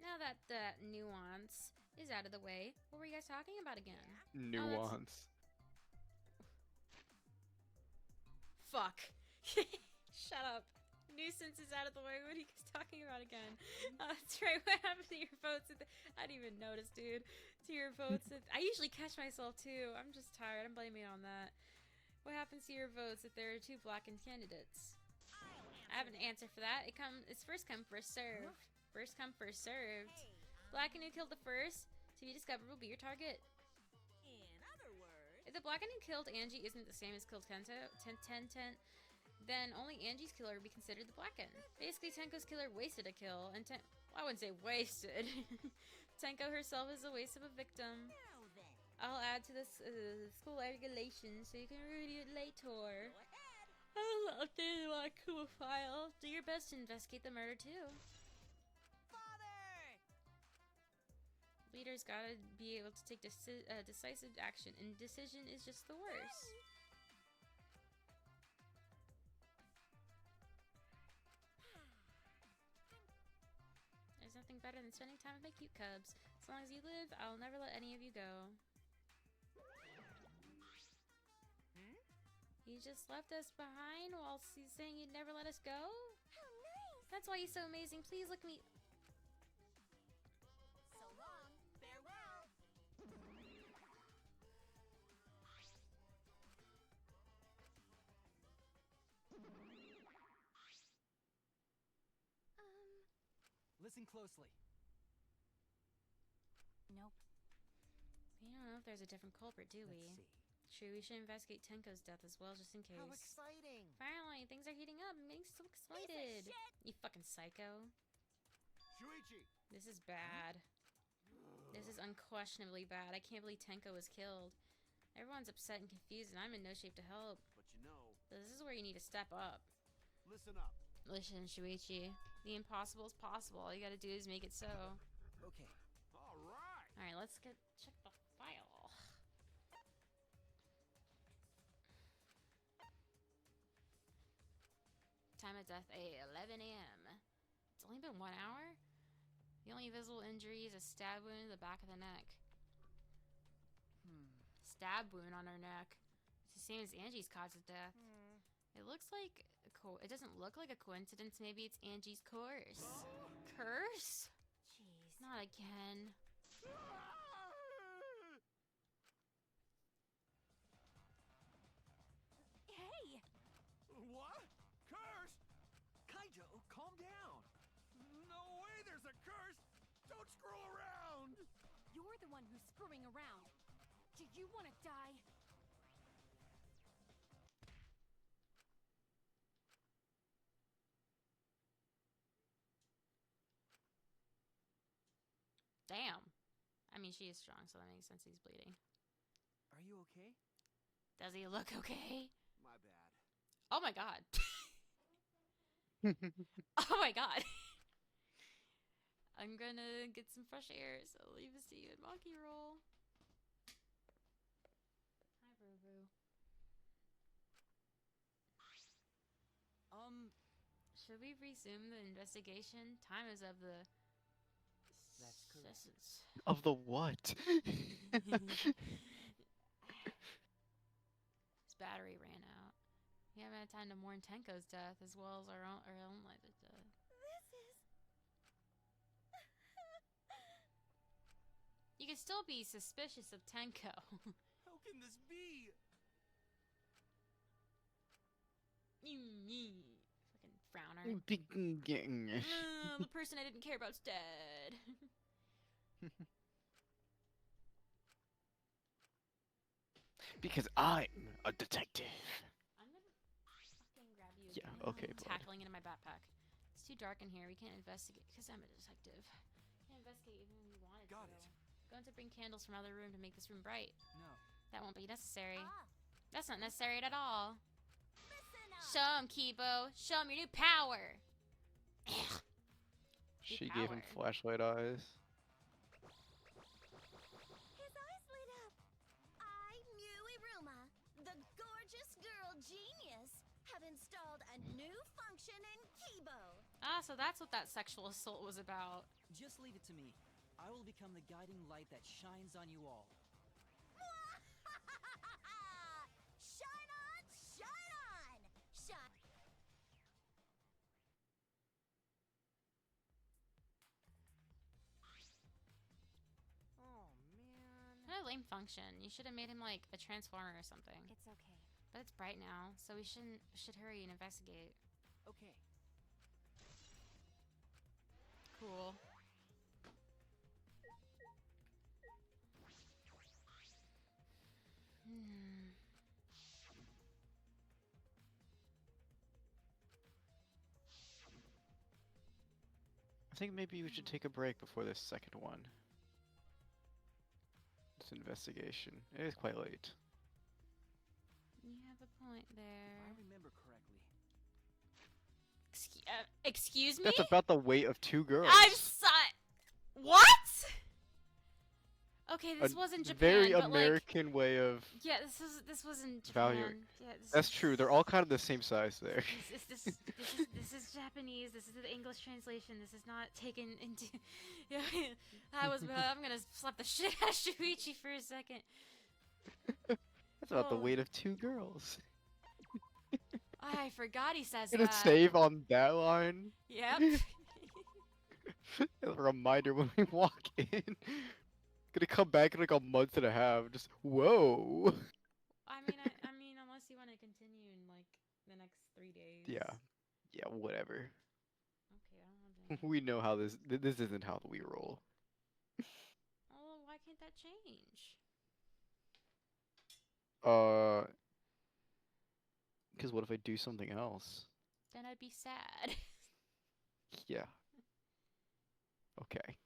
Now that the nuance is out of the way, what were you guys talking about again? Nuance. Fuck. Shut up. Nuisance is out of the way. What are you guys talking about again? That's right. What happened to your votes? I didn't even notice, dude. To your votes. I usually catch myself too. I'm just tired. I'm blaming it on that. What happens to your votes if there are two blackened candidates? I have an answer for that. It's first come, first served. First come, first served. Blacken who killed the first to be discovered will be your target. In other words, If the Blacken who killed Angie isn't the same as killed then only Angie's killer would be considered the Blacken. Basically, Tenko's killer wasted a kill, and I wouldn't say wasted. Tenko herself is a waste of a victim. I'll add to this school regulations so you can read it later. I'll update my Kuma file. Do your best to investigate the murder too. Leaders gotta be able to take decisive action, and decision is just the worst. There's nothing better than spending time with my cute cubs. As long as you live, I'll never let any of you go. You just left us behind while he's saying you'd never let us go? How nice! That's why he's so amazing. Please look me. so long, farewell. Listen closely. Nope. We don't know if there's a different culprit, do we? Let's see. True, we should investigate Tenko's death as well, just in case. How exciting! Finally, things are heating up. I'm getting so excited. You fucking psycho. Shuichi! This is bad. This is unquestionably bad. I can't believe Tenko was killed. Everyone's upset and confused, and I'm in no shape to help. But you know, This is where you need to step up. listen up. Listen, Shuichi. The impossible is possible. All you gotta do is make it so. Okay. All right. Alright, let's check the file. Time of death, 11 a.m. It's only been 1 hour? The only visible injury is a stab wound in the back of the neck. Stab wound on her neck. It's the same as Angie's cause of death. It looks like it doesn't look like a coincidence. Maybe it's Angie's curse. Curse? Jeez. Not again. Hey! What? Curse? Kaijo, calm down. No way there's a curse! Don't screw around! You're the one who's screwing around. Do you want to die? Damn. I mean, she is strong, so that makes sense he's bleeding. Are you okay? Does he look okay? My bad. Oh my god. Oh my god. I'm gonna get some fresh air, so I'll leave this to you and Monkey Roll. Hi, Ruru. Should we resume the investigation? Time is of the That's correct. essence. Of the what? His battery ran out. We haven't had time to mourn Tenko's death as well as our own lives' death. This is... You can still be suspicious of Tenko. How can this be? Fucking frowner. The person I didn't care about's dead. Because I'm a detective. I'm gonna fucking grab you. Yeah, again. okay, I'm bud. tackling into my backpack. It's too dark in here. We can't investigate because I'm a detective. Can't investigate even if we wanted Got to. it. Going to bring candles from another room to make this room bright. No. That won't be necessary. Ah, That's not necessary at all. listen up. Show him, Kibo. Show him your new power. She gave him power. flashlight eyes. His eyes lit up. I, Muiruma, the gorgeous girl genius, have installed a new function in Kibo. Ah, so that's what that sexual assault was about. Just leave it to me. I will become the guiding light that shines on you all. Shine on, shine on! Shine. Oh man. What a lame function. You should have made him like a transformer or something. It's okay. But it's bright now, so we should hurry and investigate. Okay. Cool. Hmm. I think maybe we should take a break before this second one. This investigation. It is quite late. You have a point If there. I remember correctly, Excuse me? That's about the weight of 2 girls. I'm what? Okay, this A wasn't Japan, very but American way of. yeah, this wasn't Japan. Valuing. Yeah, this That's is- true. They're all kind of the same size there. This is Japanese. This is the English translation. This is not taken into. Yeah, I'm gonna slap the shit out of Shuichi for a second. That's about the Oh. weight of 2 girls. I forgot he says Gonna that. save on that line. Yep. As a reminder when we walk in. Gonna come back in like a month and a half. Just whoa. I mean, unless you want to continue in like the next 3 days. Yeah. Yeah. Whatever. Okay, I don't know. We know how this isn't how we roll. Oh, why can't that change? Because what if I do something else? Then I'd be sad. Yeah. Okay.